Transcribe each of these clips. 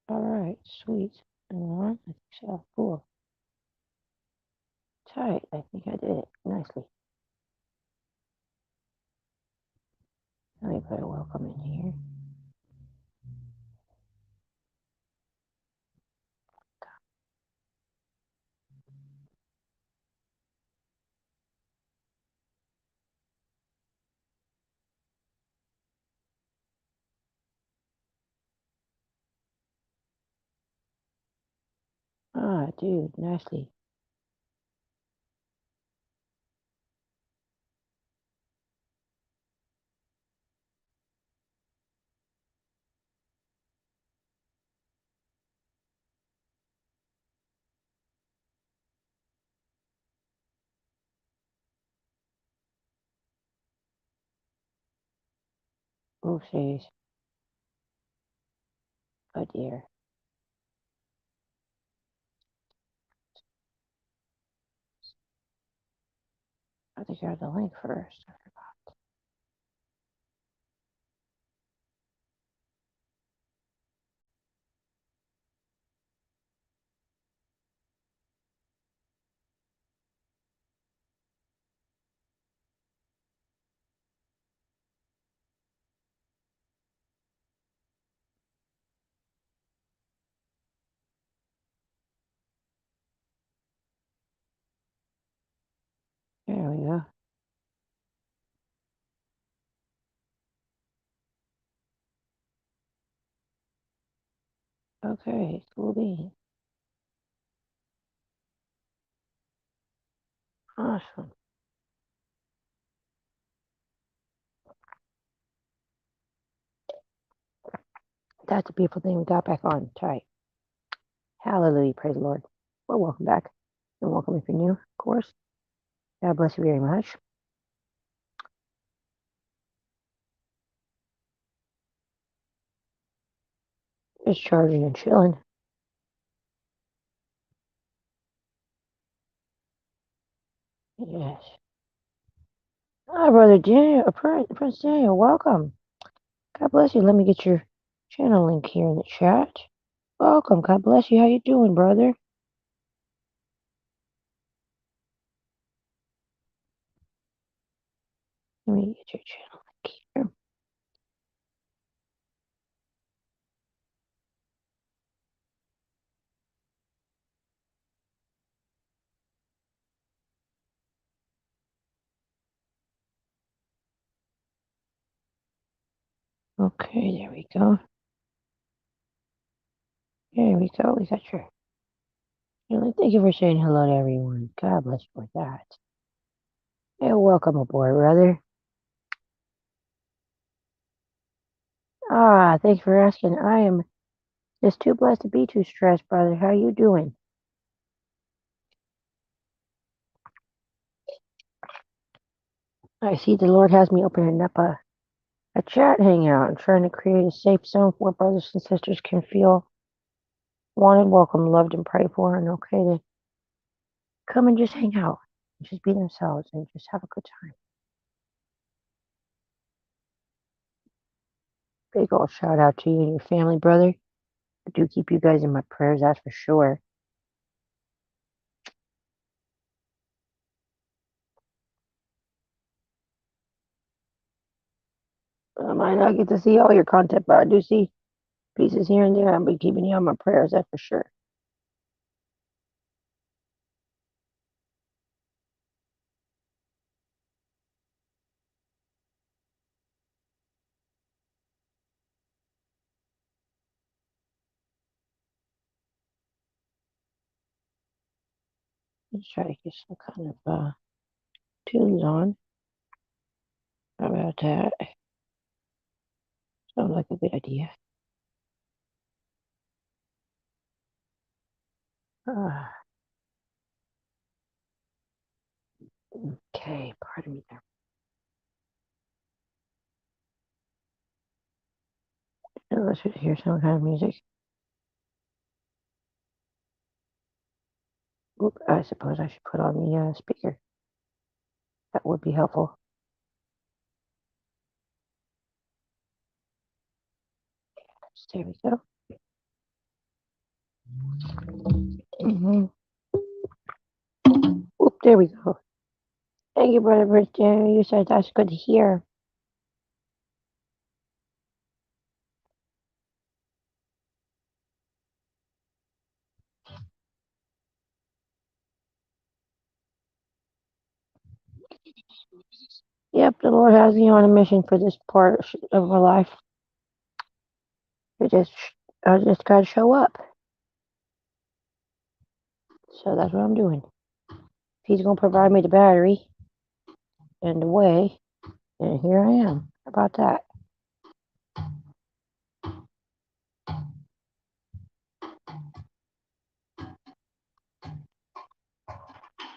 All right, sweet. And one, I think so. Cool. Tight. I think I did it nicely. Let me put a welcome in here. Ah, dude, nicely. Oopsies. Oh dear. I have to grab the link first. There we go. Okay, cool bean. Awesome. That's a beautiful thing we got back on. Tight. Hallelujah. Praise the Lord. Well, welcome back. And welcome if you're new, of course. God bless you very much. Just charging and chilling. Yes. Hi, Brother Daniel, Prince Daniel, welcome. God bless you. Let me get your channel link here in the chat. Welcome. God bless you. How you doing, brother? Let me get your channel link here. Okay, there we go. There we go. We got your channel. Thank you for saying hello to everyone. God bless you for that. And welcome aboard, brother. Ah, thanks for asking. I am just too blessed to be too stressed, brother. How you doing? I see the Lord has me opening up a chat hangout and trying to create a safe zone where brothers and sisters can feel wanted, welcome, loved, and prayed for, and okay to come and just hang out, and just be themselves, and just have a good time. Big old shout out to you and your family, brother. I do keep you guys in my prayers, that's for sure. I might not get to see all your content, but I do see pieces here and there. I'll be keeping you on my prayers, that's for sure. Let's try to get some kind of tunes on. How about that? Sounds like a good idea. Okay, pardon me there. Now let's hear some kind of music. Oop, I suppose I should put on the speaker. That would be helpful. There we go. Mm-hmm. Oop, there we go. Thank you, Brother Christian. You said that's good to hear. Yep, the Lord has me on a mission for this part of my life. It just, I just gotta show up. So that's what I'm doing. He's gonna provide me the battery and the way, and here I am. How about that?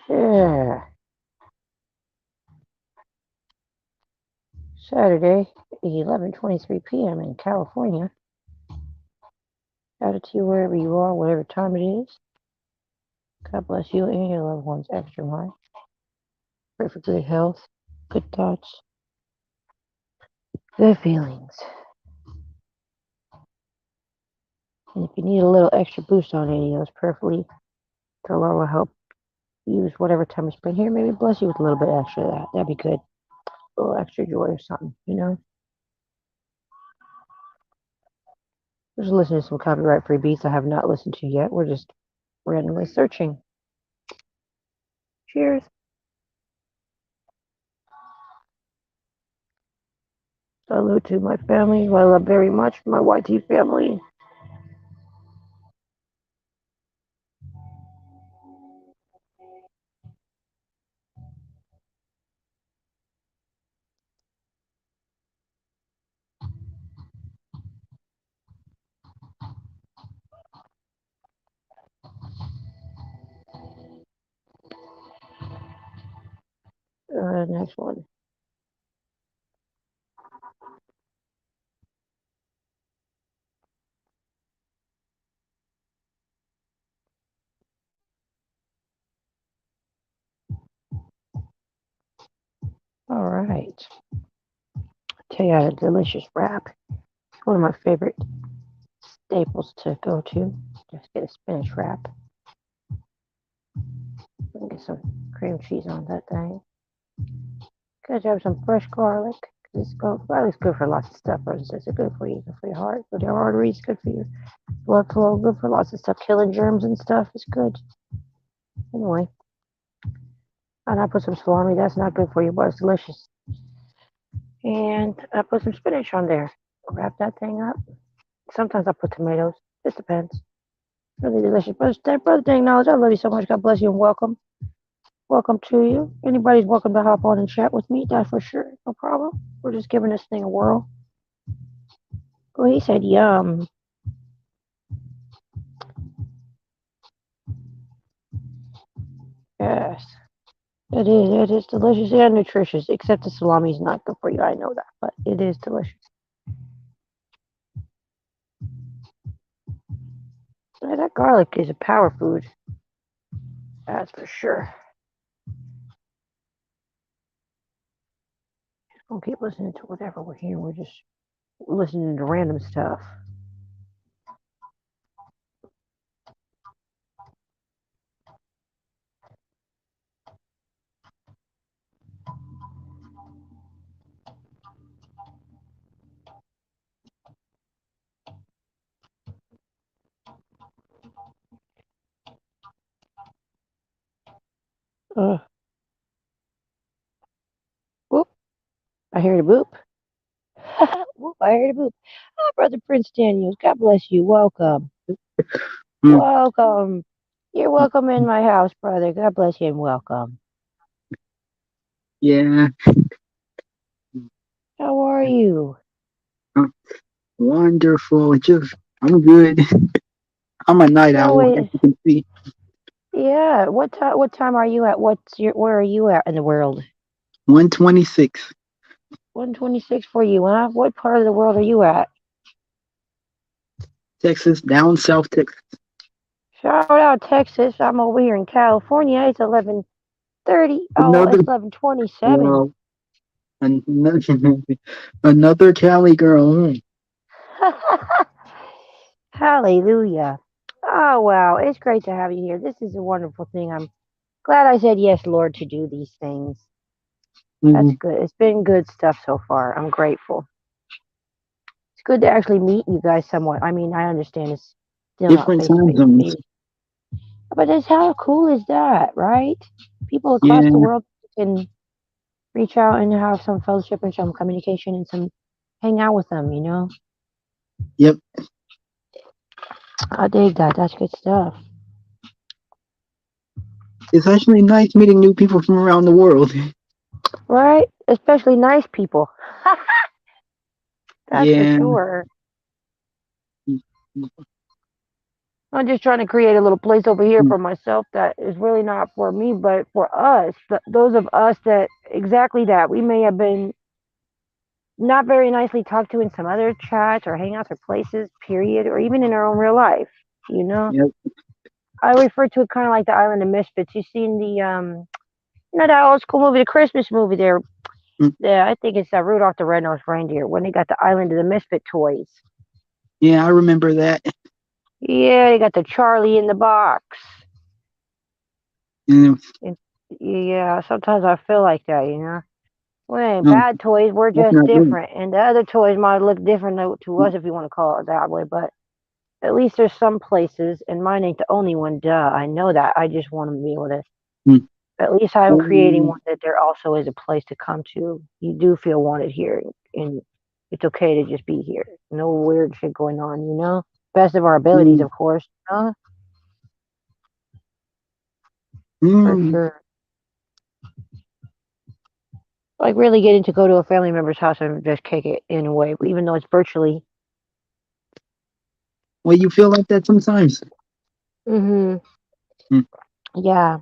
Yeah. Saturday, 11:23 p.m. in California. Shout out to you wherever you are, whatever time it is. God bless you and your loved ones extra much. Pray for good health, good thoughts, good feelings. And if you need a little extra boost on any of those, prayerfully, the Lord will help use whatever time you spend here. Maybe bless you with a little bit extra of that. That'd be good. A little extra joy or something, you know? Just listening to some copyright free beats I have not listened to yet. We're just randomly searching. Cheers. Salute to my family, who I love very much, my YT family. Next one. All right. Tell you, I had a delicious wrap. One of my favorite staples to go to. Just get a spinach wrap. And get some cream cheese on that thing. Gotta have some fresh garlic. Garlic's good for lots of stuff. It's good for you, good for your heart, good for your arteries, good for your blood flow, good for lots of stuff. Killing germs and stuff is good. Anyway, and I put some salami. That's not good for you, but it's delicious. And I put some spinach on there. Wrap that thing up. Sometimes I put tomatoes. Just depends. Really delicious. Brother Dang Knowledge, I love you so much. God bless you and welcome. Welcome to you. Anybody's welcome to hop on and chat with me. That's for sure. No problem. We're just giving this thing a whirl. Well, he said yum. Yes. It is. It is delicious and nutritious, except the salami is not good for you. I know that, but it is delicious. Yeah, that garlic is a power food. That's for sure. Just gonna keep listening to whatever we're hearing. We're just listening to random stuff. Whoop! I hear the boop. Whoop! I hear the boop. Oh, Brother Prince Daniels, God bless you. Welcome. Welcome. You're welcome in my house, brother. God bless you and welcome. Yeah. How are you? Wonderful. I'm good. I'm a night No, owl, as wait. you can see. Yeah. What time are you at? Where are you at in the world? 126. 126 for you, huh? What part of the world are you at? Texas, down south Texas. Shout out Texas. I'm over here in California. It's 11:30. Oh, Another, it's 11:27. well, another, another Cali girl. Hallelujah. Oh, wow. It's great to have you here. This is a wonderful thing. I'm glad I said yes, Lord, to do these things. That's Hmm. good. It's been good stuff so far. I'm grateful. It's good to actually meet you guys somewhat. I mean, I understand it's still not Different face to time face, zones. maybe. But it's how cool is that, right? People across the Yeah. world can reach out and have some fellowship and some communication and some hang out with them. Yep. I dig that. That's good stuff. It's actually nice meeting new people from around the world. Right? Especially nice people. That's for Yeah. sure. I'm just trying to create a little place over here for myself that is really not for me, but for us. Those of us that exactly that we may have been not very nicely talked to in some other chats or hangouts or places, period, or even in our own real life. You know, Yep. I refer to it kind of like the Island of Misfits. You seen that old school movie, the Christmas movie there. Mm. Yeah, I think it's Rudolph the Red-Nosed Reindeer when they got the Island of the Misfit toys. Yeah, I remember that. Yeah, they got the Charlie in the box. And, And yeah, sometimes I feel like that. We ain't no, bad toys, we're that's just not good. different. And the other toys might look different to us if you want to call it that way, but at least there's some places, and mine ain't the only one, duh. I know that. I just want to be able to, Mm. at least I'm creating Um, one that there also is a place to come to. You do feel wanted here, and it's okay to just be here. No weird shit going on. Best of our abilities, mm, of course, for mm. sure. Like really getting to go to a family member's house and just kick it in a way, even though it's virtually. Well, you feel like that sometimes. Hmm. Mm. Yeah,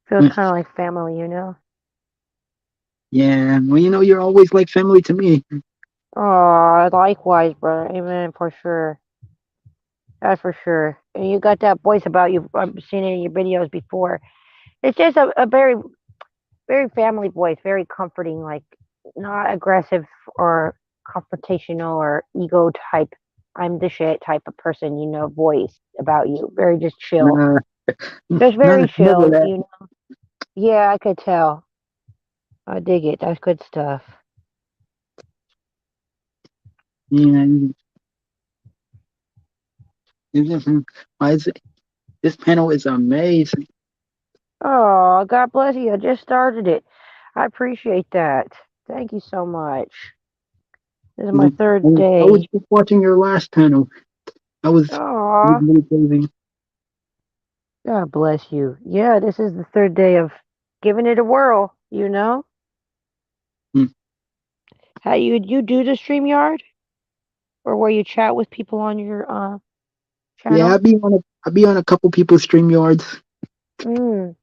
feels Mm. kind of like family. Yeah. Well, you're always like family to me. Oh, likewise, brother. Amen, for sure. That's for sure. And you got that voice about you. I've seen it in your videos before. It's just a very, very family voice, very comforting, like not aggressive or confrontational or ego type. I'm the shit type of person, voice about you. Very just chill. Uh, Just very never chill. that. Yeah, I could tell. I dig it. That's good stuff. Yeah. Why is it? This panel is amazing. Oh, God bless you. I just started it. I appreciate that. Thank you so much. This is my Mm. third And I was day. just watching your last panel. I was Aw, really crazy. God bless you. Yeah, this is the third day of giving it a whirl. Mm. How you do the StreamYard? Or where you chat with people on your Yeah, channel? I'd be on a couple people's stream yards. Mm.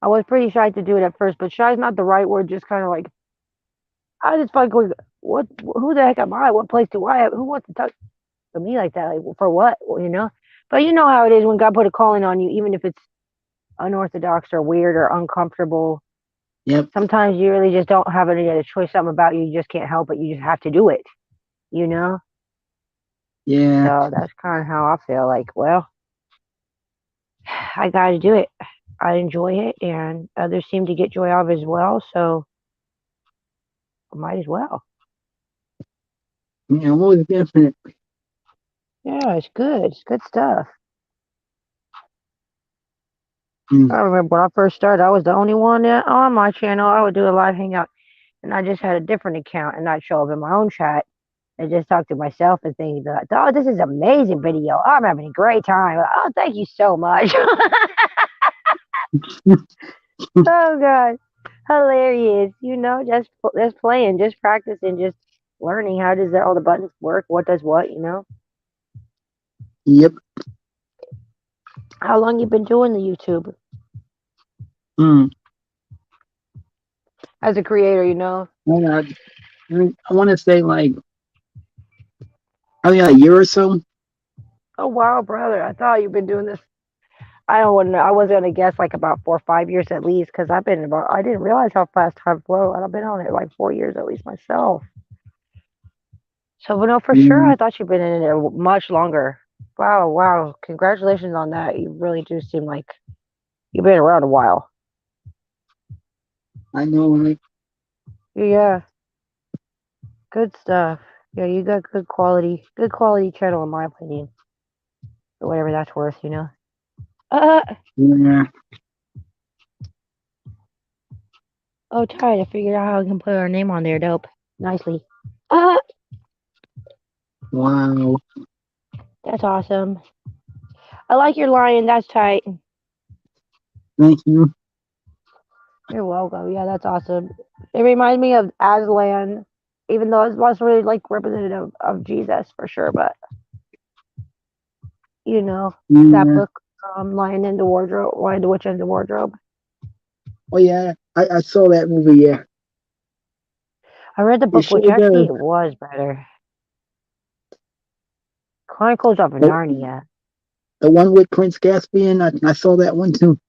I was pretty shy to do it at first, but shy is not the right word, just kind of like, I just like, who the heck am I? What place do I have? Who wants to talk to me like that? Like, for what? But you know how it is when God put a calling on you, even if it's unorthodox or weird or uncomfortable. Yep. Sometimes you really just don't have any other choice. Something about you just can't help it. You just have to do it. You know. Yeah. So that's kind of how I feel. Like, well, I got to do it. I enjoy it, and others seem to get joy out of it as well. So I might as well. Yeah. Most definitely. Yeah, it's good. It's good stuff. Mm. I remember when I first started, I was the only one on my channel. I would do a live hangout, and I just had a different account, and I'd show up in my own chat and just talk to myself and think that, oh, this is an amazing video. I'm having a great time. Oh, thank you so much. Oh God, hilarious. Just playing, just practicing, just learning how does all the buttons work, what does what. Yep. How long you been doing the YouTube Mm. as a creator? I, I want to say like probably a year or so. Oh wow, brother, I thought you've been doing this. I don't want to. I was gonna guess like about 4 or 5 years at least, because I've been about. I didn't realize how fast time flew, and I've been on it like 4 years at least myself. So, but no, for sure, Yeah, I thought you've been in it much longer. Wow, wow. Congratulations on that. You really do seem like you've been around a while. I know, right? Yeah, good stuff. Yeah, you got good quality channel in my opinion. For whatever that's worth. Uh, Yeah. oh, tight. I figured out how I can put our name on there. Dope. Nicely. Uh, Wow. that's awesome. I like your lion. That's tight. Thank you. You're welcome. Yeah, that's awesome. It reminds me of Aslan, even though it's less really like representative of Jesus for sure. But you know that Yeah. book, Lion in the Wardrobe, Lion the Witch in the Wardrobe. Oh yeah. I saw that movie. Yeah. I read the It book, which sure actually does. it was better. Chronicles of The, Narnia. the one with Prince Caspian. I saw that one too.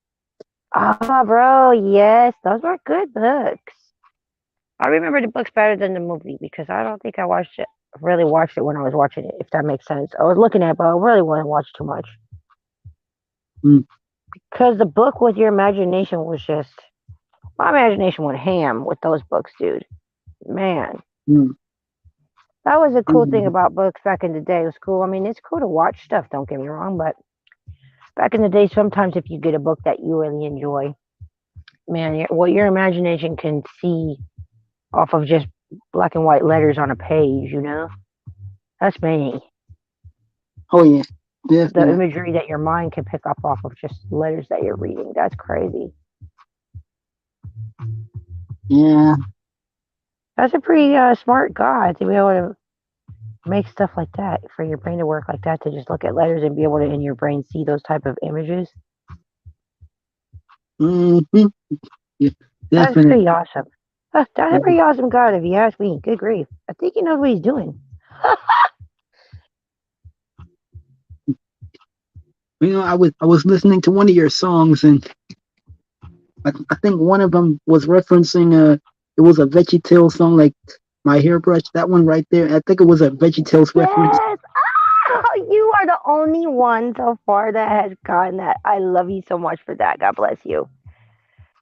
Ah, bro, yes, those were good books. I remember the books better than the movie because I don't think I really watched it when I was watching it, if that makes sense. I was looking at it, but I really wasn't watch too much. Mm, Because the book with your imagination was just, my imagination went ham with those books, dude. Man, mm, that was a cool thing mm. about books back in the day. It was cool. I mean, it's cool to watch stuff, don't get me wrong, but back in the day, sometimes if you get a book that you really enjoy, man, what your imagination can see off of just black and white letters on a page. That's me. Oh yeah. The Definitely. imagery that your mind can pick up off of just letters that you're reading. That's crazy. Yeah. That's a pretty smart guy to be able to make stuff like that, for your brain to work like that, to just look at letters and be able to in your brain see those type of images. Hmm. Yeah. That's Definitely. pretty awesome. That's a Yeah. pretty awesome guy if you ask me. Good grief. I think he knows what he's doing. I was listening to one of your songs, and I think one of them was referencing it was a VeggieTales song, like my hairbrush. That one right there. I think it was a VeggieTales reference. Yes. You are the only one so far that has gotten that. I love you so much for that. God bless you.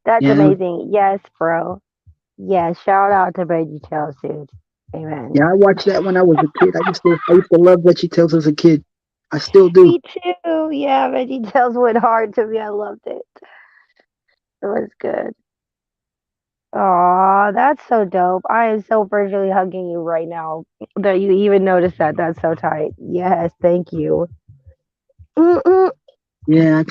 That's Yeah. amazing. Yes, bro. Yes. Shout out to Veggie Tales, dude. Amen. Yeah. I watched that when I was a kid. I used to love VeggieTales as a kid. I still do. Me too. Yeah, Veggie Tales went hard to me. I loved it. It was good. Aw, that's so dope. I am so virtually hugging you right now that you even noticed that. That's so tight. Yes, thank you. Mm-mm. Yeah.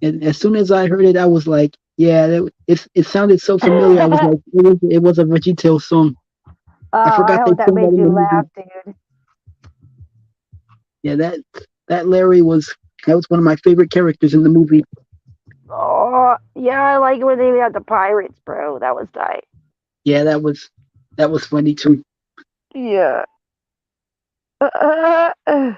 And as soon as I heard it, I was like, yeah, it sounded so familiar. I was like, it was a VeggieTales song. Oh, I I forgot they hope that sang that made in you the laugh, movie. dude. Yeah, that Larry was one of my favorite characters in the movie. Oh, yeah, I like it when they got the pirates, bro. That was tight. Yeah, that was funny too. Yeah. Uh, uh, uh.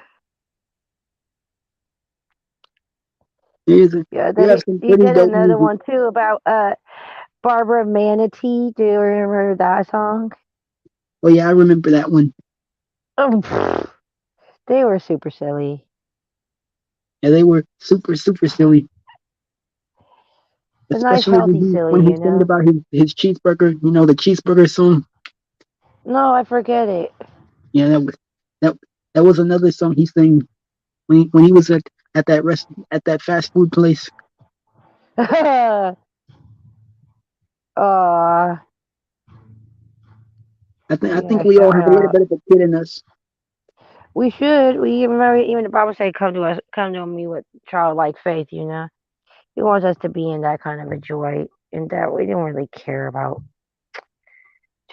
There's a, Yeah, you then have some you pretty did dope another music. one too about Barbara Manatee. Do you remember that song? Oh yeah, I remember that one. Oh, pfft. They were super silly. Yeah, they were super super silly, A nice, especially when healthy he silly, when he you sang know? about his cheeseburger. The cheeseburger song. No, I forget it. Yeah, that that was another song he sang when he was at that fast food place. Aw, I think yeah, we all shout have a little out. bit of a kid in us. We should. We even remember, even the Bible say, "Come to us, come to me with childlike faith." He wants us to be in that kind of a joy, and that we don't really care about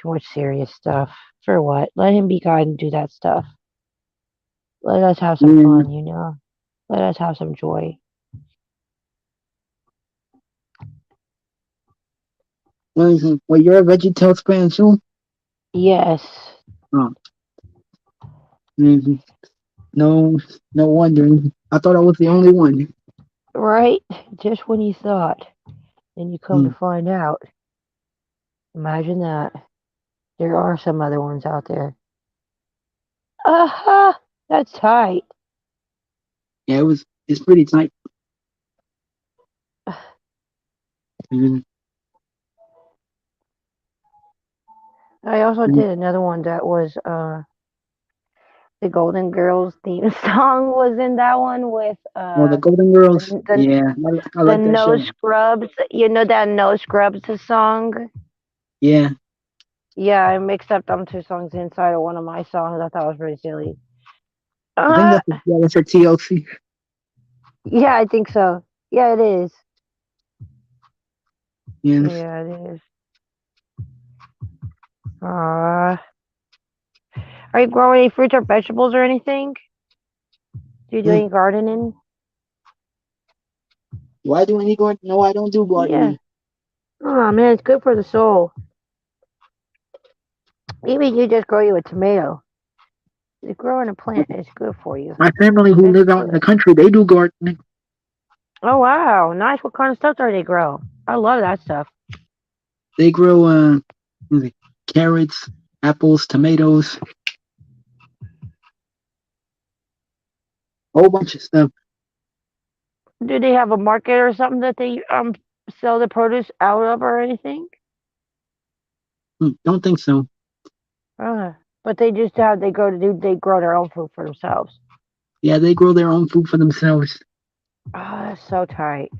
too much serious stuff. For what? Let him be God and do that stuff. Let us have some Yeah. fun. Let us have some joy. Well, you're a VeggieTales fan too. Yes, Oh, mhm. No, no wonder. I thought I was the only one. right? Just when you thought, and you come to Mm. find out. Imagine that. There are some other ones out there. Uh-huh. That's tight. Yeah, it's pretty tight. Mm, I also mm. did another one that was the Golden Girls theme song was in that one with Oh, the Golden Girls. the the, Yeah, I the like that No show. Scrubs. You know that No Scrubs song? Yeah, Yeah, I mixed up them two songs inside of one of my songs. I thought it was pretty silly. I think Uh, that's for TLC. yeah, I think so. Yeah, it is. Yeah. Yeah, it is. Uh, are you growing any fruits or vegetables or anything? Do you do Mm. any gardening? Why do any garden? No, I don't do Yeah. gardening. Oh man, it's good for the soul. Even you just grow you a tomato. Growing a plant is good for you. My family who It's live out in good. the country, they do gardening. Oh wow, nice. What kind of stuff do they grow? I love that stuff. They grow like carrots, apples, tomatoes, a whole bunch of stuff. Do they have a market or something that they sell the produce out of or anything? Don't think so. Uh, but they just have they grow their own food for themselves. Yeah, they grow their own food for themselves. Oh, that's so tight.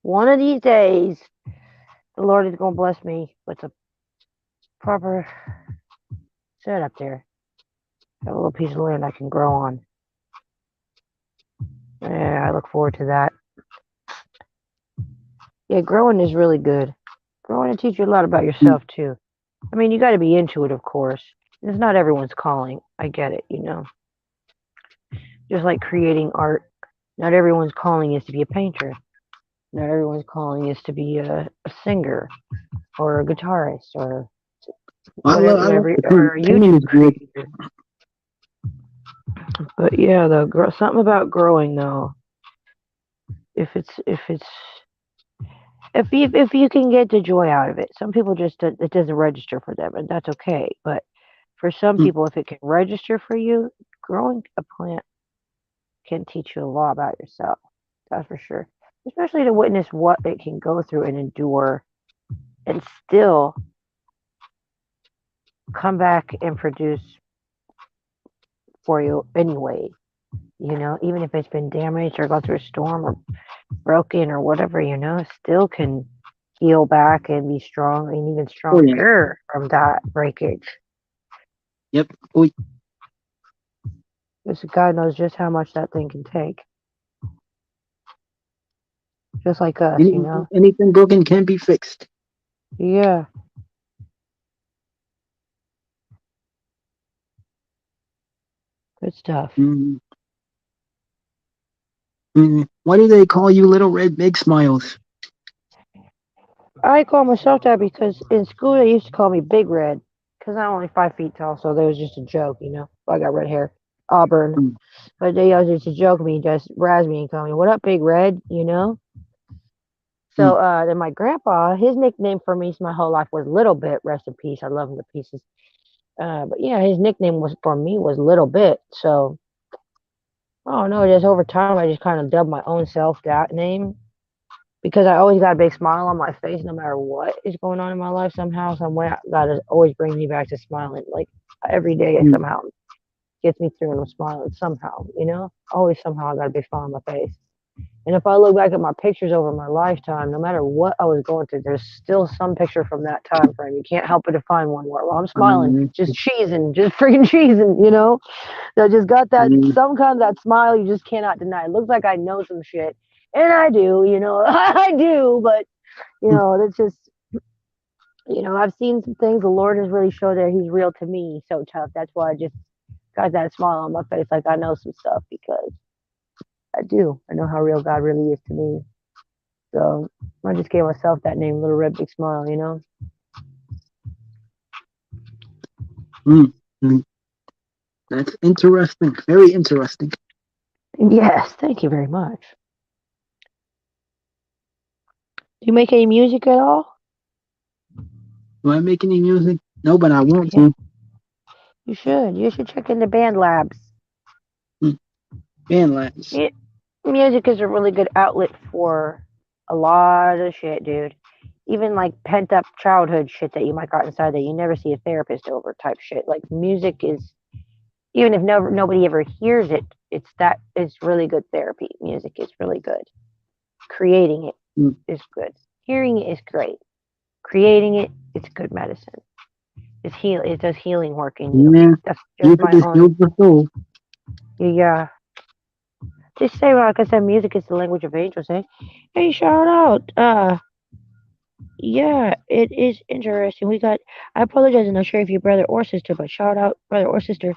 One of these days, the Lord is gonna bless me with a proper setup there. Have a little piece of land I can grow on. Yeah, I look forward to that. Yeah, growing is really good. Growing to teach you a lot about Mm. yourself too. I mean, you got to be into it, of course. It's not everyone's calling. I get it, Just like creating art, not everyone's calling is to be a painter. Not everyone's calling is to be a singer or a guitarist or I love whatever to paint. or a Painting YouTube is good. creator. But yeah, something about growing though. If if you can get the joy out of it, some people just it doesn't register for them, and that's okay. But for some Mm. people, if it can register for you, growing a plant can teach you a lot about yourself. That's for sure. Especially to witness what it can go through and endure, and still come back and produce for you anyway. Even if it's been damaged or gone through a storm or broken or whatever, still can heal back and be strong and even Oh yeah. stronger from that breakage. Yep. Oh, Because God knows just how much that thing can take. Just like us. anything broken can be fixed. Yeah, good stuff. Mm. Mm. Why do they call you Little Red Big Smiles? I call myself that because in school they used to call me Big Red because I'm only 5 feet tall, so that was just a joke. I got red hair, auburn, Mm. but they always used to joke me, just razz me and call me, "What up, Big Red?" Mm. So then my grandpa, his nickname for me my whole life was Little Bit. Rest in peace. I love him to pieces. But yeah, his nickname was for me was Little Bit. So I don't know. Just over time, I just kind of dubbed my own self that name because I always got a big smile on my face, no matter what is going on in my life. Somehow, some way, God is always bringing me back to smiling. Like every day, it Mm. somehow gets me through, and I'm smiling somehow. Always somehow I got a big smile on my face. And if I look back at my pictures over my lifetime, no matter what I was going through, there's still some picture from that time frame. You can't help but to find one where I'm smiling, Mm. just cheesing, just freaking cheesing. I just got that Mm. some kind of that smile you just cannot deny. It looks like I know some shit. And I do. I do, but that's just I've seen some things. The Lord has really showed that He's real to me. So tough. That's why I just got that smile on my face, like I know some stuff because I do. I know how real God really is to me. So I just gave myself that name, Little Red Big Smile. Mm. Mm. That's interesting. Very interesting. Yes, thank you very much. Do you make any music at all? Do I make any music? No, but I want Yeah, to. you should. You should check into band labs. Mm, Band labs. Mu- Music is a really good outlet for a lot of shit, dude. Even like pent up childhood shit that you might got inside that you never see a therapist over type shit. Like music is, even if nobody ever hears it, it's really good therapy. Music is really good. Creating it Mm, is good. Hearing it is great. Creating it, it's good medicine. It does healing work in you. Yeah, That's just music my is own. heals the soul. Yeah. Just say, like I said, music is the language of angels. Eh? Hey, shout out. Yeah, it is interesting. We got. I apologize. I'm not sure if you're brother or sister, but shout out, brother or sister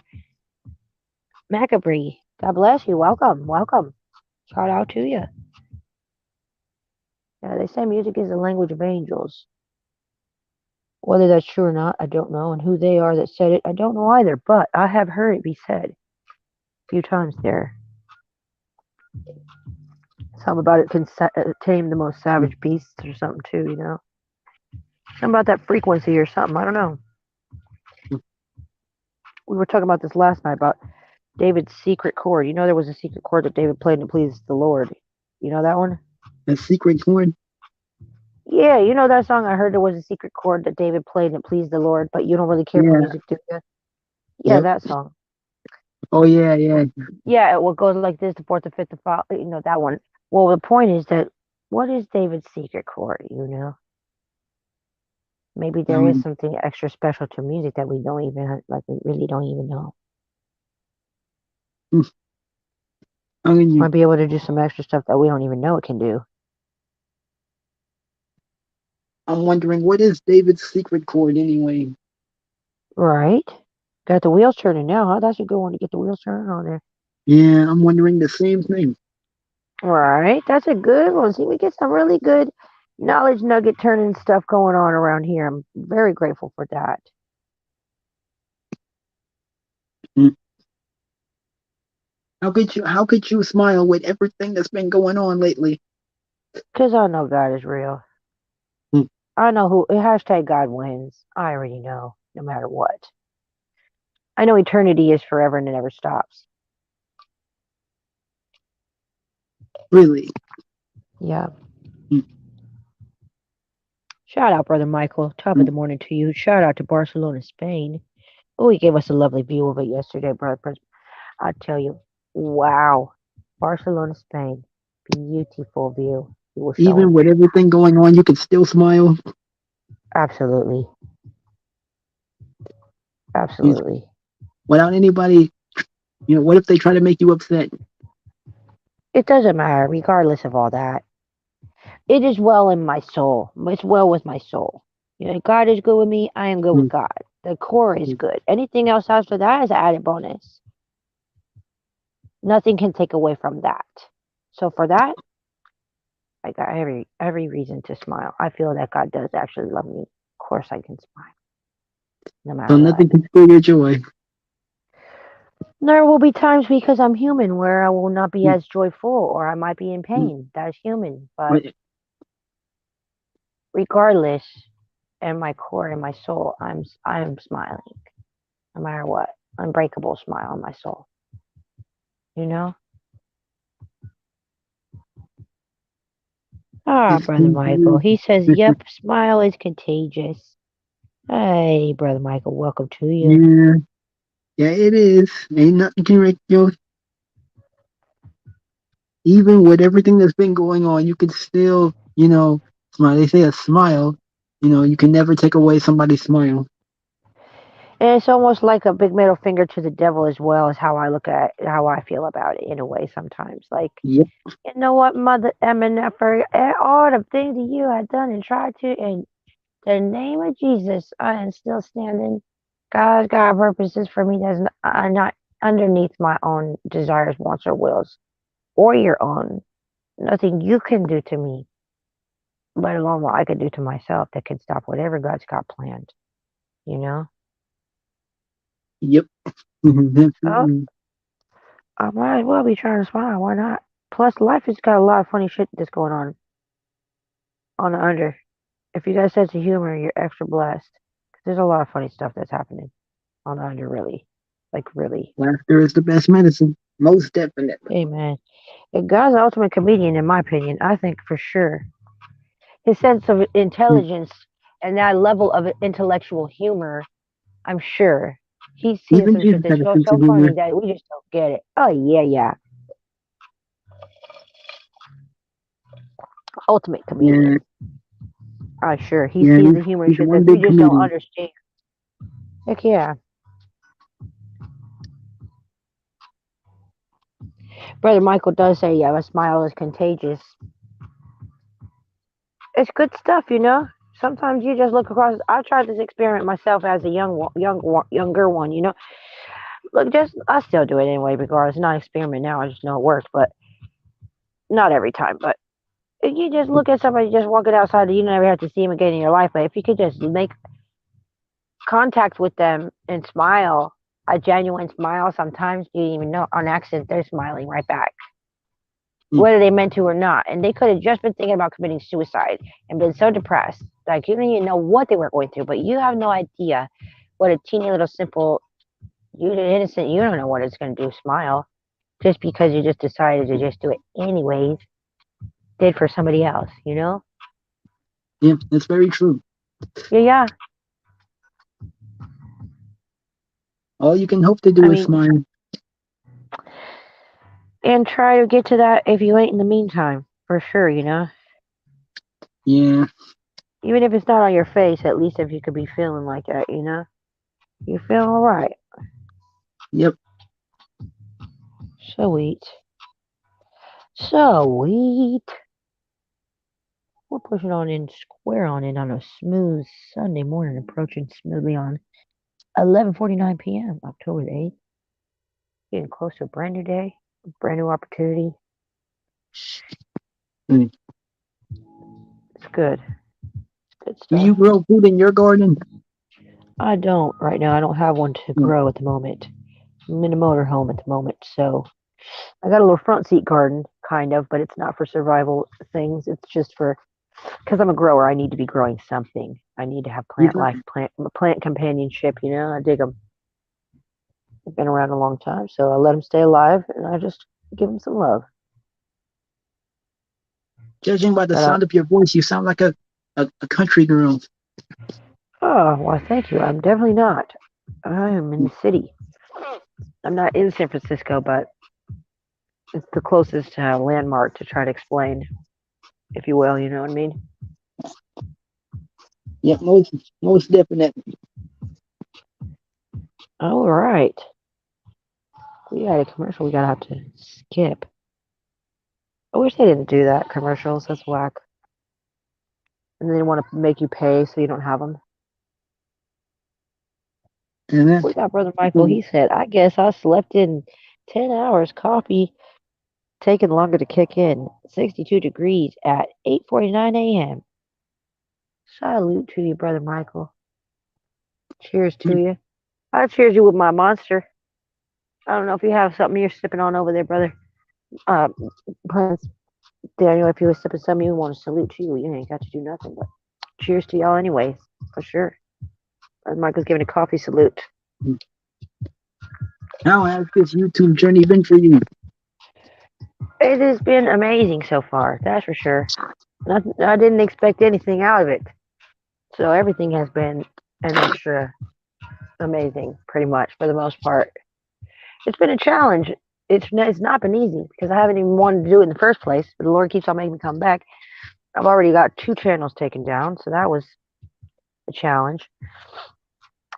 Macabre. God bless you. Welcome, welcome. Shout out to you. Yeah, they say music is the language of angels. Whether that's true or not, I don't know, and who they are that said it, I don't know either. But I have heard it be said a few times there. Something about it can tame the most Mm, savage beasts or something too. Something about that frequency or something. I don't know. mm. We were talking about this last night about David's secret chord. There was a secret chord that David played and it pleased the Lord. You know that one? A secret chord. Yeah, that song. I heard there was a secret chord that David played and it pleased the Lord, but you don't really care for Yeah. music, do you? Yeah, Yep. that song. Oh yeah, yeah. Yeah, it goes like this: the fourth, the fifth, the five. That one. Well, the point is that what is David's secret chord? Maybe there is Um, something extra special to music that we don't even like. We really don't even know. mm, I mean, Might be able to do some extra stuff that we don't even know it can do. I'm wondering what is David's secret chord anyway. Right? Got the wheels turning now, huh? That's a good one to get the wheels turning on there. Yeah, I'm wondering the same thing. Right? That's a good one. See, we get some really good knowledge nugget turning stuff going on around here. I'm very grateful for that. Mm. How could you smile with everything that's been going on lately? Because I know God is real. Mm. I know hashtag God wins. I already know, no matter what. I know eternity is forever and it never stops. Really? Yeah. Mm, Shout out, Brother Michael. Top of mm. the morning to you. Shout out to Barcelona, Spain. Oh, he gave us a lovely view of it yesterday, Brother Prince. I tell you, wow. Barcelona, Spain. Beautiful view. He was Even showing. with everything going on, you could still smile. Absolutely. He's- Absolutely. Without anybody, what if they try to make you upset? It doesn't matter, regardless of all that. It is well in my soul. It's well with my soul. God is good with me. I am good with Mm, God. The core is mm. good. Anything else after that is an added bonus. Nothing can take away from that. So for that, I got every reason to smile. I feel that God does actually love me. Of course, I can smile no So matter what. nothing can steal your joy. There will be times because I'm human where I will not be Mm, as joyful or I might be in mm. pain. That's human. But But regardless, in my core, in my soul, I'm smiling no matter what. Unbreakable smile on my soul. You know? Ah, it's Brother Michael. He says, "Yep, smile is contagious." Hey, Brother Michael, welcome to you. yeah, yeah, it is. Ain't nothing can make you. Even with everything that's been going on, you can still, smile. They say a smile, you can never take away somebody's smile. And it's almost like a big middle finger to the devil as well as how I feel about it in a way sometimes. Like, Yep. you know what, Mother Emma, for all the things that you had done and tried to, in the name of Jesus, I am still standing. God's got purposes for me that's not underneath my own desires, wants, or wills, or your own. Nothing you can do to me, let alone what I could do to myself that can stop whatever God's got planned, you know? Yep. So Definitely. I might as well be trying to smile. Why not? Plus, life has got a lot of funny shit that's going on the under. If you got a sense of humor, you're extra blessed. There's a lot of funny stuff that's happening on under really, like really. Laughter is the best medicine. Most definitely. Hey man, if God's the ultimate comedian, in my opinion, I think for sure his sense of Mm. intelligence and that level of intellectual humor, I'm sure he's seeing Even some shit Jesus that's had a so sense of so funny humor. that we just don't get it. Oh yeah, yeah, ultimate Yeah, comedian. I'm sure he yeah, sees the humor and he's shit one that we big just don't comedian. understand. Heck yeah, brother Michael does say, "Yeah, a smile is contagious." It's good stuff, you know. Sometimes you just look across. I tried this experiment myself as a younger one. You know, look, just I still do it anyway because it's not an experiment now. I just know it works, but not every time. But if you just look at somebody just walking outside, you never have to see them again in your life. But if you could just make contact with them and smile, a genuine smile, sometimes you even know on accident they're smiling right back, Mm. whether they meant to or not. And they could have just been thinking about committing suicide and been so depressed, like you don't even know what they were going through, but you have no idea what a teeny little simple, you innocent, you don't know what it's going to do. Smile just because you just decided to just do it anyways, did for somebody else, you know? Yeah, that's very true. Yeah, yeah. All you can hope to I do is mean, smile. and try to get to that if you ain't in the meantime, for sure, you know? Yeah, Even if it's not on your face, at least if you could be feeling like that, you know? You feel alright. yep. Sweet. Sweet. We're pushing on in square on in on a smooth Sunday morning, approaching smoothly on 11:49 p.m. October the 8th. Getting close to a brand new day, a brand new opportunity. Mm. It's good. It's good Do stuff. you grow food in your garden? I don't right now. I don't have one to Mm. grow at the moment. I'm in a motorhome at the moment, so I got a little front seat garden, kind of, but it's not for survival things. It's just for because I'm a grower. I need to be growing something. I need to have plant life, Exactly. plant companionship. You know, I dig them. They've been around a long time, so I let them stay alive, and I just give them some love. Judging by the But sound of your voice, you sound like a country girl. oh well, thank you. I'm definitely not. I am in the city. I'm not in San Francisco, but it's the closest landmark to try to explain, if you will. You know what I mean? Yeah, most definitely. All right. We got a commercial we gotta have to skip. I wish they didn't do that. Commercials, that's whack. And they want to make you pay so you don't have them. And then, We got Brother Michael. He said, I guess I slept in 10 hours. Coffee taking longer to kick in. 62 degrees at 8:49 a.m. Salute to you, Brother Michael. Cheers to you. I cheers you with my monster. I don't know if you have something you're sipping on over there, brother. Uh, Prince Daniel, if you were sipping something, you want to salute to you. You ain't got to do nothing, but cheers to y'all anyways, for sure. Brother Michael's giving a coffee salute. how has this YouTube journey been for you? It has been amazing so far, that's for sure. I didn't expect anything out of it. So everything has been an extra amazing, pretty much, for the most part. It's been a challenge. It's not been easy because I haven't even wanted to do it in the first place, but the Lord keeps on making me come back. I've already got 2 channels taken down, so that was a challenge.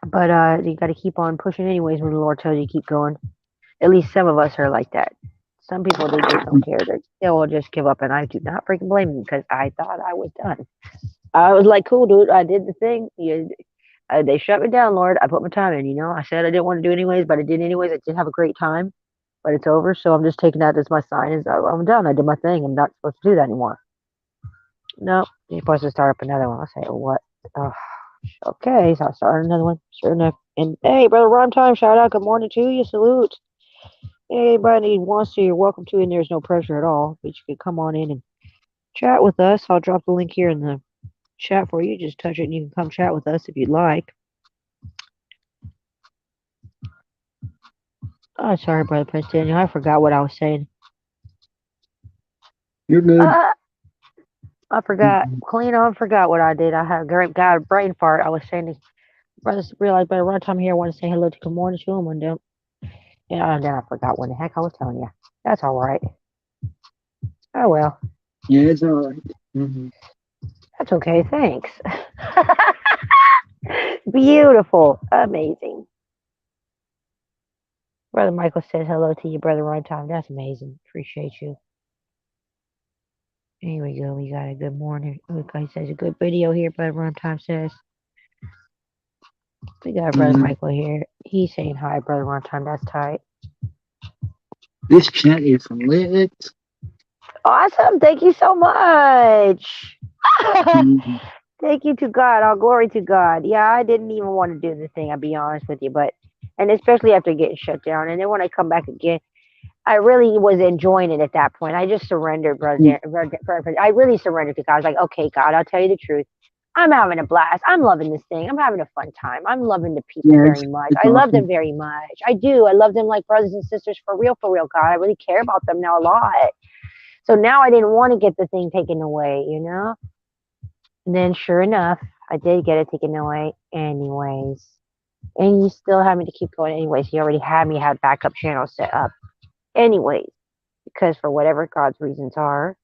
But you got to keep on pushing anyways when the Lord tells you to keep going. At least some of us are like that. Some people they just don't care. They will just give up, and I do not freaking blame them because I thought I was done. I was like, cool, dude. I did the thing. They shut me down, Lord. I put my time in. You know, I said I didn't want to do it anyways, but I did anyways. I did have a great time, but it's over. So I'm just taking that as my sign. Is I'm done. I did my thing. I'm not supposed to do that anymore. No, you're supposed to start up another one. I say, oh, what? Oh, okay, so I started another one. Sure enough. And hey, brother, Rhyme Time, shout out. Good morning to you. Salute. Anybody wants to, you're welcome to, and there's no pressure at all. But you can come on in and chat with us. I'll drop the link here in the chat for you. Just touch it and you can come chat with us if you'd like. Oh, sorry, Brother Prince Daniel. I forgot what I was saying. You're good. Uh, I forgot. Mhm. Clean on, forgot what I did. I had got a brain fart. I was saying to brothers realized by the right time here I want to say hello to good morning to him and then and then I forgot what the heck I was telling you. That's all right. Oh well. Yeah, it's all right. Mm-hmm. That's okay. Thanks. Beautiful. Amazing. Brother Michael says hello to you, Brother Runtime. That's amazing. Appreciate you. Here we go. We got a good morning. He says a good video here, Brother Runtime says. We got Brother Yeah. Michael here. He's saying hi, Brother Runtime. That's tight. This chat is lit. Awesome. Thank you so much. Mm-hmm. Thank you to God. All glory to God. Yeah, I didn't even want to do the thing, I'll be honest with you, but and especially after getting shut down. And then when I come back again, I really was enjoying it at that point. I just surrendered, I really surrendered to God. I was like, okay, God, I'll tell you the truth. I'm having a blast. I'm loving this thing. I'm having a fun time. I'm loving the people Yeah, very much. it's I love them awesome. very much. I do. I love them like brothers and sisters for real, God. I really care about them now a lot. So now I didn't want to get the thing taken away, you know? And then sure enough, I did get it taken away anyways. And you still had me to keep going anyways. He already had me have backup channels set up anyways. Because for whatever God's reasons are,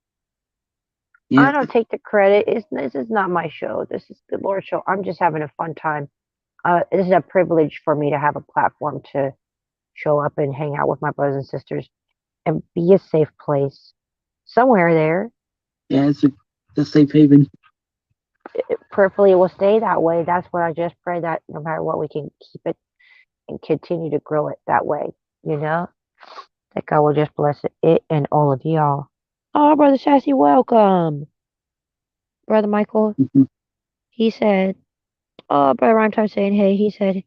Yeah, I don't take the credit. This is not my show. This is the Lord's show. I'm just having a fun time. This is a privilege for me to have a platform to show up and hang out with my brothers and sisters and be a safe place somewhere there. yeah, it's a safe haven. Prayerfully, it will stay that way. That's what I just pray that no matter what, we can keep it and continue to grow it that way. You know, that God will just bless it and all of y'all. Oh, Brother Sassy, welcome. Brother Michael, Mm-hmm. he said, oh, Brother Rhymetime saying, hey, he said,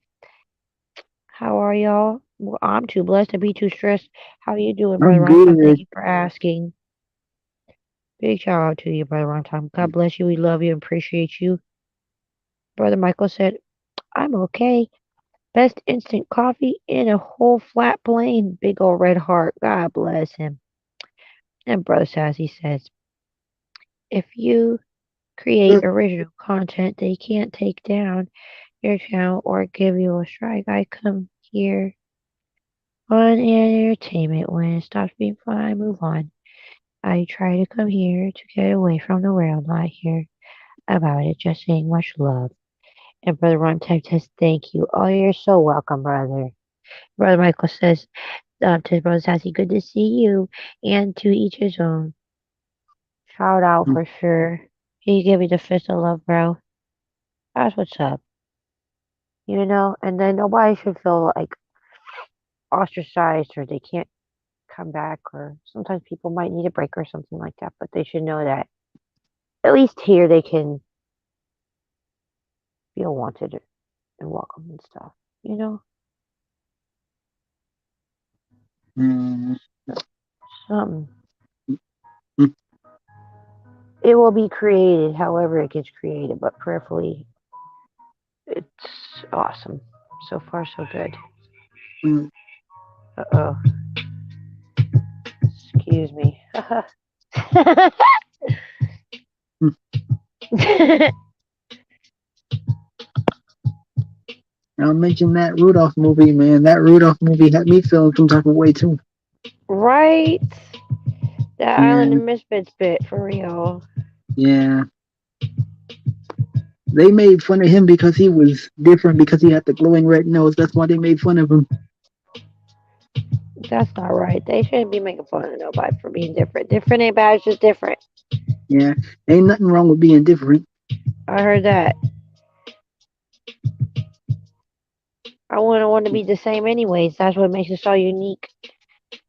how are y'all? Well, I'm too blessed to be too stressed. How you doing, Brother I'm Rhymetime? Thank good. you for asking. Big shout out to you, Brother Rhymetime. God bless you. We love you and appreciate you. Brother Michael said, I'm okay. Best instant coffee in a whole flat plane. Big old red heart. God bless him. And Brother Sassy says, if you create original content they can't take down your channel or give you a strike, I come here on entertainment. When it stops being fun, I move on. I try to come here to get away from the world, not hear about it, just saying much love. And Brother Ron type says, thank you. Oh, you're so welcome, brother. Brother Michael says, to Brother Sassy, good to see you. And to each his own. Shout out for sure. He give me the fist of love, bro. That's what's up. You know, and then nobody should feel like ostracized or they can't come back or sometimes people might need a break or something like that, but they should know that at least here they can feel wanted and welcome and stuff, you know? Mm-hmm. Something. It will be created however it gets created, but prayerfully it's awesome. So far so good. Mm-hmm. Uh-oh. Excuse me. I'll mention that Rudolph movie, man. That Rudolph movie had me feeling some type of way too. Right? That Island Yeah, of Misfits bit, for real. yeah. They made fun of him because he was different because he had the glowing red nose. That's why they made fun of him. That's not right. They shouldn't be making fun of nobody for being different. Different ain't bad, it's just different. Yeah, ain't nothing wrong with being different. I heard that. I wouldn't want to be the same anyways. That's what makes us all unique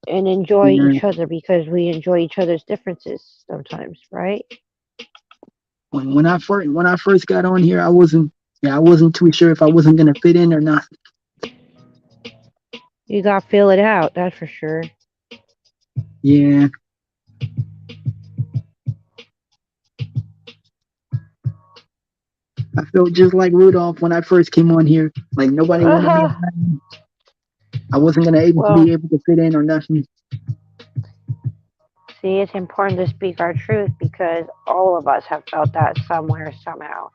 and enjoy Yeah. each other because we enjoy each other's differences sometimes, right? When I first got on here, I wasn't too sure if I wasn't gonna fit in or not. You gotta feel it out, that's for sure. Yeah, I felt just like Rudolph when I first came on here. Like nobody wanted me Uh-huh. around. I wasn't gonna able to Well, be able to fit in or nothing. see, it's important to speak our truth because all of us have felt that somewhere, somehow.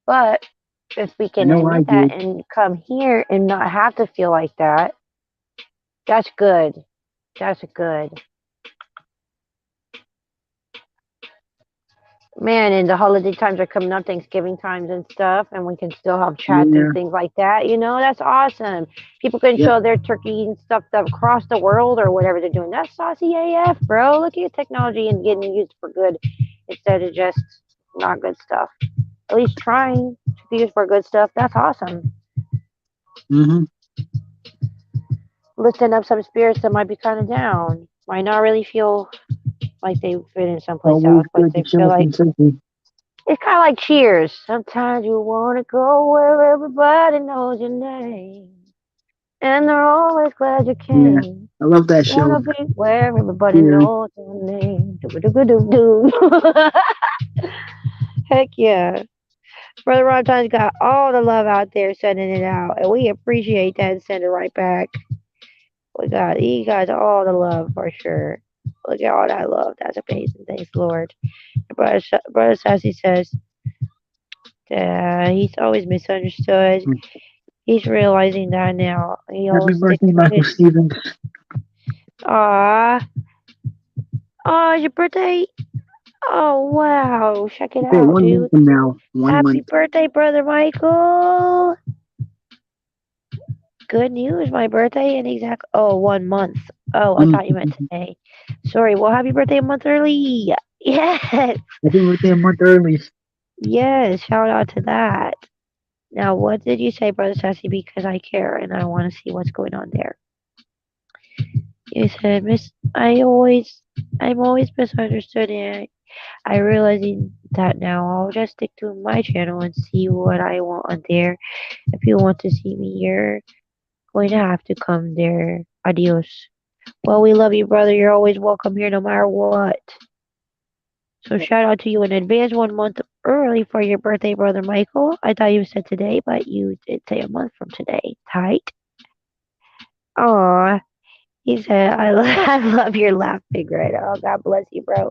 But if we I can know I admit that did. and come here and not have to feel like that, that's good. That's good. Man, and the holiday times are coming up, Thanksgiving times and stuff, and we can still have chats and Yeah. things like that. That's awesome. People can Yep. show their turkey and stuff across the world or whatever they're doing. That's saucy AF, bro. Look at technology and getting used for good instead of just not good stuff. At least trying to be used for good stuff. That's awesome. Mm-hmm. Lifting up some spirits that might be kind of down. Might not really feel like they fit in someplace Always else, but good to they feel show like some sympathy. it's kind of like Cheers. Sometimes you want to go where everybody knows your name, and they're always glad you Yeah. came. I love that Want show. to be where everybody Cheers. knows your name. Do-do-do-do-do. Heck yeah. Brother Ronton's got all the love out there sending it out, and we appreciate that and send it right back. He got all the love for sure. Look at all that love. That's amazing. Thanks, Lord. Brother Sassy says that he's always misunderstood. Mm. He's realizing that now. He'll Happy stick birthday, to Michael his. Stevens. Ah, oh, your birthday. Oh, wow. Check it Okay, out, 1 month dude. from now. 1 month. Happy birthday, Brother Michael. Good news. My birthday in exact. Oh, 1 month. Oh, I thought you meant Mm-hmm. today. Sorry. Well, happy birthday a month early. Yes. Happy birthday a month early. Yes. Shout out to that. Now, what did you say, Brother Sassy? Because I care and I want to see what's going on there. You said, Miss, I'm always misunderstood, and I realizing that now. I'll just stick to my channel and see what I want on there. If you want to see me, you're going to have to come there. Adios. Well, we love you, brother. You're always welcome here, no matter what. So shout out to you in advance, 1 month early for your birthday, brother Michael. I thought you said today, but you did say a month from today. Tight. Aw. He said, I love your laughing right now. God bless you, bro.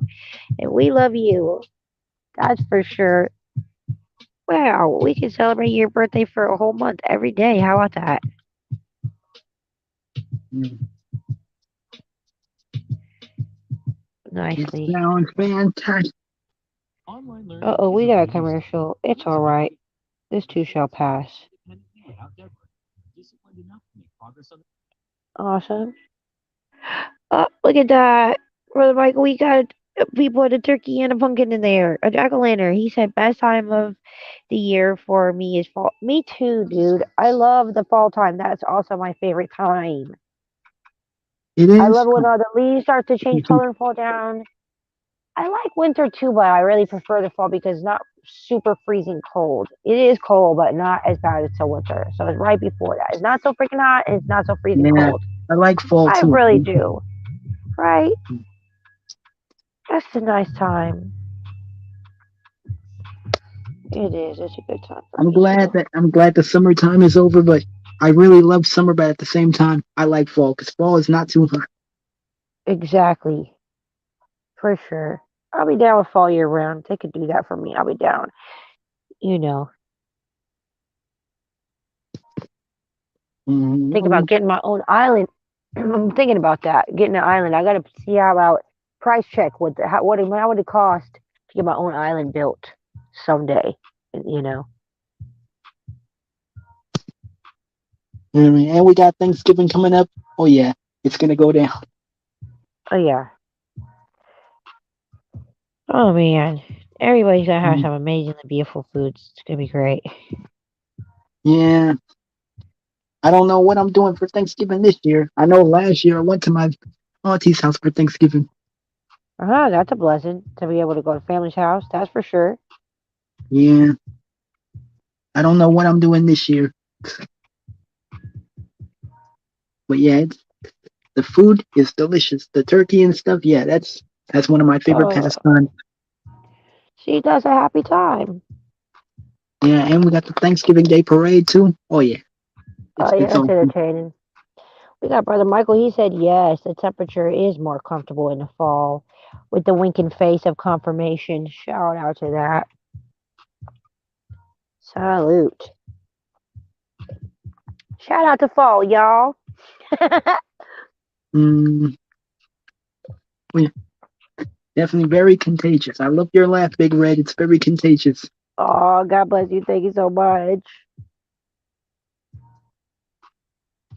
And we love you. That's for sure. Wow, we can celebrate your birthday for a whole month every day. How about that? Mm. It Nicely. sounds fantastic. Uh oh, we got a commercial. It's alright. This too shall pass. Awesome. Look at that. Brother Michael, we got people with a turkey and a pumpkin in there. A jack o' lantern. He said, best time of the year for me is fall. Me too, dude. I love the fall time. That's also my favorite time. It I is. love when all the leaves start to change Mhm. color and fall down. I like winter too, but I really prefer the fall because it's not super freezing cold. It is cold, but not as bad as the winter. So it's right before that. It's not so freaking hot and it's not so freezing Yeah, cold. I like fall I too. really do. Right? That's a nice time. It is. It's a good time for me too. I'm glad the summertime is over, but I really love summer, but at the same time, I like fall because fall is not too hot. Exactly. For sure. I'll be down with fall year round. They could do that for me. I'll be down. You know. Think about Mhm. getting my own island. I'm thinking about that. Getting an island. I gotta see how about price check with how would it cost to get my own island built someday. You know. And we got Thanksgiving coming up. Oh yeah, it's gonna go down. Oh yeah. Oh man. Everybody's gonna have Mm. some amazingly beautiful foods. It's gonna be great. Yeah, I don't know what I'm doing for Thanksgiving this year. I know last year I went to my auntie's house for Thanksgiving. That's a blessing to be able to go to family's house. That's for sure. Yeah, I don't know what I'm doing this year, but yeah, the food is delicious. The turkey and stuff. Yeah, that's one of my favorite Uh, pastimes. see, that's a happy time. Yeah, and we got the Thanksgiving Day parade too. Oh yeah, Oh it's yeah, that's awesome. entertaining. We got Brother Michael. He said yes, the temperature is more comfortable in the fall with the winking face of confirmation. Shout out to that. Salute. Shout out to fall, y'all. Mm, well, yeah, definitely very contagious. I love your laugh, Big Red. It's very contagious. Oh, God bless you. Thank you so much.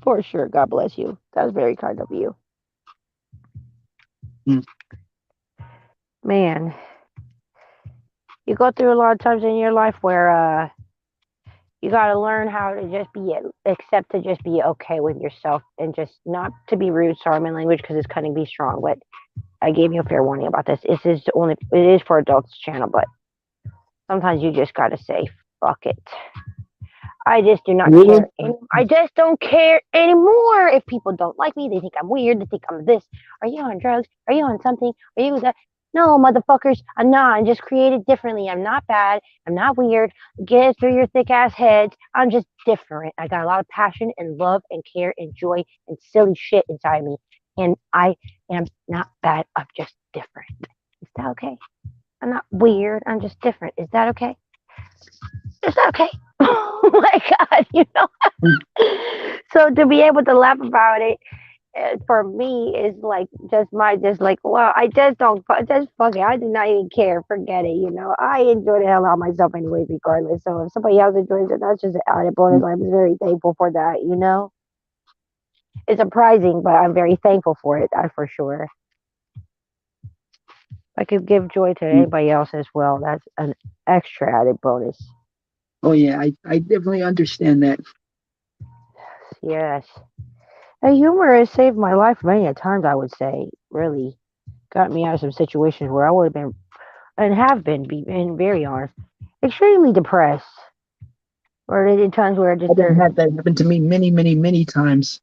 For sure. God bless you. That was very kind of you. Mm. Man, you go through a lot of times in your life where you got to learn how to just be accept to just be okay with yourself and just not to be rude. Sorry, my language because it's kind of be strong, but I gave you a fair warning about this. This is only it is for adults channel, but sometimes you just gotta say fuck it. I just do not Really? care. I just don't care anymore. If people don't like me, they think I'm weird. They think I'm this. Are you on drugs? Are you on something? Are you that? No, motherfuckers, I'm not. I'm just created differently. I'm not bad. I'm not weird. Get it through your thick ass heads. I'm just different. I got a lot of passion and love and care and joy and silly shit inside me. And I am not bad. I'm just different. Is that okay? I'm not weird. I'm just different. Is that okay? Is that okay? Oh my God, you know? Mm. So to be able to laugh about it for me is like just like well I just don't just fuck it. I do not even care. Forget it. You know I enjoy the hell out of myself anyways, regardless. So if somebody else enjoys it, that's just an added bonus. Mm. I'm very thankful for that. It's surprising, but I'm very thankful for it. That for sure. I could give joy to Mm. anybody else as well. That's an extra added bonus. Oh yeah, I definitely understand that. Yes. And humor has saved my life many a times, I would say. Really got me out of some situations where I would have been and have been, being very honest, extremely depressed. Or in times where just I've there had that happen to me many, many, many times.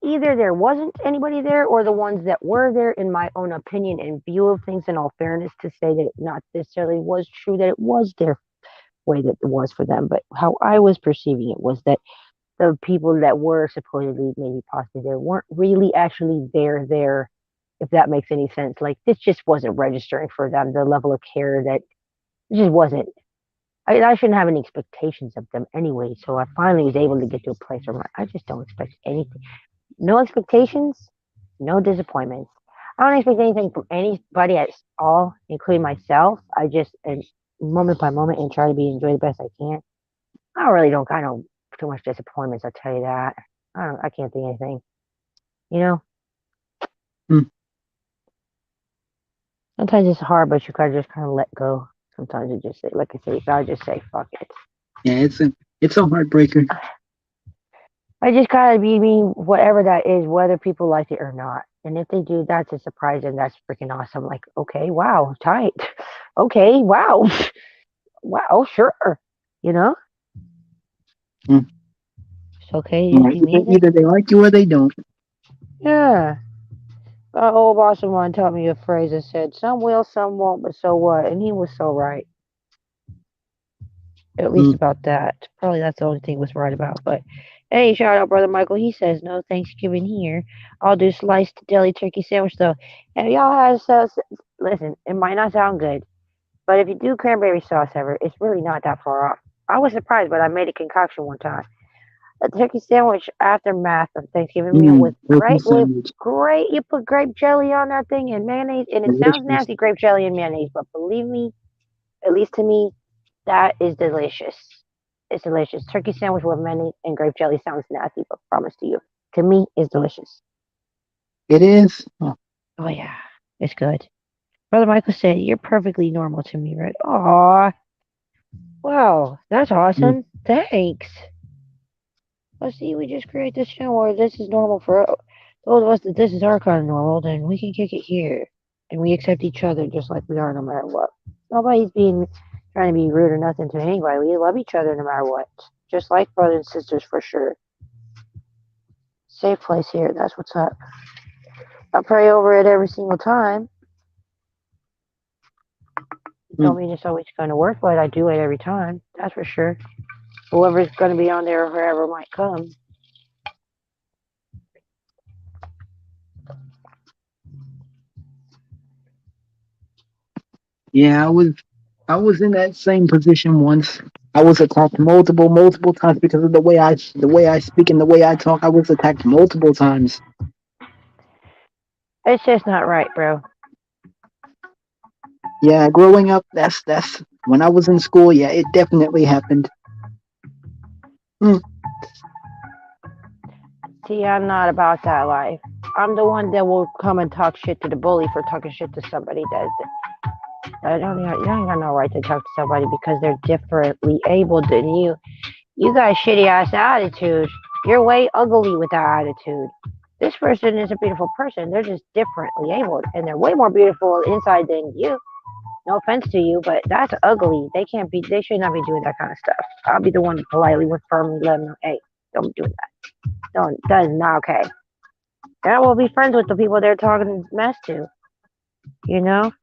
either there wasn't anybody there, or the ones that were there, in my own opinion and view of things, in all fairness, to say that it not necessarily was true that it was their way that it was for them, but how I was perceiving it was that the people that were supposedly maybe possibly there weren't really actually there, if that makes any sense. Like this just wasn't registering for them, the level of care that it just wasn't. I shouldn't have any expectations of them anyway. So I finally was able to get to a place where I just don't expect anything. No expectations, no disappointments. I don't expect anything from anybody at all, including myself. I just, and moment by moment, and try to be enjoy the best I can. I really don't kind of too much disappointments. I'll tell you that. I don't. I can't think of anything. You know, Mm. sometimes it's hard, but you gotta just kind of let go. Sometimes you just say, like I say, you gotta just say, "Fuck it." Yeah, it's a heartbreaker. I just gotta be me, whatever that is, whether people like it or not. And if they do, that's a surprise and that's freaking awesome. Like, okay, wow, tight. Okay, wow, wow, sure. You know, Mm. it's okay. Yeah, Just be me. either they like you or they don't. Yeah. Our old boss of mine taught me a phrase that said, "Some will, some won't, but so what?" And he was so right. At least Mm. about that. Probably that's the only thing he was right about. But hey, shout out brother Michael. He says no Thanksgiving here. I'll do sliced deli turkey sandwich though. And y'all had listen, it might not sound good, but if you do cranberry sauce ever, it's really not that far off. I was surprised, but I made a concoction one time. A turkey sandwich aftermath of Thanksgiving meal Mm. with Turkey sandwich. great. You put grape jelly on that thing and mayonnaise, and it sounds Delicious. nasty, grape jelly and mayonnaise, but believe me, at least to me, that is delicious. It's delicious. Turkey sandwich with mayonnaise and grape jelly sounds nasty, but promise to you, to me, it's delicious. It is. Oh, Oh yeah, it's good. Brother Michael said, "You're perfectly normal to me, right?" Aw, wow, that's mm. awesome. Thanks. Let's see, we just create this channel where this is normal for those of us that this is our kind of normal, then we can kick it here. And we accept each other just like we are no matter what. Nobody's being trying to be rude or nothing to anybody. We love each other no matter what. Just like brothers and sisters for sure. Safe place here, that's what's up. I pray over it every single time. It Mm. don't mean it's always going to work, but I do it every time. That's for sure. Whoever's going to be on there or whoever might come. Yeah, I was in that same position once. I was attacked multiple times because of the way I speak and the way I talk. I was attacked multiple times. It's just not right, bro. Yeah, growing up, that's when I was in school. Yeah, it definitely happened. Mm, See, I'm not about that life. I'm the one that will come and talk shit to the bully for talking shit to somebody that you don't got no right to talk to somebody because they're differently able than you. You got shitty ass attitude. You're way ugly with that attitude. This person is a beautiful person. They're just differently abled, and they're way more beautiful inside than you. No offense to you, but that's ugly. They can't be. They should not be doing that kind of stuff. I'll be the one to politely, with firmly let them know, hey, don't do that. Don't. That is not okay. And I will be friends with the people they're talking mess to. You know.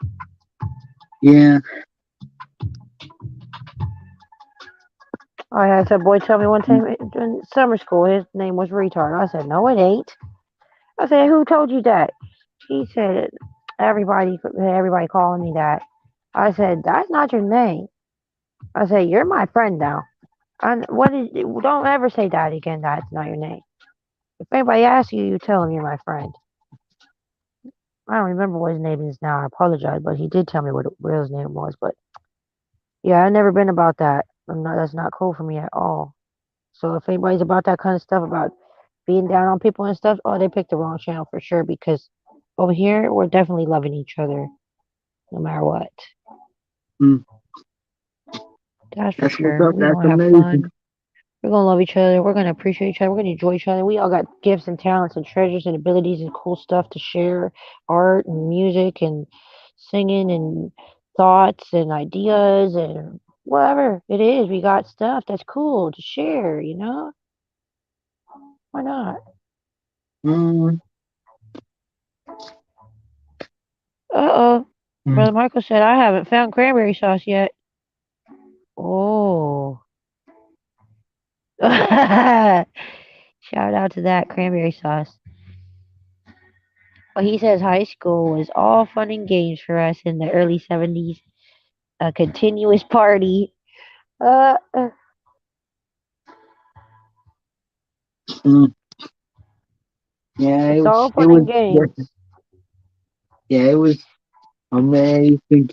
yeah. I had some boy tell me one time in summer school his name was retard. I said, no, it ain't. I said, who told you that? He said, everybody calling me that. I said, that's not your name. I said, you're my friend now. And what is? Don't ever say that again. That's not your name. If anybody asks you, you tell them you're my friend. I don't remember what his name is now. I apologize, but he did tell me what his name was. But yeah, I never been about that. I'm not. That's not cool for me at all. So if anybody's about that kind of stuff, about being down on people and stuff, oh, they picked the wrong channel for sure. Because over here, we're definitely loving each other, no matter what. Mm, That's for that's what's sure. up. We That's gonna have amazing. fun. We're gonna love each other. We're gonna appreciate each other. We're gonna enjoy each other. We all got gifts and talents and treasures and abilities and cool stuff to share, art and music and singing and thoughts and ideas and whatever it is. We got stuff that's cool to share. Why not? Mm, Uh oh. mm, Brother Michael said I haven't found cranberry sauce yet. Oh. Shout out to that cranberry sauce. Well, he says high school was all fun and games for us in the early 70s. A continuous party. Uh, uh, mm. Yeah, it's all it fun was and games. yeah, it was amazing.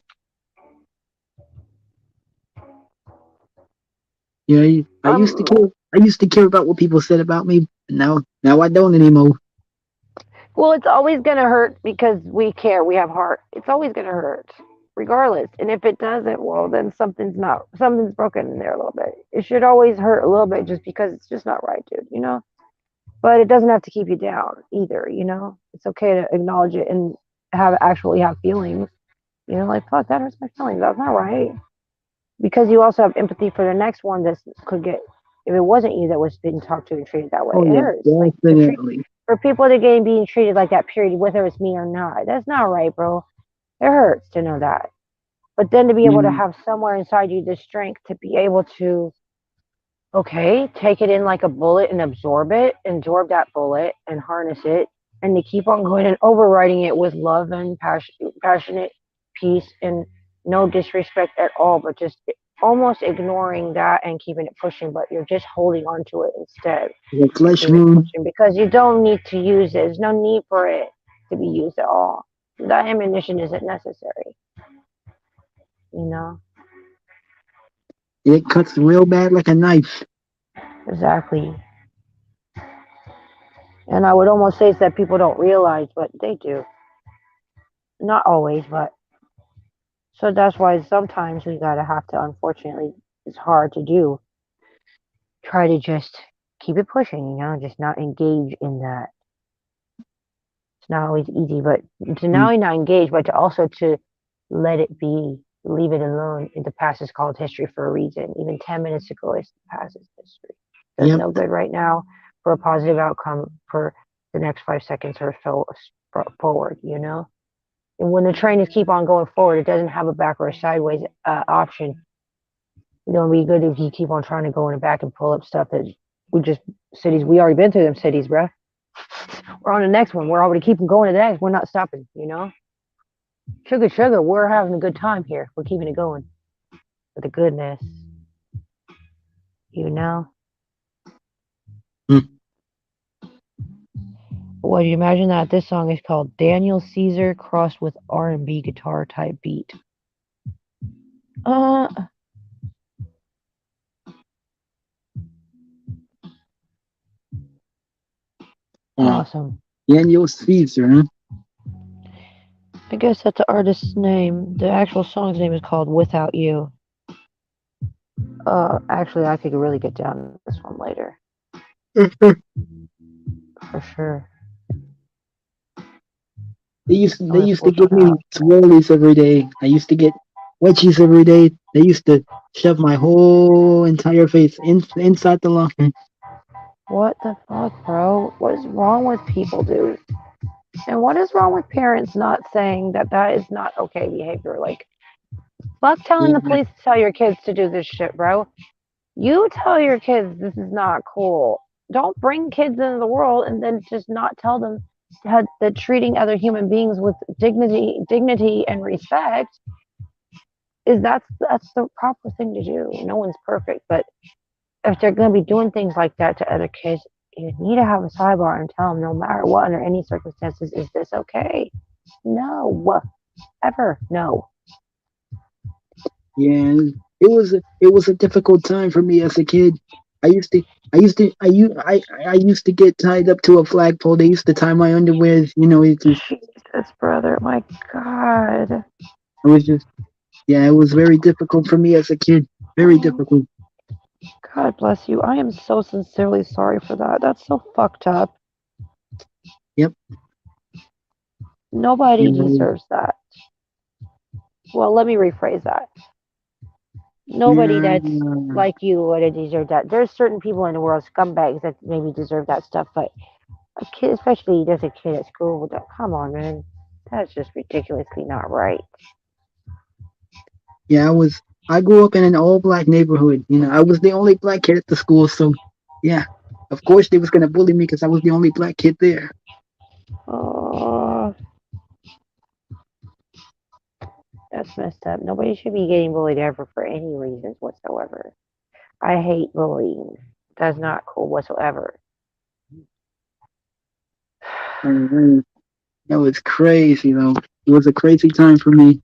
Yeah, I used to Um, care. I used to care about what people said about me. Now I don't anymore. well, it's always gonna hurt because we care. We have heart. It's always gonna hurt, regardless. And if it doesn't, well, then something's broken in there a little bit. It should always hurt a little bit just because it's just not right, dude. But it doesn't have to keep you down either. It's okay to acknowledge it and have feelings. Like fuck, that hurts my feelings. That's not right. Because you also have empathy for the next one that could get, if it wasn't you that was being talked to and treated that way, Oh it yeah, hurts. Like definitely. for people to get being treated like that, period, whether it's me or not, that's not right, bro. It hurts to know that. But then to be able to Yeah, have somewhere inside you the strength to be able to, okay, take it in like a bullet and absorb that bullet and harness it, and to keep on going and overriding it with love and passionate peace and no disrespect at all, but just almost ignoring that and keeping it pushing, but you're just holding on to it instead the and flesh keep it wound. pushing because you don't need to use it. There's no need for it to be used at all. That ammunition isn't necessary, you know? It cuts real bad like a knife. Exactly. And I would almost say it's that people don't realize, but they do. Not always, but so that's why sometimes we gotta have to. Unfortunately, it's hard to do. Try to just keep it pushing, just not engage in that. It's not always easy, but to not Mm, only not engage, but to also to let it be, leave it alone. The past is called history for a reason. Even 10 minutes ago, it's the past is history. Does yep. no good right now for a positive outcome for the next 5 seconds or so forward. And when the train is keep on going forward, it doesn't have a back or a sideways option. It'd be good if you keep on trying to go in the back and pull up stuff that cities. We already been through them cities, bruh. We're on the next one. We're already keeping going to the next. We're not stopping. Sugar, sugar, we're having a good time here. We're keeping it going with the goodness, you know? Mm. Well, you imagine that this song is called Daniel Caesar crossed with R&B guitar type beat. Uh, Uh, awesome. Daniel Caesar, huh? I guess that's the artist's name. The actual song's name is called Without You. Actually, I could really get down to this one later, for sure. They used to give me Unfortunately, swirlies every day. I used to get wedgies every day. They used to shove my whole entire face inside the locker. what the fuck, bro? What is wrong with people, dude? And what is wrong with parents not saying that that is not okay behavior? Like, fuck telling the Yeah, police to tell your kids to do this shit, bro. You tell your kids this is not cool. Don't bring kids into the world and then just not tell them that treating other human beings with dignity and respect is that's the proper thing to do. No one's perfect, but if they're going to be doing things like that to other kids, you need to have a sidebar and tell them no matter what, under any circumstances, is this okay? No, ever, no. yeah. It was a difficult time for me as a kid. I used to I used to get tied up to a flagpole. They used to tie my underwear. You know, Jesus, brother, my God. it was just yeah. It was very difficult for me as a kid. Very Oh, difficult. God bless you. I am so sincerely sorry for that. That's so fucked up. Yep. Nobody Yeah. deserves that. Well, let me rephrase that. Nobody Yeah. that's like you would deserve that. There's certain people in the world, scumbags, that maybe deserve that stuff, but a kid, especially just a kid at school, come on, man. That's just ridiculously not right. Yeah, I grew up in an all black neighborhood. You know, I was the only black kid at the school, so yeah. Of course they was gonna bully me because I was the only black kid there. Oh, that's messed up. Nobody should be getting bullied ever for any reasons whatsoever. I hate bullying. That's not cool whatsoever. And that was crazy though. It was a crazy time for me.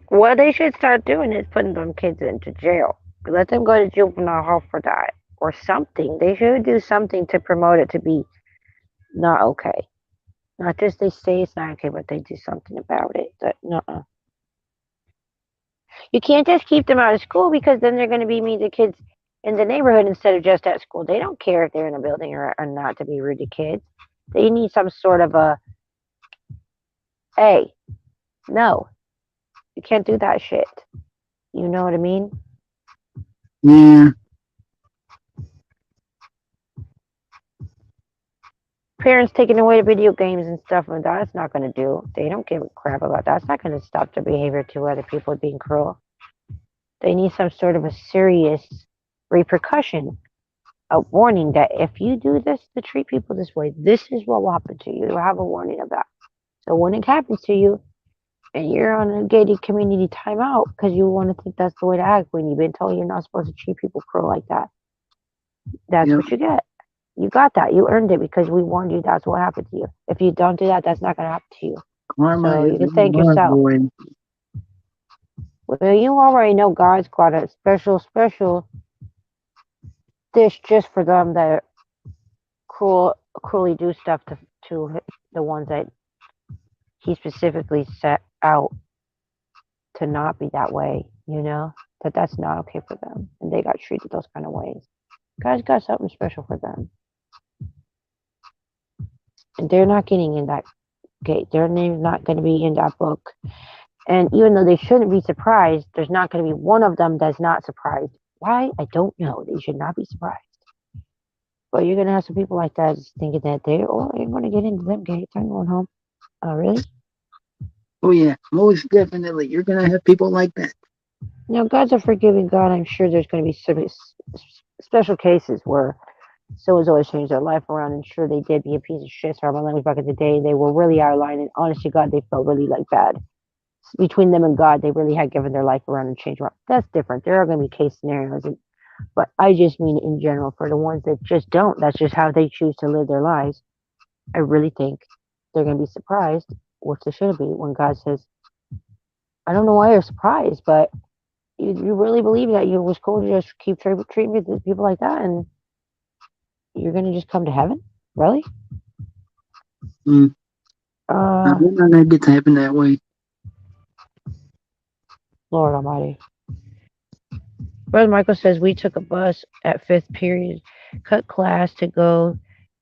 What they should start doing is putting them kids into jail. Let them go to juvenile hall for that or something. They should do something to promote it to be not okay. Not just they say it's not okay, but they do something about it. That no, you can't just keep them out of school because then they're going to be mean to kids in the neighborhood instead of just at school. They don't care if they're in a building or not to be rude to kids. They need some sort of a hey, no, you can't do that shit. You know what I mean? Yeah, Parents taking away video games and stuff, and that's not going to do. They don't give a crap about that. That's not going to stop their behavior to other people being cruel. They need some sort of a serious repercussion, a warning that if you do this to treat people this way, this is what will happen to you. You have a warning of that. So when it happens to you and you're on a gated community timeout because you want to think that's the way to act when you've been told you're not supposed to treat people cruel like that, that's yeah. what you get. You got that. You earned it because we warned you that's what happened to you. If you don't do that, that's not going to happen to you. Karma So is you a can thank love, yourself. boy. Well, you already know God's got a special dish just for them that cruelly do stuff to the ones that He specifically set out to not be that way. You know that that's not okay for them, and they got treated those kind of ways. God's got something special for them, and they're not getting in that gate. Their name's not going to be in that book. And even though they shouldn't be surprised, there's not going to be one of them that's not surprised. Why? I don't know. They should not be surprised. But you're going to have some people like that just thinking that they're going to get into them gates. I'm going home. Oh, really? Oh yeah, most definitely. You're gonna have people like that. Now, God's a forgiving God. I'm sure there's going to be some special cases where so-and-so has changed their life around and sure they did be a piece of shit. Sorry, my language back in the day. They were really out of line and honest to God, they felt really like bad. between them and God, they really had given their life around and changed around. That's different. There are going to be case scenarios, but I just mean in general for the ones that just don't. That's just how they choose to live their lives. I really think they're going to be surprised, which they should be, when God says, "I don't know why you're surprised, but you really believe that it was cool to just keep treating people like that, and you're going to just come to heaven, really?" Mm. Uh, We're not gonna get to happen that way. Lord Almighty. Brother Michael says we took a bus at fifth period, cut class to go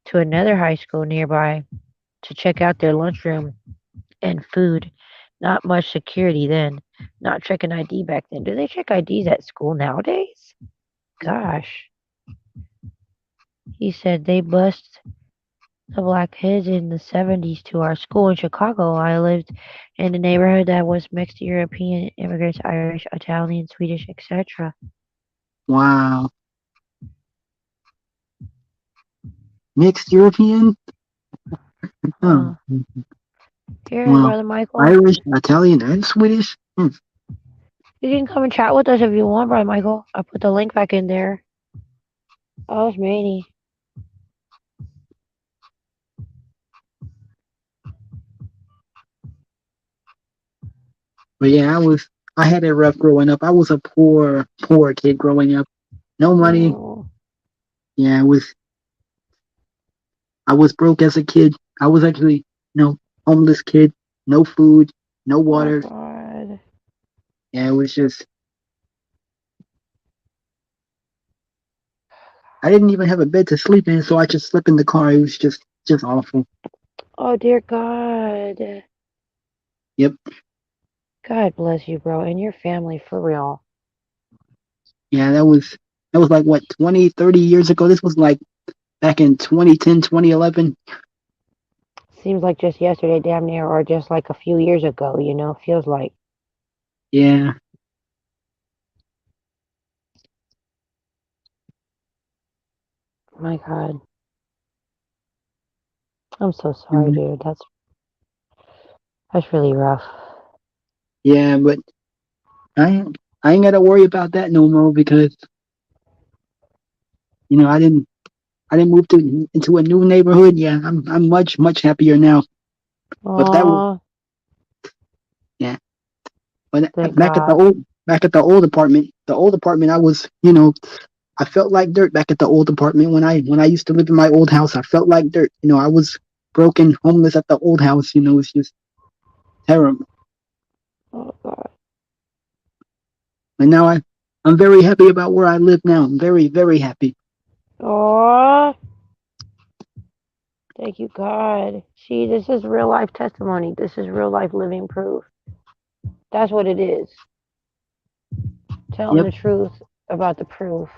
to another high school nearby to check out their lunchroom and food. Not much security then. Not checking ID back then. Do they check IDs at school nowadays? Gosh. He said they bused the black kids in the 70s to our school in Chicago. I lived in a neighborhood that was mixed European immigrants, Irish, Italian, Swedish, etc. Wow, mixed European. Oh, Uh, Here, wow, Brother Michael. Irish, Italian, and Swedish. Hmm. You can come and chat with us if you want, Brother Michael. I put the link back in there. Oh, it's Manny. But yeah, I had it rough growing up. I was a poor kid growing up. No money. Oh, Yeah, I was broke as a kid. I was actually, homeless kid. No food, no oh water. God. Yeah, it was just. I didn't even have a bed to sleep in, so I just slept in the car. It was just awful. Oh, dear God. Yep. God bless you, bro, and your family for real. Yeah, that was like what 20, 30 years ago. This was like back in 2010, 2011. Seems like just yesterday, damn near, or just like a few years ago, feels like. Yeah. My God. I'm so sorry, Mhm. dude. That's really rough. Yeah, but I ain't gotta worry about that no more because I didn't move to into a new neighborhood. Yeah, I'm much happier now. But that was Oh, yeah. But thank God. back at the old apartment, I felt like dirt back at the old apartment when I used to live in my old house. I felt like dirt. I was broken, homeless at the old house. It's just terrible. Oh God. And now I'm very happy about where I live now. I'm very, very happy. Oh, thank you, God. See, this is real life testimony. This is real life living proof. That's what it is. Telling Yep. the truth about the proof.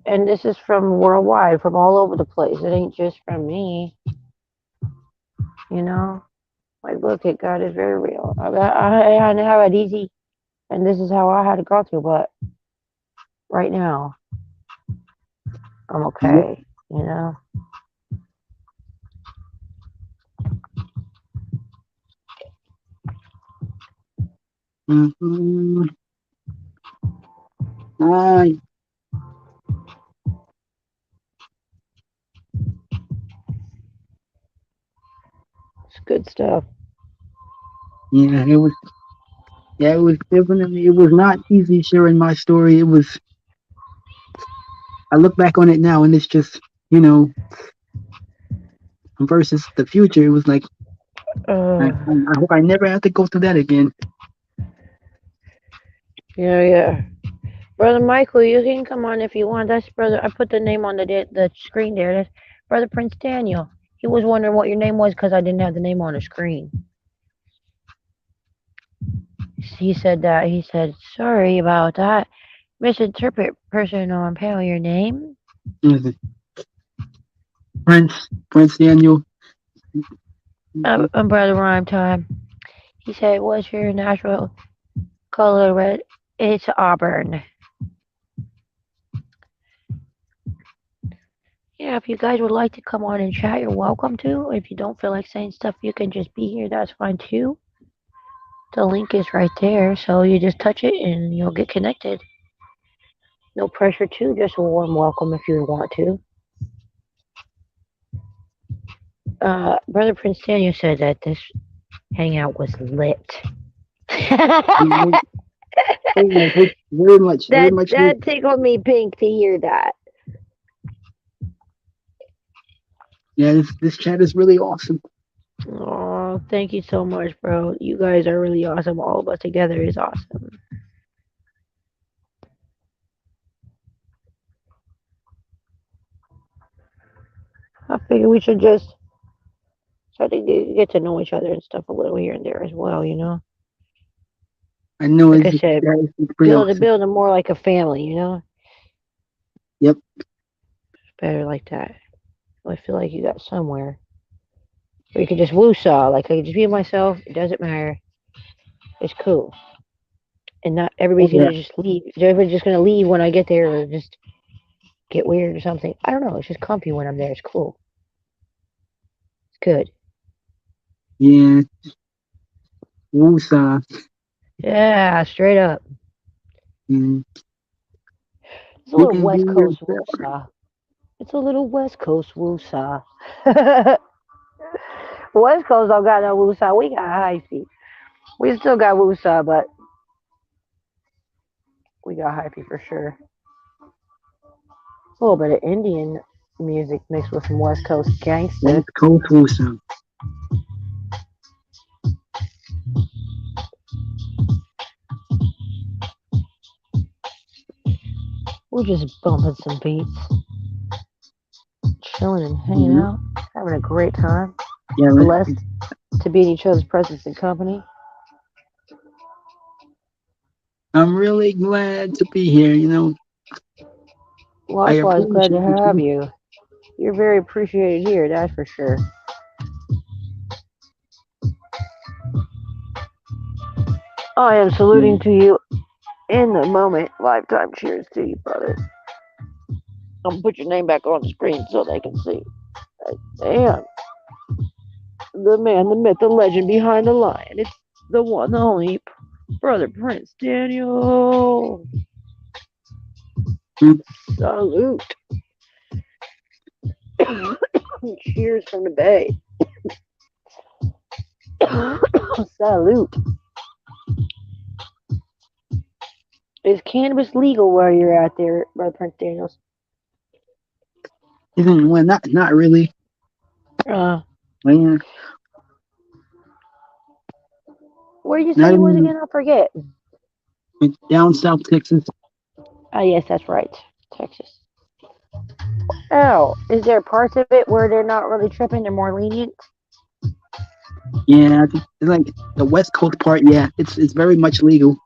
And this is from worldwide, from all over the place. It ain't just from me, you know? Like, look, it God is very real. I didn't have it easy, and this is how I had to go through, but right now, I'm Yep. okay, you know? Mm-hmm. Ah, It's good stuff. yeah, it was. Yeah, it was definitely. It was not easy sharing my story. It was. I look back on it now, and it's just you know versus the future. It was like I hope I never have to go through that again. Yeah, yeah. Brother Michael, you can come on if you want. That's brother. I put the name on the screen there. That's Brother Prince Daniel. He was wondering what your name was because I didn't have the name on the screen. He said that. He said, sorry about that. Misinterpret person on panel your name. Mhm. Prince Daniel. Mhm. Brother Rhyme Time. He said, what's your natural color red? It's auburn. Yeah, if you guys would like to come on and chat, you're welcome to. If you don't feel like saying stuff, you can just be here. That's fine too. The link is right there, so you just touch it and you'll get connected. No pressure to, just a warm welcome if you want to. Brother Prince Daniel said that this hangout was lit. You know, very that much lit. that tickled me pink to hear that. Yeah, this chat is really awesome. Oh, thank you so much, bro. You guys are really awesome. All of us together is awesome. I figure we should just try to get to know each other and stuff a little here and there as well, you know? I know Like I said, it's pretty awesome. build it more like a family, you know? Yep. It's better like that. I feel like you got somewhere where you can just woo-saw. Like, I can just be myself. It doesn't matter. It's cool. And not Oh everybody's yeah. gonna just leave. Everybody's just gonna leave when I get there or just get weird or something. I don't know. It's just comfy when I'm there. It's cool. It's good. Yeah. Woosah. Yeah, straight up. Mm. It's a You little can be West Coast yourself. woo-saw. It's a little West Coast woo-saw. West Coast don't got no woo-saw. We got high feet. We still got woo-saw, but we got high feet for sure. A little bit of Indian music mixed with some West Coast gangsta. West Coast Woosah. We're just bumping some beats, chilling and hanging Mhm. out, having a great time. Yeah, Blessed to be in each other's presence and company. I'm really glad to be here. I Likewise, glad to appreciate have you. you. You're very appreciated here, that's for sure. I am Yeah. saluting to you in the moment. Lifetime cheers to you, brother. I'm gonna put your name back on the screen so they can see. And the man, the myth, the legend behind the lion. It's the one, the only brother Prince Daniel. Mm. Salute. Cheers from the bay. Salute. Is cannabis legal where you're at there, Brother Prince Daniels? Isn't well, not really. Uh, Well, yeah, where you say not you was in again? I forget. down South Texas. Ah, yes, that's right. Texas. Oh, is there parts of it where they're not really tripping? They're more lenient? Yeah, it's like the West Coast part. Yeah, it's very much legal.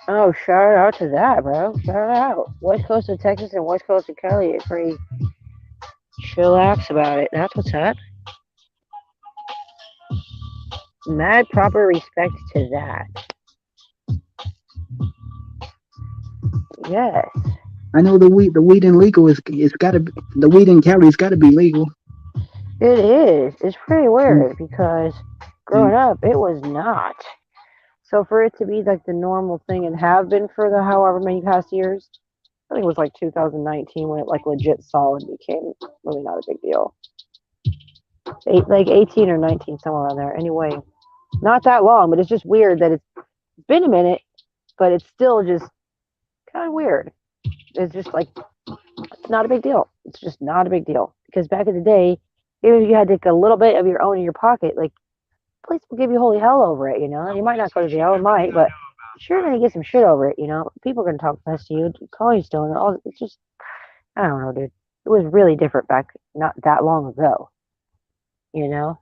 Oh, shout out to that, bro. Shout out. West Coast of Texas and West Coast of Cali are pretty chillax about it. That's what's up. Mad proper respect to that. Yes, I know the weed in legal is got to the weed in Cali's got to be legal. it is. It's pretty Mm, weird because mm, growing up, it was not. So for it to be like the normal thing and have been for the however many past years, I think it was like 2019 when it like legit solid became really not a big deal. Like 18 or 19, somewhere around there. Anyway, not that long, but it's just weird that it's been a minute, but it's still just kind of weird. It's just like it's not a big deal. It's just not a big deal because back in the day, even if you had like a little bit of your own in your pocket, like police will give you holy hell over it. You know, you might not go to jail, it might, but you're gonna get some shit over it. You know, people are gonna talk past to you, call you stolen. All it's just I don't know, dude. It was really different back not that long ago. You know,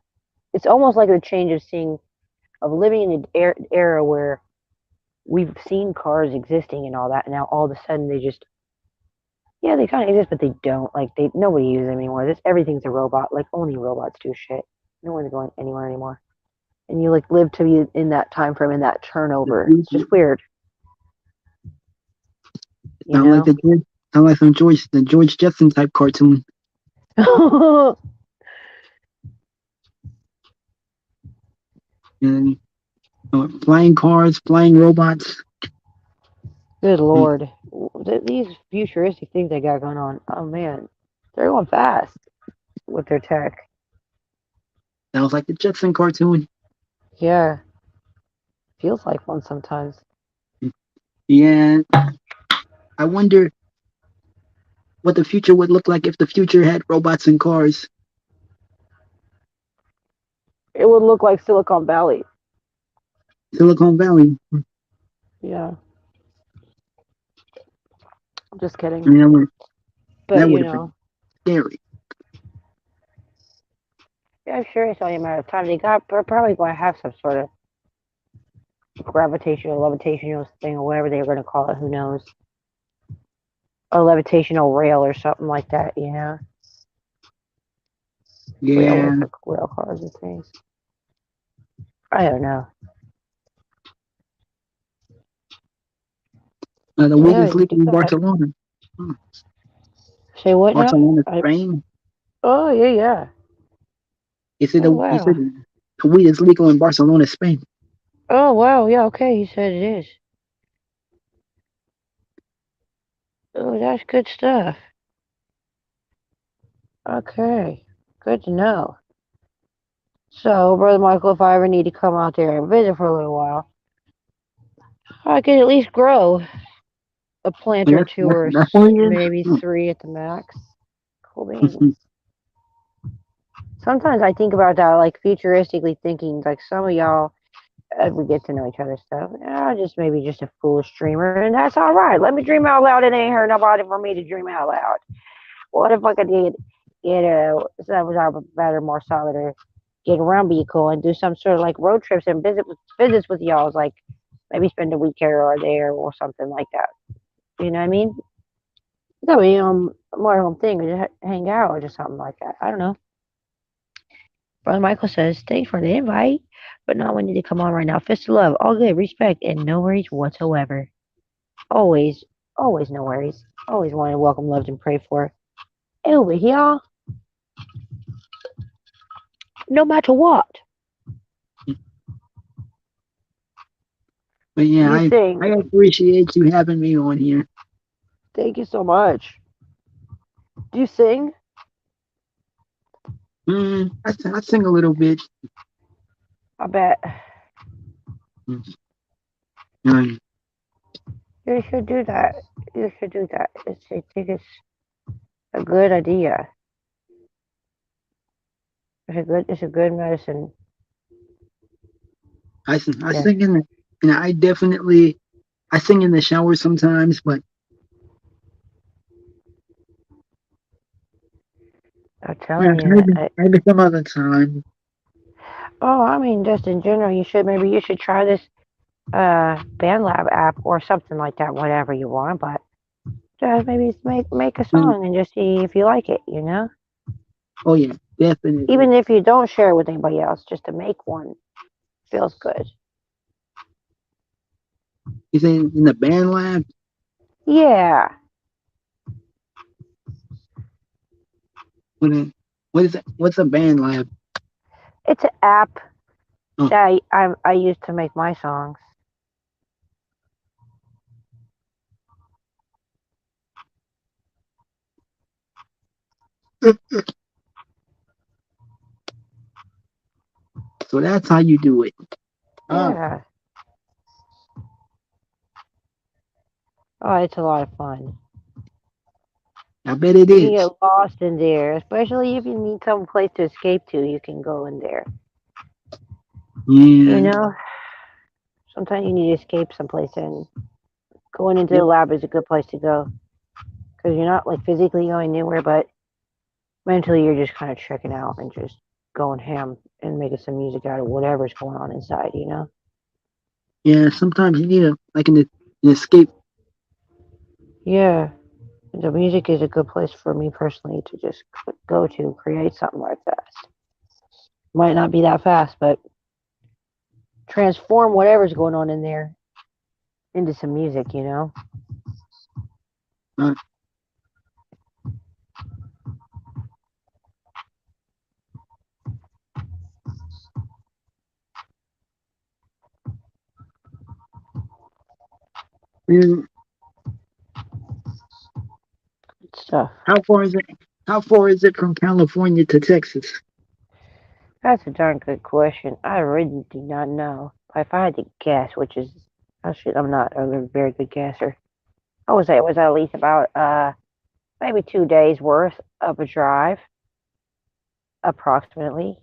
it's almost like the change of seeing of living in an era where we've seen cars existing and all that, and now all of a sudden they just yeah they kind of exist, but they don't. Like they nobody uses them anymore. This everything's a robot. Like only robots do shit. No one's going anywhere anymore. And you like live to be in that time frame in that the turnover. It's future. just weird, you Sound like know. sound like some George Jetson type cartoon. And Flying cars, flying robots. Good Mm, lord. These futuristic things they got going on. Oh man. They're going fast with their tech. sounds like the Jetson cartoon. Yeah. Feels like one sometimes. Yeah, I wonder what the future would look like if the future had robots and cars. It would look like Silicon Valley. Silicon Valley. Yeah. Just I kidding. mean, But that would you have been know. scary. Yeah, I'm sure it's only a matter of time. They're probably going to have some sort of gravitational, levitational thing or whatever they're going to call it. Who knows? A levitational rail or something like that, you know? Railway Yeah, for rail cars and things. I don't know. the weed Yeah, is they could legal do in that. Barcelona. Hmm. Say what now? Barcelona, I, Spain. oh, yeah, yeah. Oh, He said wow. the weed is legal in Barcelona, Spain. Oh, wow. Yeah, okay. He said it is. Oh, that's good stuff. Okay. Good to know. So, Brother Michael, if I ever need to come out there and visit for a little while, I could at least grow a plant Like, or two or that's what it is. maybe Hmm. three at the max. Cool beans. Sometimes I think about that, like futuristically thinking, like some of y'all, as we get to know each other stuff, just maybe just a foolish dreamer, and that's all right. Let me dream out loud. It ain't hurt nobody for me to dream out loud. What if I could get that was our better, more solid, or get around vehicle and do some sort of like road trips and visits with y'all, like maybe spend a week here or there or something like that. You know what I mean? That would be more of a thing, just hang out or just something like that. I don't know. Brother Michael says, thanks for the invite, but no one need to come on right now. Fist of love, all good, respect, and no worries whatsoever. Always, always no worries. Always want to welcome, loved, and pray for. Over here, no matter what. But yeah, You I sing. appreciate you having me on here. Thank you so much. Do you sing? I sing a little bit. I bet. Mm. You should do that. You should do that. I think it's a good idea. It's a good medicine. I Yeah, sing in the, and I definitely I sing in the shower sometimes, but I'm telling you. maybe some other time. Oh, I mean, just in general, maybe you should try this band lab app or something like that, whatever you want, but just maybe make a Mm. song and just see if you like it, you know? Oh yeah, definitely. Even if you don't share it with anybody else, just to make one feels good. You say in the band lab? Yeah. What is, what is it? What's a band lab? It's an app Oh, that I use to make my songs. so that's how you do it. Ah, Yeah. Oh, it's a lot of fun. I bet it You can is. get lost in there, especially if you need some place to escape to. You can go in there. You Yeah. know, sometimes you need to escape someplace, and going into the Yep. lab is a good place to go because you're not like physically going anywhere, but mentally you're just kind of checking out and just going ham and making some music out of whatever's going on inside. You know? Yeah. Sometimes you need a like an escape. Yeah. The music is a good place for me personally to just go to create something like that. Might not be that fast, but transform whatever's going on in there into some music, you know? Uh, Mm, Good stuff. how far is it? How far is it from California to Texas? That's a darn good question. I really do not know. If I had to guess, which is, oh shit, I'm not a very good guesser. I would say it was at least about maybe 2 days worth of a drive, approximately.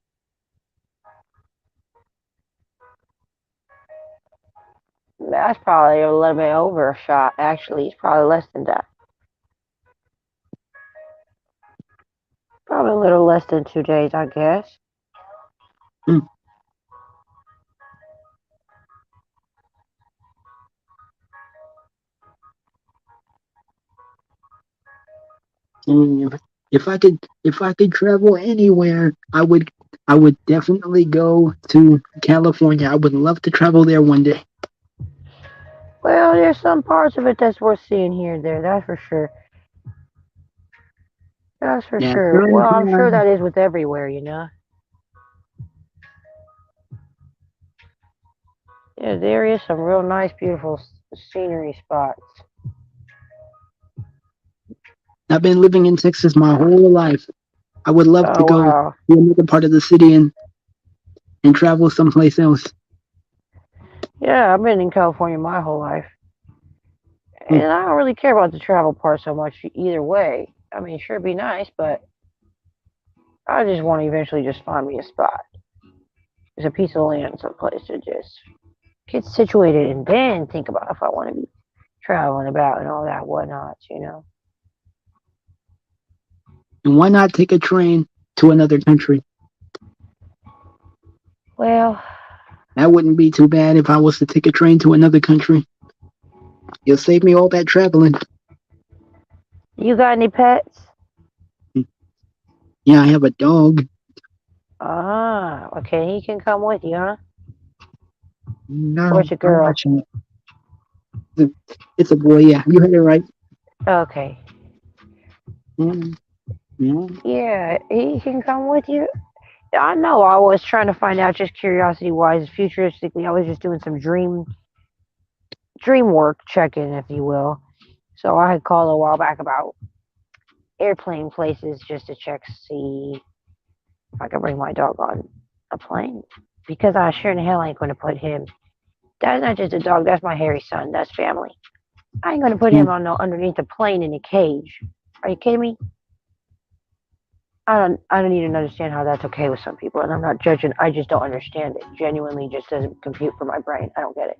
That's probably a little bit over a shot. Actually, it's probably less than that. Probably a little less than 2 days, I guess. Mm, if I could travel anywhere, I would definitely go to California. I would love to travel there one day. Well, there's some parts of it that's worth seeing here and there. That's for sure. That's for Yeah, sure. certain Well, I'm sure times. that is with everywhere, you know. Yeah, there is some real nice, beautiful scenery spots. I've been living in Texas my whole life. I would love to Oh go wow. to another part of the city and travel someplace else. Yeah, I've been in California my whole life, Mm, and I don't really care about the travel part so much either way. I mean, sure, it'd be nice, but I just want to eventually just find me a spot. There's a piece of land, someplace to just get situated, and then think about if I want to be traveling about and all that whatnot. You know. and why not take a train to another country? Well, That wouldn't be too bad if I was to take a train to another country. You'll save me all that traveling. you got any pets? Mm, yeah, I have a dog. Ah, okay, he can come with you, huh? Or No, it's a I'm girl? watching it. It's a boy. Yeah, you heard it right. Okay. Mm, mm, Yeah, he can come with you. I know. I was trying to find out, just curiosity wise, futuristically. I was just doing some dream work checking, if you will. So I had called a while back about airplane places just to check, see if I could bring my dog on a plane. Because I sure in hell ain't going to put him. That's not just a dog. That's my hairy son. That's family. I ain't going to put him mm, on no underneath a plane in a cage. Are you kidding me? I don't even understand how that's okay with some people, and I'm not judging. I just don't understand it. Genuinely, just doesn't compute for my brain. I don't get it.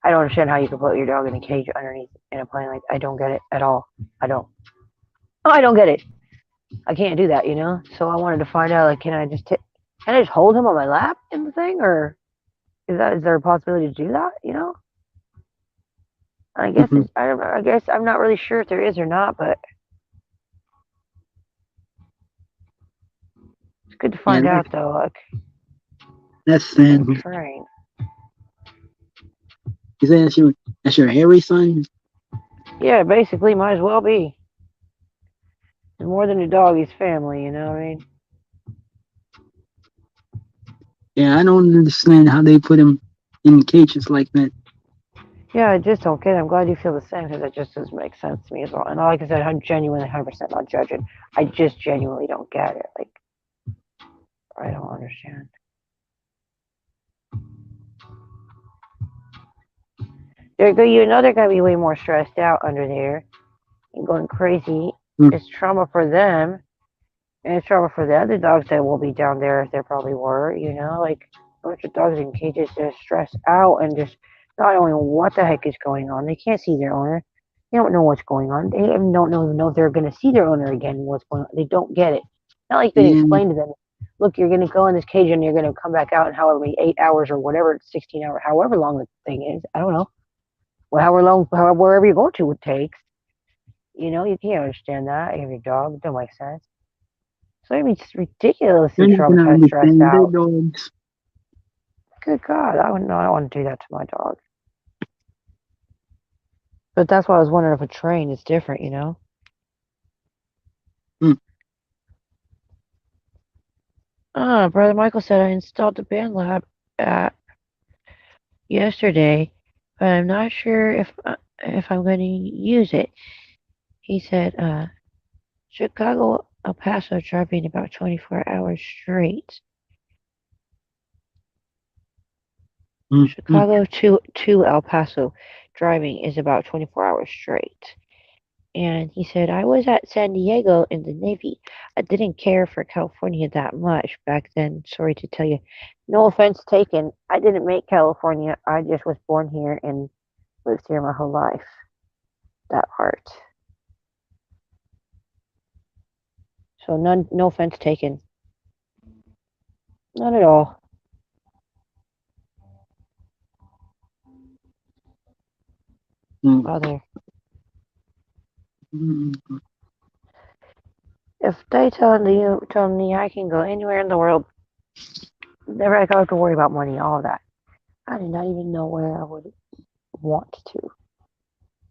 I don't understand how you can put your dog in a cage underneath in a plane. Like I don't get it at all. I don't. Oh, I don't get it. I can't do that, you know. So I wanted to find out. Like, can I just hold him on my lap in the thing, or is there a possibility to do that? You know. I guess mhm. it's. I don't know. I guess I'm not really sure if there is or not, but it's good to Yeah, find out though. Like that's on sad. a train. You say that's your hairy son? Yeah, basically, might as well be. It's more than a dog. He's family. You know what I mean? Yeah, I don't understand how they put him in cages like that. Yeah, I just don't get it. I'm glad you feel the same because it just doesn't make sense to me as well. And like I said, I'm genuinely 100% not judging. I just genuinely don't get it. Like, I don't understand. You know they're gonna be way more stressed out under there and going crazy. Mm, It's trauma for them, and it's trauma for the other dogs that will be down there if there probably were. You know, like a bunch of dogs in cages, they're stressed out and just not knowing what the heck is going on. They can't see their owner. They don't know what's going on. They even don't know if they're going to see their owner again. What's going on? They don't get it. Not like you can yeah, explain to them. Look, you're going to go in this cage and you're going to come back out in however many 8 hours or whatever, 16 hours, however long the thing is. I don't know. Well, however long, however, wherever you go to, it takes. You know, you can't understand that. You have your dog. It don't make sense. So I mean, it's ridiculously you're not gonna traumatized, stressed understand. They're out. dogs. Good God, I wouldn't. I don't want to do that to my dog. But that's why I was wondering if a train is different. You know. Mm, Brother Michael said I installed the band lab app yesterday, but I'm not sure if if I'm going to use it. He said, Chicago, El Paso driving about 24 hours straight. Mm-hmm. Chicago to El Paso driving is about 24 hours straight. And he said, I was at San Diego in the Navy. I didn't care for California that much back then. Sorry to tell you. No offense taken. I didn't make California. I just was born here and lived here my whole life. That part. So none, no offense taken. None at all. Other. Mm-hmm. If they tell me I can go anywhere in the world, never I have to worry about money, all of that. I do not even know where I would want to,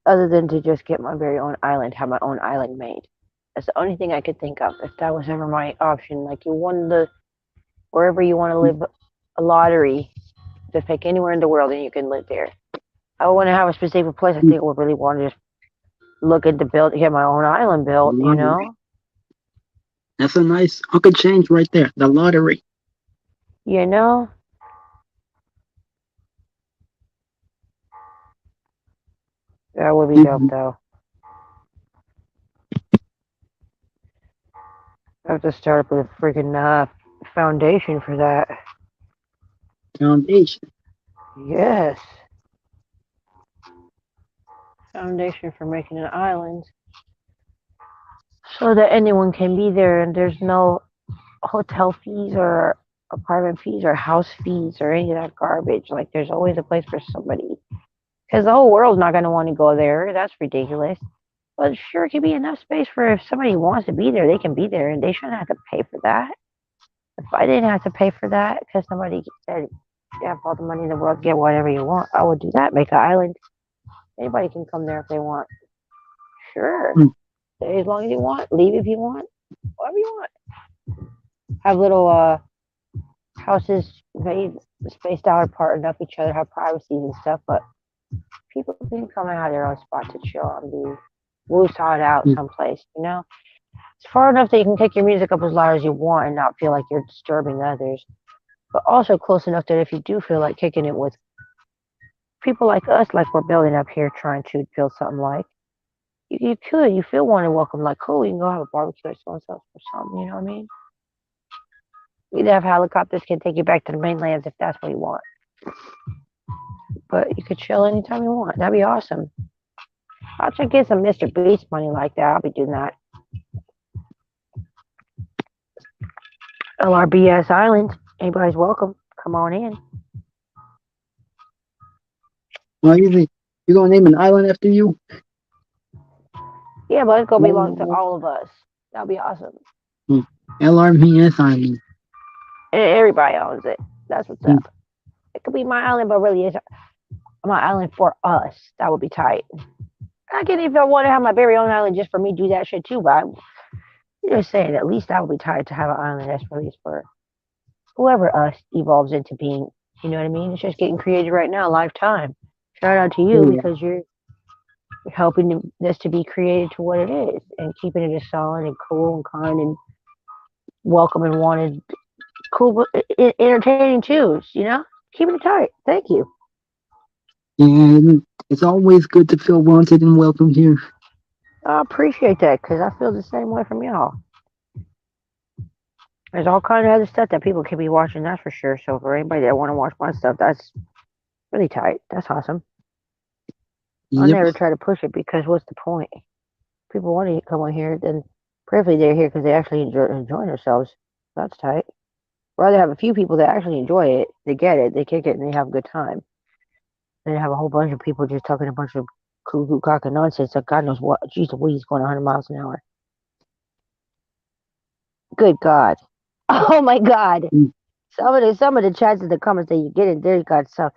other than to just get my very own island, have my own island made. That's the only thing I could think of. If that was ever my option, like you won the wherever you want to live a lottery, to pick anywhere in the world and you can live there. I want to have a specific place. I think I would really want to just look into build, get my own island built. You Lottery. know, That's a nice hunk change right there. The lottery. you know. That would be dope Mm-hmm. though. I have to start up with a freaking foundation for that. Foundation. Yes, foundation for making an island so that anyone can be there and there's no hotel fees or apartment fees or house fees or any of that garbage. Like there's always a place for somebody because the whole world's not going to want to go there. That's ridiculous. But sure, it could be enough space for if somebody wants to be there, they can be there and they shouldn't have to pay for that. If I didn't have to pay for that because somebody said you have all the money in the world, get whatever you want, I would do that. Make an island. Anybody can come there if they want. Sure. Mm-hmm. Stay as long as you want. Leave if you want. Whatever you want. Have little houses made spaced out apart enough each other, have privacies and stuff, but people can come and have their own spot to chill and be woosawed out someplace, you know? It's far enough that you can take your music up as loud as you want and not feel like you're disturbing others, but also close enough that if you do feel like kicking it with people like us, like we're building up here, trying to build something like, you could, you feel wanted welcome, like, cool, we can go have a barbecue or so and so or something, you know what I mean? We'd have helicopters can take you back to the mainlands if that's what you want. But you could chill anytime you want. That'd be awesome. I'll check in some Mr. Beast money like that. I'll be doing that. LRBS Island. Anybody's welcome. Come on in. Well, you gonna name an island after you? Yeah, but it's gonna belong to Mm-hmm. all of us. That'll be awesome. LRMS Island. And everybody owns it. That's what's Mm-hmm. up. It could be my island, but really it's my island for us. That would be tight. I can if I want to have my very own island just for me, do that shit too. But I'm just saying, at least that would be tight to have an island that's released for whoever us evolves into being. You know what I mean? It's just getting created right now, lifetime. Shout out to you Yeah. because you're helping this to be created to what it is and keeping it as solid and cool and kind and welcome and wanted, cool, entertaining too. You know, keeping it tight. Thank you. And it's always good to feel wanted and welcome here. I appreciate that because I feel the same way from y'all. There's all kind of other stuff that people can be watching, that's for sure. So for anybody that want to watch my stuff, that's really tight. That's awesome. I'll Yep. never try to push it because what's the point? People want to come on here, then prayerfully they're here because they actually enjoy themselves. That's tight. Rather have a few people that actually enjoy it, they get it, they kick it, and they have a good time. Then have a whole bunch of people just talking a bunch of cuckoo cock and nonsense. Like God knows what. Jeez, Louise going 100 miles an hour. Good God. Oh my God. Mm. Some of the chats in the comments that you get in there, you got some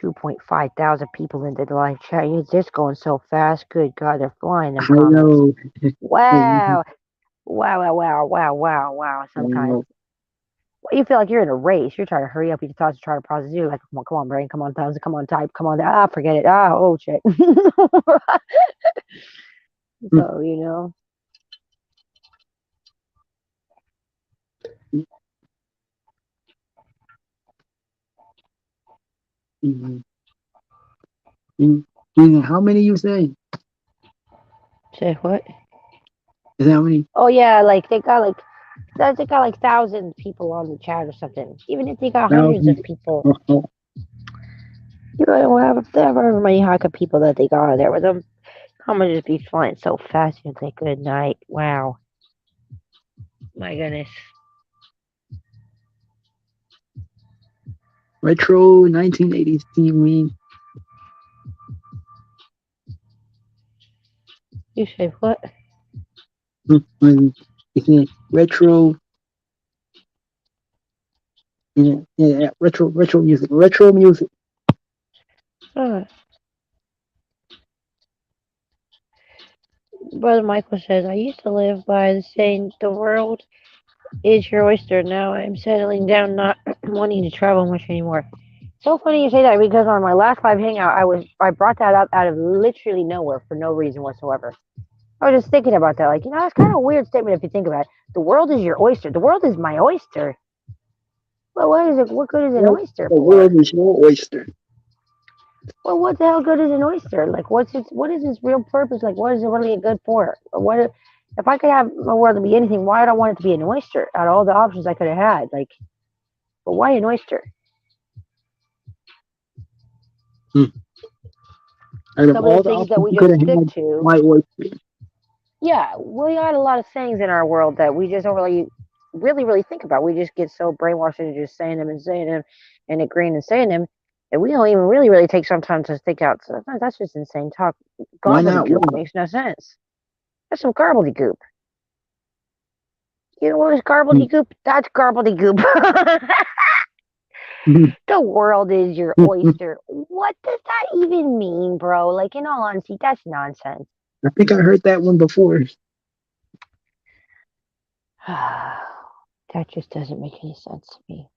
2.5 thousand people in the live chat. It's just going so fast. Good God, they're flying them I comments. know. Wow. Wow, wow, wow, wow, wow, wow. Sometimes Wow. You feel like you're in a race. You're trying to hurry up your thoughts, try to process. You're like, come on, brain, come on, thumbs, come on, type, come on. Ah, forget it. Ah, oh shit. mm, So you know, mm, mm, mm. How many you say? say what? Is that how many? Oh yeah, like they got like thousands of people on the chat or something. Even if they got hundreds of Thousands. people, Oh, oh. you know, however many haka people that they got on there with them, how much just be flying so fast and say good night. Wow, my goodness. Retro 1980s TV. You say what? When you say retro, yeah, retro music. Uh, Brother Michael says, I used to live by the saying, the world is your oyster. Now I'm settling down, not wanting to travel much anymore. So funny you say that because on my last live hangout, I brought that up out of literally nowhere for no reason whatsoever. I was just thinking about that, like that's kind of a weird statement if you think about it. The world is your oyster. The world is my oyster. Well, what is it? What good is an Well, oyster the for? world is your oyster. Well, what the hell good is an oyster? Like, what is its real purpose? Like, what is it really good for? What if I could have my world to be anything? Why would I want it to be an oyster? Out of all the options I could have had, like, but why an oyster? Hmm. Out of Some of the all the things that options we you could just have stick had, to. why oyster? Yeah, we got a lot of sayings in our world that we just don't really think about. We just get so brainwashed into just saying them and agreeing and saying them, and we don't even really take some time to think out. So that's just insane talk. Why not? Gobbledygook makes no sense. That's some gobbledygook. You know what is Hmm. gobbledygook? That's gobbledygook. The world is your oyster. What does that even mean, bro? Like, in all honesty, that's nonsense. I think I heard that one before. That just doesn't make any sense to me.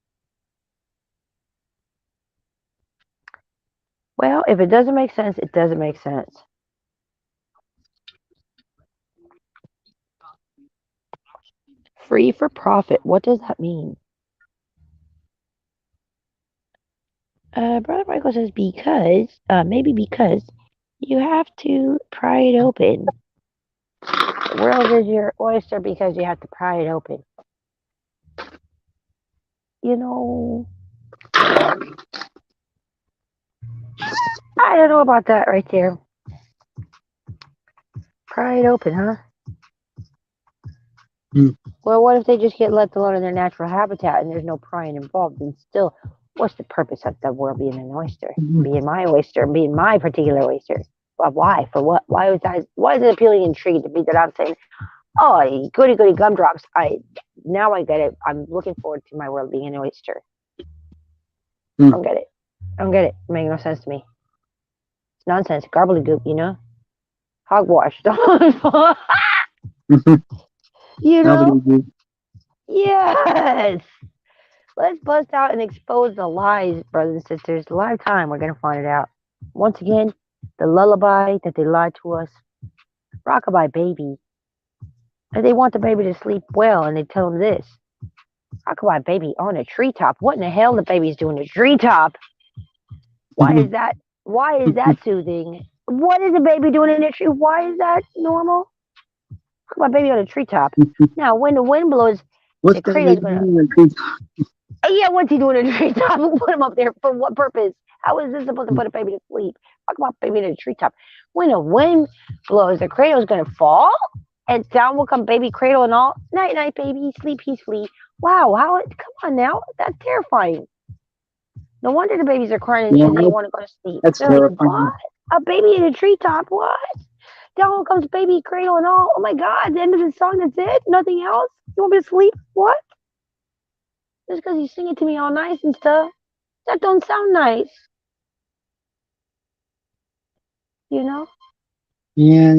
Well, if it doesn't make sense, it doesn't make sense. Free for profit. What does that mean? Brother Michael says maybe because you have to pry it open. The world is your oyster because you have to pry it open. You know, I don't know about that right there. Pry it open, huh? Hmm. Well, what if they just get left alone in their natural habitat and there's no prying involved? And still, what's the purpose of the world being an oyster? Being my oyster, being my particular oyster? But why? For what? Why was that? Why is it appealing and intriguing to me that I'm saying, oh, goody gumdrops? Now I get it. I'm looking forward to my world being an oyster. I Hmm. don't get it. I don't get it. It makes no sense to me. It's nonsense. Gobbledygook, you know? Hogwash. you know? Gobbledygook. Yes. Let's bust out and expose the lies, brothers and sisters. Live time, we're going to find it out. Once again, the lullaby that they lied to us. Rockabye baby. And they want the baby to sleep well, and they tell them this. Rockabye baby on a treetop. What in the hell the baby's doing a treetop? Why is that? Why is that soothing? What is the baby doing in a tree? Why is that normal? Rockabye baby on a treetop. Now, when the wind blows, What's the that cradle's baby gonna. doing? Yeah, what's he doing in a treetop? Put him up there for what purpose? How is this supposed to put a baby to sleep? Talk about baby in a treetop. When the wind blows, the cradle's gonna fall, and down will come baby cradle and all. Night, night, baby, sleep peacefully. Wow, come on now, that's terrifying. No wonder the babies are crying Yeah, and they want to go to sleep. that's They're like, what? terrifying. A baby in a treetop? What? Down comes baby cradle and all. Oh my God! The end of the song. That's it. Nothing else. You want me to sleep? What? Just because you sing it to me all nice and stuff. That don't sound nice, you know? Yeah,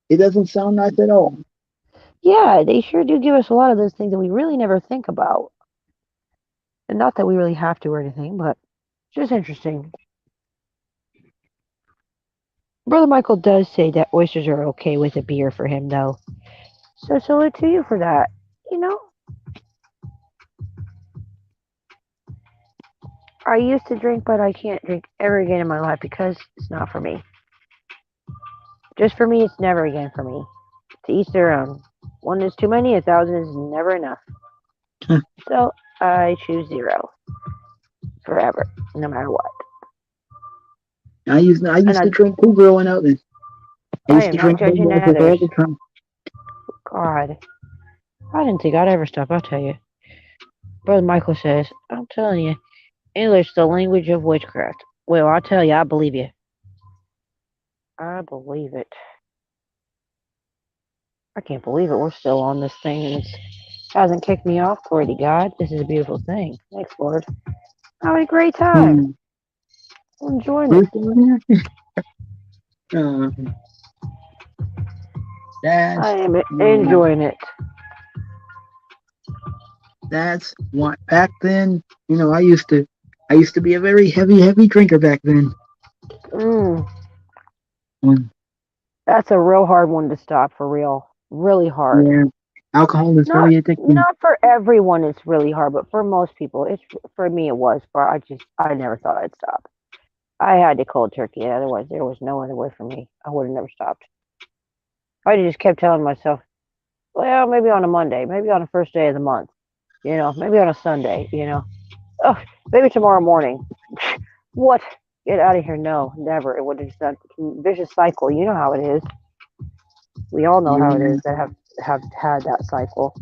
it doesn't sound nice at all. Yeah, they sure do give us a lot of those things that we really never think about. And not that we really have to or anything, but just interesting. Brother Michael does say that oysters are okay with a beer for him, though. So salute to you for that. You know, I used to drink, but I can't drink ever again in my life because it's not for me. Just for me, it's never again for me. To each their own. One is too many, 1,000 is never enough. So I choose zero forever, no matter what. I And used to drink too growing up, and I I used am to not drink judging Budweiser all others. the time. God, I didn't think I'd ever stop. I'll tell you. Brother Michael says, I'm telling you, English, the language of witchcraft. Well, I'll tell you, I believe you. I believe it. I can't believe it. We're still on this thing and it hasn't kicked me off. Glory to God. This is a beautiful thing. Thanks, Lord. Having a great time. Hmm. I'm enjoying it. First one here. I That's am uh, enjoying it. that's what back then. I used to be a very heavy drinker back then. Mm, When that's a real hard one to stop for real. Really hard. yeah, alcohol is Not very addicting. not for everyone it's really hard, but for most people it's for me it was. But I never thought I'd stop. I had to cold turkey, otherwise there was no other way for me. I would have never stopped. I just kept telling myself, well, maybe on a Monday, maybe on the first day of the month, maybe on a Sunday, oh, maybe tomorrow morning. What? Get out of here! No, never. It would have just done vicious cycle. You know how it is. We all know how it Yeah, is that have had that cycle.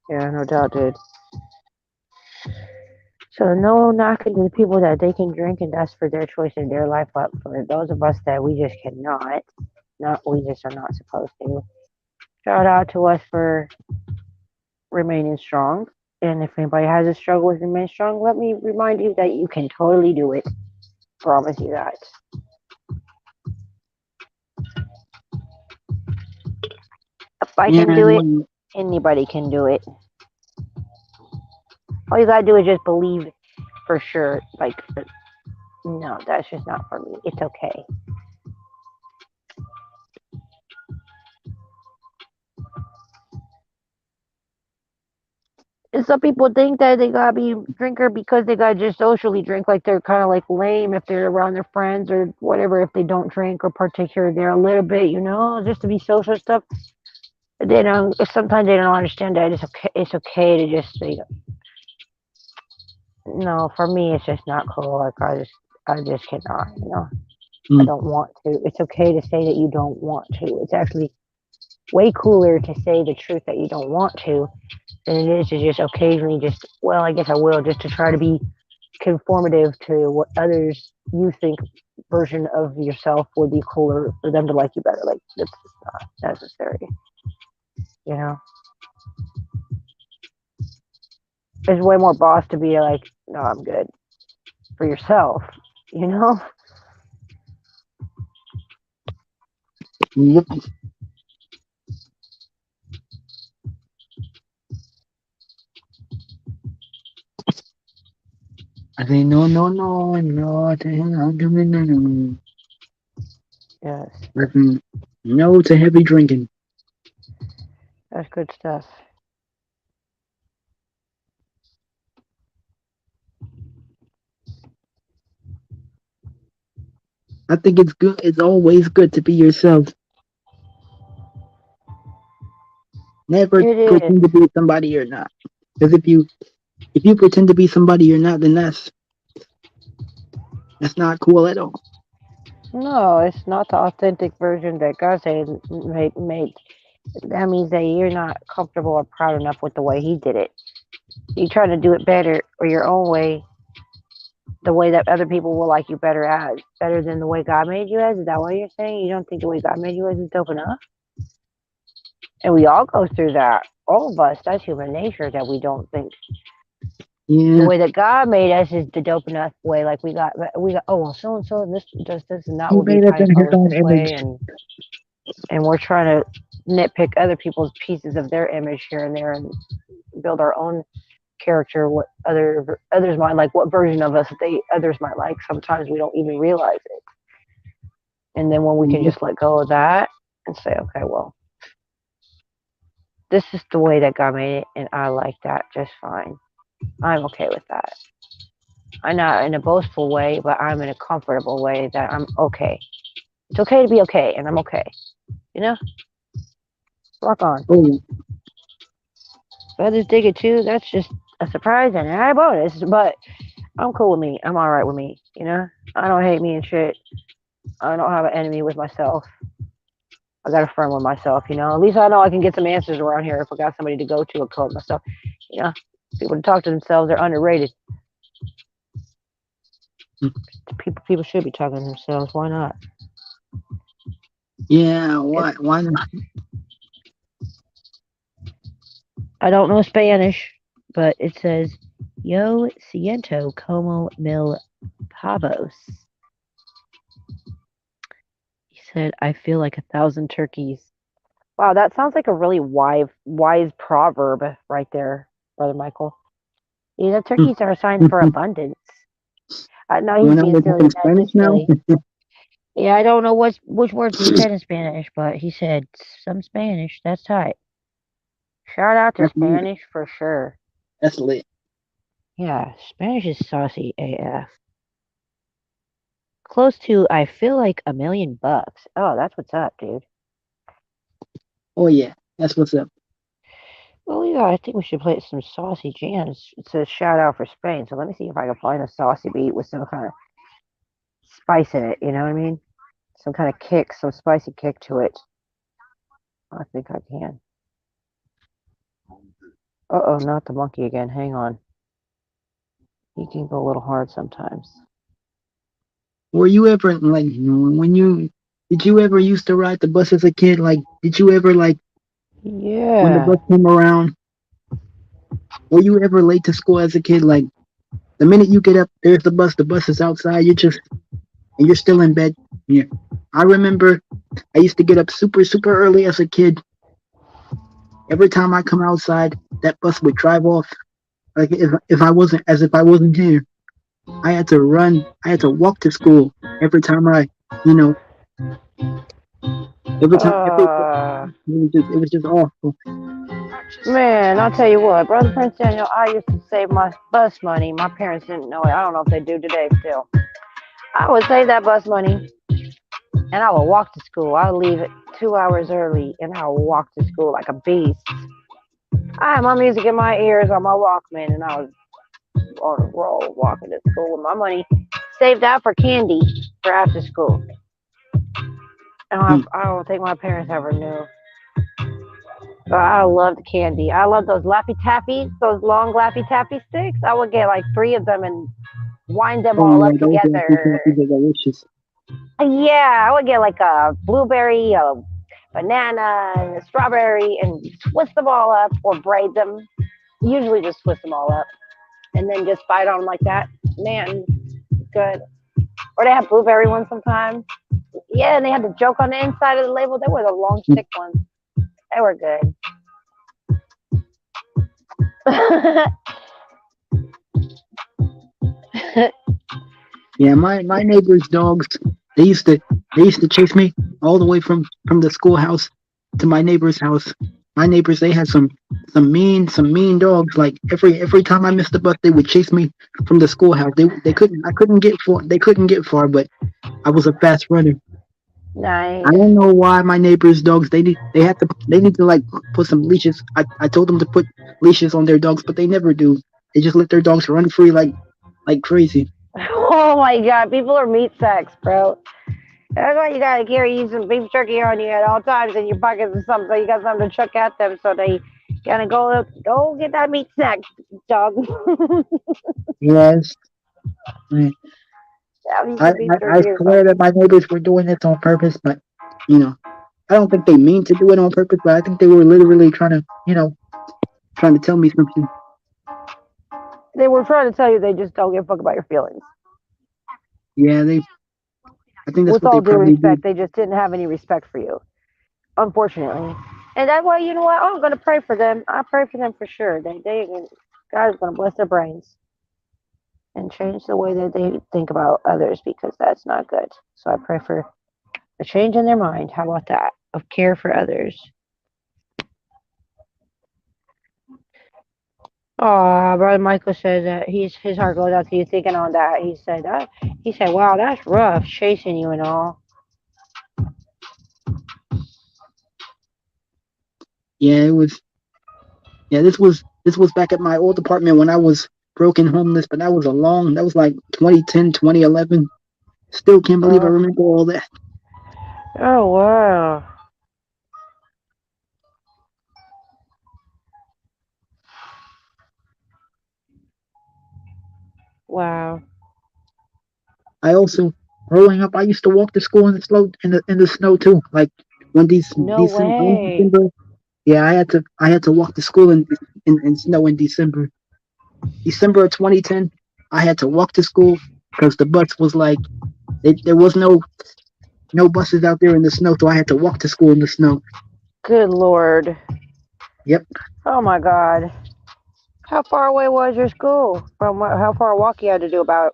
Yeah, no doubt, dude. So no knocking to the people that they can drink and that's for their choice in their life, but for those of us that we just cannot, not we just are not supposed to. Shout out to us for remaining strong. And if anybody has a struggle with remaining strong, let me remind you that you can totally do it. Promise you that. If I yeah, can do it, anybody can do it. All you gotta do is just believe for sure. Like, no, that's just not for me. It's okay. And some people think that they gotta be a drinker because they gotta just socially drink, like they're kind of like lame if they're around their friends or whatever. If they don't drink or particular, they're a little bit, just to be social stuff. They don't. Sometimes they don't understand that it's okay. It's okay to just say no. For me, it's just not cool. Like I just cannot. I mm, don't want to. It's okay to say that you don't want to. It's actually way cooler to say the truth that you don't want to than it is to just occasionally just, well, I guess I will, just to try to be conformative to what others you think version of yourself would be cooler for them to like you better. Like that's just not necessary. You know, it's way more boss to be like, no, I'm good for yourself. You know, yep. I say no, no, no, no to hell, no. yes, Listen, no to heavy drinking. that's good stuff. I think it's good. It's always good to be yourself. Never It pretend to is. be somebody you're not. Because if you pretend to be somebody you're not, then that's not cool at all. No, it's not the authentic version that God said made. That means that you're not comfortable or proud enough with the way He did it. You try to do it better or your own way, the way that other people will like you better as, better than the way God made you as. Is that what you're saying? You don't think the way God made you as is dope enough? And we all go through that. All of us. That's human nature that we don't think the Yeah, way that God made us is the dope enough way. Like we got. Oh well, so and so this does this, and that he would be made us tight if in I his was own this way. image. And we're trying to nitpick other people's pieces of their image here and there, and build our own character, what others might like, what version of us they others might like. Sometimes we don't even realize it, and then when we can just let go of that and say, okay, well, this is the way that God made it, and I like that just fine. I'm okay with that. I'm not in a boastful way, but I'm in a comfortable way that I'm okay. It's okay to be okay, and I'm okay. You know, rock on. Oh, If others dig it too, that's just a surprise and a bonus. But I'm cool with me. I'm all right with me. You know, I don't hate me and shit. I don't have an enemy with myself. I got a friend with myself. You know, at least I know I can get some answers around here if I got somebody to go to or call myself. You know, people to talk to themselves are underrated. People should be talking to themselves. Why not? yeah. It, Why not? I don't know Spanish, but it says Yo siento como mil pavos. He said, I feel like 1,000 turkeys. Wow, that sounds like a really wise proverb right there, Brother Michael. You know, turkeys are a sign for abundance. No, You he's want to being listen silly. some That's Spanish just now? silly. Yeah, I don't know which words he said in Spanish, but he said some Spanish. That's tight. Shout out to That's lit. Spanish for sure. That's lit. Yeah, Spanish is saucy AF. Close to, I feel like $1 million. Oh, that's what's up, dude. Oh yeah, that's what's up. Well, yeah, I think we should play some saucy jams. It says shout out for Spain, so let me see if I can find a saucy beat with some kind of spice in it. You know what I mean? Some kind of kick, some spicy kick to it. I think I can. Oh, not the monkey again. Hang on. He can go a little hard sometimes. Were you ever like when you did you ever used to ride the bus as a kid? Like, did you ever like when the Yeah. bus came around? Were you ever late to school as a kid? Like, the minute you get up, there's the bus. The bus is outside. You just and you're still in bed. Yeah, I remember I used to get up super early as a kid. Every time I come outside, that bus would drive off. Like if I wasn't as if I wasn't here. I had to run. I had to walk to school every time you know, every it Uh, was just awful. Man, I'll tell you what, Brother Prince Daniel, I used to save my bus money. My parents didn't know it. I don't know if they do today still. I would save that bus money and I would walk to school. I would leave it 2 hours early and I would walk to school like a beast. I had my music in my ears on my Walkman and I was on a roll walking to school with my money. Saved that for candy for after school. And Hmm. I don't think my parents ever knew. But I loved candy. I love those Laffy Taffies, those long Laffy Taffy sticks. I would get like three of them and wind them Oh all yeah, up those Laffy together. Taffies are delicious. Yeah, I would get like a blueberry, a banana, and a strawberry, and twist them all up or braid them. Usually just twist them all up and then just bite on them like that. Man, good. Or they have blueberry ones sometimes. Yeah, and they had the joke on the inside of the label. They were the long Hmm. stick ones. They were good. Yeah, my neighbor's dogs. They used to they used to chase me all the way from the schoolhouse to my neighbor's house. My neighbors they had some mean dogs. Like every time I missed the bus, they would chase me from the schoolhouse. They couldn't I couldn't get far. They couldn't get far, but I was a fast runner. I Nice. don't know why my neighbors' dogs they need to like put some leashes. I told them to put leashes on their dogs, but they never do. They just let their dogs run free like crazy. Oh my god, people are meat sacks, bro. That's why you gotta carry some beef jerky on you at all times in your pockets or something, so you got something to chuck at them, so they gonna go get that meat snack, dog. Yes. I, Have you some beef I jerky or swear that something. my neighbors were doing this on purpose, but you know, I don't think they mean to do it on purpose, but I think they were literally trying to tell me something. They were trying to tell you they just don't give a fuck about your feelings. Yeah, I think that's With what they all due probably did. respect, they just didn't have any respect for you. Unfortunately. And that way, you know what? I'm gonna pray for them. I pray for them for sure. God's gonna bless their brains and change the way that they think about others because that's not good. So I pray for a change in their mind. How about that? Of care for others. Oh, brother Michael says that his heart goes out to you thinking on that. He said, wow, that's rough chasing you and all. Yeah, it was. Yeah, this was back at my old apartment when I was broken homeless, but that was a long. That was like 2010, 2011. Still can't believe I Oh, remember all that. oh wow. Wow. I also, growing up, I used to walk to school in the snow too. Like when No way. December, yeah, I had to walk to school in snow in December. December of 2010, I had to walk to school because the bus was like there was no buses out there in the snow, so I had to walk to school in the snow. Good Lord. Yep. Oh my God. How far away was your school from how far a walk you had to do? About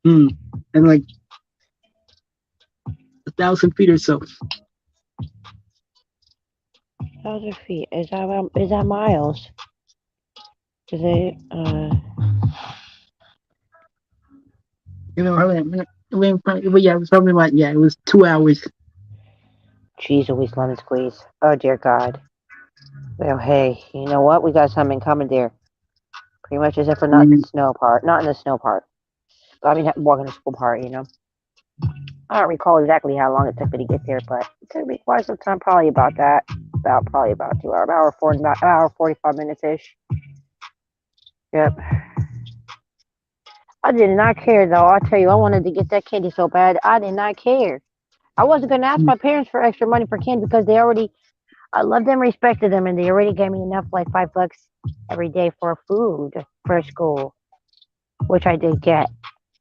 Hmm. And like 1,000 feet or so. 1,000 feet. Is that miles? Is it? You know, but yeah, it was probably like yeah, it was 2 hours. Jeez, Louise lemon squeeze. Oh dear God. Well, hey, you know what? We got something coming there. Pretty much, except for not the And snow part. Not in the snow part. I mean, walking to school part. I don't recall exactly how long it took me to get there, but it took me quite some time. Probably about that. Probably about 2 hours. About hour 45 minutes ish. Yep. I did not care though. I tell you, I wanted to get that candy so bad. I did not care. I wasn't gonna ask mm, my parents for extra money for candy because they already. I loved them, respected them, and they already gave me enough, like $5 every day for food for school, which I did get.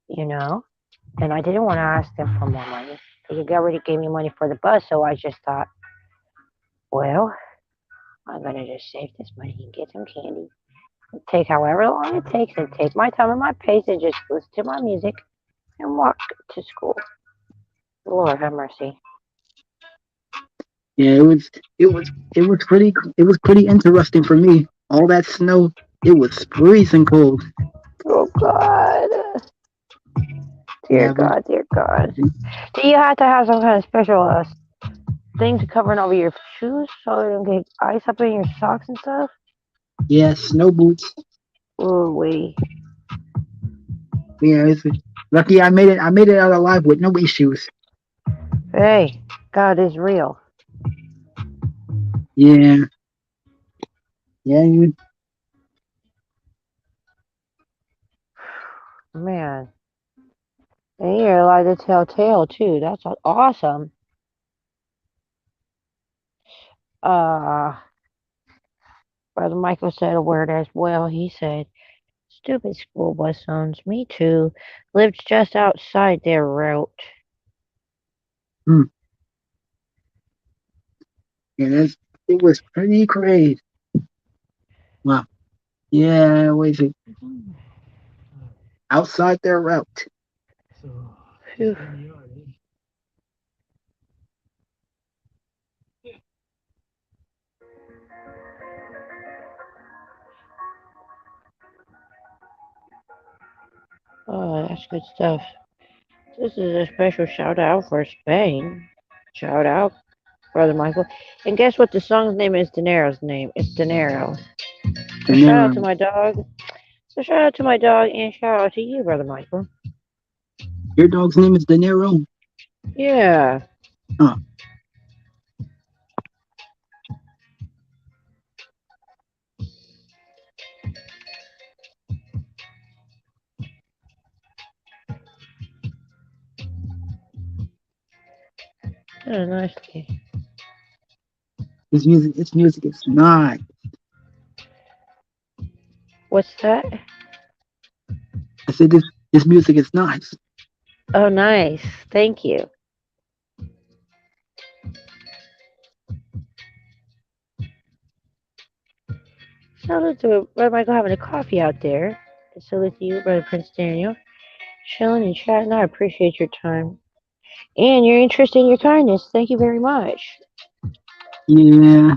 You know, and I didn't want to ask them for more money. They already gave me money for the bus, so I just thought, well, I'm gonna just save this money and get some candy. Take however long it takes and take my time and my pace and just listen to my music and walk to school. Lord have mercy. yeah, it was pretty interesting for me. All that snow, it was freezing cold. Oh God. Dear Yeah, but God, dear God. Do you have to have some kind of special things covering over your shoes so you don't get ice up in your socks and stuff? yeah, snow boots. Oh, wait. Yeah, lucky I made it. I made it out alive with no issues. Hey, God is real. Yeah, yeah, Man. And you're allowed to tell tale too. That's awesome. Uh, Brother Michael said a word as well. He said, stupid school bus zones. Me too. Lived just outside their route. mm, yeah. It was pretty crazy. Wow. Yeah, was it outside their route? Phew. Oh, that's good stuff. This is a special shout out for Spain. Shout out, Brother Michael. And guess what? The song's name is Dinero's name. It's Dinero. So De shout out Niro. to my dog. So shout out to my dog and shout out to you, Brother Michael. Your dog's name is De Niro. Yeah. Huh. Oh, nicely. This music is nice. What's that? I said this music is nice. Oh, nice. Thank you. Salute to Brother Michael having a coffee out there. And salute to you, Brother Prince Daniel. Chilling and chatting. I appreciate your time. And your interest and your kindness. Thank you very much. Yeah,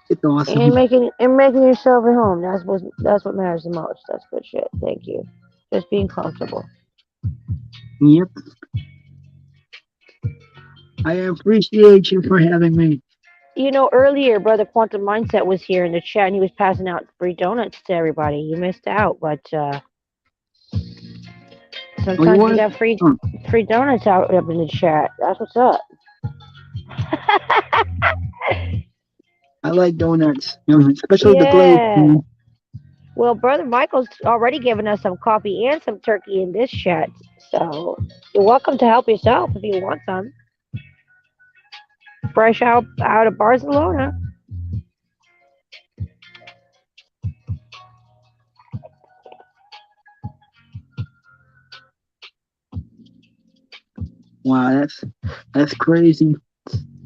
it's And awesome. making yourself at home. That's what matters the most. That's good shit. Thank you. Just being comfortable. Yep, I appreciate you for having me. Earlier, Brother Quantum Mindset was here in the chat and he was passing out free donuts to everybody. You missed out, but Oh, you sometimes we was? got Oh, free donuts out up in the chat. That's what's up. I like donuts, especially the glazed Yeah. one. Well, Brother Michael's already given us some coffee and some turkey in this chat, so you're welcome to help yourself if you want some. Fresh out of Barcelona. Wow, that's crazy.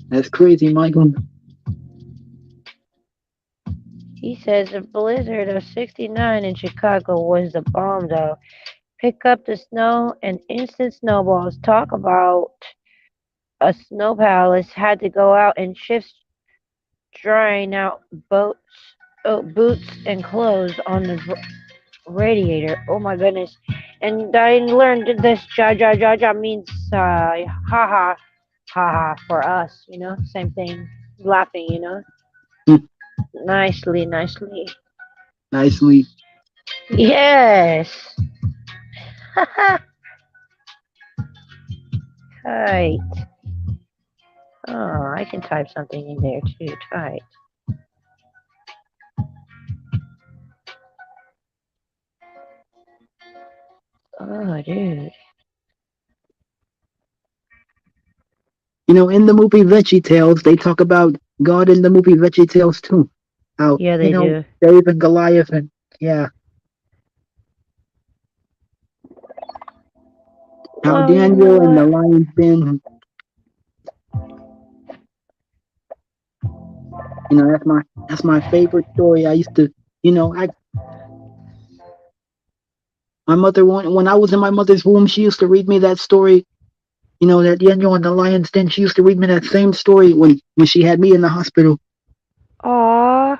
That's crazy, Michael. He says a blizzard of 69 in Chicago was the bomb, though. Pick up the snow and instant snowballs. Talk about a snow palace. Had to go out and shift drying out boots and clothes on the radiator. Oh my goodness. And I learned this ja means haha haha for us, same thing. Laughing. Hmm, Nicely. nicely. Yes. Tight. Oh, I can type something in there too. Tight. Oh, dude. In the movie Veggie Tales, they talk about God in the movie Veggie Tales too. How, Yeah, they do. David and Goliath and yeah, how Well, you know Daniel and the what? lion's den. That's my favorite story. I used to, I my mother when I was in my mother's womb, she used to read me that story. That Daniel and the lion's den. She used to read me that same story when she had me in the hospital. Aw.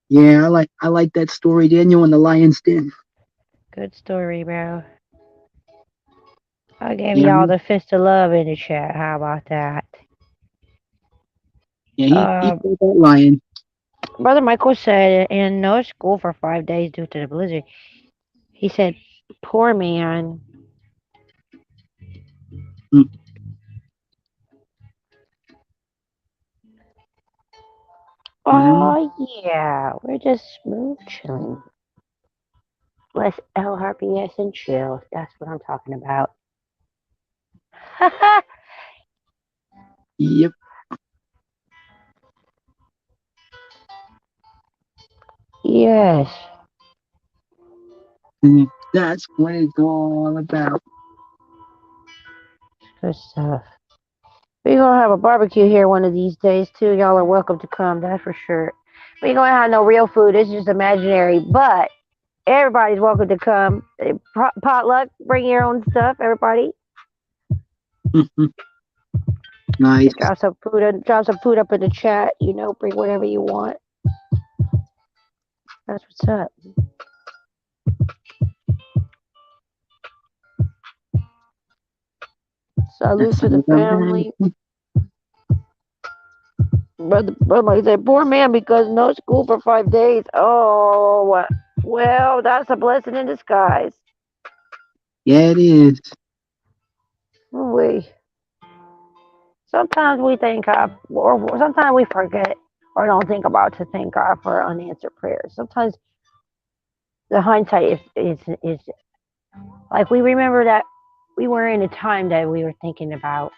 Yeah, I like that story, Daniel and the lion's den. Good story, bro. I gave Yeah, y'all the fist of love in the chat. How about that? yeah, he Uh, killed that lion. Brother Michael said in no school for 5 days due to the blizzard. He said, poor man. Mm, well, Oh, yeah. We're just smooth chilling. Less LRPS and chill. That's what I'm talking about. yep. Yes. That's what it's all about. Good stuff. We're gonna have a barbecue here one of these days too. Y'all are welcome to come, that's for sure. We ain't gonna have no real food. It's just imaginary, but everybody's welcome to come. Potluck, bring your own stuff. Everybody, Nice. drop some food up in the chat. Bring whatever you want. That's what's up. That Salute to the sounds family. amazing. Brother, like I said, poor man because no school for 5 days. Oh, well, that's a blessing in disguise. Yeah, it is. We sometimes we thank God, or sometimes we forget or don't think about to thank God for unanswered prayers. Sometimes the hindsight is like we remember that we were in a time that we were thinking about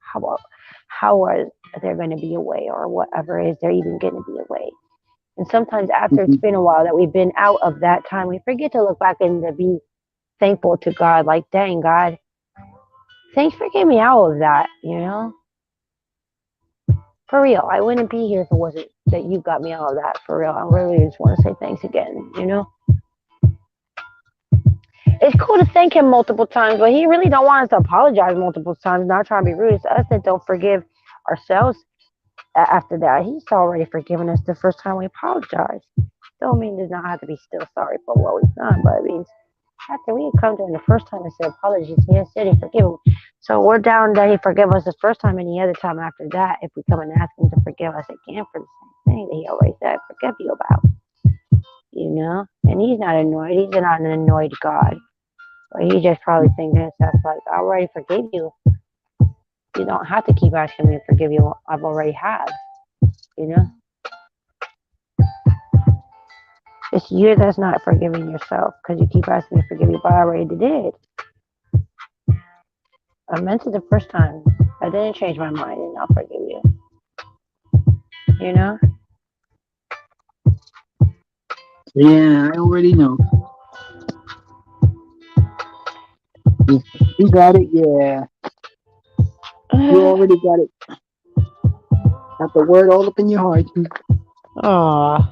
how how was there going to be a way or whatever is there even going to be a way. And sometimes after it's Mhm, been a while that we've been out of that time, we forget to look back and to be thankful to God. Like, dang God, thanks for getting me out of that. For real, I wouldn't be here if it wasn't that you got me out of that for real. I really just want to say thanks again. It's cool to thank him multiple times, but he really don't want us to apologize multiple times. Not trying to be rude. It's us that don't forgive ourselves after that. He's already forgiven us the first time we apologize. Don't mean does not have to be still sorry for what we've done, but it means after we come to him the first time and say apologies, he has said he forgive him. So we're down that he forgive us the first time, and the other time after that, if we come and ask him to forgive us again for the same thing that he already said forgive you about, And he's not annoyed. He's not an annoyed God. But he just probably thinking to himself like, I already forgive you. You don't have to keep asking me to forgive you. I've already have, you know. It's you that's not forgiving yourself because you keep asking me to forgive you, but I already did. I meant it the first time. I didn't change my mind and I'll forgive you. You know? Yeah, I already know. Yeah. You got it. Yeah, you already got it. Got the word all up in your heart. Aw.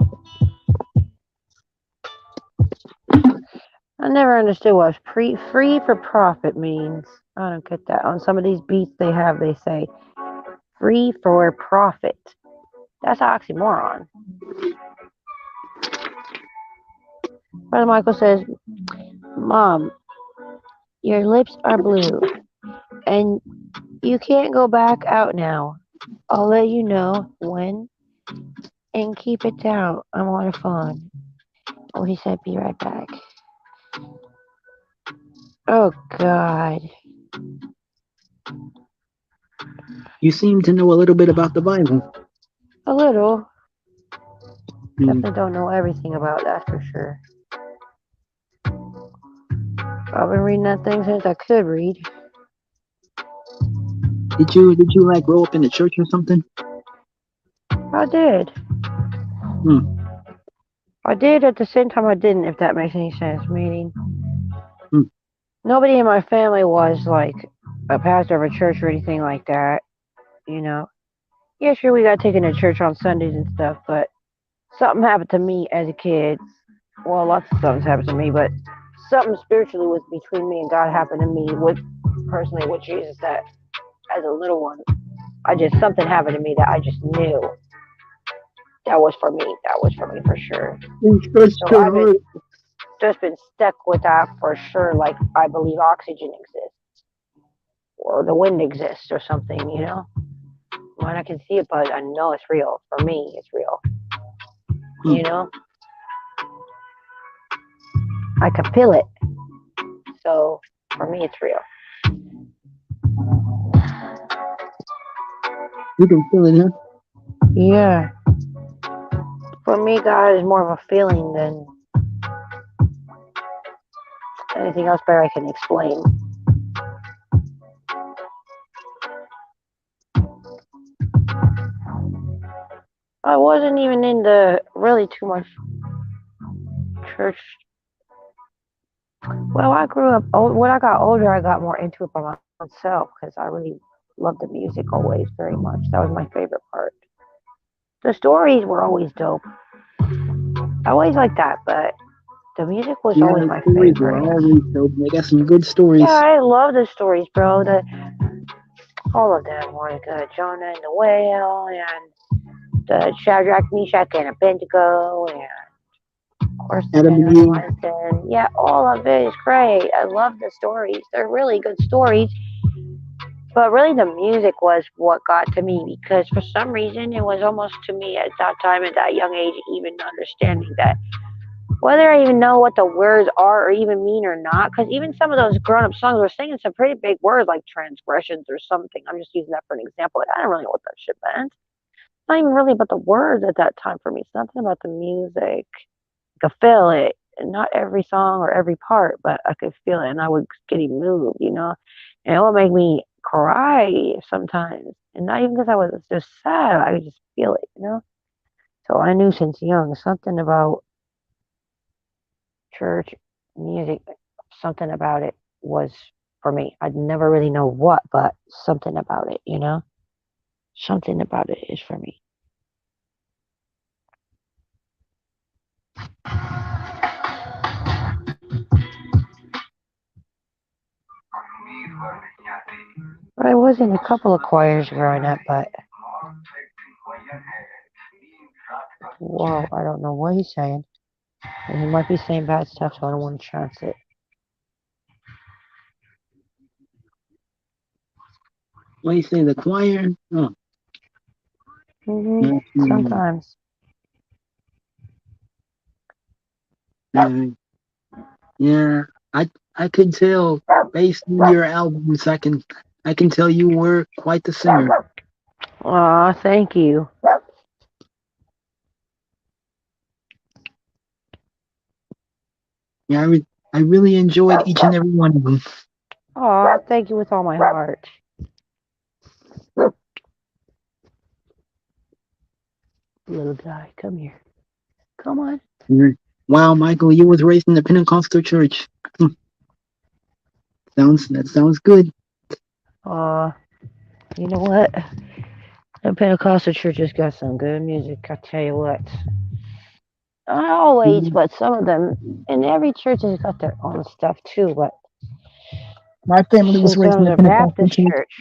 I never understood what free for profit means. I don't get that. On some of these beats they say free for profit. That's an oxymoron. Brother Michael says, Mom, your lips are blue and you can't go back out now. I'll let you know when and keep it down. I'm on the phone. Oh, he said, be right back. Oh, God. You seem to know a little bit about the Bible. A little. Hmm. Definitely don't know everything about that for sure. I've been reading that thing since I could read. Did you like grow up in the church or something? I did. Hmm. I did at the same time I didn't, if that makes any sense. Meaning, Hmm. nobody in my family was like a pastor of a church or anything like that, you know. Yeah, sure, we got taken to church on Sundays and stuff, but something happened to me as a kid. Well, lots of stuff happened to me, but something spiritually was between me and God happened to me with personally with Jesus that as a little one, something happened to me that I just knew that was for me. That was for me for sure. It's such So good I've been heart. just been stuck with that for sure. Like I believe oxygen exists or the wind exists or something. When I can see it, but I know it's real. For me, it's real. Hmm. You know, I can feel it. So for me, it's real. You can feel it, huh? Yeah. For me, God is more of a feeling than anything else better I can explain. I wasn't even into really too much church. Well, I grew up. When I got older, I got more into it by my own self because I really loved the music always very much. That was my favorite part. The stories were always dope. I always liked that, but the music was Yeah, always the my stories were favorite. always dope. They got some good Yeah, stories. I love the stories, bro. All of them were good. Jonah and the whale, and the Shadrach, Meshach, and Abednego, and of course the Adam and Daniel Eve. Wellington. Yeah, all of it is great. I love the stories. They're really good stories. But really, the music was what got to me because for some reason it was almost to me at that time, at that young age, even understanding that whether I even know what the words are or even mean or not, because even some of those grown up songs were singing some pretty big words like transgressions or something. I'm just using that for an example. Like, I don't really know what that shit meant. It's not even really about the words at that time for me. It's nothing about the music. I could feel it. And not every song or every part, but I could feel it and I would get moved. And it would make me cry sometimes. And not even because I was just sad, I could just feel it. So I knew since young something about church music, something about it was for me. I'd never really know what, but something about it. Something about it is for me. was in a couple of choirs growing up, but whoa, I don't know what he's saying. And he might be saying bad stuff, so I don't want to chance it. What do you say? The choir? Oh, mm-hmm. Sometimes. Yeah, yeah. I could tell based on your albums. I can tell you were quite the singer. Aw, thank you. Yeah, I really enjoyed each and every one of them. Aw, thank you with all my heart. Little guy, come here. Come on. Wow, Michael, you was raised in the Pentecostal church. That sounds good. Aw, you know what? The Pentecostal churches got some good music, I tell you what. Not always, Mhm. but some of them. And every church has got their own stuff too, but My family was since raised I in was the a Pentecostal church.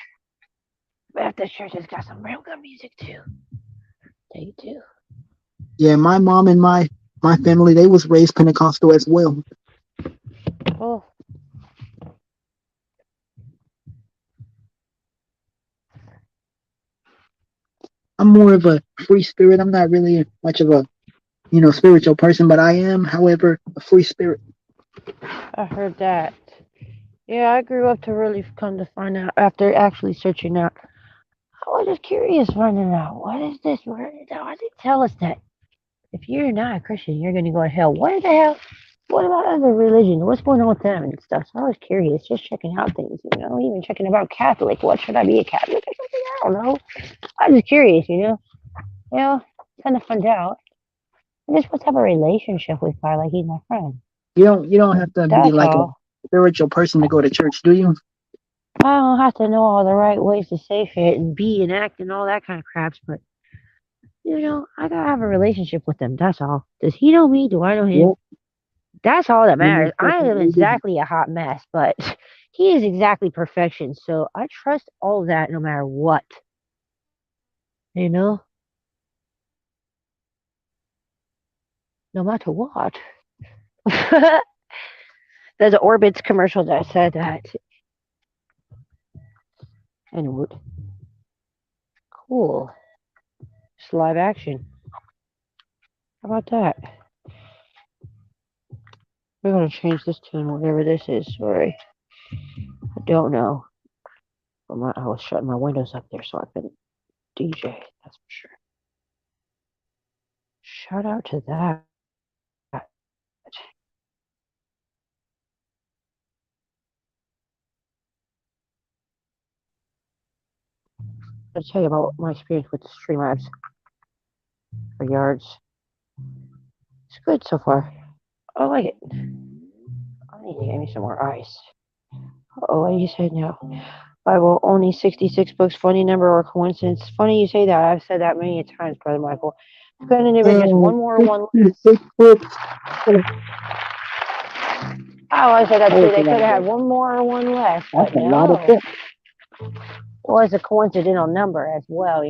Baptist church has got some real good music too. They do. Yeah, my mom and my family they was raised Pentecostal as well. Oh, I'm more of a free spirit. I'm not really much of a spiritual person, but I am, however, a free spirit. I heard that. Yeah, I grew up to really come to find out after actually searching out. I was just curious finding out what is this? Why did they tell us that if you're not a Christian, you're going to go to hell? What the hell? What about other religions? What's going on with them and stuff? So I was curious, just checking out things, even checking about Catholic. What should I be a Catholic or something? I don't know. I was just curious, kind of find out. I just want to have a relationship with God like he's my friend. You don't have to be That's like a all. spiritual person to go to church, do you? I don't have to know all the right ways to say shit and be and act and all that kind of craps, but I gotta have a relationship with him. That's all. Does he know me? Do I know him? Yep, That's all that you matters. most I am definitely do. exactly a hot mess, but he is exactly perfection. So I trust all of that no matter what. You know? No matter what. There's an Orbitz commercial that said that. Anyway, cool. It's live action. How about that? We're gonna change this tune, whatever this is. Sorry. I don't know. But I was shutting my windows up there so I couldn't DJ. That's for sure. Shout out to that. I'll tell you about my experience with the stream labs for yards. It's good so far. I like it. I need to get me some more ice. Oh, what do you say now? Bible only 66 books. Funny number or coincidence? Funny you say that. I've said that many times, Brother Michael. Couldn't even just one more, one less. 66 books. Oh, I said that That too. was a They lot could of have had books. one more or one less, That's but a lot of no. books. It was a coincidental number as well.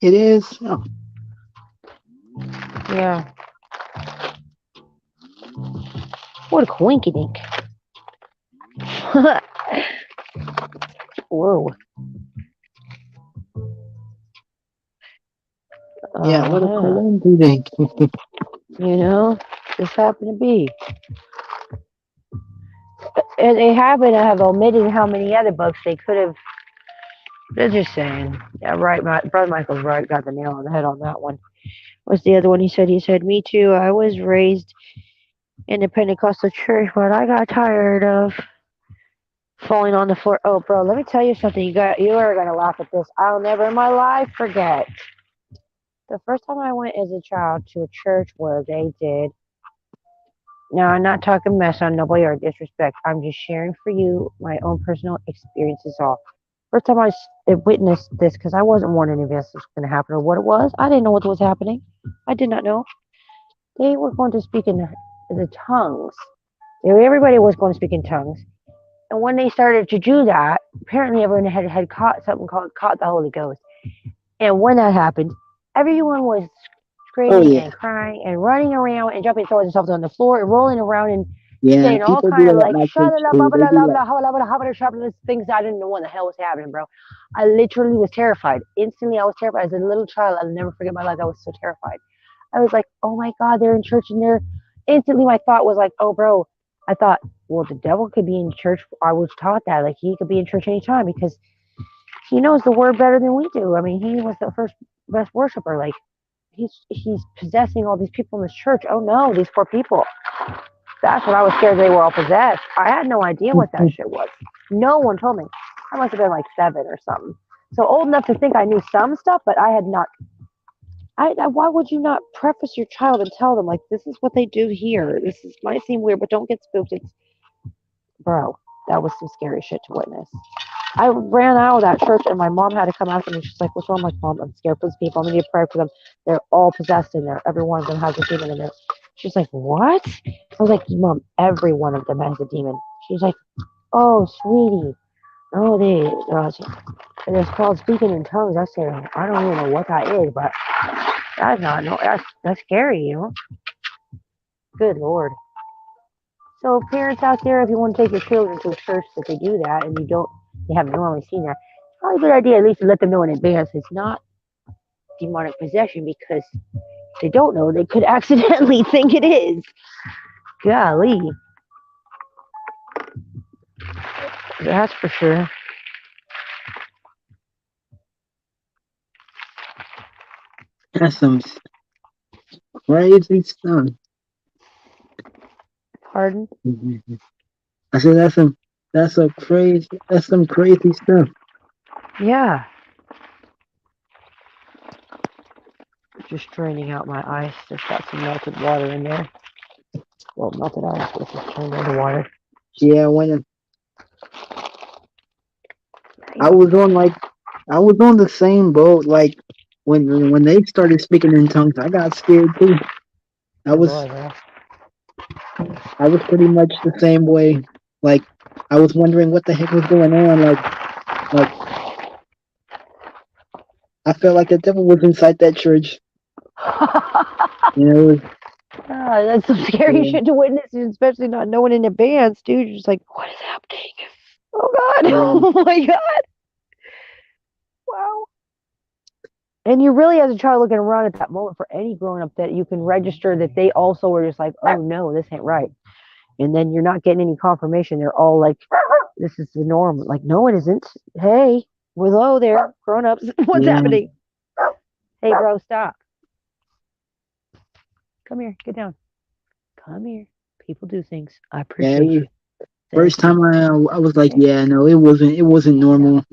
It is. Oh, Yeah. What a coinky dink. Whoa. yeah, what a Uh-huh. coincidence. You know, just happened to be. And they happen to have omitted how many other books they could have. They're just saying. Yeah, right. Brother Michael's right. Got the nail on the head on that one. What's the other one? He said, me too. I was raised in the Pentecostal church, but I got tired of falling on the floor. Oh, bro, let me tell you something. You are gonna laugh at this. I'll never in my life forget the first time I went as a child to a church where they did. Now, I'm not talking mess on nobody or disrespect. I'm just sharing for you my own personal experiences. All first time I witnessed this because I wasn't warned if this was going to happen or what it was. I didn't know what was happening. I did not know they were going to speak in the tongues. Everybody was going to speak in tongues, And when they started to do that, apparently everyone had caught something called caught the Holy Ghost. And when that happened, everyone was Oh screaming yeah, and crying and running around and jumping, throwing themselves on the floor and rolling around and yeah. saying all People kind do of that at like my shut church it up, blah too. blah They do blah that. blah blah blah blah blah, things I didn't know what the hell was happening, bro. I literally was terrified. Instantly, I was terrified. As a little child, I'll never forget my life. I was so terrified. I was like, oh my god, they're in church and they're. Instantly, my thought was like, oh, bro. I thought, well, the devil could be in church. I was taught that, like, he could be in church anytime because he knows the word better than we do. I mean, he was the first best worshiper. Like, he's possessing all these people in this church. Oh no, these poor people. That's what I was scared they were all possessed. I had no idea what that shit was. No one told me. I must have been like 7 or something. So old enough to think I knew some stuff, but I had not. Why would you not preface your child and tell them like this is what they do here? This is might seem weird, but don't get spooked. It's bro. That was some scary shit to witness. I ran out of that church and my mom had to come after me. She's like, "What's wrong?" I'm like, "Mom, I'm scared for these people. I'm gonna need to pray for them. They're all possessed in there. Every one of them has a demon in there." She's like, "What?" I was like, "Mom, every one of them has a demon." She's like, "Oh, sweetie, oh, it's called speaking in tongues." I said, "I don't even know what that is, but that's not no, that's scary, you know." Good lord. So parents out there, if you want to take your children to a church that they do that and they haven't normally seen that, it's probably a good idea at least to let them know in advance it's not demonic possession because they don't know they could accidentally think it is. Golly, that's for sure. That's some crazy stuff. Pardon? Mhm. I said that's some crazy stuff. Yeah. Just draining out my ice. Just got some melted water in there. Well, melted ice. It's just turned into water. Yeah, when I Damn. was on like I was on the same boat. Like when they started speaking in tongues, I got scared too. I Good was lord, bro. I was pretty much the same way. Like I was wondering what the heck was going on. Like I felt like the devil was inside that church. You know, it was, Ah, that's some scary yeah, shit to witness, especially not knowing in advance, dude. You're just like, what is happening? Oh god. yeah, Oh my god. Wow. And you really, as a child, looking around at that moment for any grown up that you can register that they also were just like, oh no, this ain't right. And then you're not getting any confirmation. They're all like, this is the norm. Like, no, it isn't. Hey, hello there, grown ups. What's yeah, happening? Hey, bro, stop. Come here. Get down. Come here. People do things. I yeah. appreciate you. First Thank you. time I was like, Okay. yeah, no, it wasn't Yeah. normal.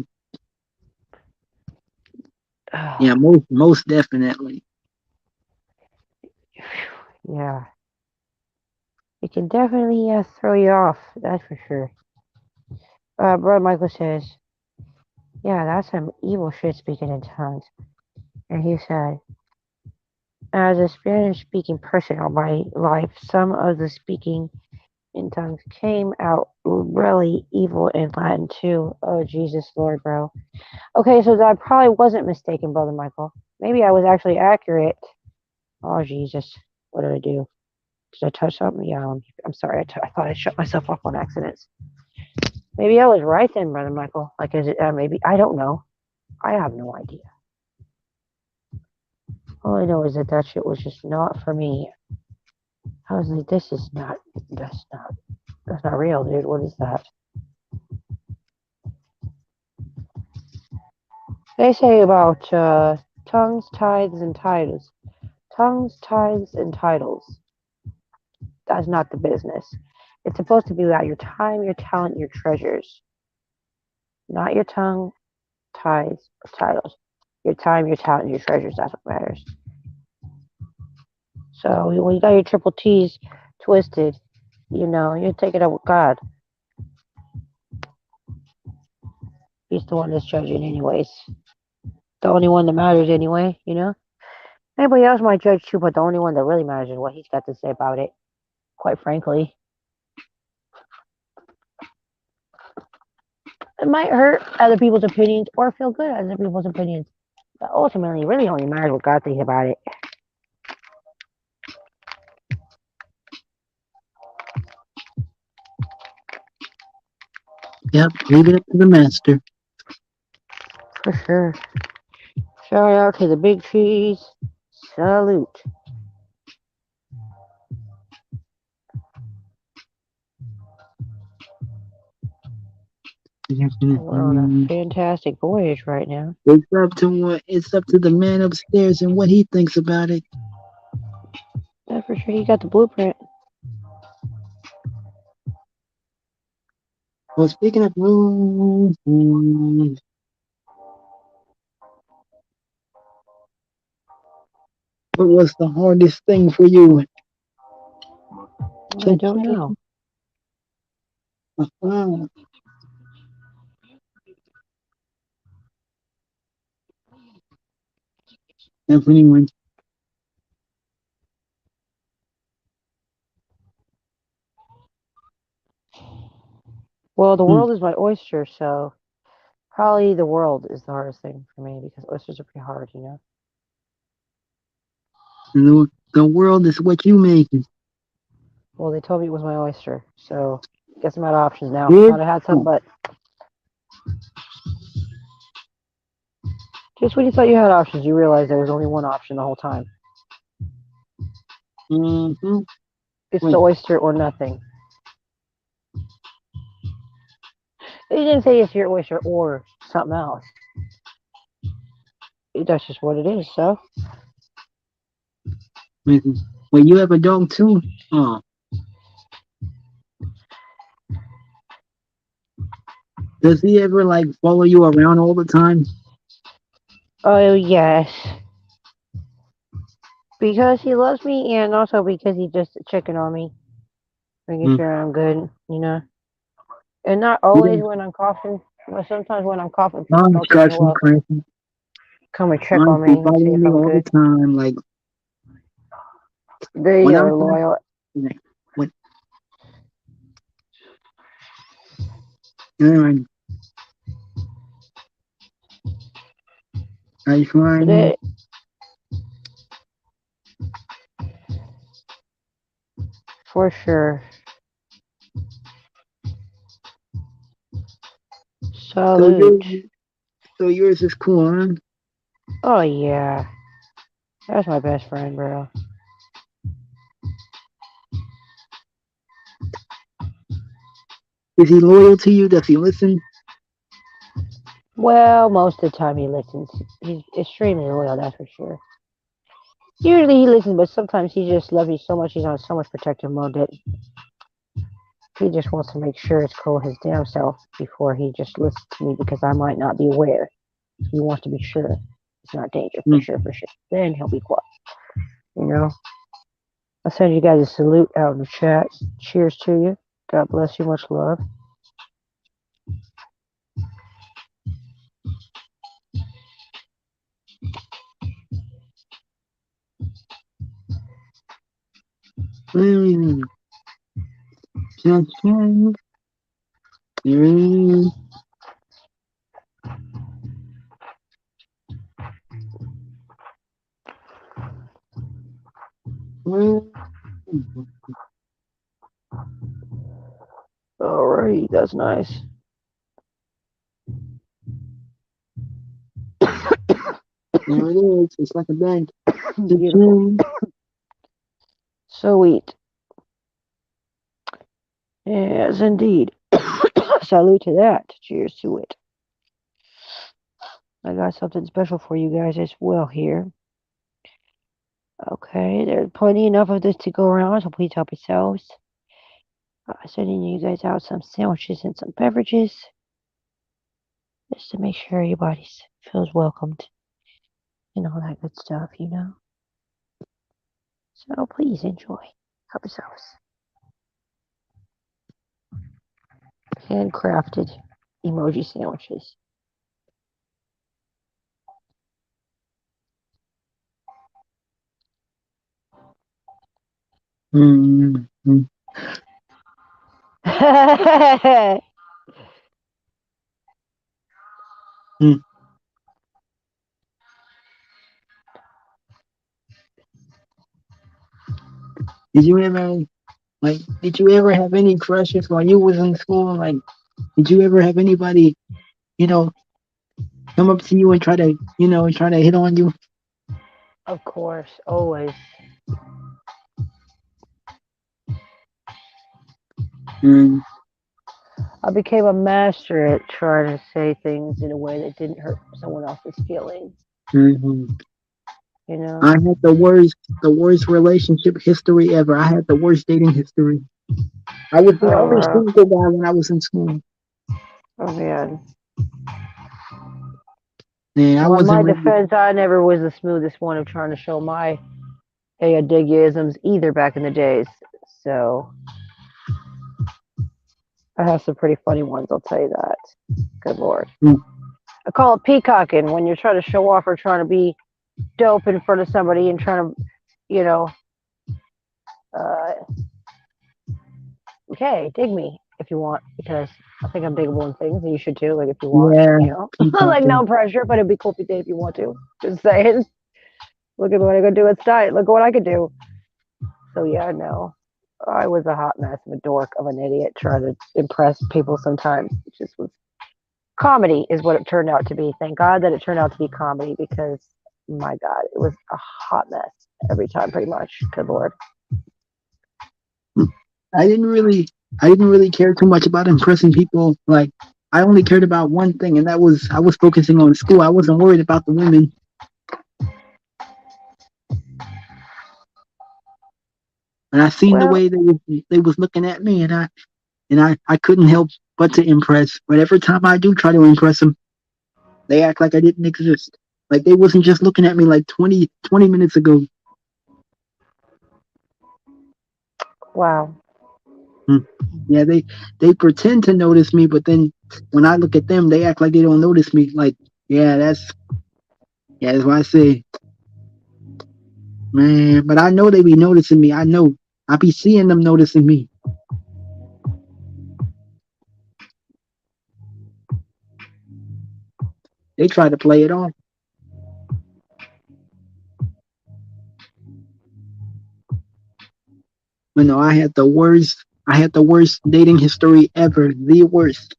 Yeah, most definitely. Yeah. It can definitely throw you off. That's for sure. Brother Michael says, yeah, that's some evil shit speaking in tongues. And he said, as a Spanish speaking person all my life, some of the speaking in tongues came out really evil in Latin too. Oh, Jesus Lord, bro. Okay, so I probably wasn't mistaken, Brother Michael. Maybe I was actually accurate. Oh, Jesus. What did I do? Did I touch something? Yeah, I'm sorry. I thought I shut myself off on accident. Maybe I was right then, Brother Michael. Like, is it, maybe, I don't know. I have no idea. All I know is that that shit was just not for me. I was like, that's not real, dude. What is that? They say about tongues, tithes, and titles. Tongues, tithes, and titles. That's not the business. It's supposed to be about your time, your talent, your treasures. Not your tongue, tithes, or titles. Your time, your talent, your treasures. That's what matters. So when you got your triple T's twisted, you take it up with God. He's the one that's judging, anyways. The only one that matters, anyway. Anybody else might judge too, but the only one that really matters is what he's got to say about it, quite frankly. It might hurt other people's opinions or feel good at other people's opinions. But ultimately, it really only matters what God thinks about it. Yep, leave it up to the master. For sure. Shout out to the big cheese. Salute. We're on a fantastic voyage right now. It's up to the man upstairs and what he thinks about it. Yeah, for sure. He got the blueprint. Well, speaking of rules, what was the hardest thing for you? I don't know. Uh-huh. Anyway, Well, the hmm. world is my oyster, so probably the world is the hardest thing for me because oysters are pretty hard, you know? The world is what you make it. Well, they told me it was my oyster, so guess I'm out of options now. Did? Thought I had some, Oh. but just when you thought you had options, you realize there was only one option the whole time. Mm-hmm. It's the Wait. oyster or nothing. They didn't say it's your oyster or something else. That's just what it is, so. Wait. Wait, you have a dog too? Oh. Does he ever like follow you around all the time? Oh, yes. Because he loves me and also because he's just checking on me, making Hmm. sure I'm good, you know? And not He always does. when I'm coughing, but sometimes when I'm coughing, people Mine don't think starts ill from of. cranking. Come and check Mine on be me and see following if me I'm all the good. time. Like They when I'm are loyal. when anyway, I find They, for sure. so yours Salute. so yours is cool, huh? Oh, yeah. That's my best friend, bro. Is he loyal to you? Does he listen? Well, most of the time he listens. He's extremely loyal, that's for sure. Usually he listens, but sometimes he just loves me so much, he's on so much protective mode that he just wants to make sure it's cool his damn self before he just listens to me because I might not be aware. He wants to be sure it's not danger, for Hmm. sure, for sure. Then he'll be quiet, you know? I'll send you guys a salute out in the chat. Cheers to you. God bless you. Much love. Well, mm, mm, Alright, that's nice. there it is. It's like a bank. Beautiful. Sweet. Yes, indeed. Salute to that. Cheers to it. I got something special for you guys as well here. Okay, there's plenty enough of this to go around, so please help yourselves. Sending you guys out some sandwiches and some beverages just to make sure everybody feels welcomed and all that good stuff, you know? So please enjoy. Help yourselves. Handcrafted emoji sandwiches. Mm, mm. Mm. Did you ever did you ever have any crushes while you was in school? Like, did you ever have anybody, you know, come up to you and try to hit on you? Of course, always. Mm, I became a master at trying to say things in a way that didn't hurt someone else's feelings. hmm You I know. had the worst relationship history ever. I had the worst dating history. I was the only Oh, single guy when I was in school, oh man. and I Well, in wasn't my ready. defense, I never was the smoothest one of trying to show my diggisms either back in the days. So I have some pretty funny ones. I'll tell you that. Good lord. Mm, I call it peacocking when you're trying to show off or trying to be dope in front of somebody and trying to, you know, uh, okay, dig me if you want because I think I'm diggable in things and you should too. Like if you want, yeah, like peacocking. no pressure, but it'd be cool if you did if you want to. Just saying. Look at what I could do at night. Look at what I could do. So yeah, no. I was a hot mess of a dork of an idiot trying to impress people sometimes. It just was comedy is what it turned out to be. Thank God that it turned out to be comedy because my God, it was a hot mess every time pretty much. Good lord. Mm. I didn't really, I didn't really care too much about impressing people. Like, I only cared about one thing, and that was I was focusing on school. I wasn't worried about the women, and I seen the Well, way they was looking at me, and I couldn't help but to impress. But every time I do try to impress them, they act like I didn't exist. Like they wasn't just looking at me like 20 minutes ago. wow. Hmm. Yeah, they pretend to notice me, but then when I look at them, they act like they don't notice me. Like, yeah, that's why I say, man. But I know they be noticing me. I know. I be seeing them noticing me. They try to play it off. But no, I had the worst. I had the worst dating history ever. The worst.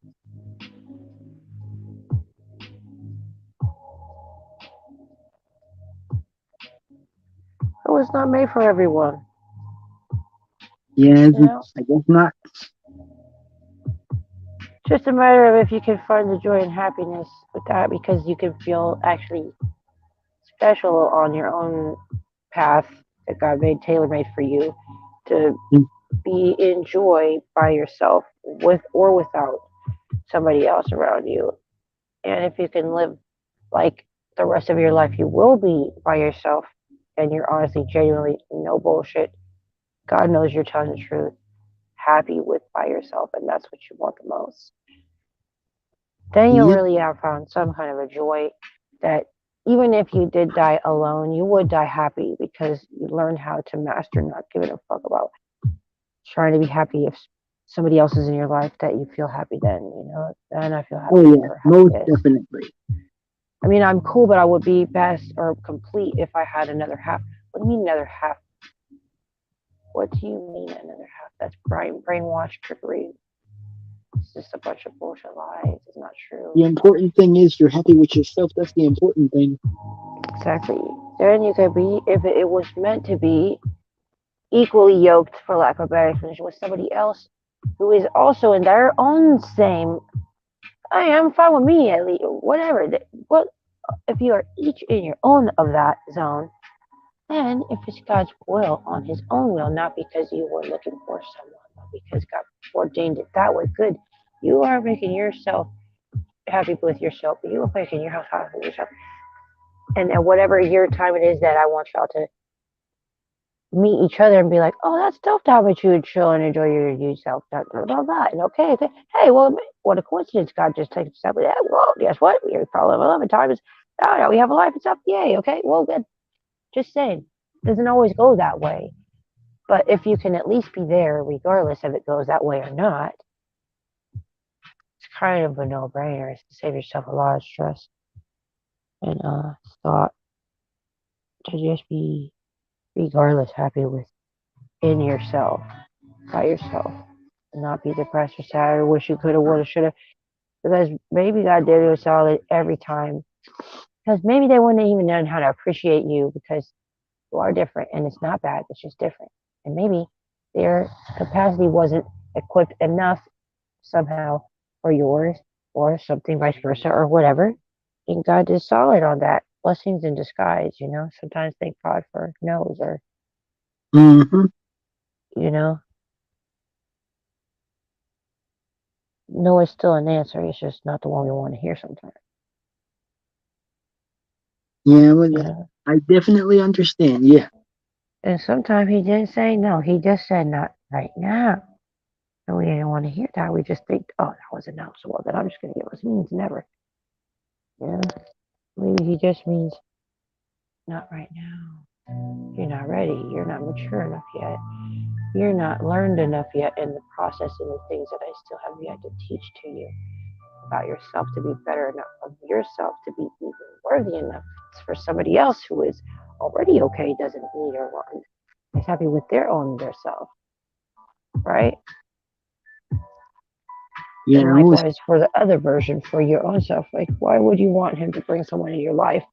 It was not made for everyone. Yeah, You know? I guess not. Just a matter of if you can find the joy and happiness with that because you can feel actually special on your own path that God made tailor made for you to Mm, be in joy by yourself with or without somebody else around you. And if you can live like the rest of your life you will be by yourself and you're honestly genuinely no bullshit, God knows you're telling the truth, happy with by yourself and that's what you want the most. Then you'll yep. really have found some kind of a joy that even if you did die alone, you would die happy because you learned how to master not giving a fuck about trying to be happy if somebody else is in your life that you feel happy then I feel Oh happy yeah, for most happiness. definitely. I mean, I'm cool, but I would be best or complete if I had another half. What do you mean another half? What do you mean another half? That's brainwash trickery. It's just a bunch of bullshit lies. It's not true. The important thing is you're happy with yourself. That's the important thing. Exactly. Then you could be, if it was meant to be, equally yoked, for lack of a better explanation, with somebody else who is also in their own same. I am fine with me at least. Whatever. What if you are each in your own of that zone? Then, if it's God's will on His own will, not because you were looking for someone, but because God ordained it that way, good. You are making yourself happy with yourself. You are making your house happy with yourself. And at whatever your time it is that I want y'all to meet each other and be like, oh, that's dope to have with you and chill and enjoy your yourself. Blah, blah. And okay. Hey, well, what a coincidence. God just takes us up with that. Well, guess what? We fall in love 11 times. Oh, no, we have a life. It's up. Yay. Okay. Well, good. Just saying. It doesn't always go that way. But if you can at least be there, regardless if it goes that way or not, kind of a no-brainer. It's to save yourself a lot of stress and thought to just be regardless happy within yourself, by yourself, and not be depressed or sad or wish you could have, would have, should have. Because maybe God did you a solid every time. Because maybe they wouldn't even known how to appreciate you because you are different and it's not bad, it's just different. And maybe their capacity wasn't equipped enough somehow for yours or something vice versa or whatever. And God is solid on that. Blessings in disguise, you know. Sometimes thank God for no's or, Mm-hmm. you know, no is still an answer. It's just not the one we want to hear sometimes. Yeah, well, You know. I definitely understand. Yeah. And sometimes he didn't say no. He just said not right now. And we didn't want to hear that. We just think, oh, that was a no. So well then I'm just gonna give us means never. Yeah. Maybe he just means not right now. You're not ready. You're not mature enough yet. You're not learned enough yet in the process and the things that I still have yet to teach to you about yourself to be better enough of yourself to be even worthy enough for somebody else who is already okay, doesn't need or want, is happy with their own their self, right? Yeah, And I was. likewise for the other version, for your own self. Like, why would you want him to bring someone in your life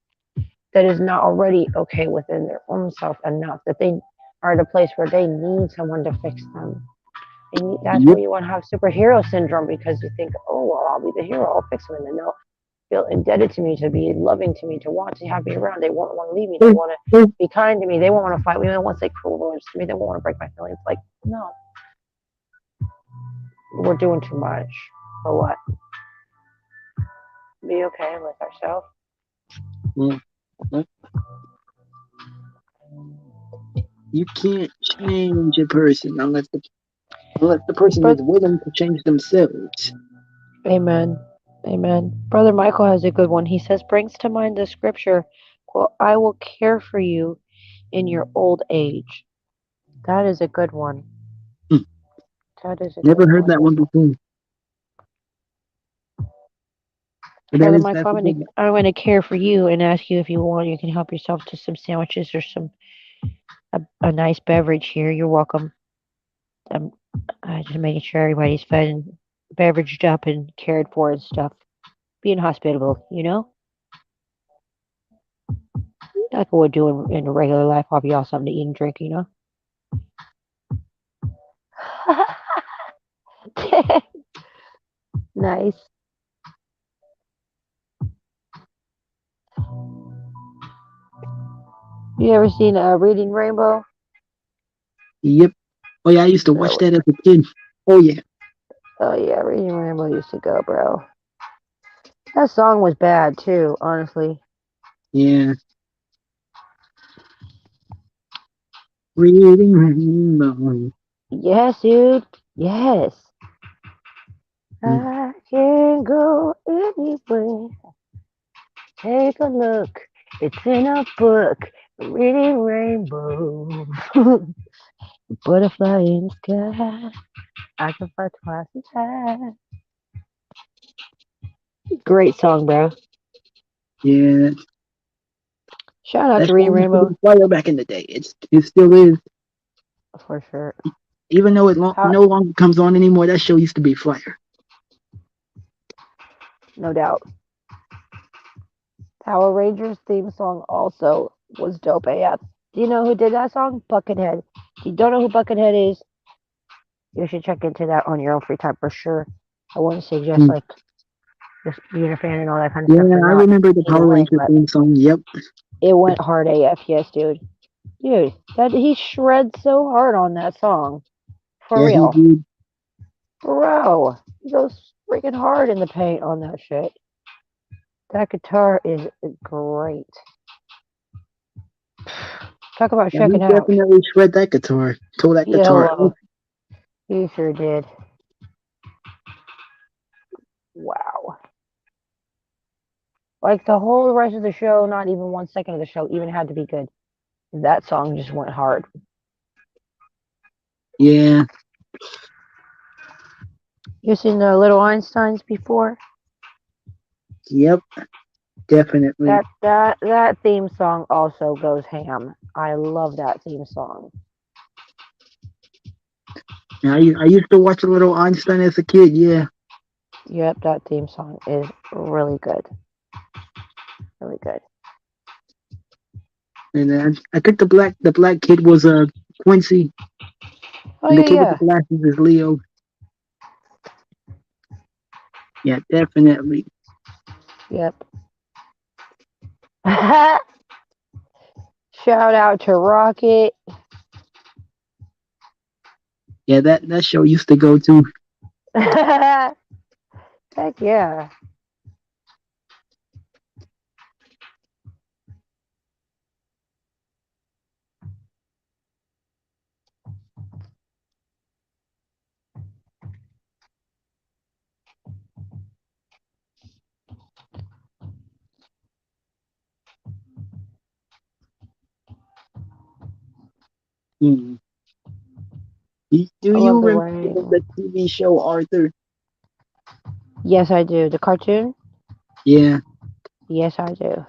that is not already okay within their own self enough that they are at a place where they need someone to fix them? And that's Yep. where you want to have superhero syndrome because you think, oh, well, I'll be the hero, I'll fix them. And then they'll feel indebted to me, to be loving to me, to want to have me around. They won't want to leave me. They want to be kind to me. They won't want to fight me. They won't say cruel words to me. They won't want to break my feelings. Like, no, we're doing too much. For what? Be okay with ourselves. Yeah. Well, you can't change a person unless the person But is willing to change themselves. amen. Amen. Brother Michael has a good one. He says, brings to mind the scripture, quote, I will care for you in your old age. That is a good one. Hmm. That is a Never good heard one. that one before. But Brother that's Michael, a good one. I'm gonna care for you and ask you if you want. You can help yourself to some sandwiches or a nice beverage here. You're welcome. I'm just making sure everybody's fed and beveraged up and cared for and stuff. Being hospitable, you know, like I would do in regular life. I'll be all something to eat and drink, you know. Nice. You ever seen Reading Rainbow? Yep. Oh yeah, I used to watch Oh, that as a kid. Oh yeah. oh yeah, Reading Rainbow used to go, bro. That song was bad too, honestly. Yeah. Reading rainbow. Yes, dude. Yes. Hmm. I can go anywhere. Take a look. It's in a book. Reading Rainbow. Butterfly in the sky. I can fly twice as high. Great song, bro. Yeah. Shout out That to Reading song used to Rainbow be fire back in the day. It still is. for sure. Even though How, no longer comes on anymore, that show used to be fire. no doubt. Power Rangers theme song also was dope AF. Do you know who did that song? Buckethead. If you don't know who Buckethead is, you should check into that on your own free time for sure. I wouldn't suggest Hmm. like just being a fan and all that kind of stuff Yeah, for I not remember the being Power willing, Ranger but theme song. Yep. it went hard AF, yes, dude. Dude, that he shreds so hard on that song. For Yeah, he real. did. Bro. He goes freaking hard in the paint on that shit. That guitar is great. Talk about Yeah, he checking out. definitely shred that guitar. Tore that guitar up. Hello. He sure did. Wow. Like the whole rest of the show, not even 1 second of the show even had to be good. That song just went hard. Yeah. You seen the Little Einsteins before? Yep, definitely. That theme song also goes ham. I love that theme song. And I used to watch a little Einstein as a kid. Yeah, Yep, that theme song is really good. Really good. and I think the black kid was Quincy, Oh and the yeah, kid with the yeah. glasses is Leo. Yeah, definitely. Yep. Shout out to Rocket. Yeah, that show used to go to. Heck yeah. Hmm. Do I you love the remember rain. the TV show Arthur? Yes, I do. The cartoon? Yeah. Yes, I do.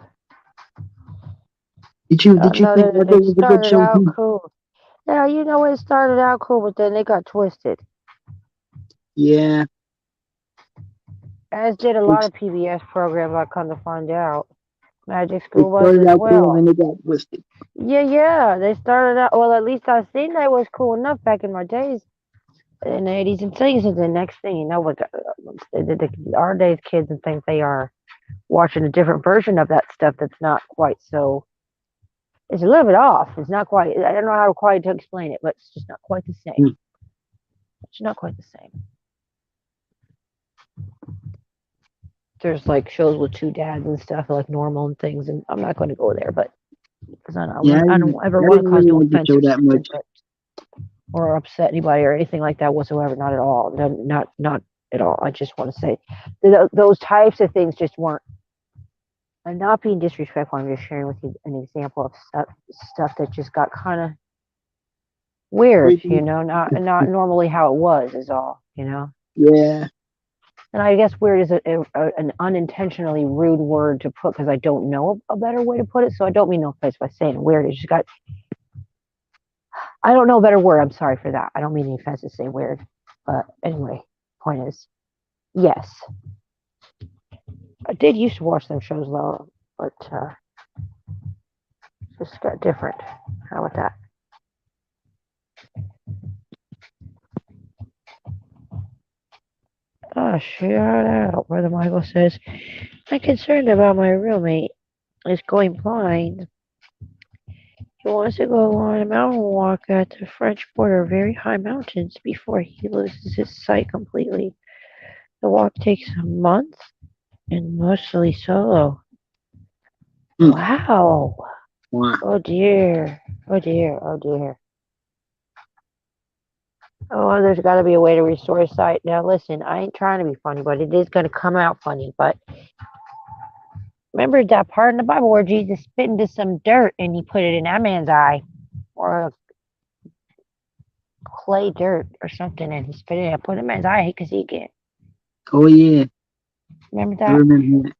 Did you No, think Arthur it was a good started show out too? cool. Yeah, you know, it started out cool, but then it got twisted. Yeah. As did a It, lot of PBS programs, I come to find out. Magic it School Bus started as out cool and well. then it got twisted. Yeah, yeah. They started out, well, at least I seen they was cool enough back in my days in the 80s and things. And the next thing you know, our days kids and think they are watching a different version of that stuff that's not quite so. It's a little bit off. It's not quite. I don't know how quite to explain it, but it's just not quite the same. Hmm. It's not quite the same. There's like shows with two dads and stuff, like normal and things, and I'm not going to go there, but because Yeah, I don't ever I want to didn't cause really no like the offense show that much. or upset anybody or anything like that whatsoever. Not at all. No, not at all. I just want to say those types of things just weren't. I'm not being disrespectful. I'm just sharing with you an example of stuff that just got kind of weird. You Creepy. know, not normally how it was is all. You know. Yeah. And I guess weird is an unintentionally rude word to put because I don't know a better way to put it. So I don't mean no offense by saying weird. It just got, I don't know a better word. I'm sorry for that. I don't mean any offense to say weird. But anyway, point is, yes. I did used to watch them shows though, but just got different. How about that? Oh, shout out. Brother Michael says, I'm concerned about my roommate. Is going blind. He wants to go on a mountain walk at the French border, very high mountains, before he loses his sight completely. The walk takes a month and mostly solo. Hmm. Wow. Wow. Oh dear. Oh dear. Oh dear. Oh, there's got to be a way to restore his sight. Now, listen, I ain't trying to be funny, but it is going to come out funny. But remember that part in the Bible where Jesus spit into some dirt and he put it in that man's eye, or clay dirt or something, and he spit it and put it in man's eye because he get. Oh yeah. Remember I that? remember that.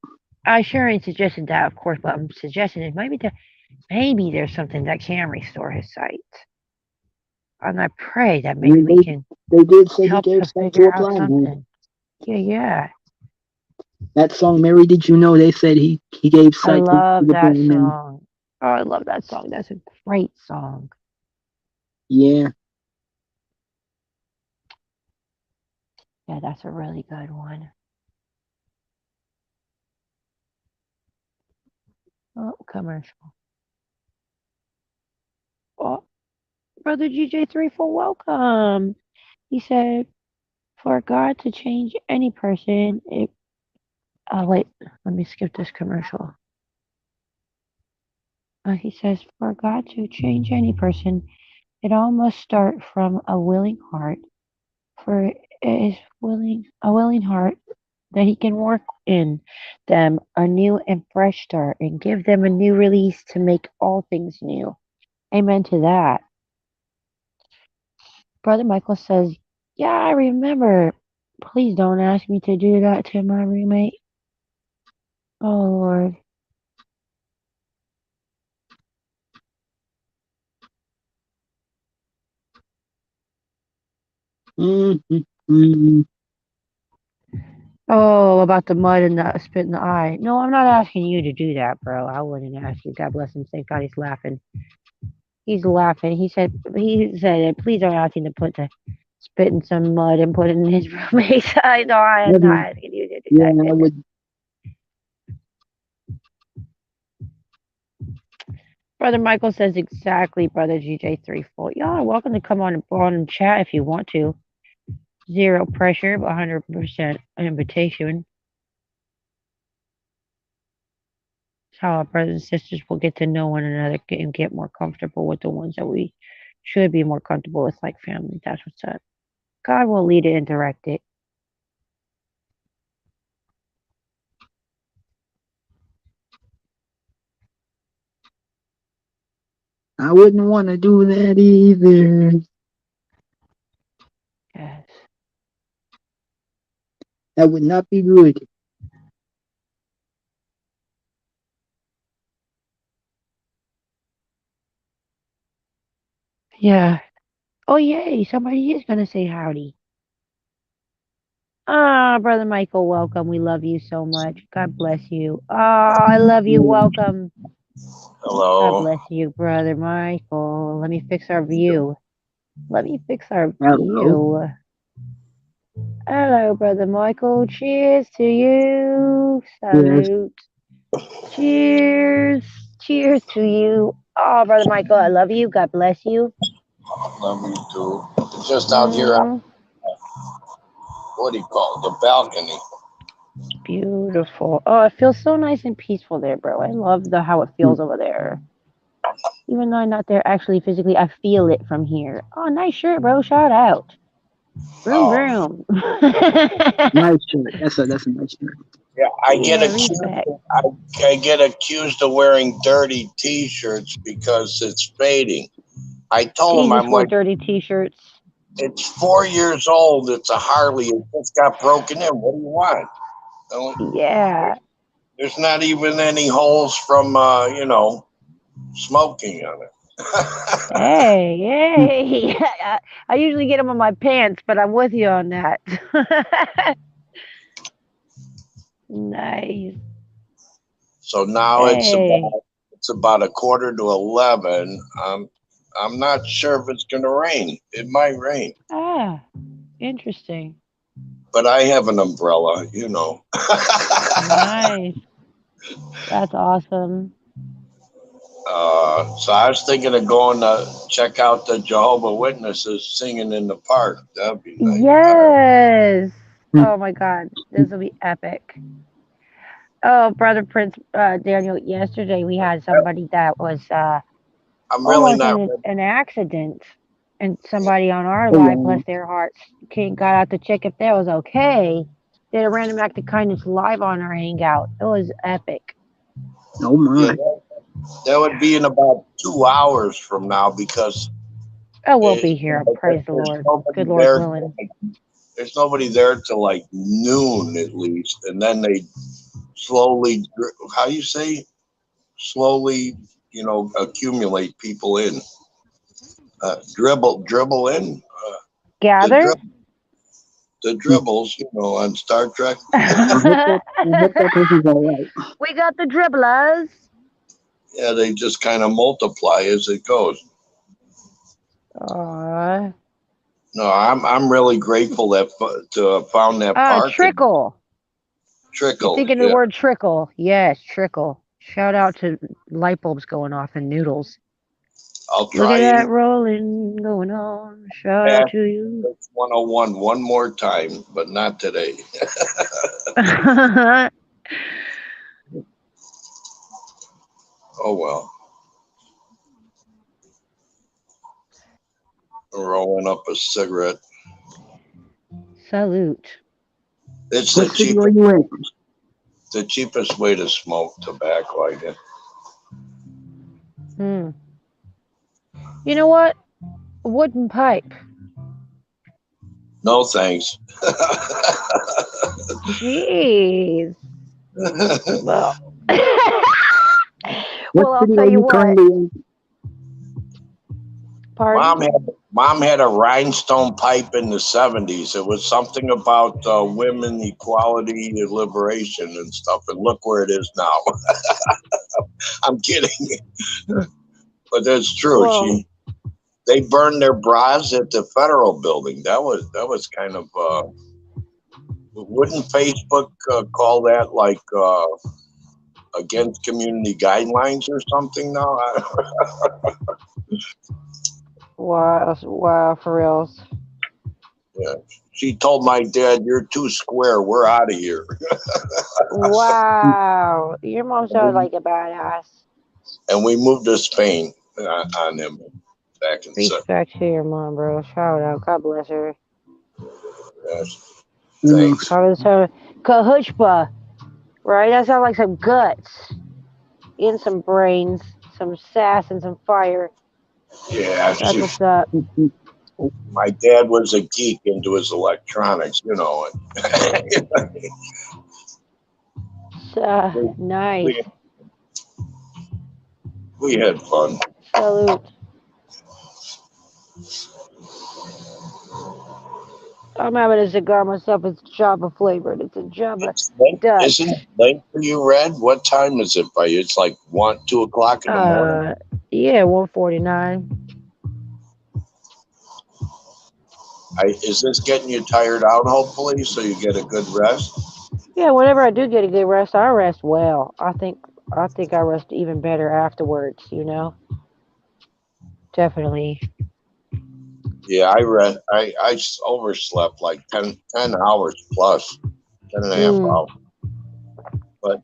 I sure ain't suggesting that, of course, but I'm suggesting it maybe there's something that can restore his sight. And I pray that I maybe mean, we can they did say he help gave to sight to figure a out blind man. something. Yeah, yeah. That song, Mary, did you know? They said he gave I sight to love the that blind man. song. Oh, I love that song. That's a great song. Yeah. Yeah, that's a really good one. Oh, commercial. Oh, Brother GJ3 for welcome. He said, for God to change any person, it. Oh, wait. Let me skip this commercial. He says, for God to change any person, it all must start from a willing heart. For it is a willing heart that He can work in them a new and fresh start and give them a new release to make all things new. Amen to that. Brother Michael says, yeah, I remember. Please don't ask me to do that to my roommate. Oh, Lord. Mm-hmm. Oh, about the mud and the spit in the eye. No, I'm not asking you to do that, bro. I wouldn't ask you. God bless him. Thank God he's laughing. He's laughing. He said, please don't ask him to put the spit in some mud and put it in his roommate's eye. No, I am not asking you to do Yeah, that. I would. Brother Michael says exactly, Brother GJ34. Y'all are welcome to come on and chat if you want to. Zero pressure, but 100% invitation. It's how our brothers and sisters will get to know one another and get more comfortable with the ones that we should be more comfortable with, like family. That's what's up. God will lead it and direct it. I wouldn't want to do that either. Yes. That would not be good. Yeah. Oh, yay. Somebody is going to say howdy. Ah, Brother Michael, welcome. We love you so much. God bless you. Oh, I love you. Welcome. God Hello. bless you, Brother Michael. Let me fix our view. Let me fix our Hello. view. Hello, Brother Michael. Cheers to you. Yes. Salute. Cheers. Cheers to you. Oh, Brother Michael, I love you. God bless you. Love you too. Just out here on Mm, what do you call it? The balcony. beautiful. Oh, it feels so nice and peaceful there, bro. I love the how it feels over there. Even though I'm not there actually physically, I feel it from here. Oh, nice shirt, bro. Shout out. Vroom, Um, vroom. Nice shirt. That's a nice shirt. yeah, I get Yeah, accused. respect. I get accused of wearing dirty T-shirts because it's fading. I told He him just I'm wore like, dirty t-shirts. it's 4 years old. It's a Harley. It just got broken in. What do you want? I'm like, Yeah. there's not even any holes from smoking on it. Hey, hey. I usually get them on my pants, but I'm with you on that. Nice. So now Hey. it's about a quarter to 11. I'm not sure if it's gonna rain. It might rain, Ah, interesting. but I have an umbrella. Nice. That's awesome. So I was thinking of going to check out the Jehovah Witnesses singing in the park. That'd be nice. Yes. Oh my God. This will be epic. Oh, Brother Prince Daniel, yesterday we had somebody that was I'm really almost in not ready. an accident. And somebody on our Oh live, wow. bless their hearts, got out to check if that was okay. Did a random act of kindness live on our hangout. It was epic. Oh Yeah, my. that would be in about 2 hours from now because Oh, we'll it, be here. Praise the there's Lord. nobody Good Lord there. willing. There's nobody there till like noon at least, and then they slowly, how you say, slowly, accumulate people in, dribble in, the Gather? dribble, the dribbles, on Star Trek. I hope that person's all right. We got the dribblers. Yeah, they just kind of multiply as it goes. Aw. No, I'm really grateful to have found that park and Trickle. You're trickle. thinking of the Yeah, word trickle. Yes, trickle. Shout out to light bulbs going off and noodles. I'll Look at try that and rolling going on. Shout out pass to you. this 101 one more time, but not today. Oh well, rolling up a cigarette. Salute. It's What city are you in? the cheapest way to smoke tobacco, I guess. Hmm. You know what? A wooden pipe. No thanks. Jeez. Well, What well, I'll city tell are you you what. currently in? Pardon? Mom had a rhinestone pipe in the 70s. It was something about women equality and liberation and stuff. And look where it is now. I'm kidding, but that's true. Well, They burned their bras at the federal building. That was kind of. Wouldn't Facebook call that like against community guidelines or something now? wow, for reals. Yeah. She told my dad, "You're too square. We're out of here." Wow. Your mom sounded like a badass. And we moved to Spain on him back in the Respect to your mom, bro. Shout out. God bless her. 70s. You know, Thanks. I was her kahushpa, right? That sounds like some guts and some brains, some sass and some fire. Yeah, That's what's up. my dad was a geek into his electronics, you know. we, Nice. we, we had fun. Salute. I'm having a cigar myself. It's Java flavored. It's a Java It's late, isn't it Dutch. late for you, Red? What time is it by you? It's like 2 o'clock in the morning. Uh, yeah, 149. Is this getting you tired out, hopefully, so you get a good rest? Yeah, whenever I do get a good rest, I rest well. I think I rest even better afterwards, Definitely. Yeah, I overslept like 10 hours plus, 10 and a half Mm. hours. But,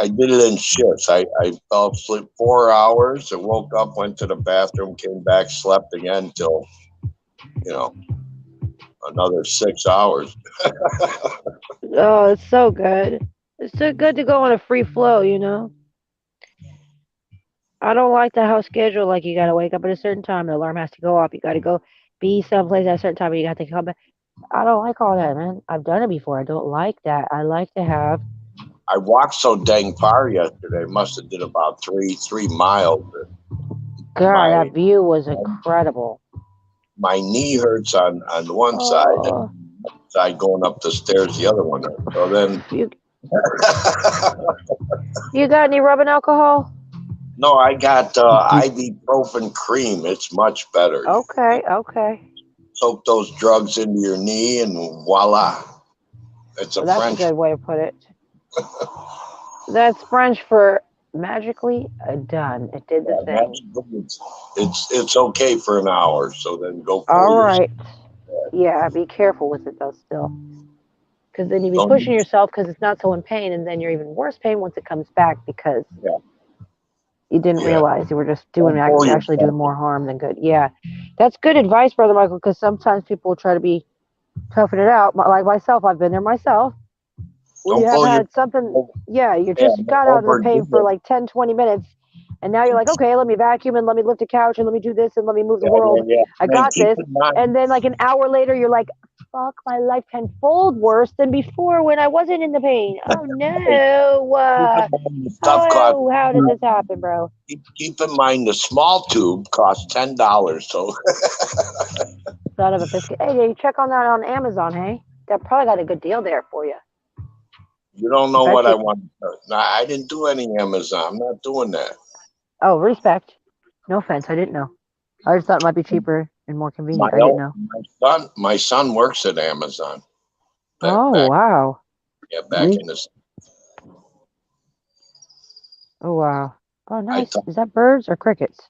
I did it in shifts. I fell asleep 4 hours, I woke up, went to the bathroom, came back, slept again till, you know, another 6 hours. Oh, it's so good. It's so good to go on a free flow. I don't like the house schedule like you gotta wake up at a certain time, the alarm has to go off, you gotta go be someplace at a certain time, and you have to come back. I don't like all that, man. I've done it before. I don't like that. I like to have I walked so dang far yesterday. Must have did about three miles. God, that My view was incredible. my knee hurts on the one side, and Oh, side going up the stairs the other one. So then, you you got any rubbing alcohol? no, I got ibuprofen cream. It's much better. You Okay, okay. soak those drugs into your knee, and voila, it's a Well, that's a French. good way to put it. That's French for magically done. It did the thing. It's okay for an hour. So then go All pull your. right. Yeah, be careful with it though, still. Because then you'd be pushing Don't, yourself because it's not so in pain, and then you're even worse pain once it comes back because yeah, you didn't yeah. realize you were just doing Don't pull actually doing yourself. more harm than good. Yeah, that's good advice, brother Michael. Because sometimes people will try to be toughing it out. Like myself, I've been there myself. Where you Don't have pull your. had something, yeah, you Yeah, just got out of the overdo pain for it. like 10, 20 minutes, and now you're like, okay, let me vacuum and let me lift a couch and let me do this and let me move the Yeah, yeah, world. yeah. I And got keep this. in mind, And then like an hour later, you're like, fuck, my life tenfold worse than before when I wasn't in the pain. Oh no. keep in mind the stuff costs. How did this happen, bro? Keep in mind the small tube costs $10. So Son of a biscuit. Hey, did you check on that on Amazon, hey? That probably got a good deal there for you. you don't I know bet what I you. want. No, I didn't do any Amazon. I'm not doing that. Oh, respect. No offense. I didn't know. I just thought it might be cheaper and more My convenient. I didn't own, know. my son works at Amazon. Oh, Back wow. yeah, back in the. Oh, wow. Oh, I nice. thought Is that birds or crickets?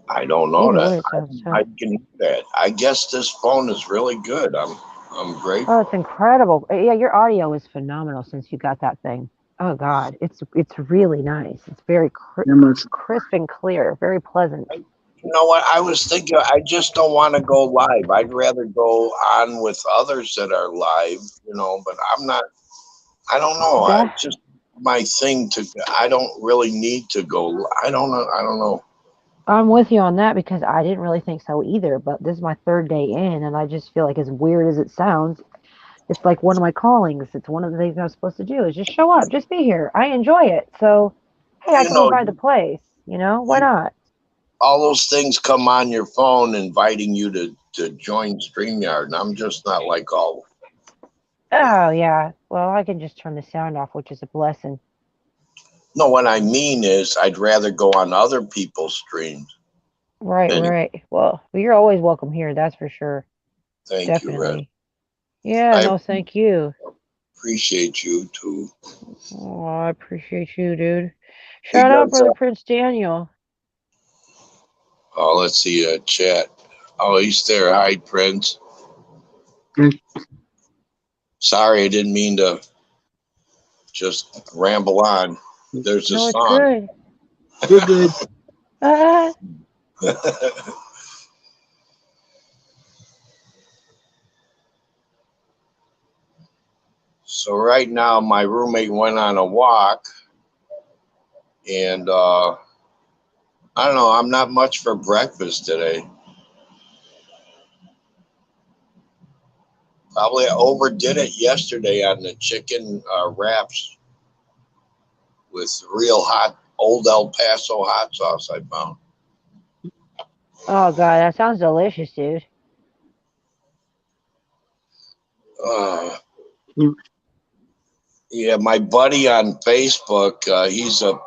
I don't know Either that. way, it sounds I tough. can do that. I guess this phone is really good. I'm Oh, it's grateful. incredible. Yeah, your audio is phenomenal since you got that thing. Oh God, it's really nice. It's very that much. crisp and clear, very pleasant. You know what? I was thinking. I just don't want to go live. I'd rather go on with others that are live. But I'm not. I don't know. I That just my thing to. I don't really need to go. I don't know. I don't know. I'm with you on that because I didn't really think so either. But this is my third day in, and I just feel like, as weird as it sounds, it's like one of my callings. It's one of the things I'm supposed to do is just show up, just be here. I enjoy it. So, hey, I You can know, provide the place. Why you, not? all those things come on your phone inviting you to join StreamYard, and I'm just not like all. Oh, yeah. Well, I can just turn the sound off, which is a blessing. No, what I mean is, I'd rather go on other people's streams. Right, Anyway, right. Well, you're always welcome here. That's for sure. thank you, Red. Definitely. Yeah, I no, thank you. appreciate you too, Oh, I appreciate you, dude. Shout out, because brother Prince Daniel. let's see, chat. Oh, he's there. Hi, Prince. Okay. Sorry, I didn't mean to just ramble on. There's a No, it's song. good. You're good. Ah, So right now, my roommate went on a walk, and I don't know. I'm not much for breakfast today. Probably overdid it yesterday on the chicken wraps with real hot old El Paso hot sauce I found. oh, God, that sounds delicious, dude. Uh, You- yeah, my buddy on Facebook, he's a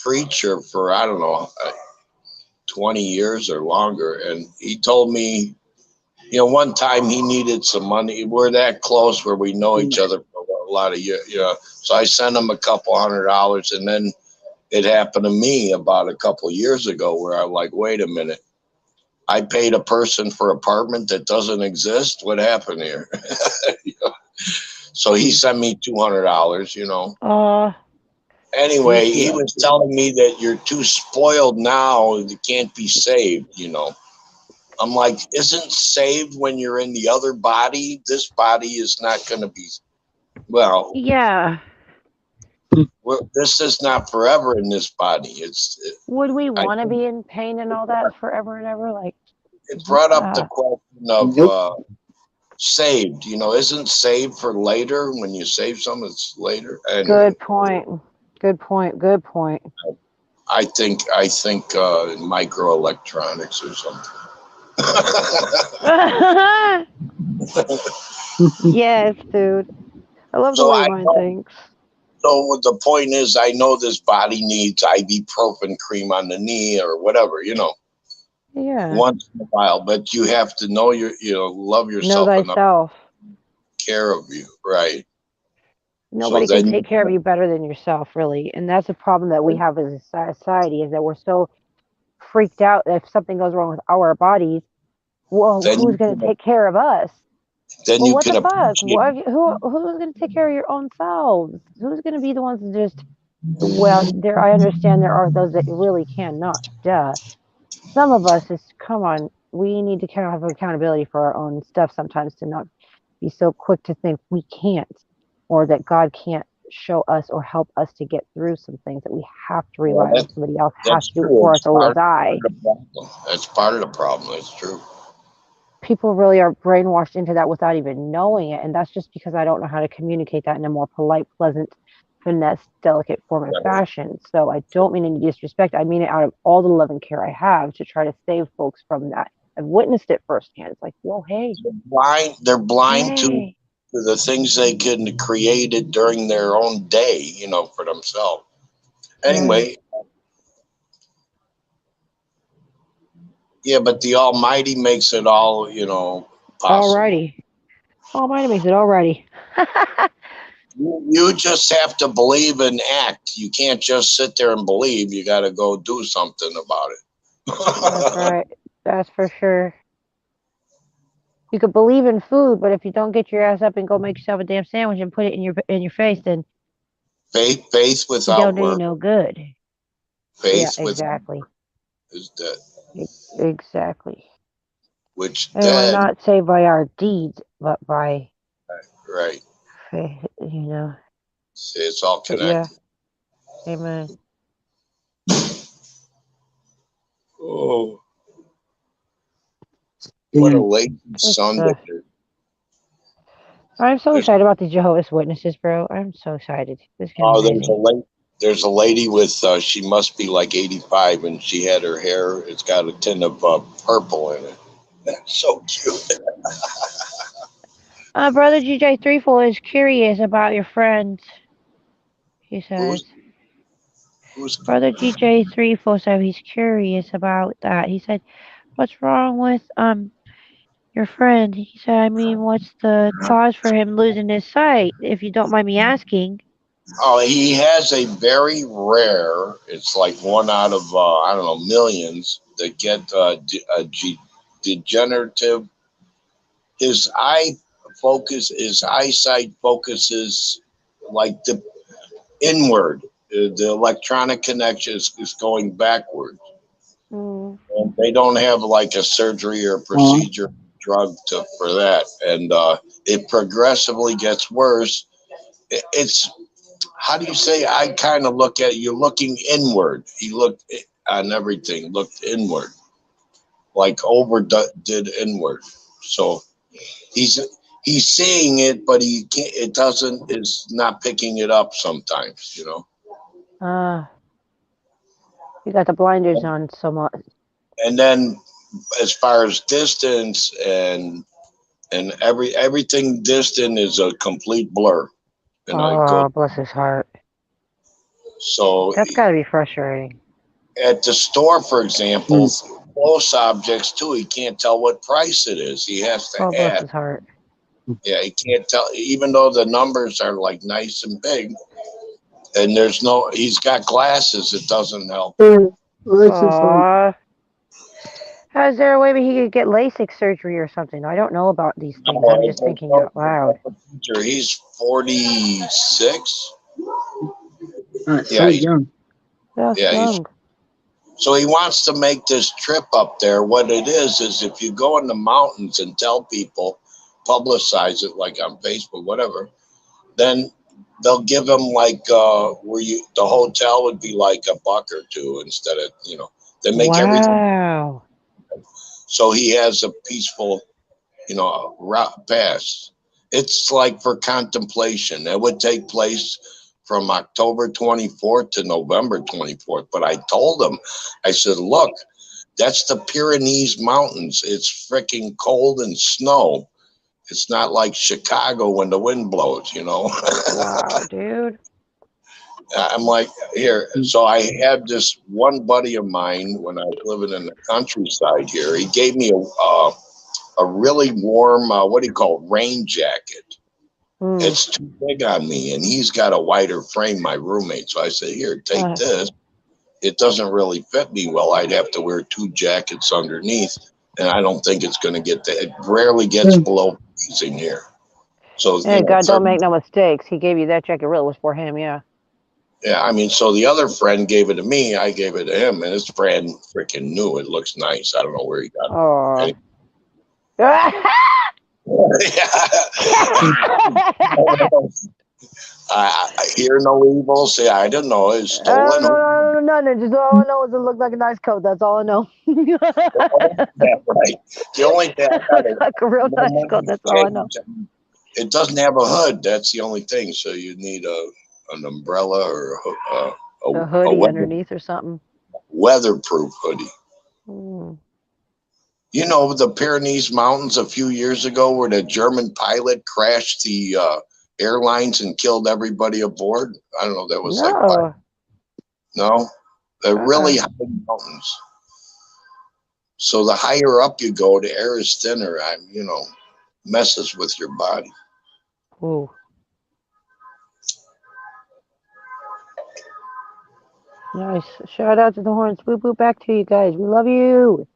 preacher for, I don't know, 20 years or longer. And he told me, one time he needed some money. We're that close where we know each other for a lot of years. So I sent him a couple $100, and then it happened to me about a couple years ago where I'm like, wait a minute. I paid a person for an apartment that doesn't exist. What happened here? So he sent me $200. Oh, Anyway, he decent. was telling me that you're too spoiled now. You can't be saved. I'm like, isn't saved when you're in the other body? This body is not going to be, well, Yeah. this is not forever in this body. Would we I want to think be in pain and all that forever and ever? Like, it brought up the ah, question of Nope. saved. Isn't saved for later? When you save something, it's later. Anyway, good point. Good point. Good point. I think microelectronics or something. Yes, dude. I love the So way your I mind know. thinks. So the point is, I know this body needs ibuprofen cream on the knee or whatever, Yeah. once in a while. But you have to know love Know yourself enough thyself. to care of you, right? So Nobody can then, take care of you better than yourself, really. And that's a problem that we have as a society is that we're so freaked out that if something goes wrong with our bodies, well, then who's you going to can take care of us? then Well, you what can the fuck? appreciate. Who's going to take care of your own selves? Who's going to be the ones to just, well, there, I understand there are those that really cannot. Duh. Some of us is, come on, we need to kind of have accountability for our own stuff sometimes to not be so quick to think we can't or that God can't show us or help us to get through some things that we have to Well, rely on somebody else has that's to do it true. for It's us or we'll die. part of the problem. That's part of the problem. That's true. People really are brainwashed into that without even knowing it. And that's just because I don't know how to communicate that in a more polite, pleasant, finesse, delicate form of Right. fashion. So I don't mean any disrespect. I mean it out of all the love and care I have to try to save folks from that. I've witnessed it firsthand. It's like, whoa, hey, They're blind to hey. the things they can create it during their own day, for themselves. Right. Anyway, yeah, but the Almighty makes it all, possible. Alrighty. Almighty makes it alrighty. You just have to believe and act. You can't just sit there and believe. You got to go do something about That's it. right. That's for sure. You could believe in food, but if you don't get your ass up and go make yourself a damn sandwich and put it in your face, then Faith you without don't do you work, no good. Yeah, faith without exactly. is dead. Exactly. Which And we're then, not saved by our deeds, but by right? faith. See, it's all But yeah, connected. amen. Oh, what a Damn. lazy Good Sunday. stuff. I'm so There's excited about the Jehovah's Witnesses, bro. I'm so excited. This is gonna be oh, amazing. there's a lady with she must be like 85, and she had her hair. It's got a tint of purple in it. That's so cute. Brother GJ Threefold is curious about your friend. He says, Who's who's Brother GJ Threefold said he's curious about that. He said, "What's wrong with your friend?" He said, "I mean, what's the cause for him losing his sight? If you don't mind me asking." Oh, he has a very rare. It's like one out of I don't know millions that get degenerative. His his eyesight focuses like the inward. The electronic connection is going backward. Mm. And they don't have like a surgery or procedure drug for that, and it progressively gets worse. It's how do you say? I kind of look at you're looking inward. He looked on everything, looked inward, like did inward. So he's he's seeing it, but he can't. It doesn't. Is not picking it up sometimes. You know. Uh, you got the blinders on so much. And then as far as distance and everything distant is a complete blur and a good. Oh, bless his heart. So That's got to be frustrating. at the store, for example, Mm. close objects too, he can't tell what price it is. He has to Oh, bless ask. his heart. Yeah, he can't tell, even though the numbers are like nice and big. And there's no, he's got glasses. It doesn't help. This is like, Aw. Is there a way he could get LASIK surgery or something? I don't know about these things. I'm just thinking out loud. He's 46. so Yeah, young. That's yeah, he's young. so he wants to make this trip up there. What it is if you go in the mountains and tell people, publicize it like on Facebook, whatever, then they'll give him like the hotel would be like $1 or $2 instead of they make everything Wow. so he has a peaceful route pass. It's like for contemplation. That would take place from October 24th to November 24th. But I told him, I said, look, that's the Pyrenees Mountains. It's freaking cold and snow. It's not like Chicago when the wind blows, Wow, dude. I'm like, here. So I had this one buddy of mine when I was living in the countryside here. He gave me a really warm, what do you call it, rain jacket. Mm. It's too big on me, and he's got a wider frame, my roommate. So I said, here, take this. It doesn't really fit me well. I'd have to wear 2 jackets underneath, and I don't think it's going to get it rarely gets below freezing here. So, Yeah, God, don't make no mistakes. He gave you that jacket. Really was for him, yeah. Yeah, I mean, so the other friend gave it to me. I gave it to him, and his friend freaking knew it looks nice. I don't know where he got it. Oh. I hear no evil. Say I don't know. It's stolen. No. Just all I know is it looked like a nice coat. That's all I know. Yeah, right. The only thing like a real nice coat. That's all I know. It doesn't have a hood. That's the only thing. So you need an umbrella or A hoodie underneath or something. Weatherproof hoodie. Mm. You know the Pyrenees Mountains a few years ago where the German pilot crashed the airlines and killed everybody aboard? I don't know. That was no, they're really high mountains. So the higher up you go, the air is thinner. Messes with your body. Ooh. Nice. Shout out to the horns. Boop boop back to you guys. We love you.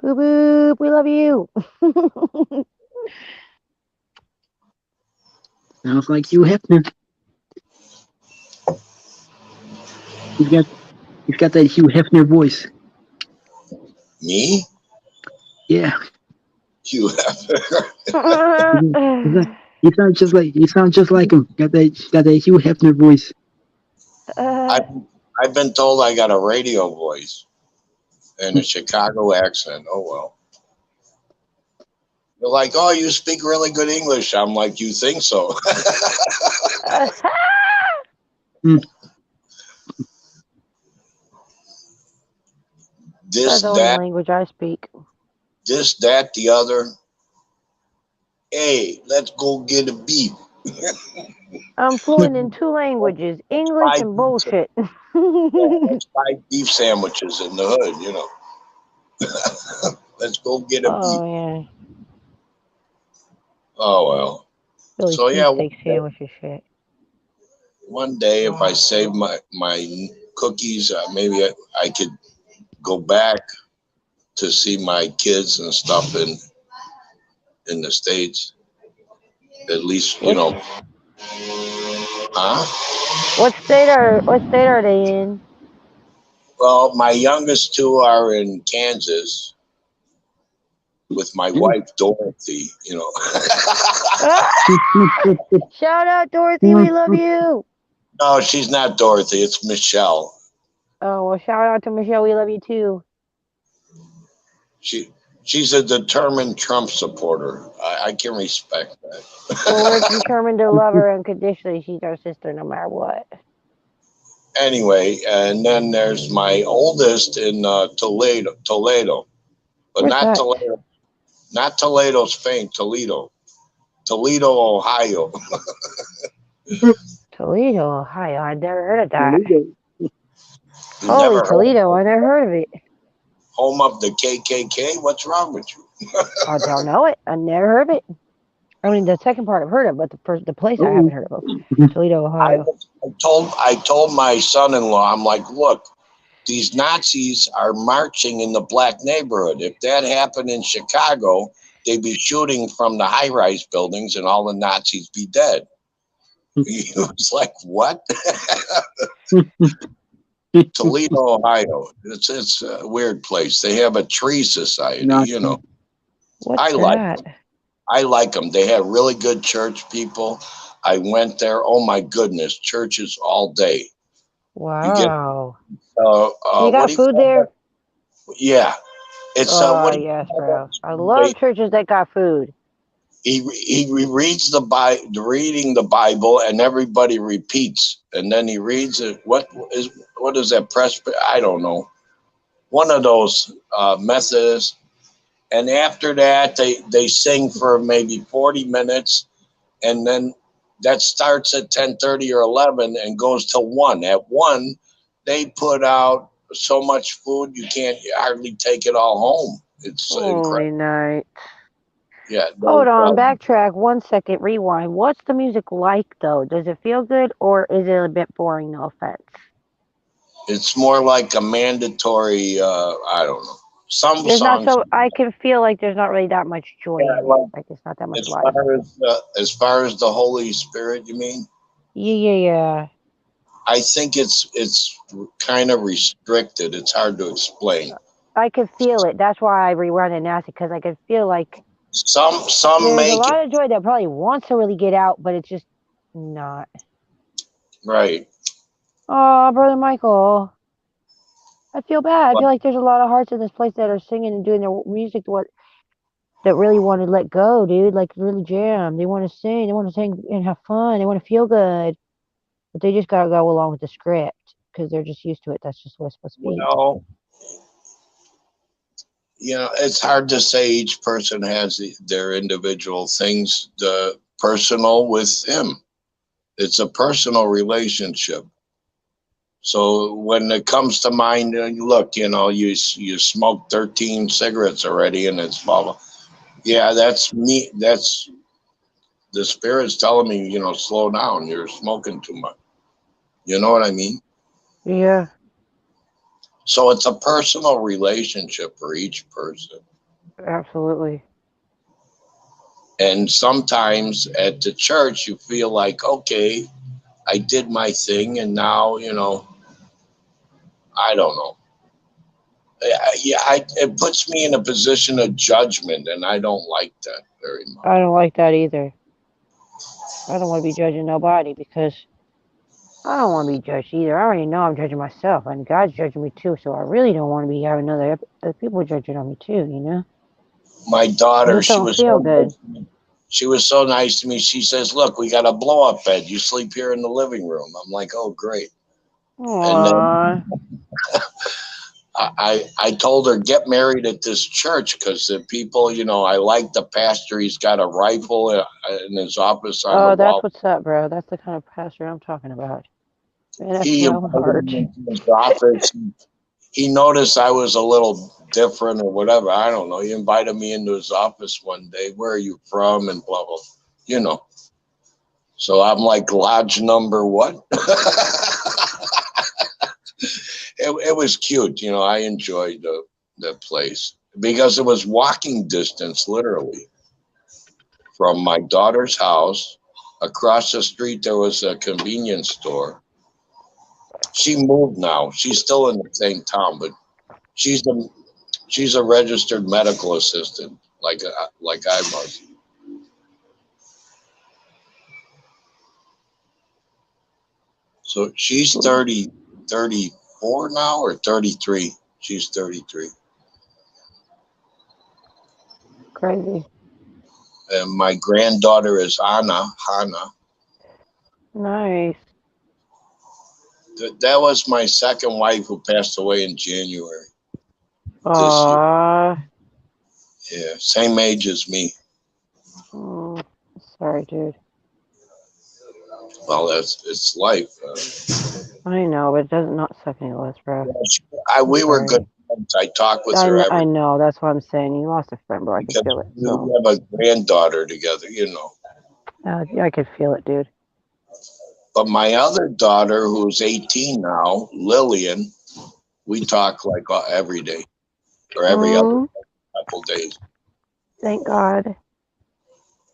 Boop boop. We love you. Sounds like Hugh Hefner. He's got that Hugh Hefner voice. Me? Yeah. Hugh Hefner. He sounds just like him. Got that Hugh Hefner voice. I've been told I got a radio voice. and a Chicago accent. Oh well. They're like, oh, you speak really good English. I'm like, you think so? That's This, the only that, language I speak. this, that, the other. Hey, let's go get a beef. I'm fluent in 2 languages, Let's English buy and pizza. bullshit. Yeah, let's buy beef sandwiches in the hood. Let's go get a beef. Oh yeah, Oh well. Philly So yeah, cheesesteak sandwich and shit. one day if I save my cookies, maybe I could go back to see my kids and stuff in the states. At least What huh? what state are they in? Well, my youngest two are in Kansas with my wife Dorothy. Ah! Shout out Dorothy, we love you. No, she's not Dorothy. It's Michelle. Oh well, shout out to Michelle, we love you too. She she's a determined Trump supporter. I can respect Well, we're that. determined to love her unconditionally. She's our sister, no matter what. Anyway, and then there's my oldest in Toledo, but Where's not that? Toledo, not Toledo, Spain, Toledo, Ohio. Toledo, Ohio. I never heard of that. You Holy never heard Toledo, of I never heard of it. home of the KKK? What's wrong with you? I don't know it. I never heard of it. I mean, the second part I've heard of, but the place I haven't heard of. Toledo, Ohio. I told my son-in-law, I'm like, look, these Nazis are marching in the black neighborhood. If that happened in Chicago, they'd be shooting from the high-rise buildings, and all the Nazis be dead. He was like, what? Toledo, Ohio. It's a weird place. They have a tree society. What's I like that? them. I like them. They have really good church people. I went there. Oh my goodness, churches all day. You get Wow. You what got do you food call there? that? Yeah, it's Oh, what do you yes, call bro. I that? love churches that got food. He reads the reading the Bible, and everybody repeats, and then he reads it. What is that I don't know. One of those Methodists, and after that they sing for maybe 40 minutes, and then that starts at 10:30 or 11 and goes to 1. At 1, they put out so much food you can't hardly take it all home. It's Holy incredible. night. Yeah, Hold on, backtrack 1 second, rewind. What's the music like, though? Does it feel good, or is it a bit boring? No offense. it's more like a mandatory. I don't know. Some There's not songs, so, I can feel like there's not really that much joy yeah, in it. like Like, it's not that much as life. far as the Holy Spirit, you mean? Yeah. I think it's kind of restricted. It's hard to explain. I can feel it. That's why I rerun it now, because I can feel like Some there's a make it lot of joy that probably wants to really get out, but it's just not. right. Oh, brother Michael, I feel bad. I But feel like there's a lot of hearts in this place that are singing and doing their music that really want to let go, dude. Like really jam. They want to sing. They want to sing and have fun. They want to feel good, but they just gotta go along with the script because they're just used to it. That's just what it's supposed to be. well, it's hard to say. Each person has their individual things, the personal with him. It's a personal relationship. So when it comes to mind, look, you smoked 13 cigarettes already, and it's blah. Yeah, that's me. That's the spirit's telling me, slow down. You're smoking too much. You know what I mean? Yeah, So it's a personal relationship for each person. absolutely. And sometimes at the church, you feel like, okay, I did my thing, and now, I don't know. It puts me in a position of judgment, and I don't like that very much. I don't like that either. I don't want to be judging nobody because I don't want to be judged either. I already know I'm judging myself, and God's judging me too. So I really don't want to be having other people judging on me too. You know, My I daughter, just don't feel good. she was so nice to me. She says, "Look, we got a blow-up bed. You sleep here in the living room." I'm like, "Oh, great." And then Aww. I told her, get married at this church because the people, I like the pastor. He's got a rifle in his office on the Oh, that's wall. what's up, bro. That's the kind of pastor I'm talking about. Man, that's He my own invited heart. me into his office. He noticed I was a little different or whatever. I don't know. He invited me into his office one day. Where are you from? And blah, blah, you know. So I'm like, lodge number what? It was cute. I enjoyed the place because it was walking distance, literally, from my daughter's house. Across the street, there was a convenience store. She moved now. She's still in the same town, but she's a she's a registered medical assistant, like I was. So she's 34 now or 33. She's 33. Crazy. And my granddaughter is Hannah. Nice. That was my second wife who passed away in January this year. Aww. Yeah, same age as me. Mm, sorry, dude. Well, it's life. I know, but it does not suck any less, bro. I'm We were sorry. good friends. I talk with her I every know. That's what I'm saying. You lost a friend, bro. I can because feel it. we So, have a granddaughter together. I can feel it, dude. But my other daughter, who's 18 now, Lillian, we talk like every day or every other Mm, couple days. thank God.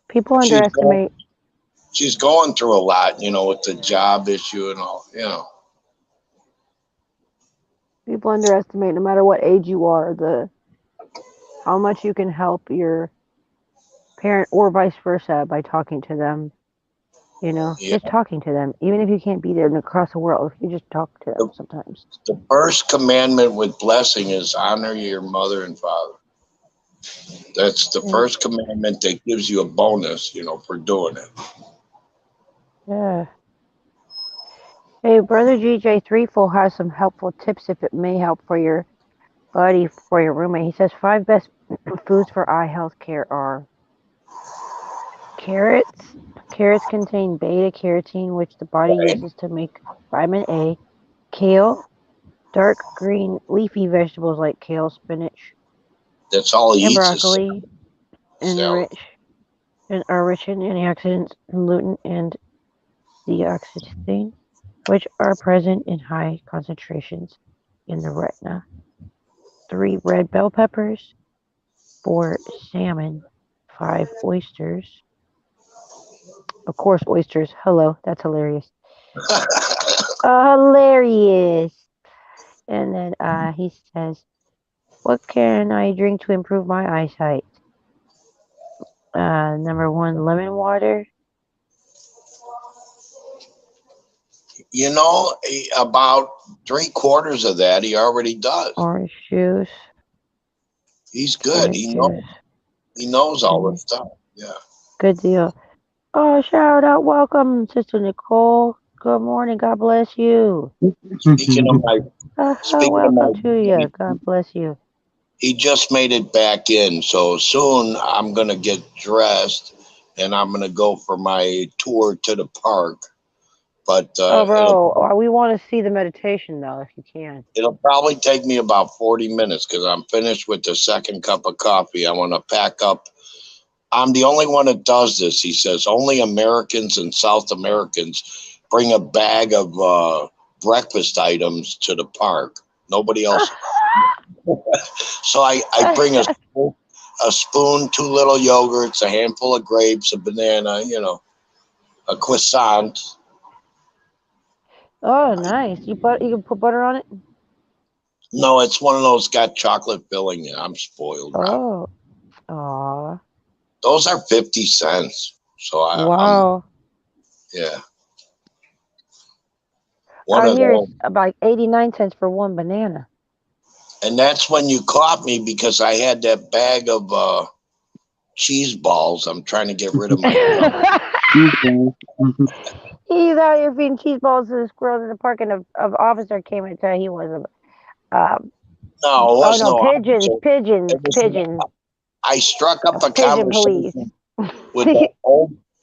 People She's going, underestimate. she's going through a lot, with the job issue and all. People underestimate, no matter what age you are, the how much you can help your parent or vice versa by talking to them. Yeah. Just talking to them, even if you can't be there and across the world, you just talk to them The, sometimes. the first commandment with blessing is honor your mother and father. That's the And first commandment that gives you a bonus, for doing it. yeah. Hey, brother GJ Threefold has some helpful tips if it may help for your buddy, for your roommate. He says 5 best foods for eye health care are carrots. Carrots contain beta carotene, which the body Right? uses to make vitamin A. Kale, dark green leafy vegetables like kale, spinach, That's all he and eats is broccoli, salad. and are rich in antioxidants, lutein, and deoxythane, which are present in high concentrations in the retina. 3 red bell peppers. 4 salmon. 5 oysters. Of course, oysters. Hello, that's hilarious. Hilarious. And then he says, "What can I drink to improve my eyesight?" Number 1, lemon water. About 3/4 of that he already does. Orange juice. He's good. Orange He juice. knows. He knows all Mm, this stuff. Yeah. good deal. Oh, shout out, welcome, Sister Nicole. Good morning. God bless you. Speaking of my, speaking of my, Welcome to you. God bless you. he just made it back in. So soon I'm gonna get dressed, and I'm gonna go for my tour to the park. But Oh, it'll bro, we want to see the meditation though, if you can. it'll probably take me about 40 minutes because I'm finished with the second cup of coffee. I want to pack up. I'm the only one that does this. He says only Americans and South Americans bring a bag of breakfast items to the park. Nobody else. So I bring a spoon, 2 little yogurts, a handful of grapes, a banana, a croissant. Oh, nice. You can put butter on it? No, it's one of those got chocolate filling in. I'm spoiled, Rob. Oh, aw. Those are 50 cents. So I'm Wow. yeah. One Out of here those. is about 89 cents for one banana. And that's when you caught me because I had that bag of cheese balls. I'm trying to get rid of my junk. He's out here feeding cheese balls to the squirrels in the park, and a officer came and said he was No, it oh was no, no pigeons, officer. pigeons, It was, pigeons, I struck up a pigeon police. conversation with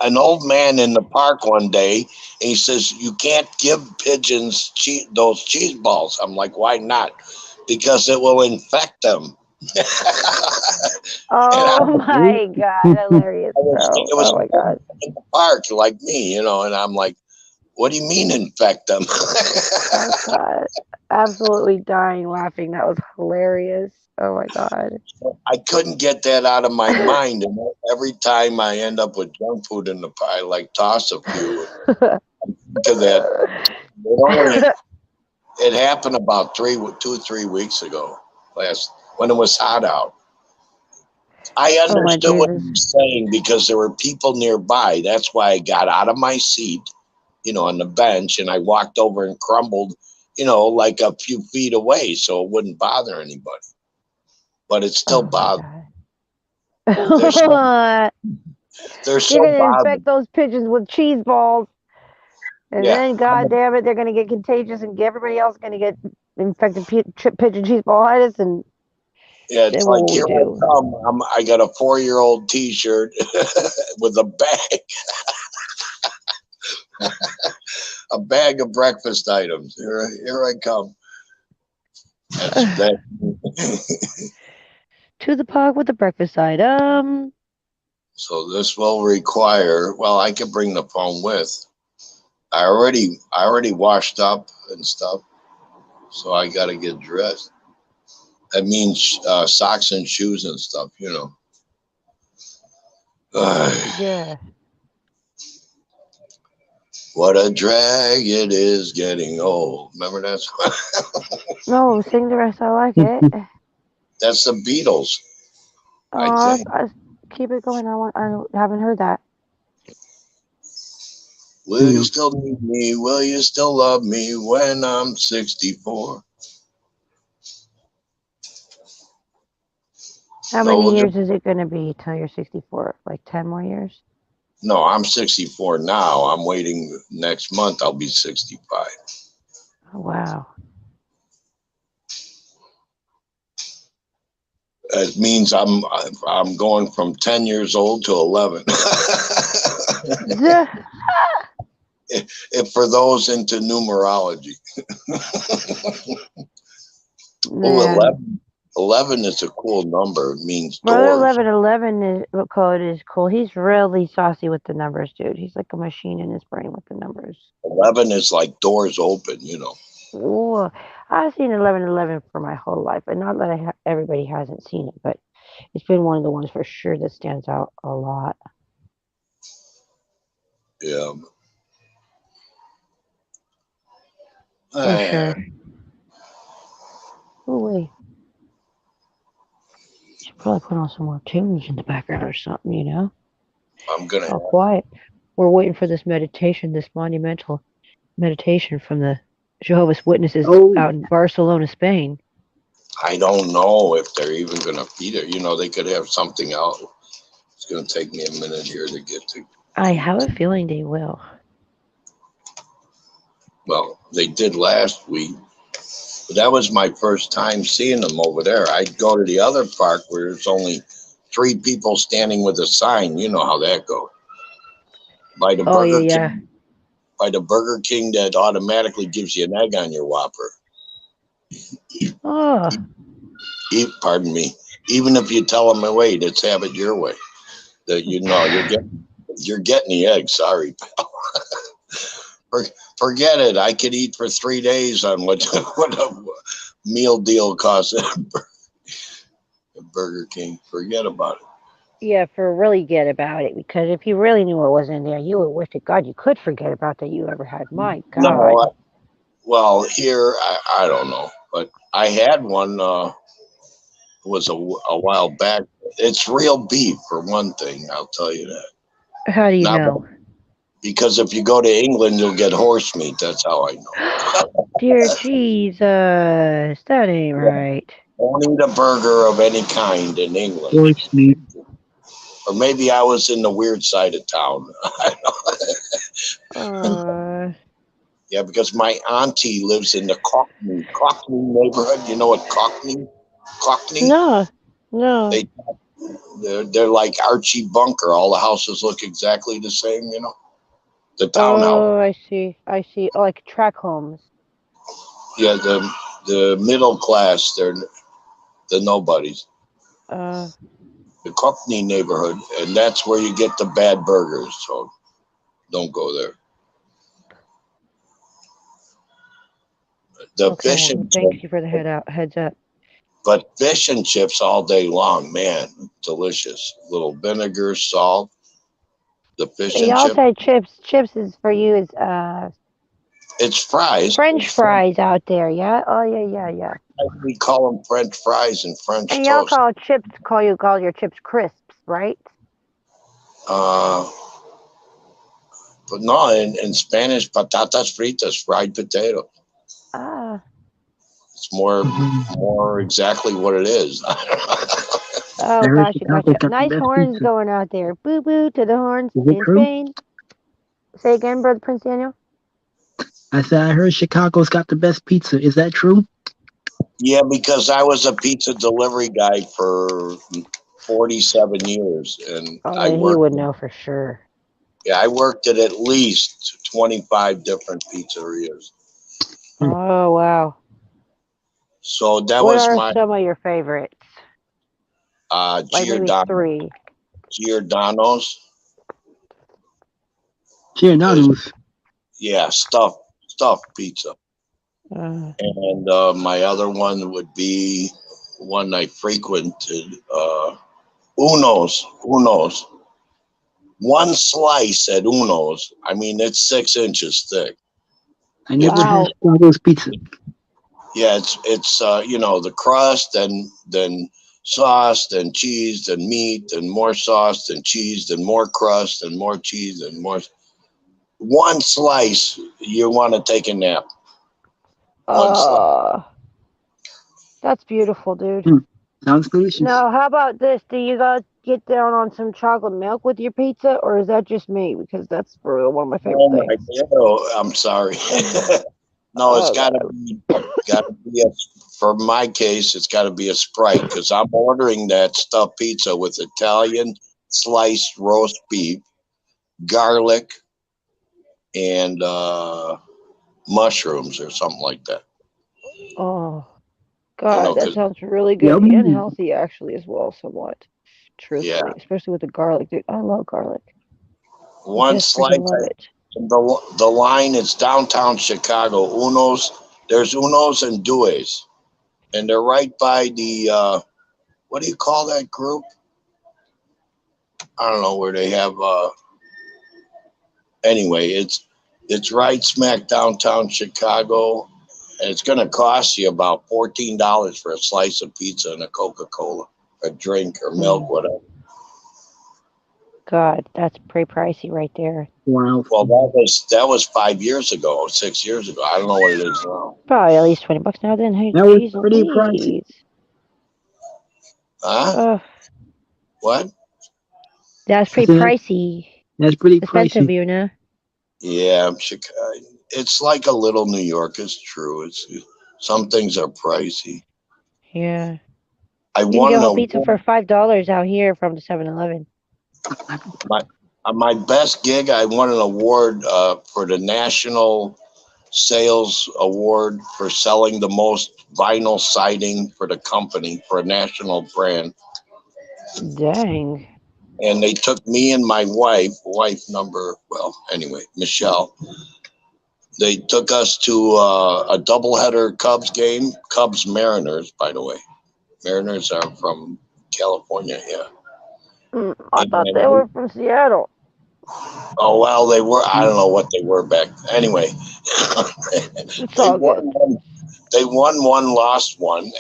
an old man in the park one day. And he says, you can't give pigeons those cheese balls. I'm like, why not? Because it will infect them. And Oh my god, hilarious, bro. it was Oh my god. in the park like me, and I'm like, what do you mean infect them? Oh god. Absolutely dying laughing. That was hilarious. Oh my god. I couldn't get that out of my mind. And every time I end up with junk food in the pie, like toss a few. To that, it happened about 3 weeks ago, when it was hot out. I Oh my understood what Jesus. he was saying because there were people nearby. That's why I got out of my seat, on the bench, and I walked over and crumbled, like a few feet away, so it wouldn't bother anybody. But it still Oh my bothered. They're so, god. they're You're so gonna bothered. infect those pigeons with cheese balls, and Yeah, then god damn it, they're gonna get contagious, and everybody else gonna get infected pigeon cheese ballitis, and yeah. then It's what like will we here I do? come. I got a 4-year-old T-shirt with a bag of breakfast items. Here I come. That's that. To the park with the breakfast item. So this will require. Well, I could bring the phone with. I already washed up and stuff, so I got to get dressed. That means socks and shoes and stuff. Yeah. What a drag it is getting old. Remember that song? No, sing the rest. I like it. That's the Beatles, I Oh, think. keep it going. I haven't heard that. Will you still need me? Will you still love me when I'm 64? How No, many years is it gonna be till you're 64? Like 10 more years? no, I'm 64 now. I'm waiting next month. I'll be 65. Oh, wow. It means I'm going from 10 years old to 11. Duh. If for those into numerology. Oh, Man, 11 is a cool number. It means brother doors. 1111 is code is cool. He's really saucy with the numbers, dude. He's like a machine in his brain with the numbers. 11 is like doors open. Ooh, I've seen 1111 for my whole life, and not that everybody hasn't seen it, but it's been one of the ones for sure that stands out a lot. Yeah. For sure. Oh wait, should probably put on some more tunes in the background or something. I'm going It's all to. quiet. We're waiting for this meditation, this monumental meditation from the Jehovah's Witnesses Oh, out in Barcelona, Spain. I don't know if they're even going to feed it. They could have something else. It's going to take me a minute here to get to. I have a feeling they will. Well, they did last week. But that was my first time seeing them over there. I'd go to the other park where there's only 3 people standing with a sign. You know how that goes. By the Oh yeah, Burger yeah. King, by the Burger King that automatically gives you an egg on your Whopper. Oh, Pardon me. Even if you tell them, wait, let's have it your way. That you're getting the egg. Sorry, pal. Forget it. I could eat for 3 days on what a meal deal costs at Burger King. Forget about it. yeah. For really get about it, because if you really knew what was in there, you would wish to God you could forget about that you ever had. My God. No, well, here I don't know, but I had one. Was a while back. It's real beef for one thing. I'll tell you that. How do you Not know? Because if you go to England, you'll get horse meat. That's how I know. Dear Jesus, that ain't right. Don't eat a burger of any kind in England. Horse meat. Or maybe I was in the weird side of town. Uh, Yeah, because my auntie lives in the Cockney neighborhood. You know what Cockney? no, no. They they're like Archie Bunker. All the houses look exactly the same. The townhouse. Oh, I see. I see. Oh, like track homes. Yeah, the middle class. They're the nobodies. Uh, The Cockney neighborhood, and that's where you get the bad burgers. So don't go there. The okay. fish Well, and thank chips, you for the heads up. but fish and chips all day long, man, delicious. Little vinegar, salt, the fish and Y'all chip. say chips. Chips is for you is It's fries. French It's French. fries out there. Yeah. Oh yeah, yeah, yeah. We call them French fries and French And y'all toast. call chips. Call your chips crisps, right? Uh, but no, in Spanish, patatas fritas, fried potato. Ah. It's more Mhm. more exactly what it is. I Oh, heard gotcha, Chicago's gotcha. got the Nice best horns pizza. going out there. Boo boo to the horns Is it in true? Spain. Say again, brother Prince Daniel. I said I heard Chicago's got the best pizza. Is that true? Yeah, because I was a pizza delivery guy for 47 years, and Oh, then he would know for sure. I worked at least 25 different pizzerias. Hmm. Oh wow. So that What was are my some of your favorites? Like maybe Giordano, three. Giordano's is Giordano's. stuffed pizza, Uh, and my other one would be one I frequented, Uno's. One slice at Uno's. I mean, it's 6 inches thick. I never It's had wow. Chicago's pizza. Yeah, it's the crust, and then sauce, then cheese, then meat, then more sauce, then cheese, then more crust, and more cheese, and more. One slice, you want to take a nap. One slice. Uh, that's beautiful, dude. Hmm. Sounds delicious. Now, how about this? Do you guys get down on some chocolate milk with your pizza, or is that just me? Because that's for real one of my favorite Oh my things. God! I'm sorry. No, it's Oh got to god. be for my case. It's got to be a Sprite because I'm ordering that stuffed pizza with Italian sliced roast beef, garlic, and mushrooms or something like that. Oh god, that Because sounds really good and Yum. healthy actually as well, somewhat. yeah, Truthfully, especially with the garlic, dude. I love garlic. one Just freaking slice. love it. The line is downtown Chicago. Uno's. There's Uno's and Dues, and they're right by the what do you call that group? I don't know where they have. Anyway, it's right smack downtown Chicago, and it's going to cost you about $14 for a slice of pizza and a Coca-Cola, a drink or milk, Mm, whatever. god, that's pretty pricey right there. Wow. Well, that was 5 years ago, 6 years ago. I don't know what it is now. Probably at least $20 now. Then, hey, That was geez pretty pricey. Louise. Huh? Uh, What? that's I pretty said pricey. that's pretty Expensive, pricey. you know. Yeah, Chicago. It's like a little New York. It's true. It's some things are pricey. Yeah, I you can won get a an whole pizza for award. $5 out here from the 7-Eleven. My my best gig. I won an award for the National Sales Award for selling the most vinyl siding for the company for a national brand. Dang. And they took me and my wife number, well, anyway, Michelle. They took us to a doubleheader Cubs game. Cubs Mariners, by the way. Mariners are from California, yeah. I thought they And were from Seattle. oh well, they were. I don't know what they were back. Anyway, It's they all won good. one. They won one, lost one.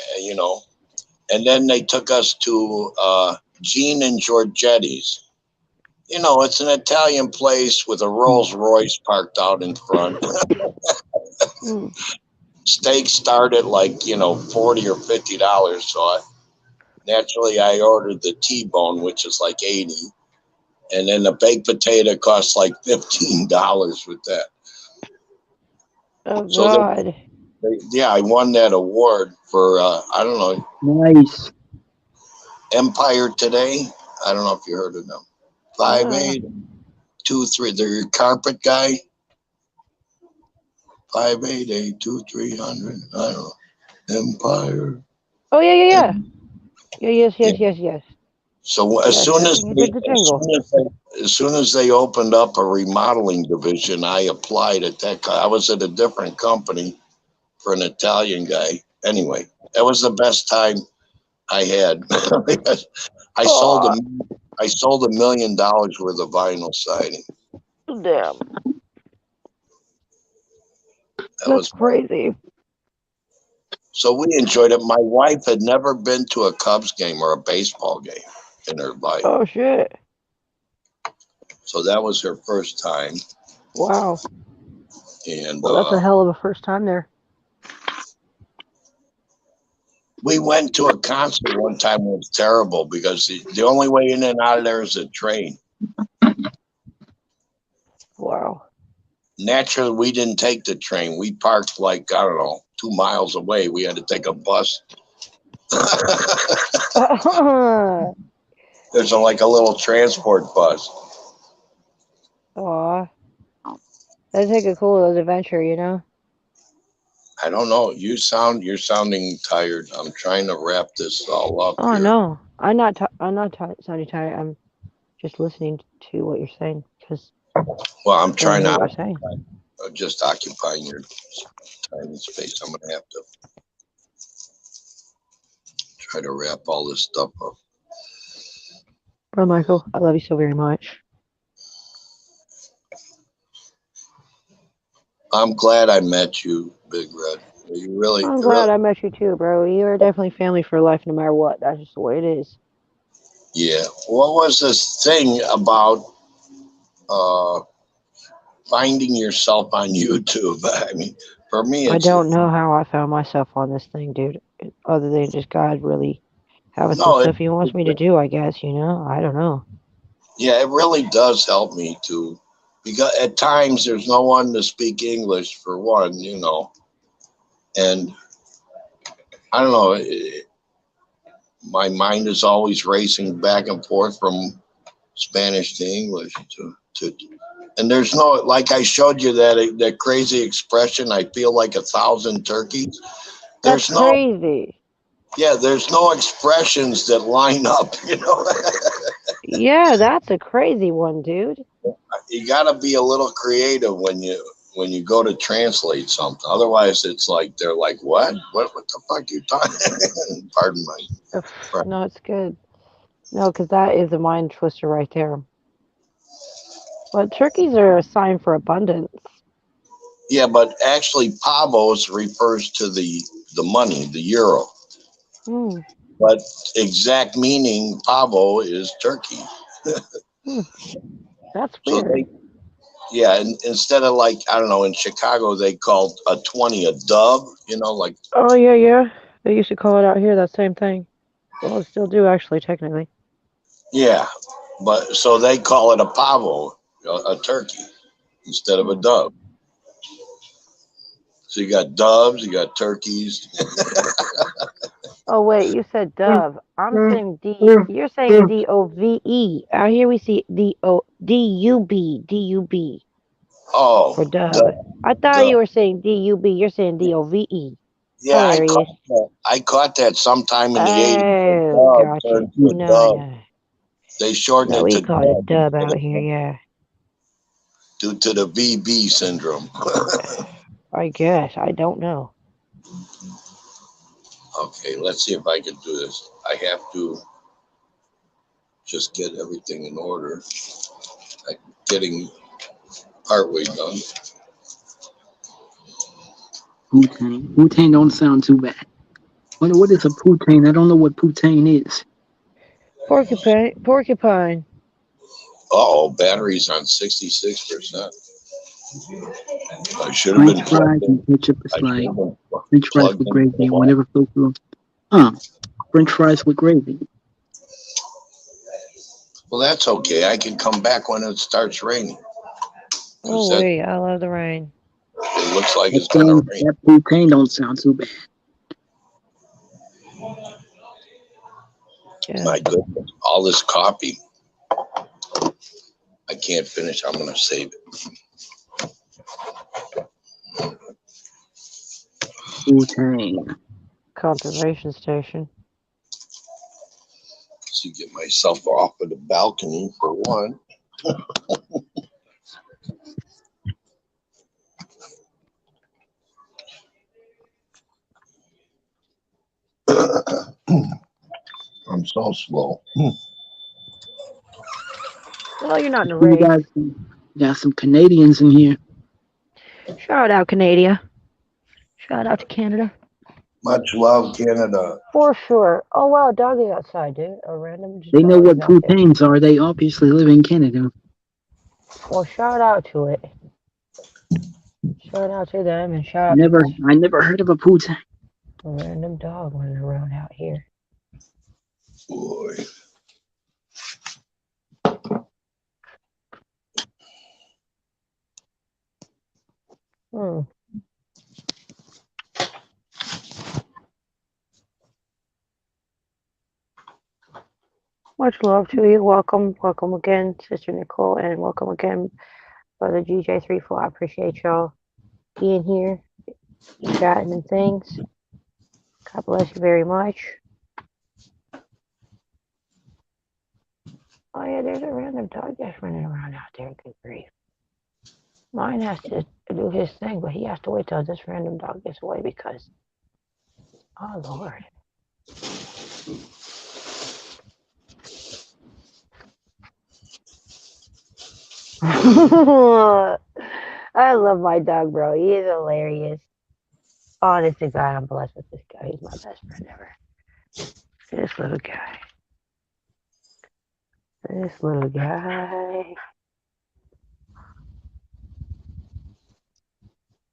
And then they took us to Gene and Giorgetti's, You know, it's an Italian place with a Rolls Royce parked out in front. Mm. Steaks start at like, $40 or $50. So naturally, I ordered the T-bone, which is like 80, and then the baked potato costs like $15 with that. Oh So God. yeah, I won that award for I don't know, Nice. Empire Today. I don't know if you heard of them. Five Uh, eight, 2 3. They're your carpet guy. 588 2300. I don't know. Empire. oh yeah, yeah, yeah. And, Yeah, yes, yeah. yes, yes, yes. So Yes, I think you did the jingle. as soon as they opened up a remodeling division, I applied at that. I was at a different company for an Italian guy. Anyway, that was the best time I had because I sold Oh, them. I sold $1 million worth of vinyl siding. damn. That That's was my. crazy. So we enjoyed it. My wife had never been to a Cubs game or a baseball game in her life, Oh shit. so that was her first time. Wow. And Well, that's a hell of a first time there. we went to a concert one time. It was terrible because the only way in and out of there is a train. Wow. Naturally, we didn't take the train. We parked like, I don't know, 2 miles away. We had to take a bus. There's like a little transport bus. Aw. That'd take a cool adventure, you know? I don't know. You're sounding tired. I'm trying to wrap this all up Oh here. no. I'm not sounding tired. I'm just listening to what you're saying because Well, I'm I want trying to hear to what you're saying. just occupying your time and space. I'm gonna have to try to wrap all this stuff up. Bro, Michael, I love you so very much. I'm glad I met you, Big Red. You really, I'm glad really, I met you too, bro. You are definitely family for life no matter what. That's just the way it is. yeah. What was this thing about uh, finding yourself on YouTube? I mean, for me, I it's don't know how I found myself on this thing, dude. Other than just God really having some no, stuff He wants me to do, I guess, you know? I don't know. yeah, it really does help me to, because at times there's no one to speak English for one, and I don't know. My mind is always racing back and forth from Spanish to English to and there's no, like I showed you that crazy expression. I feel like 1,000 turkeys. That's There's no, crazy. yeah, there's no expressions that line up. Yeah, that's a crazy one, dude. You got to be a little creative when you go to translate something. Otherwise, it's like they're like, what the fuck you talking? Pardon my Ugh, French. no, it's good. No, because that is a mind twister right there. But turkeys are a sign for abundance. Yeah, but actually, pavos refers to the money, the euro. Hmm. But exact meaning, pavo is turkey. Hmm. That's So weird. yeah, and instead of like, I don't know, in Chicago they called a 20 a dove. Like, Oh, yeah, yeah. They used to call it out here that same thing. Well, still do, actually, technically. yeah, but so they call it a pavo, a turkey, instead of a Hmm. dove. So you got doves, you got turkeys. Oh, wait, you said dove. I'm saying D. You're saying DOVE. Out here we see DUB. DUB Oh, for dove. dove, I thought you dove. were saying DUB. You're saying DOVE. Yeah, Hilarious. I caught that sometime in the 80s. A Oh, dove gotcha. turned to a No, dove. no. They shortened No, it we to call it dove dub out here, yeah. due to the VB syndrome. I guess. I don't know. Okay, let's see if I can do this. I have to just get everything in order. I'm getting partway done. Poutine. Poutine don't sound too bad. What is a poutine? I don't know what poutine is. Porcupine. Porcupine. Uh-oh, battery's on 66%. I should have French been fries plugged in. and ketchup is I should like have been French fries plugged with into gravy the and wall. whatever floats through. French fries with gravy. Well, that's okay. I can come back when it starts raining. Oh, That, wait, I love the rain. it looks like That it's going to rain. that poutine don't sound too bad. Yeah. My goodness, all this coffee. I can't finish. I'm going to save it. Poutine. Conservation station. To get myself off of the balcony for one. I'm so slow. Well, you're not in a You race. got some Canadians in here. Shout out, Canada. Shout out to Canada. Much love, Canada. For sure. Oh, wow, doggy outside, dude. A random They know dog what is out there. poutines are. They obviously live in Canada. Well, shout out to it. Shout out to them and shout out to Never, this I never heard of a poutine. random dog running around out here. Boy. Hmm. Much love to you. Welcome. Welcome again, Sister Nicole, and welcome again, Brother GJ34. I appreciate y'all being here, chatting and things. God bless you very much. Oh, yeah, there's a random dog just running around out there. Good grief. Mine has to do his thing, but he has to wait till this random dog gets away because, oh, Lord. I love my dog, bro. He is hilarious. Honest to God, I'm blessed with this guy. He's my best friend ever. This little guy. This little guy.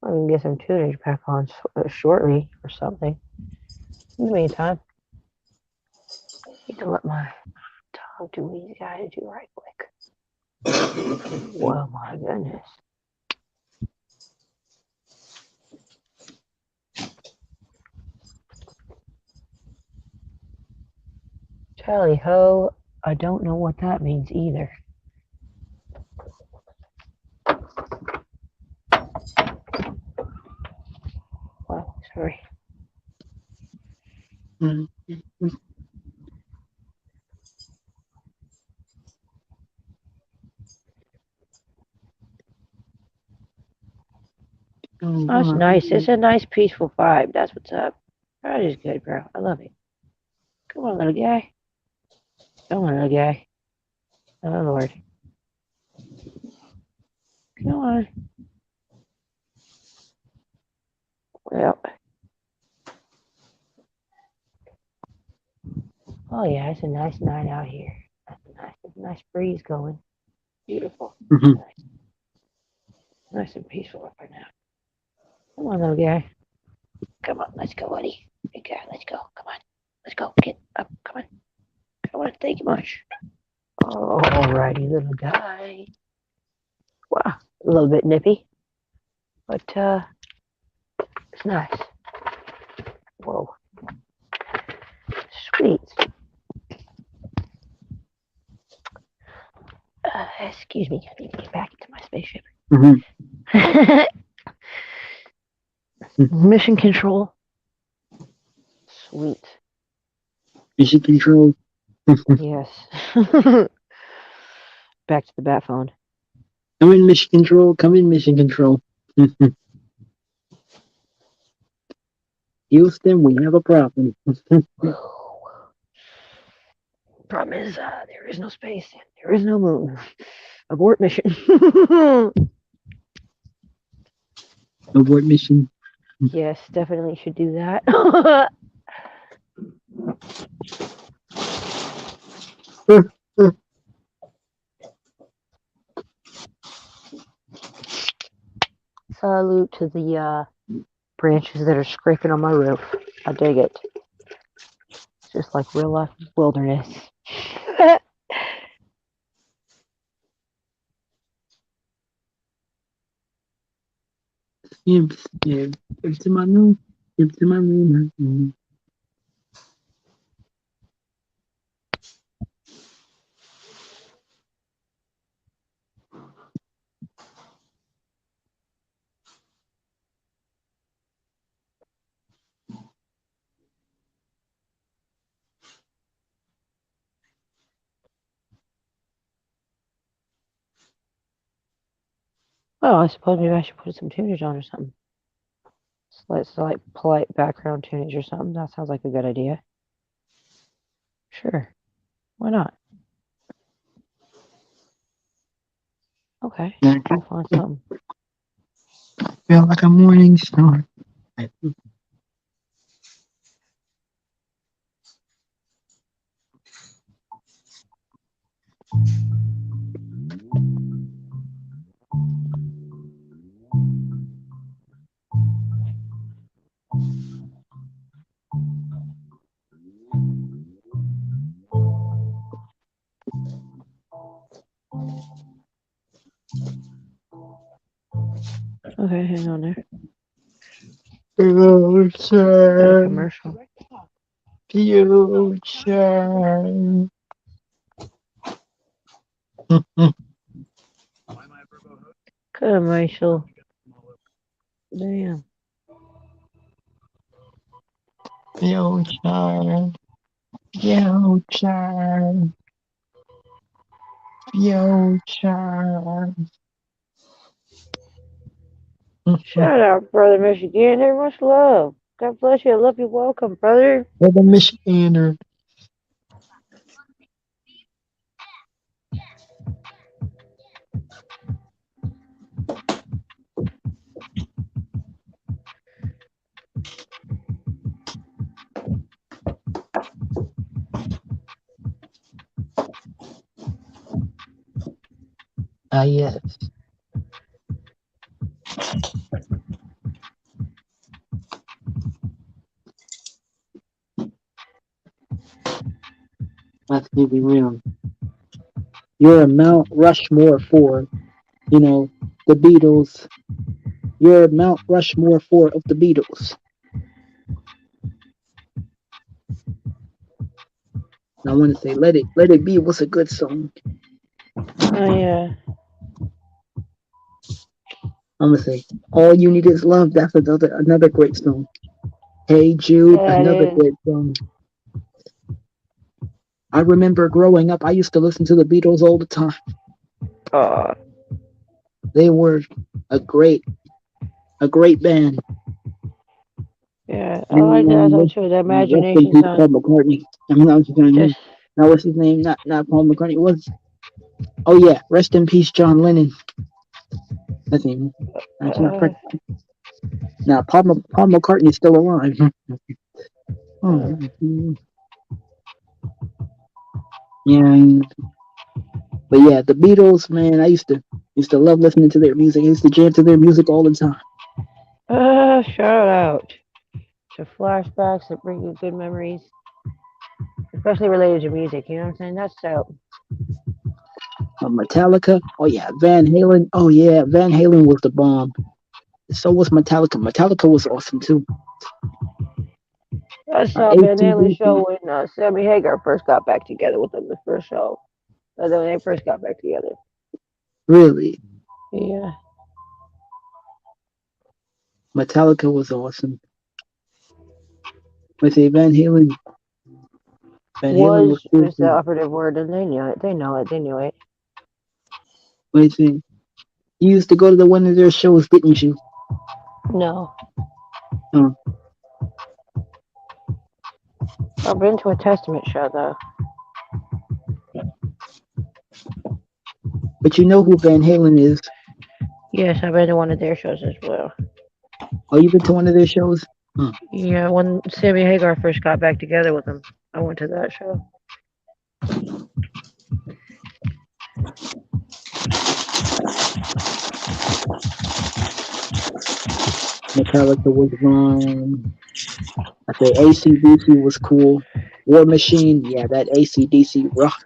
I'm gonna get some tunage back on shortly or something. In the meantime, I need to let my dog do what he's got to do right quick. Well, my goodness. Tally ho, I don't know what that means either. Wow, sorry. That's nice. It's a nice, peaceful vibe. That's what's up. That is good, bro. I love it. Come on, little guy. Come on, little guy. Oh, Lord. Come on. Well. Oh, yeah, it's a nice night out here. That's a nice breeze going. Beautiful. Mhm. Nice and peaceful up right now. Come on, little guy. Come on, let's go, buddy. Big guy, let's go. Come on. Let's go. Get up. Come on. I want to thank you much. Oh, alrighty, little guy. Wow, a little bit nippy, but it's nice. Whoa, sweet. Excuse me, I need to get back into my spaceship. Mission control. Sweet. Mission control. Yes. Back to the bat phone. Come in, mission control. Come in, mission control. Houston, we have a problem. Problem is, there is no space. There is no moon. Abort mission. Abort mission. Yes, definitely should do that. salute to the branches that are scraping on my roof. I dig it. It's just like real life wilderness. Skip to my room. Skip to my room. Oh, I suppose maybe I should put some tunage on or something. Like polite background tunage or something. That sounds like a good idea. Sure. Why not? Okay. I'll find something. Feel like a morning star. Okay, hang on there. Future. Commercial. Future. Commercial. Damn. Future. Future. Future. Shout out, brother Michigan. There, much love. God bless you. I love you. Welcome, brother. Brother Michigander. Ah, yes. Let's be real. You're a Mount Rushmore for, the Beatles. You're a Mount Rushmore for of the Beatles. And I want to say, Let It Be was a good song. Oh, yeah. I'm gonna say, All You Need Is Love. That's another great song. Hey Jude, Yeah, it another is. great song. I remember growing up, I used to listen to the Beatles all the time. They were a great band. Yeah, I like that though too. The Rest in imagination peace, song. Paul McCartney. I mean, that was his name. Just Now, what's his name? Not Paul McCartney. Was Oh yeah, rest in peace, John Lennon. That's him. That's not correct. Now, Paul McCartney is still alive. Yeah, but yeah, the Beatles, man, I used to love listening to their music. I used to jam to their music all the time. shout out to flashbacks that bring you good memories, especially related to music. You know what I'm saying? That's dope. Metallica, oh yeah, Van Halen, oh yeah, Van Halen was the bomb. So was Metallica. Metallica was awesome too. I saw Van Halen AC/DC, show when Sammy Hagar first got back together with them. The first show, when they first got back together. really, Yeah. Metallica was awesome. But say Van Halen was Was cool is the too. operative word, and they knew it. They know it. They knew it. But say you used to go to one of their shows, didn't you? No. Huh. I've been to a Testament show though. But you know who Van Halen is. Yes, I've been to one of their shows as well. Oh, you been to one of their shows? Huh. Yeah, when Sammy Hagar first got back together with him, I went to that show. Metallica was one. I say AC/DC was cool. War Machine, yeah, that AC/DC rock.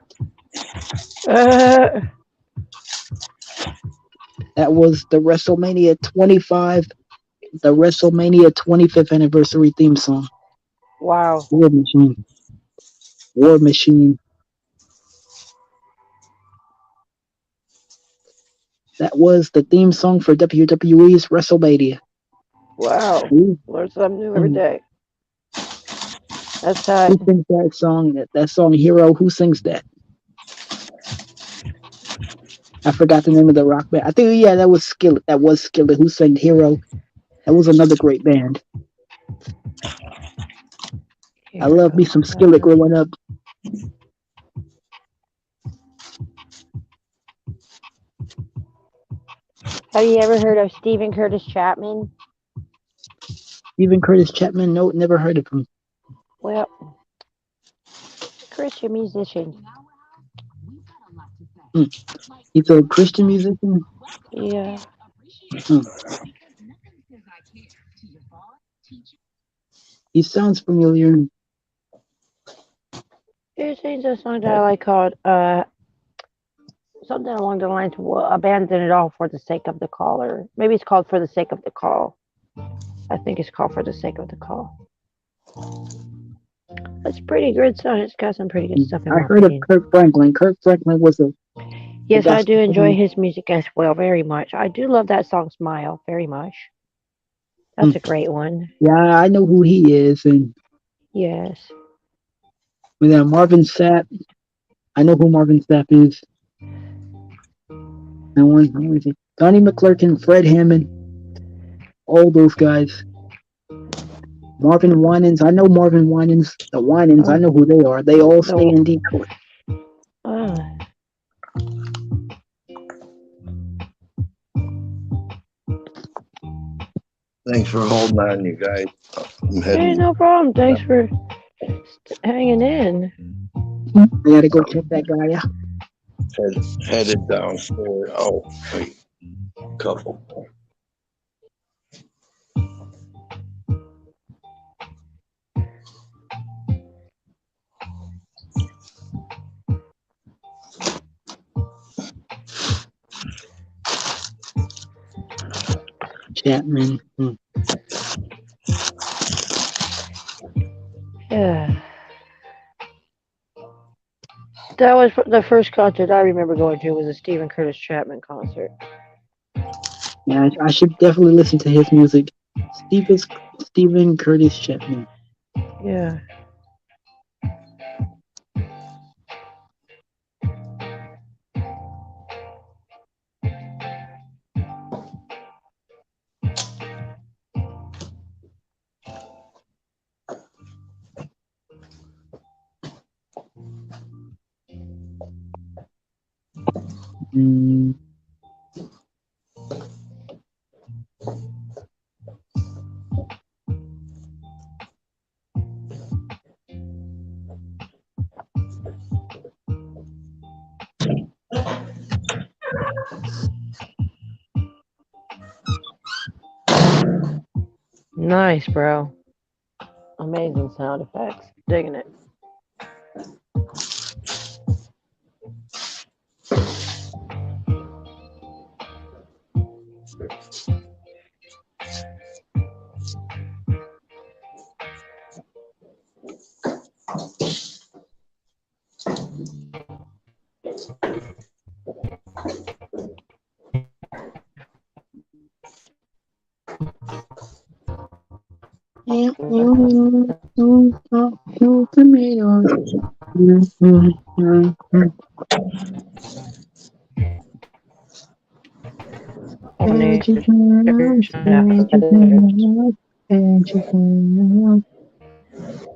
Uh, That was the WrestleMania 25, the WrestleMania 25th anniversary theme song. wow. War Machine. War Machine. That was the theme song for WWE's WrestleMania. Wow. Who, Learn something new every who day. That's tight. sings that song? That song Hero, who sings that? I forgot the name of the rock band. I think yeah, that was Skillet. That was Skillet who sang Hero. That was another great band. I love me some Skillet growing up. Have you ever heard of Stephen Curtis Chapman? Stephen Curtis Chapman, no, never heard of him. Well, Christian musician. He's a Christian musician. Yeah. He sounds familiar. He sings a song that I like called something along the lines of abandon it all for the sake of the call, or maybe it's called for the sake of the call. I think it's called for the sake of the call. That's a pretty good song. It's got some pretty good stuff in I my heard opinion. of Kirk Franklin. Kirk Franklin was a Yes, I do gospel enjoy singer. his music as well, very much. I do love that song Smile very much. That's a great one. Yeah, I know who he is, and Yes. with Marvin Sapp, I know who Marvin Sapp is. And one, Donnie McClurkin, Fred Hammond, all those guys. Marvin Winans, I know Marvin Winans. The Winans, I know who they are. They all stay in Detroit. Thanks for holding on, you guys. Hey, no problem. Thanks for hanging in. I gotta go check that guy out. Headed downstairs. Oh, wait. Couple. Chapman. Yeah. That was the first concert I remember going to was a Stephen Curtis Chapman concert. Yeah, I should definitely listen to his music. Stephen Curtis Chapman. Yeah. Nice, bro. Amazing sound effects. Digging it.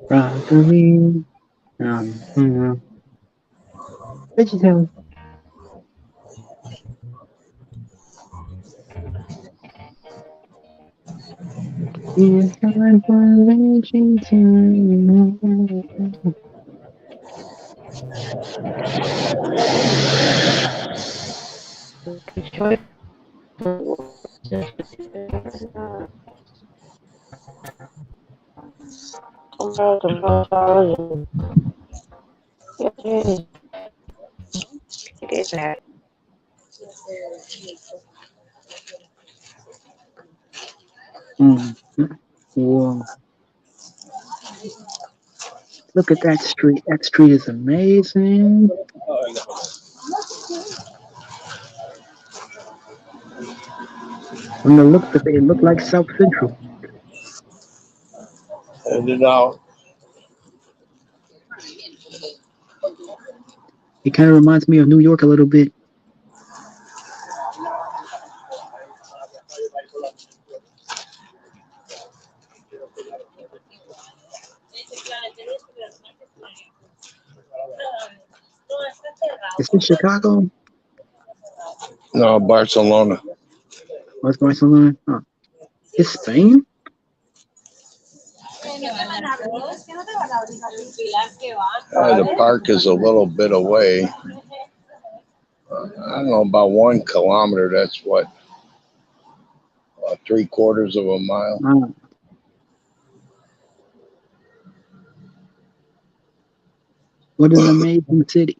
Broccoli. Vegetable. It's time for raging time. About the most yes, it is. It is that. Mm. Whoa. Look at that street. That street is amazing. From the looks of it, it looked like South Central. Headed out. It kind of reminds me of New York a little bit. Is this Chicago? No, Barcelona. What's Barcelona? Oh, it's Spain? The park is a little bit away. I don't know, about 1 kilometer. That's what, 3/4 of a mile. Oh, what an amazing city.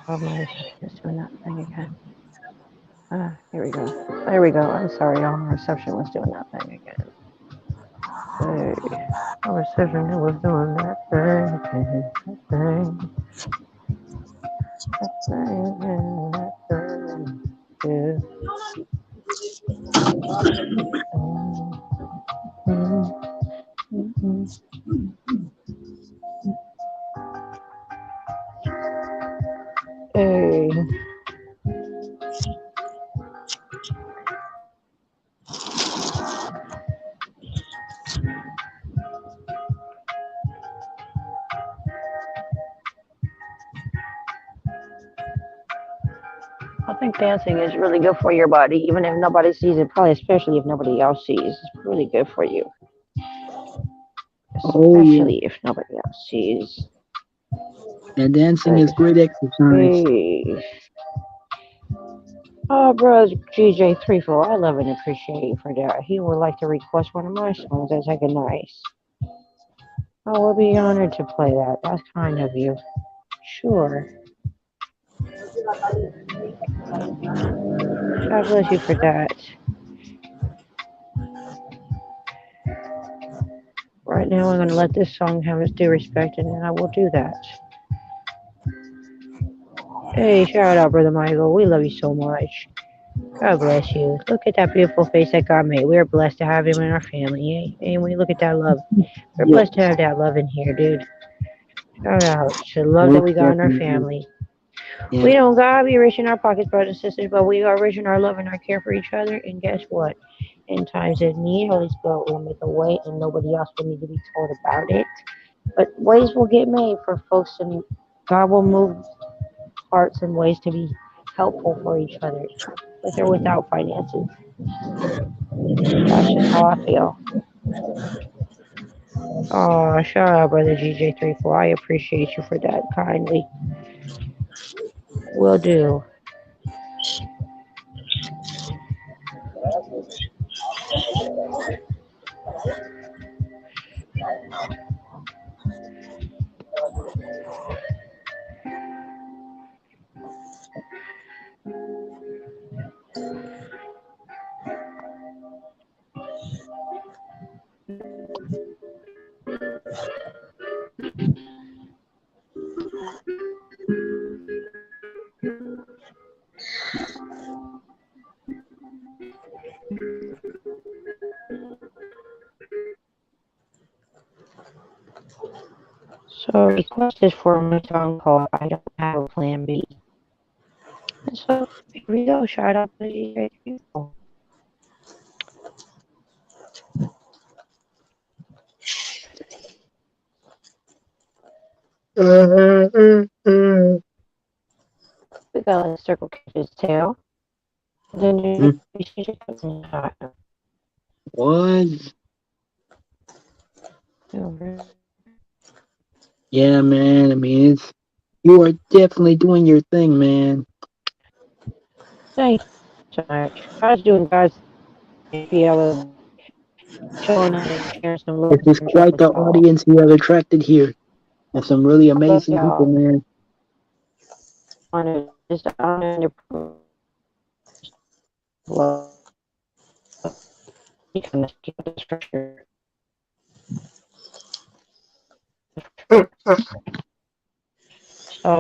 Oh, my reception is doing that thing again. Here we go. There we go. I'm sorry, y'all. My reception was doing that thing again. Hey, my reception was doing that thing, that thing, that thing, that thing. Yeah. Hey. I think dancing is really good for your body, even if nobody sees it, probably especially if nobody else sees. It's really good for you, Oh, yeah. especially if nobody else sees. And dancing But, is great exercise. hey. Oh, bro, GJ34, I love and appreciate you for that. He would like to request one of my songs. That's like a nice. I will be honored to play that. That's kind of you. Sure. God bless you for that. Right now, I'm going to let this song have its due respect, and then I will do that. Hey, shout out, Brother Michael. We love you so much. God bless you. Look at that beautiful face that God made. We are blessed to have him in our family. And we look at that love. We're Yes, blessed to have that love in here, dude. Shout out to the love that most we got in our definitely. family. Yeah. We don't gotta be rich in our pockets, brothers and sisters, but we are rich in our love and our care for each other. And guess what? In times of need, Holy Spirit will make a way, and nobody else will need to be told about it. But ways will get made for folks, and God will move hearts and ways to be helpful for each other, with or without finances. That's just how I feel. Oh, shout out, brother GJ34. I appreciate you for that kindly. Will do. So request is for my song called I Don't Have a Plan B. And so here we go. Shout out to DJ people. We got a circle catches tail. Then you change it up and shot. What? Yeah, man. I mean, you are definitely doing your thing, man. Thank you so much. I was doing God's feel showing up and sharing some love This and is friendship quite with the y'all. audience you have attracted here, and some really I love amazing people, y'all. man. Just honor your love. You can keep the structure. So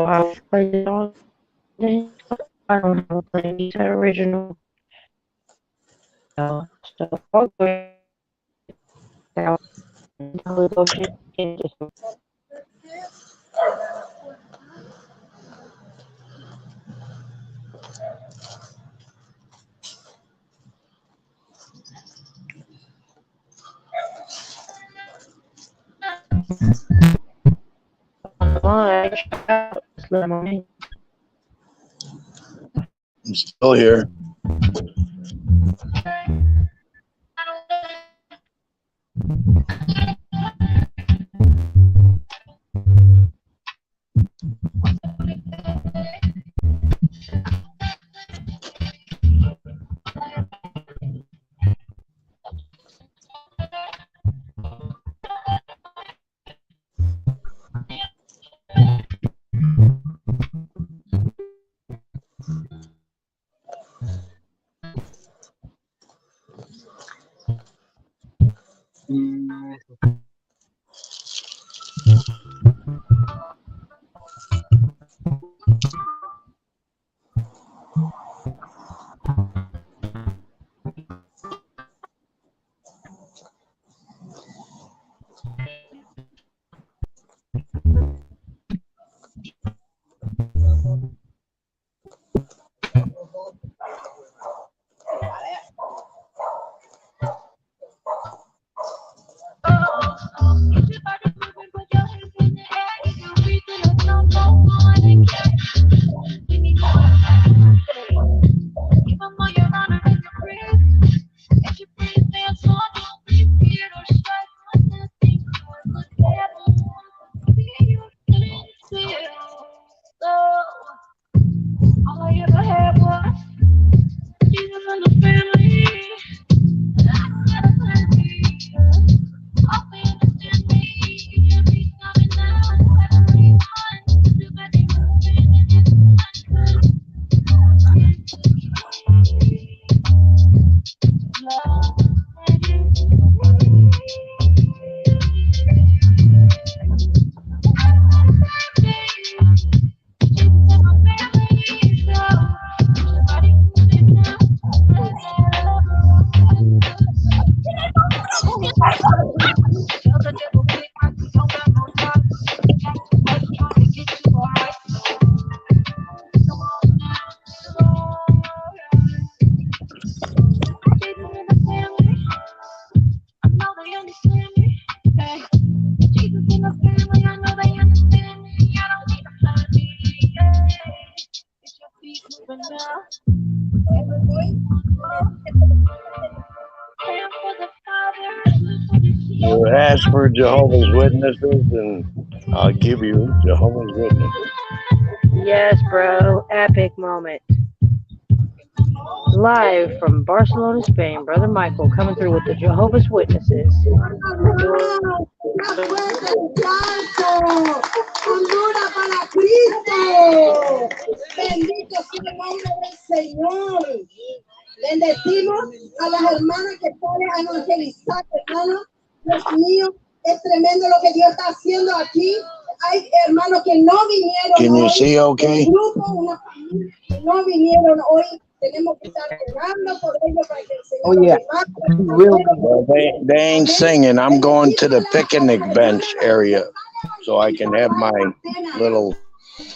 I was playing on the I don't have a plan. These are original. So fuck with out until the bullshit changes. I'm still here. You ask for Jehovah's Witnesses, and I'll give you Jehovah's Witnesses. Yes, bro. Epic moment. Live from Barcelona, Spain, Brother Michael coming through with the Jehovah's Witnesses. ¡Honduras para Cristo! Bendito sea el nombre del Señor. Bendecimos a las hermanas que pueden evangelizar, hermanos. Dios mío, es tremendo lo que Dios está haciendo aquí. Hay hermanos que no vinieron Can you hoy. see okay? Un grupo, una familia que no vinieron hoy. Tenemos que estar orando por ellos para que el Señor Really? Well, they ain't singing. I'm going to the picnic bench area. so I can have my little,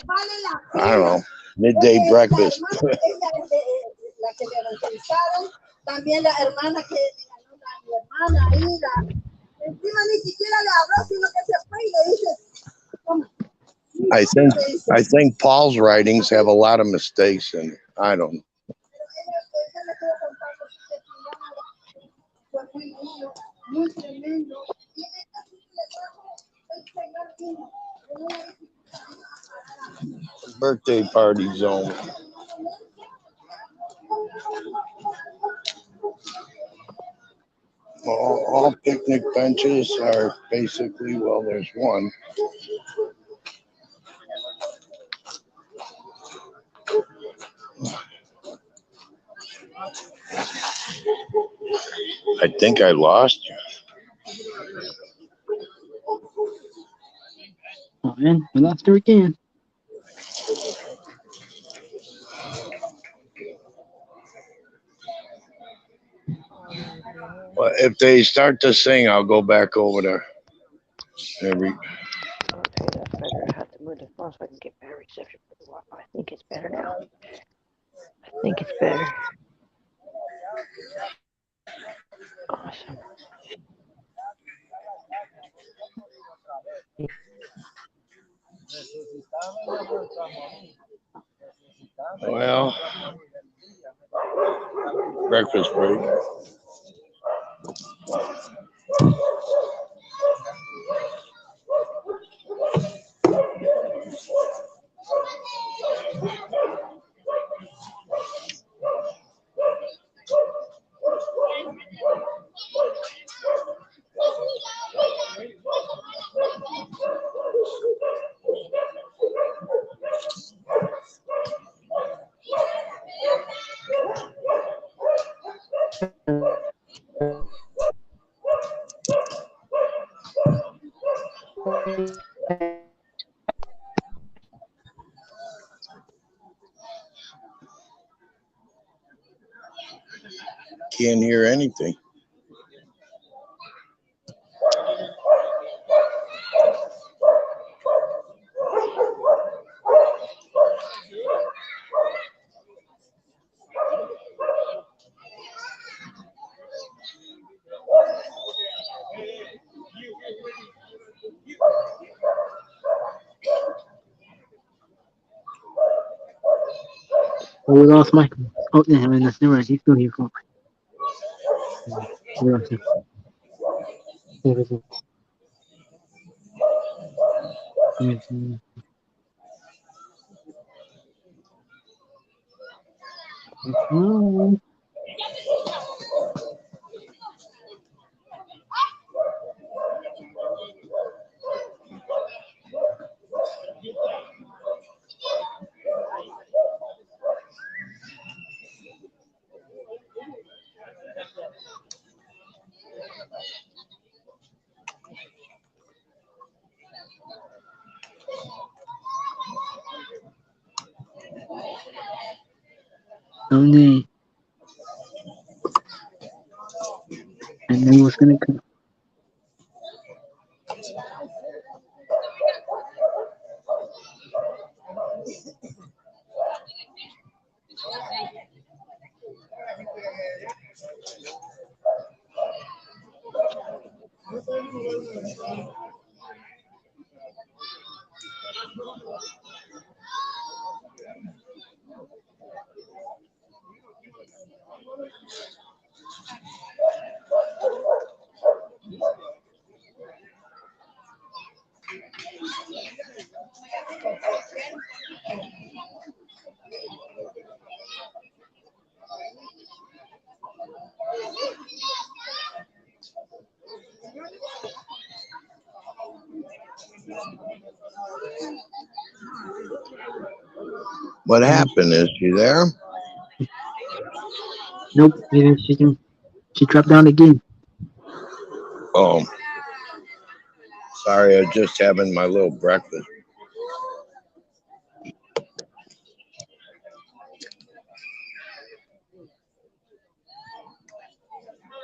Vale la I don't pena. know, midday La breakfast. hermana, ella es la que le evangelizaron, también la hermana que, mi hermana ahí, encima ni siquiera le habló, sino que se fue y le dice, toma, I think le dice, I think Paul's writings have a lot of mistakes in it. I don't know. ella le estuvo contando su testimonio, fue muy lindo, muy tremendo, y ella sí le trajo el Señor vino. Birthday party zone. All picnic benches are basically, well, there's one. I think I lost you. Oh man, we lost her again. Well, if they start to sing, I'll go back over there. Maybe. Okay, that's better. I have to move the phone so I can get better reception for the Wi-Fi. I think it's better now. I think it's better. Awesome. Well, breakfast break. Can't hear anything. Oh, we lost Michael. Oh, yeah, I mean, that's never mind. He's still here for we lost him. Someday, and then what's gonna come? What happened? Is she there? Nope, maybe she dropped down again. Oh, sorry. I was just having my little breakfast.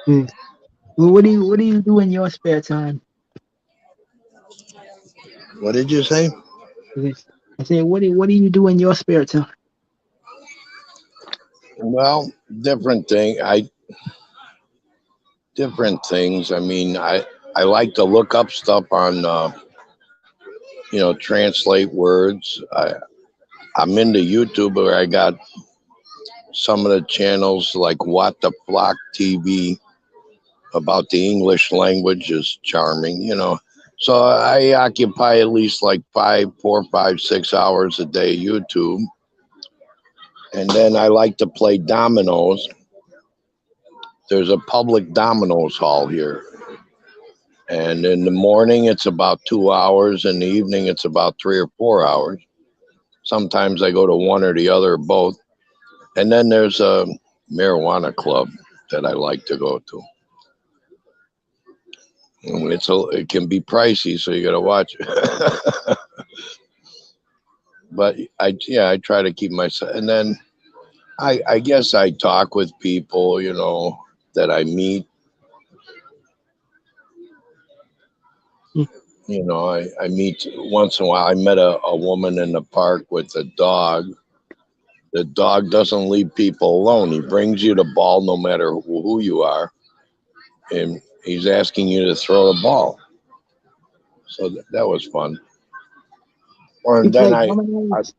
Well, what do you do in your spare time? What did you say? I said, what do you do in your spare time? Well, different things. I mean, I like to look up stuff on translate words. I'm into YouTube where I got some of the channels like What the Flock TV about the English language is charming. So I occupy at least like 4, 5, 6 hours a day YouTube, and then I like to play dominoes. There's a public dominoes hall here, and in the morning it's about 2 hours, in the evening it's about 3 or 4 hours. Sometimes I go to one or the other, or both. And then there's a marijuana club that I like to go to. And it can be pricey, so you got to watch it. But I try to keep myself. And then I guess I talk with people, that I meet. Hmm. I meet once in a while. I met a woman in the park with a dog. The dog doesn't leave people alone. He brings you the ball no matter who you are, and he's asking you to throw the ball. So that was fun. You And then play I dominoes?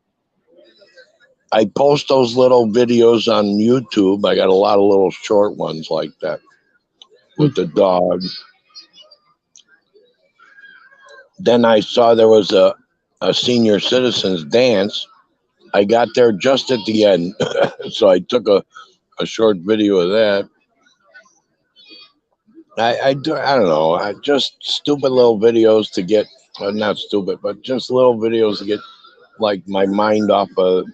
I post those little videos on YouTube. I got a lot of little short ones like that Hmm. with the dog. Then I saw there was a senior citizens dance. I got there just at the end, so I took a short video of that. I don't know. I just stupid little videos to get, not stupid, but just little videos to get like my mind off of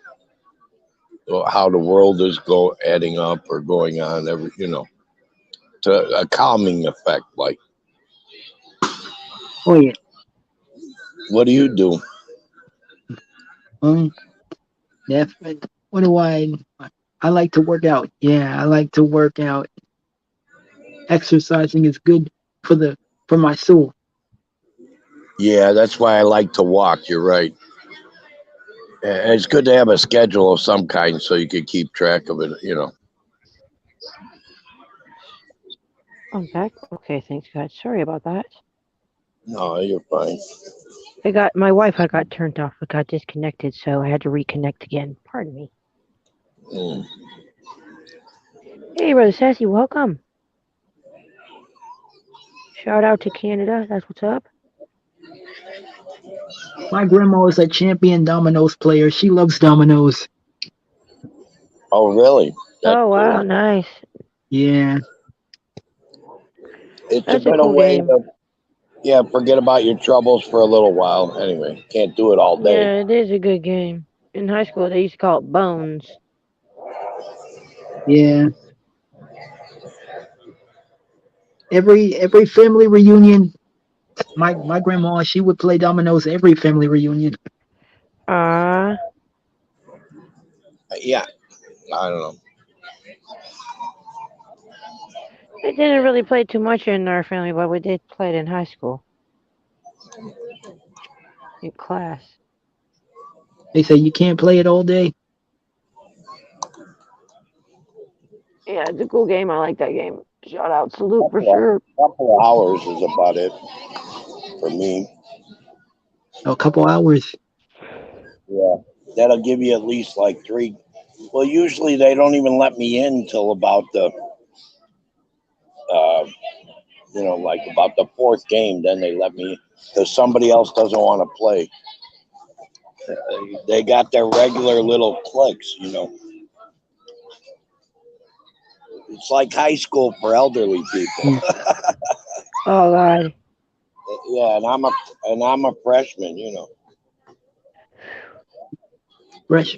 how the world is adding up or going on. To a calming effect. Like, Oh yeah. what do you do? Um, that's what do I like to work out. Yeah, I like to work out. Exercising is good for my soul. Yeah, that's why I like to walk. You're right. It's good to have a schedule of some kind so you can keep track of it. I'm back. Okay, thanks God. Sorry about that. No, you're fine. My Wi-Fi got turned off. It got disconnected, so I had to reconnect again. Pardon me. Mm. Hey, Brother Sassy, welcome. Shout out to Canada. That's what's up. My grandma is a champion dominoes player. She loves dominoes. Oh, really? That's Oh cool. wow, nice. Yeah. It's a That's a bit of cool way game. to, yeah, forget about your troubles for a little while. Anyway, can't do it all day. Yeah, it is a good game. In high school, they used to call it Bones. Yeah. Every family reunion, my grandma, she would play dominoes every family reunion. Ah, Yeah, I don't know. they didn't really play too much in our family, but we did play it in high school in class. They say you can't play it all day. Yeah, it's a cool game. I like that game. Shout out, salute for Couple of, sure. couple of hours is about it for me. A couple hours. Yeah, that'll give you at least like three. Well, usually they don't even let me in till about uh, like about the fourth game. Then they let me because somebody else doesn't want to play. They got their regular little cliques. It's like high school for elderly people. Hmm. Oh God. Yeah, and I'm a freshman. Fresh.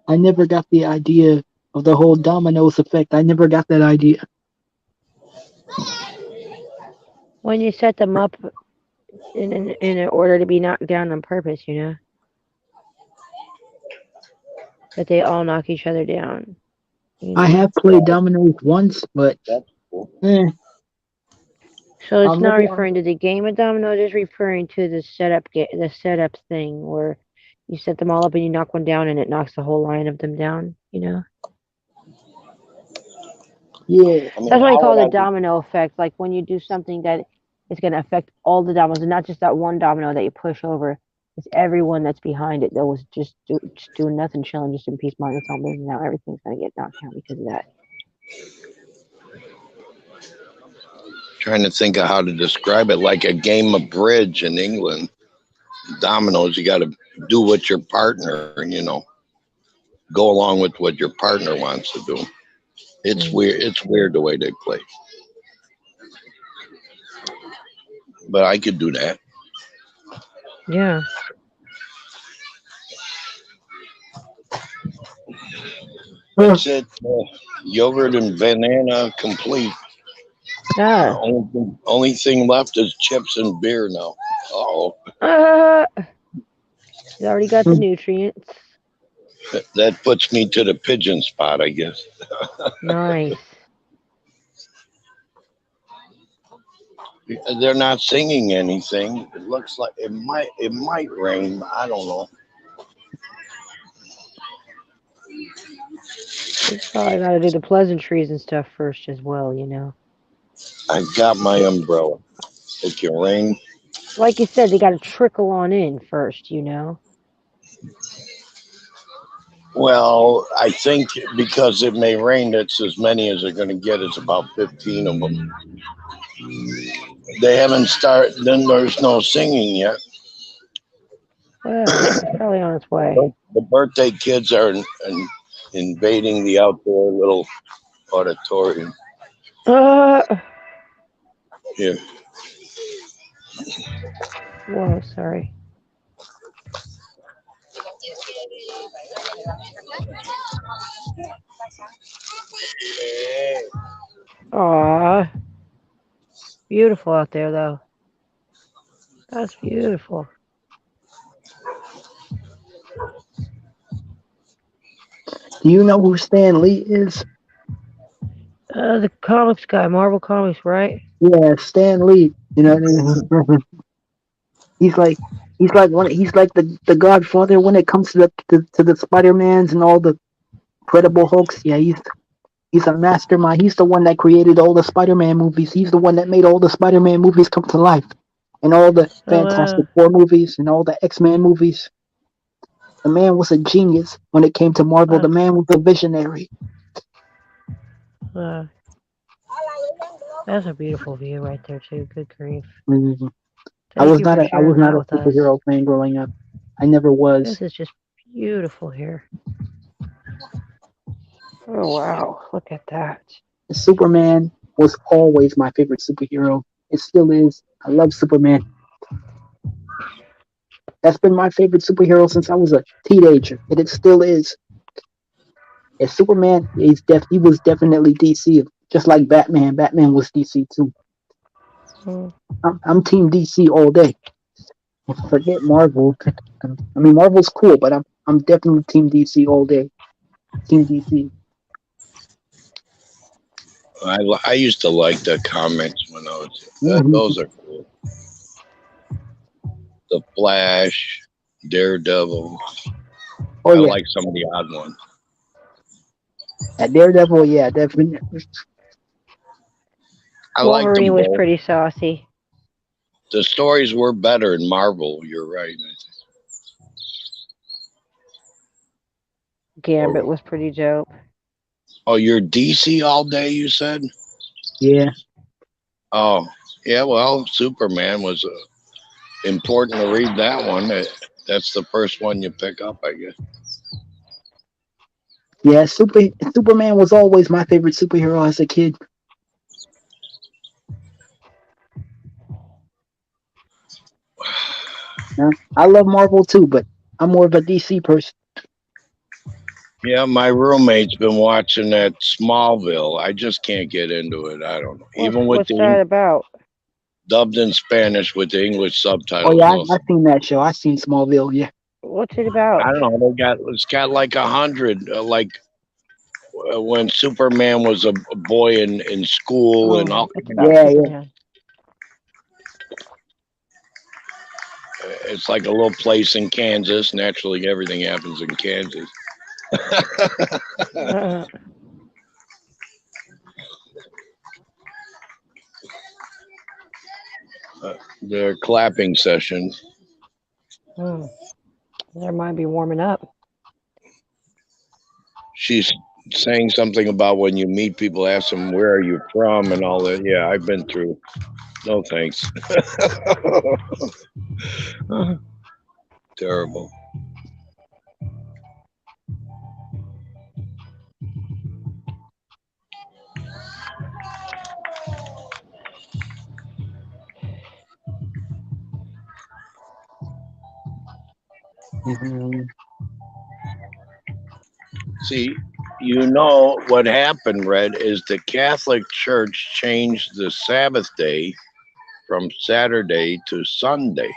I never got the idea of the whole dominoes effect. I never got that idea. When you set them up in order to be knocked down on purpose, that they all knock each other down. You I know. have played dominoes once, but That's cool. So I'll it's not never. referring to the game of dominoes. It's referring to the the setup thing where you set them all up and you knock one down and it knocks the whole line of them down. You know. Yeah. I mean, That's why I how call would it I the domino effect. Like when you do something that is going to affect all the dominoes, and not just that one domino that you push over. It's everyone that's behind it that was just doing nothing, chilling, just in peace, minding its own business. Now everything's going to get knocked down because of that. trying to think of how to describe it? Like a game of bridge in England. Dominoes, you got to do what your partner, go along with what your partner wants to do. It's Mm. weird. It's weird the way they play, but I could do that. Yeah. That's it. Yogurt and banana complete. Ah. Only thing left is chips and beer now. Oh, Uh, you already got the nutrients. that puts me to the pigeon spot, I guess. Nice. They're not singing anything. It looks like it might rain. But I don't know. You probably got to do the pleasantries and stuff first as well, you know. I've got my umbrella. It can rain. Like you said, they got to trickle on in first, you know. Well, I think because it may rain, that's as many as they're going to get. It's about 15 of them. They haven't started. Then there's no singing yet. Well, it's probably on its way. The birthday kids are invading the outdoor little auditorium Uh, here. whoa, sorry. Aw, beautiful out there, though. That's beautiful. Do you know who Stan Lee is? The comics guy, Marvel Comics, right? Yeah, Stan Lee. He's like he's like the Godfather when it comes to the Spider-Mans and all the Credible Hulks. Yeah, he's a mastermind. He's the one that created all the Spider-Man movies. He's the one that made all the Spider-Man movies come to life, and all the Oh, Fantastic Four movies and all the X-Men movies. The man was a genius when it came to Marvel. The that's, man was a visionary. uh, that's a beautiful view right there, too. Good grief. Mhm. Thank you for I sharing was not that a with us. superhero fan growing up. I never was. This is just beautiful here. Oh, wow. Look at that. Superman was always my favorite superhero. It still is. I love Superman. That's been my favorite superhero since I was a teenager, and it still is. And Superman, he was definitely DC, just like Batman. Batman was DC too. Mm. I'm Team DC all day. Forget Marvel. I mean, Marvel's cool, but I'm definitely Team DC all day. Team DC. I used to like the comics when I was. Hmm. Those are cool. The Flash, Daredevil. Oh I yeah, like some of the odd ones. at Daredevil, yeah, definitely. I liked Wolverine them was both. pretty saucy. The stories were better in Marvel. You're right. Gambit Or, was pretty dope. oh, you're DC all day. You said. Yeah, Oh, yeah. Well, Superman was important to read that one. That's the first one you pick up, I guess. yeah. Superman was always my favorite superhero as a kid. Now, I love Marvel too, but I'm more of a DC person. Yeah, my roommate's been watching that Smallville. I just can't get into it. I don't know. Even with What's the that about? dubbed in Spanish with the English Oh subtitles. yeah, No, I've seen that show. I've sseen Smallville. Yeah. What's it about? I don't know. It's got like 100, like when Superman was a boy in school and all. It's You know, about Yeah, yeah. Superman. it's like a little place in Kansas. Naturally, everything happens in Kansas. Their clapping session. There might be warming up. She's saying something about when you meet people, ask them where are you from and all that. Yeah, I've been through. No thanks. Terrible. Mhm. See, you know what happened, Red, is the Catholic Church changed the Sabbath day from Saturday to Sunday.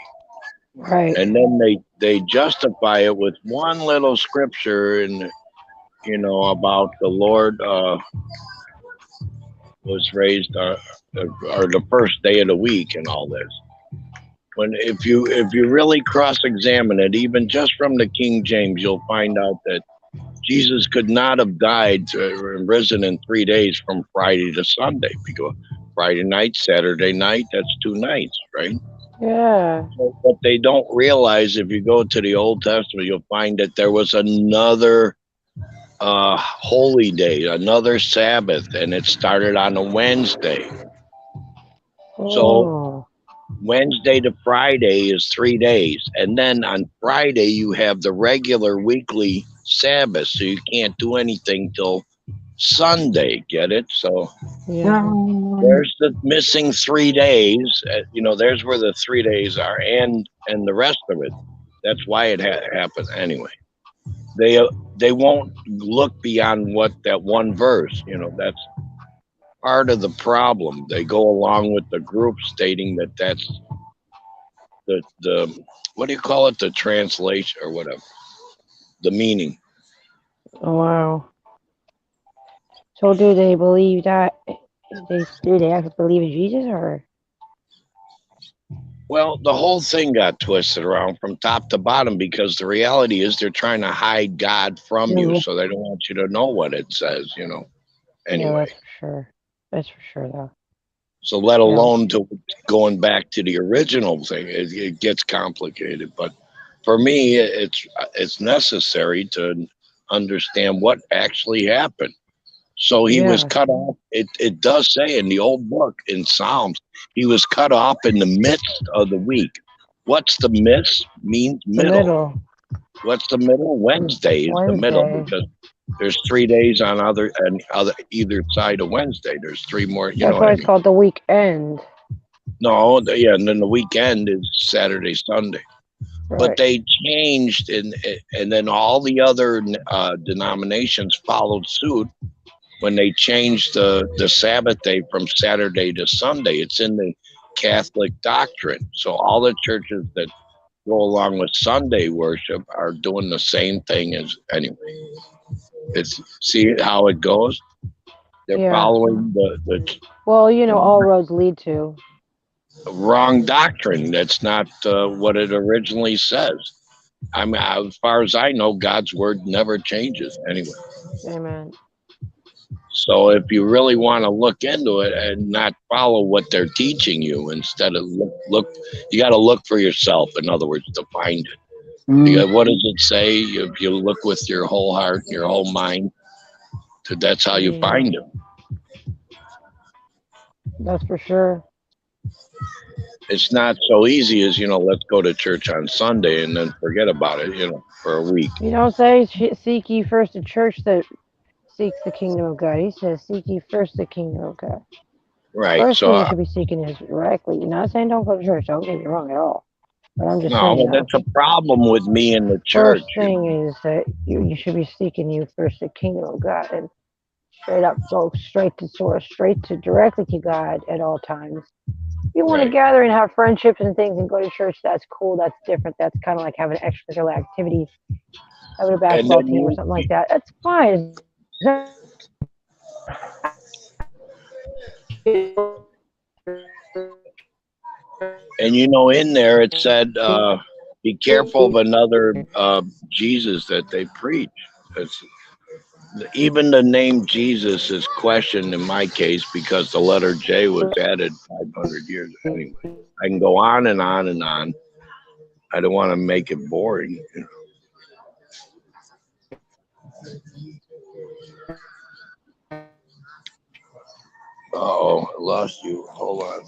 Right. And then they justify it with one little scripture and about the Lord was raised or the first day of the week and all this. When if you really cross-examine it, even just from the King James, you'll find out that Jesus could not have died and risen in 3 days from Friday to Sunday, because Friday night, Saturday night, that's 2 nights, right? Yeah. So what they don't realize, if you go to the Old Testament, you'll find that there was another holy day, another Sabbath, and it started on a Wednesday. So Oh. Wednesday to Friday is 3 days. And then on Friday, you have the regular weekly Sabbath. So you can't do anything till Sunday. Get it? So Yeah. there's the missing 3 days. There's where the 3 days are, and the rest of it. That's why it happened anyway. They won't look beyond what that one verse. That's part of the problem. They go along with the group stating that that's the what do you call it? The translation or whatever, the meaning. Oh, wow. So do they believe that? Do they actually believe in Jesus, or? Well, the whole thing got twisted around from top to bottom because the reality is they're trying to hide God from you, so they don't want you to know what it says. Yeah, Anyway. that's for sure. That's for sure, though. So let alone to going back to the original thing, it gets complicated. But for me, it's necessary to understand what actually happened. So he was cut off. It does say in the old book in Psalms, he was cut off in the midst of the week. What's the midst? Means middle. What's the middle? Wednesday is the middle, because there's 3 days on either side of Wednesday. There's 3 more. That's why it's called the weekend. No, and then the weekend is Saturday, Sunday. Right. But they changed, and then all the other denominations followed suit when they changed the Sabbath day from Saturday to Sunday. It's in the Catholic doctrine. So all the churches that go along with Sunday worship are doing the same thing as anyway. See how it goes? They're following the well, all roads lead to wrong doctrine. That's not what it originally says. I mean, as far as I know, God's word never changes anyway. Amen. So if you really want to look into it and not follow what they're teaching you, instead of look, you got to look for yourself. In other words, to find it. What does it say? If you look with your whole heart, your whole mind, that's how you find it. That's for sure. It's not so easy as, let's go to church on Sunday and then forget about it, for a week. You don't say seek ye first the church that seeks the kingdom of God. He says seek ye first the kingdom of God. Right. First thing you should be seeking is directly. You're not saying don't go to church. Don't get me wrong at all. But I'm just saying. No, that's a problem with me in the church. First thing is that you should be seeking you first the kingdom of God, and straight up go straight to source, directly to God at all times. If you want to gather and have friendships and things and go to church, that's cool. That's different. That's kind of like having extracurricular activities, having a basketball team or something like that. That's fine. And in there it said, be careful of another Jesus that they preach. It's, even the name Jesus is questioned in my case because the letter J was added 500 years. Anyway, I can go on and on and on. I don't want to make it boring. Oh, I lost you. Hold on.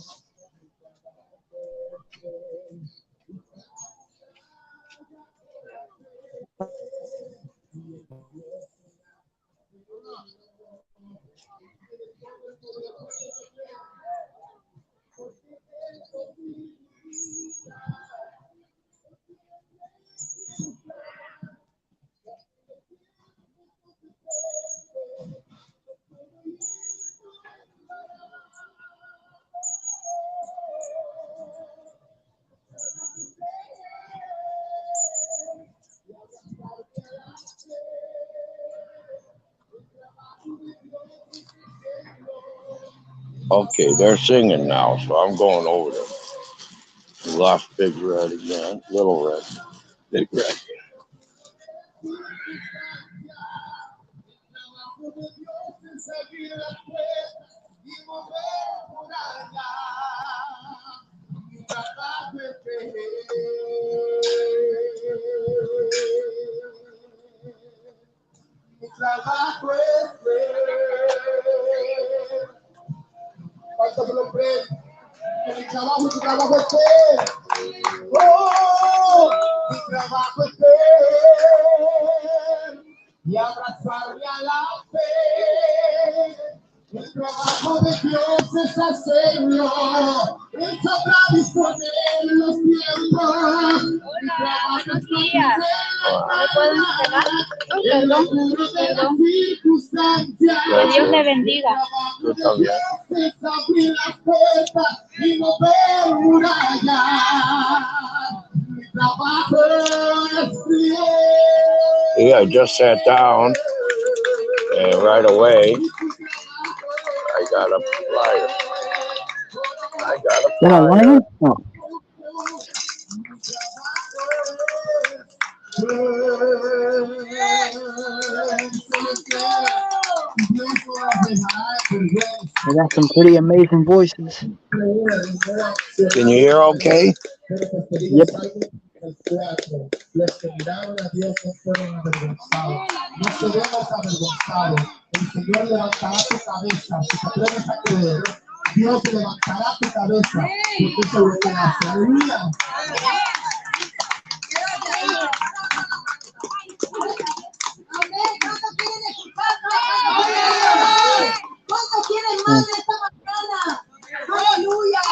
Okay, they're singing now, so I'm going over them. We lost Big Red again. Little Red. Big Red. Mi trabajo es ser. Oh, mi trabajo es ser y abrazarme a la fe. El trabajo de Dios es hacerlo, es sabrá disponer los tiempos. Mi trabajo es días. ¿Me pueden entregar? Perdón. Que Dios le bendiga. Tú también. Yeah, I just sat down and right away I got a flyer. Then I lion? Oh. They got some pretty amazing voices. Can you hear okay? Yep. Los que miraron a Dios no fueron avergonzados. No seremos avergonzados. El Señor levantará tu cabeza. Si te atreves a creer, Dios levantará tu cabeza. Porque eso es lo que hace. Aleluya. ¿Cuántos quieren más de esta mañana? Aleluya.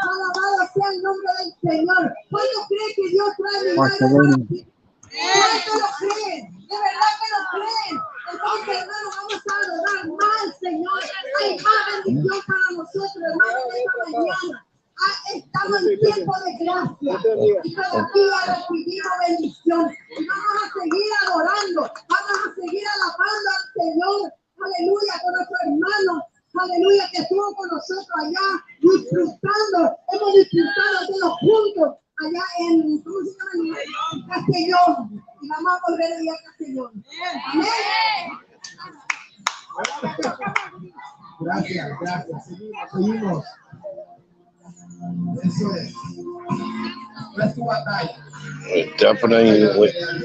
Alabado sea el nombre del Señor. ¿Cuántos creen que Dios trae milagros? ¿Cuántos lo creen? De verdad que lo creen. Entonces, hermano, vamos a adorar más al Señor. Hay más bendición para nosotros, hermano, esta mañana. Estamos en tiempo de gracia y cada día recibimos bendición y vamos a seguir adorando, vamos a seguir alabando al Señor, aleluya, con nuestros hermanos, aleluya, que estuvo con nosotros allá disfrutando, hemos disfrutado todos juntos allá en, ¿cómo se llama? En Castellón, y vamos a volver allá a Castellón. Amén. Gracias, seguimos. Eso es. Let's do a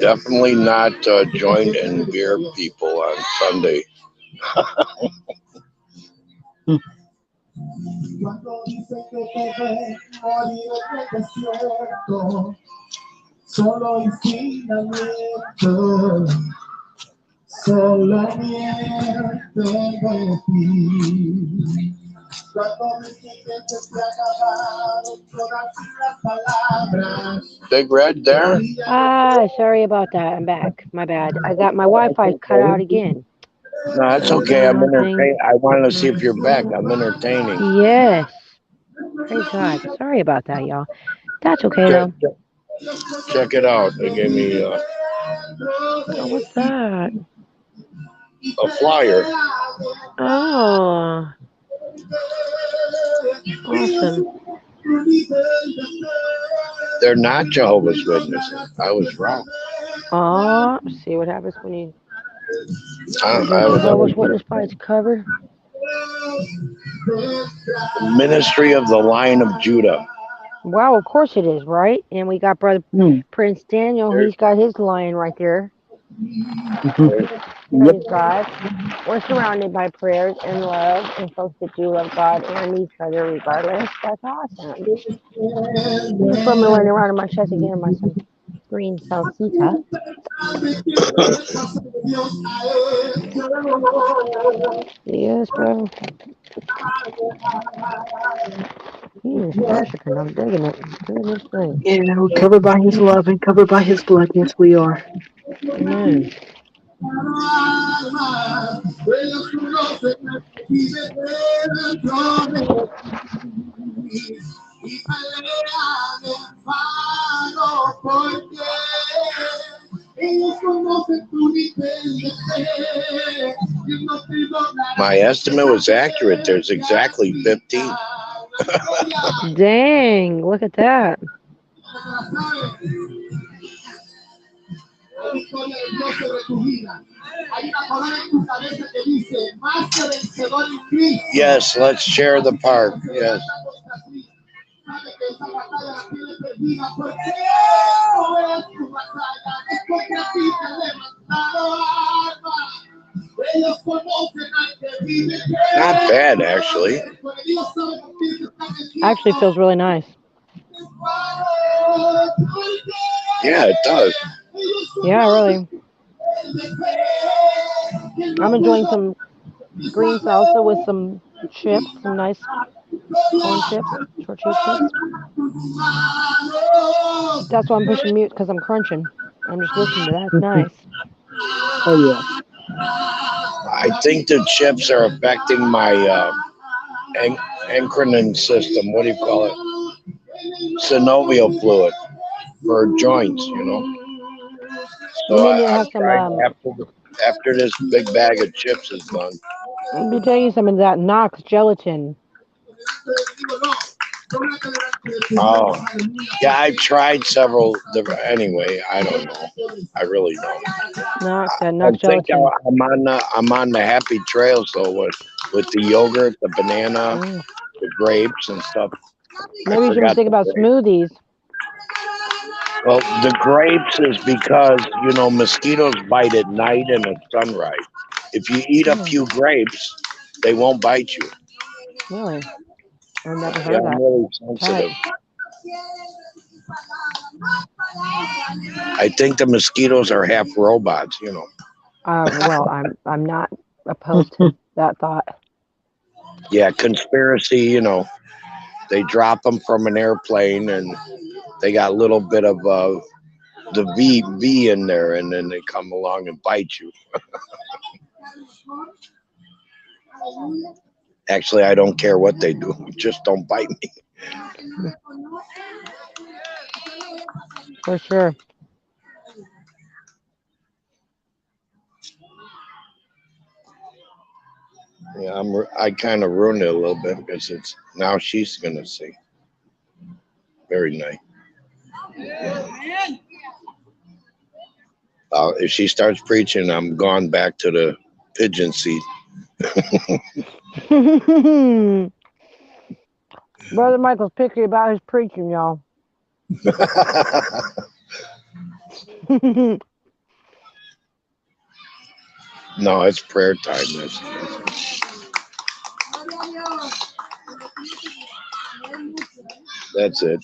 Definitely not join in beer people on Sunday. Cuando dice que te ve morir en el desierto, solo infinamiento, solo miente de ti. Cuando dice que te acabaron todas las palabras. Big Red there? Sorry about that. I'm back. My bad. I got my Wi-Fi cut out again. No, that's okay. I'm entertaining. I wanted to see if you're back. I'm entertaining. Yes. Praise God. Sorry about that, y'all. That's okay, though. Check it out. They gave me... Oh, what's that? a flyer. Oh, awesome. They're not Jehovah's Witnesses. I was wrong. Oh, see what happens when you I judge a was Jehovah's always Witness by its cover. Ministry of the Lion of Judah. Wow, of course it is, right? And we got Brother Prince Daniel. He's got his lion right there. Yep. Praise God. We're surrounded by prayers and love and folks that do love God and each other regardless. That's awesome. I'm just rumbling around in my chest again by some green salsita. Yes, bro. He is pressure and I'm digging it. Goodness me. Yeah, we're covered by His love and covered by His blood. Yes, we are. Amen. My estimate was accurate. There's exactly 15. Dang, look at that. Yes, let's share the park. Yes. Not bad, actually. Actually feels really nice. Yeah, it does. Yeah, really. I'm enjoying some green salsa with some chips, some nice corn chips, tortilla chips. That's why I'm pushing mute because I'm crunching. I'm just listening to that. It's nice. Oh yeah. I think the chips are affecting my endocrine system. What do you call it? Synovial fluid for joints, you know. So You may need to I'm have some. trying after this big bag of chips is done. I'll be taking some of that Knox gelatin. Oh, yeah, I've tried several different. Anyway, I don't know. I really don't. Knox, that I Knox think gelatin. I'm on the happy trail. So with the yogurt, the banana, the grapes and stuff. Maybe you should be thinking about smoothies. Well, the grapes is because, you know, mosquitoes bite at night and at sunrise. If you eat a few grapes, they won't bite you. Really? I've never Yeah, heard I'm that. really sensitive. I think the mosquitoes are half robots, you know. Well, I'm not opposed to that thought. Yeah, conspiracy, you know. They drop them from an airplane and they got a little bit of the V in there, and then they come along and bite you. Actually, I don't care what they do. Just don't bite me. For sure. Yeah, I kind of ruined it a little bit because it's now she's gonna see. Very nice. If she starts preaching, I'm gone back to the pigeon seat. Brother Michael's picky about his preaching, y'all. No, it's prayer time. That's it.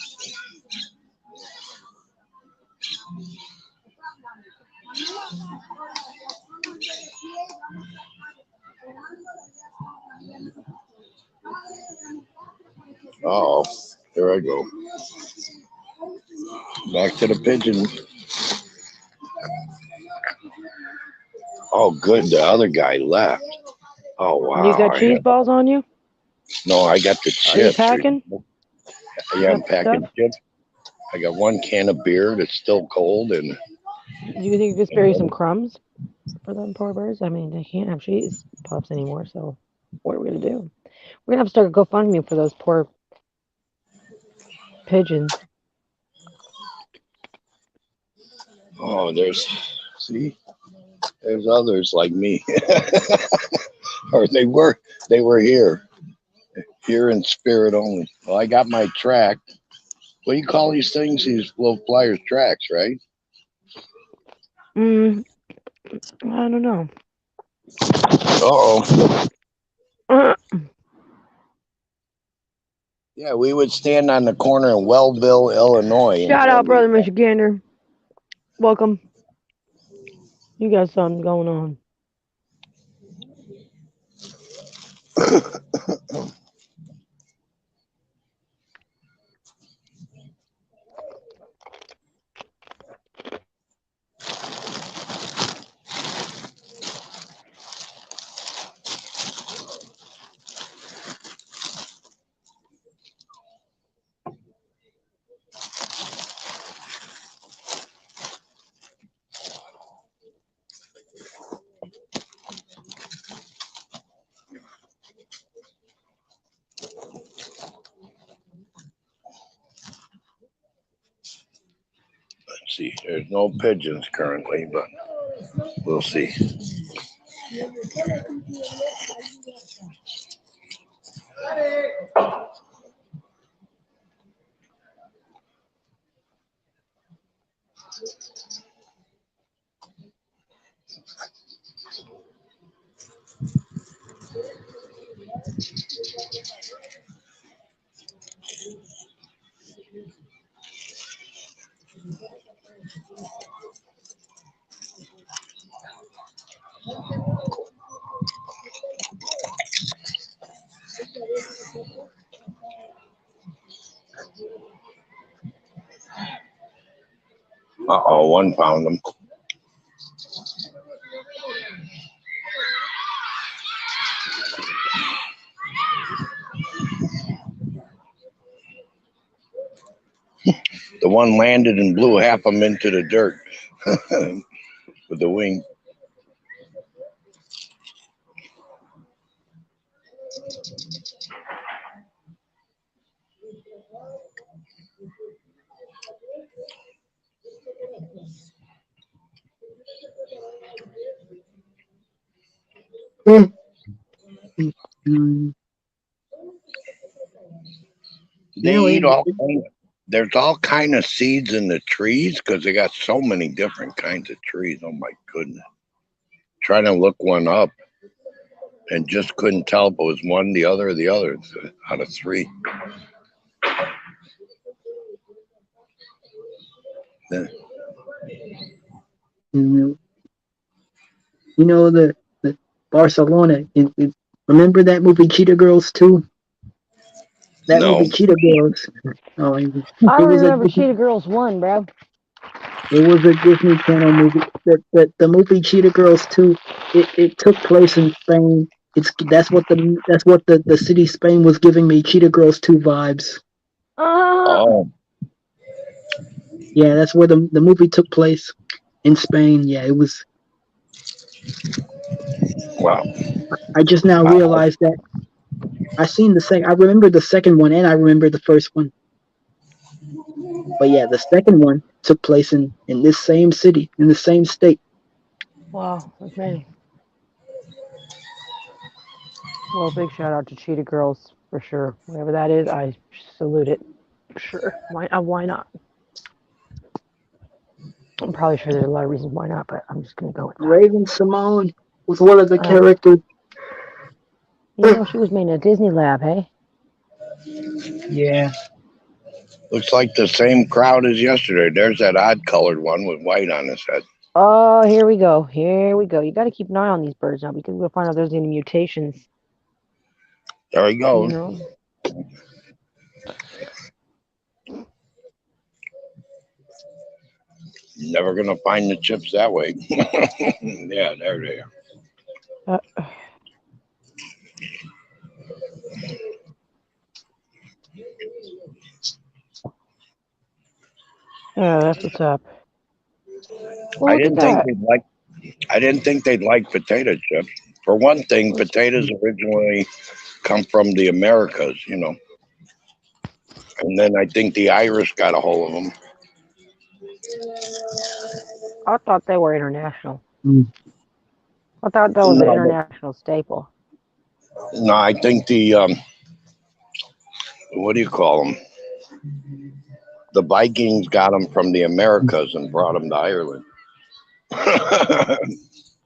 Oh, here I go. Back to the pigeon. Oh, good. The other guy left. Oh, wow. You got cheese balls on you? No, I got the chips. Are you packing? Yeah, I'm packing chips. I got one can of beer that's still cold, and Do you think you could spare you some crumbs? for them poor birds. I mean, they can't have cheese puffs anymore, so what are we gonna do? We're gonna have to start a GoFundMe for those poor pigeons. Oh, see, there's others like me, or they were here in spirit only. Well, I got my track. What do you call these things? These little flyers tracks, right? Mm, I don't know. Oh. Yeah, we would stand on the corner in Wellville, Illinois. Shout out, brother Michigander. Welcome. You got something going on. Let's see. There's no pigeons currently, but we'll see. Uh-oh, one found them. The one landed and blew half of them into the dirt with the wing. They eat there's all kind of seeds in the trees because they got so many different kinds of trees. Oh my goodness. Trying to look one up and just couldn't tell if it was one, the other, or the other out of three. Yeah. The Barcelona. Remember that movie Cheetah Girls 2? That No. movie Cheetah Girls. Oh, I it was a remember Cheetah Girls 1, bro. It was a Disney Channel movie. The movie Cheetah Girls 2. It took place in Spain. That's what the city Spain was giving me. Cheetah Girls 2 vibes. Oh. Yeah, that's where the movie took place in Spain. Yeah, it was. Wow. I just now realized that I seen the second. I remember the second one and I remember the first one. But yeah, the second one took place in this same city, in the same state. Wow, okay. Well, big shout out to Cheetah Girls for sure. Whatever that is, I salute it. Sure. Why not? I'm probably sure there's a lot of reasons why not, but I'm just gonna go with that. Raven Simone was one of the characters. She was made in a Disney lab, hey? Yeah. Looks like the same crowd as yesterday. There's that odd colored one with white on his head. Oh, here we go. Here we go. You got to keep an eye on these birds now because we'll find out if there's any mutations. There he goes. Never gonna find the chips that way. Yeah, there they are. Yeah, that's what's up. Well, I look didn't at think that. they'd like. I didn't think they'd like potato chips. For one thing, What's potatoes originally come from the Americas, and then I think the Irish got a hold of them. I thought they were international. Mm. I thought that was an No, international staple. no, I think the what do you call them? The Vikings got them from the Americas and brought them to Ireland.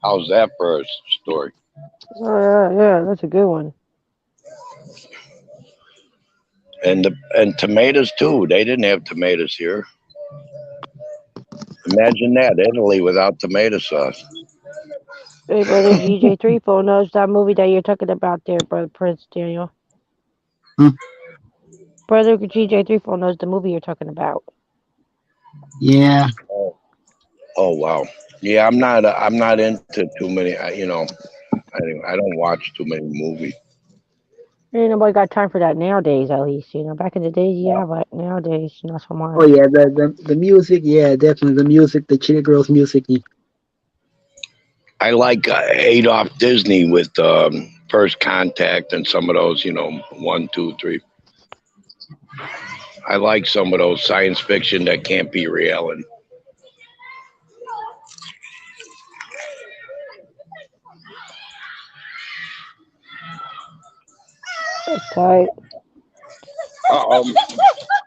How's that for a story? Oh yeah, that's a good one. And tomatoes too. They didn't have tomatoes here. Imagine that, Italy without tomato sauce. Hey, brother GJ Threefold knows that movie that you're talking about there, brother Prince Daniel. Hmm. Brother GJ Threefold knows the movie you're talking about. Yeah. Oh wow. Yeah, I'm not into too many. I don't watch too many movies. Ain't nobody got time for that nowadays, at least. Back in the days, yeah, but nowadays, not so Oh much. yeah, the music, yeah, definitely the music, the Cheetah Girls music. I like Adolf Disney with First Contact and some of those. One, two, three. I like some of those science fiction that can't be reality. That's tight. Um,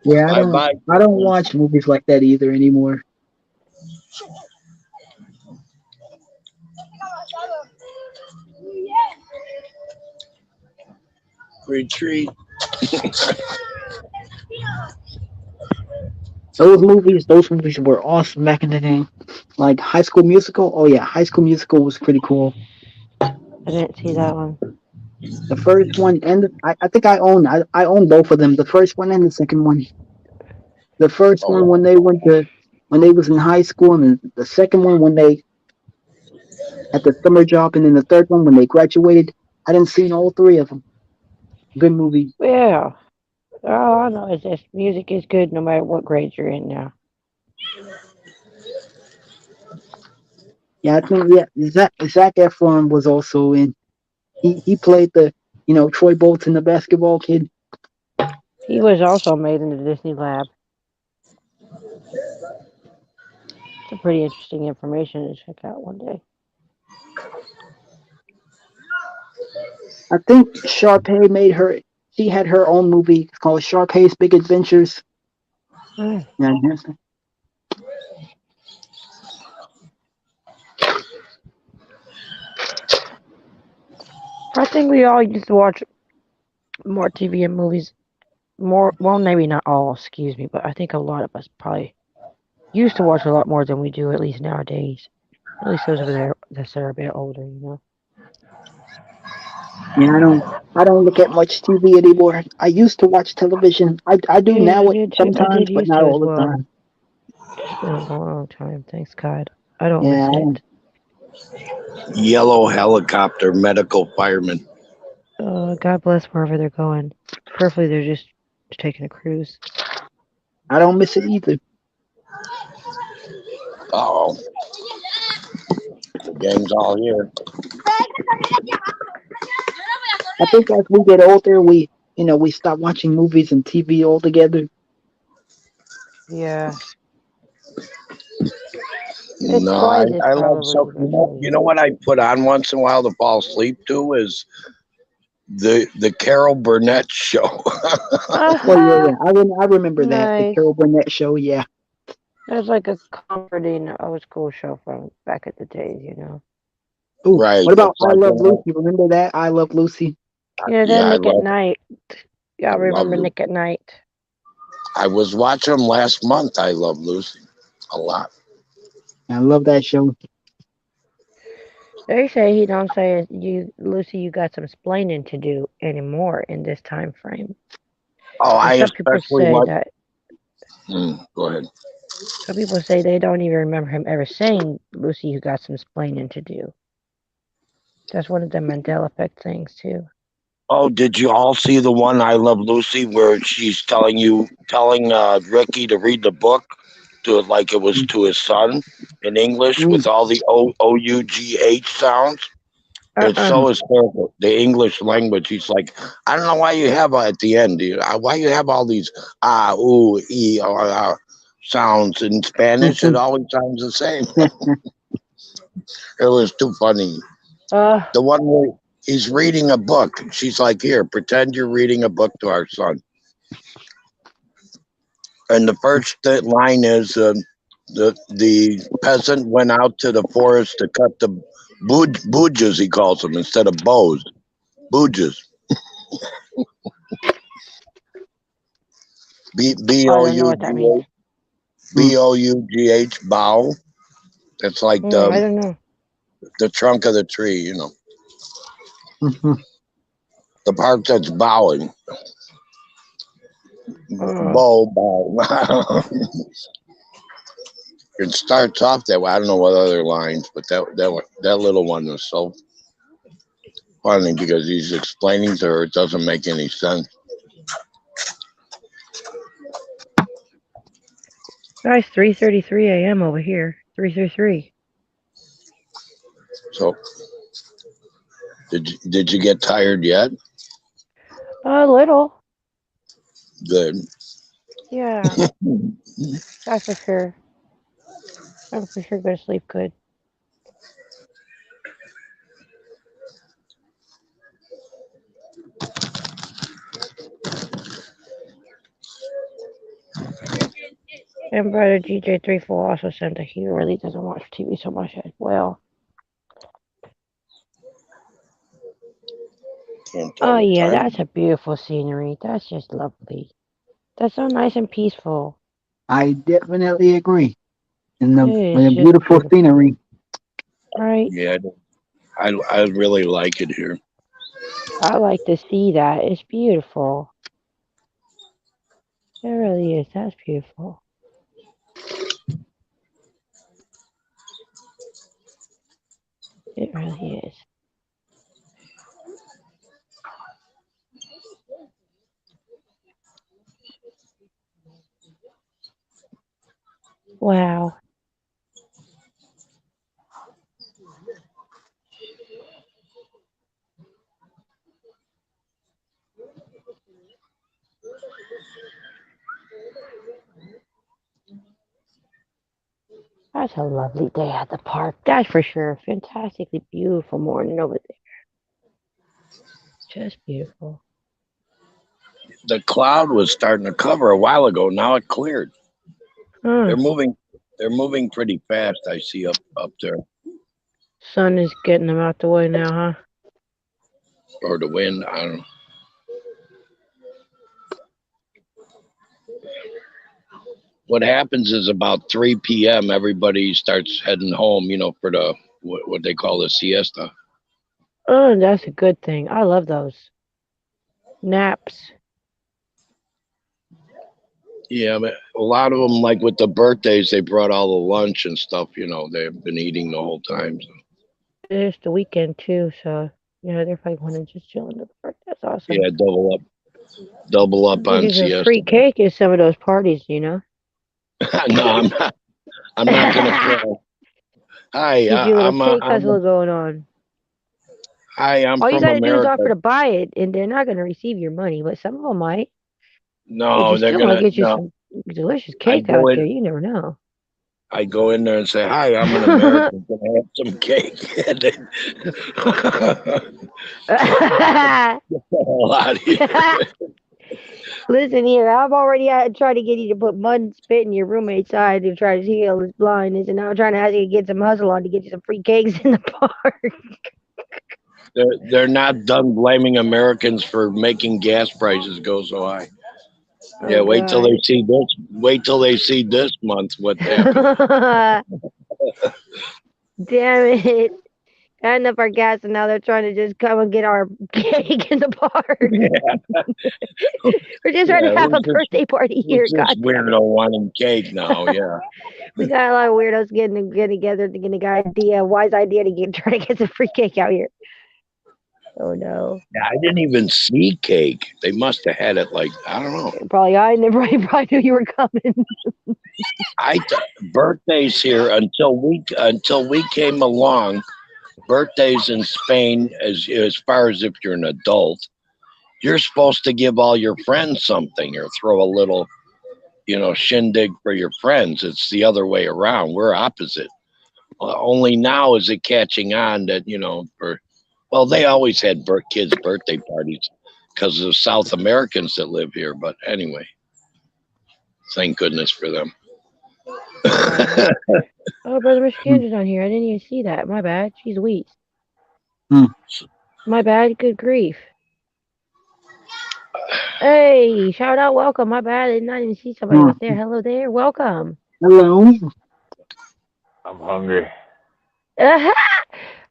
Yeah, bye bye. I don't watch movies like that either anymore. Retreat. Those movies were awesome back in the day. Like High School Musical. Oh yeah, High School Musical was pretty cool. I didn't see that one. The first one and I think I own both of them. The first one and the second one. The first Oh one wow. when they was in high school, and the second one when they at the summer job, and then the third one when they graduated. I didn't see all three of them. Good movie. Yeah. All I know is this music is good no matter what grade you're in now. Yeah, I think Zac Efron was also in. He played the Troy Bolton, the basketball kid. He was also made in the Disney Lab. It's a pretty interesting information to check out one day. I think Sharpay made her. She had her own movie called Sharpay's Big Adventures. Mm. Yeah, I think we all used to watch more TV and movies. More, well, maybe not all, excuse me, but I think a lot of us probably used to watch a lot more than we do, at least nowadays. At least those over there that are a bit older. yeah. I don't look at much TV anymore. I used to watch television. I do Yeah, I now did too. I sometimes, did but used not to as all the well. time. It's been a long time. Thanks God. I don't Yeah, miss it. Yellow helicopter medical fireman. God bless wherever they're going. Preferably they're just taking a cruise. I don't miss it either. Oh, the gang's all here. I think as we get older, we stop watching movies and TV altogether. Yeah. It's No, quietest I love probably so. eventually. You know what I put on once in a while to fall asleep to is the Carol Burnett show. Oh yeah, Uh-huh. yeah. I remember that the Nice. Carol Burnett show. Yeah. That's like a comforting old school show from back in the days. Oh, Right. what about It's I like Love Lucy? Remember that I Love Lucy? That yeah, Nick at Night. Y'all I love remember Lucy. Nick at Night? I was watching them last month. I love Lucy a lot. I love that show. They say he don't say you Lucy, you got some splaining to do anymore in this time frame. Oh, And I some people especially say like. that Go ahead. some people say they don't even remember him ever saying, Lucy, you got some splaining to do. That's one of the Mandela effect things too. Oh, did you all see the one I Love Lucy where she's telling Ricky to read the book? Do it like it was to his son in English Mm. with all the OUGH sounds. It's Uh-uh. so hysterical. The English language. He's like, I don't know why you have at the end. Why you have all these ooh, sounds in Spanish? It always sounds the same. It was too funny. Uh, The one where he's reading a book. She's like, here, pretend you're reading a book to our son. And the first line is the peasant went out to the forest to cut the booges, he calls them, instead of bows. Booges. B I O don't know U what that G means. H BOUGH bow. It's like I don't know. the trunk of the tree, you know. Mhm. The part that's bowing. Uh, Bow. It starts off that way. I don't know what other lines, but that little one was so funny because he's explaining to her it doesn't make any sense. guys, 3:33 a.m. over here. 3:33. So did you get tired yet? A little. Good. Yeah, that's for sure. I'm for sure gonna sleep good. And brother GJ34 also sent that he really doesn't watch TV so much as well. Can't tell Oh the yeah, time. that's a beautiful scenery. That's just lovely. That's so nice and peaceful. I definitely agree. And It is the just beautiful beautiful, scenery. right? Yeah, I really like it here. I like to see that. It's beautiful. It really is. That's beautiful. It really is. Wow. That's a lovely day at the park. That's for sure. Fantastically beautiful morning over there. Just beautiful. The cloud was starting to cover a while ago. Now it cleared. Huh. They're moving. They're moving pretty fast. I see up there, Sun is getting them out the way now, huh? or the wind. I don't know. What happens is about 3 p.m. everybody starts heading home. You know, for the what they call the siesta. Oh, that's a good thing. I love those. Naps. Yeah, but a lot of them, like with the birthdays, they brought all the lunch and stuff. You know, they've been eating the whole time. So. It's the weekend too, so they're probably going to just chill in the park. That's awesome. Yeah, double up You on get some siesta. free cake at some of those parties, No, I'm not. I'm not gonna Get throw. Hi, your little I'm cake hustle going on. hi. I'm All you from got to do is America. offer to buy it, and they're not going to receive your money, but some of them might. But you No, they're still might gonna. get you No, some delicious I cake go out there. in. You never know. I go in there and say, "Hi, I'm an American. Can I have some cake?" And then get the hell out of here. Listen here, I've already tried to get you to put mud and spit in your roommate's eye to try to heal his blindness, and now I'm trying to ask you to get some hustle on to get you some free cakes in the park. They're not done blaming Americans for making gas prices go so high. Oh Yeah, wait till they God. see this. Wait till they see this month what happened. Damn it. Got enough our gas, and now they're trying to just come and get our cake in the park. Yeah, We're just trying to yeah. have a birthday party Who's here. this God damn weirdo wanting cake now? it. Yeah. We got a lot of weirdos getting together to get a wise idea to try to get some free cake out here. Oh no. Yeah, I didn't even see cake. They must have had it like I don't know. Probably I never probably knew you were coming. Birthdays here until we came along. Birthdays in Spain, as far as if you're an adult, you're supposed to give all your friends something or throw a little, shindig for your friends. It's the other way around. We're opposite. Only now is it catching on that they always had kids' birthday parties because of South Americans that live here. But anyway, thank goodness for them. Oh, Brother Michigan's on here. I didn't even see that. My bad. She's weak. Hmm. My bad. Good grief. Hey, shout out, welcome. My bad. I did not even see somebody was there. Hello there. Welcome. Hello. I'm hungry. I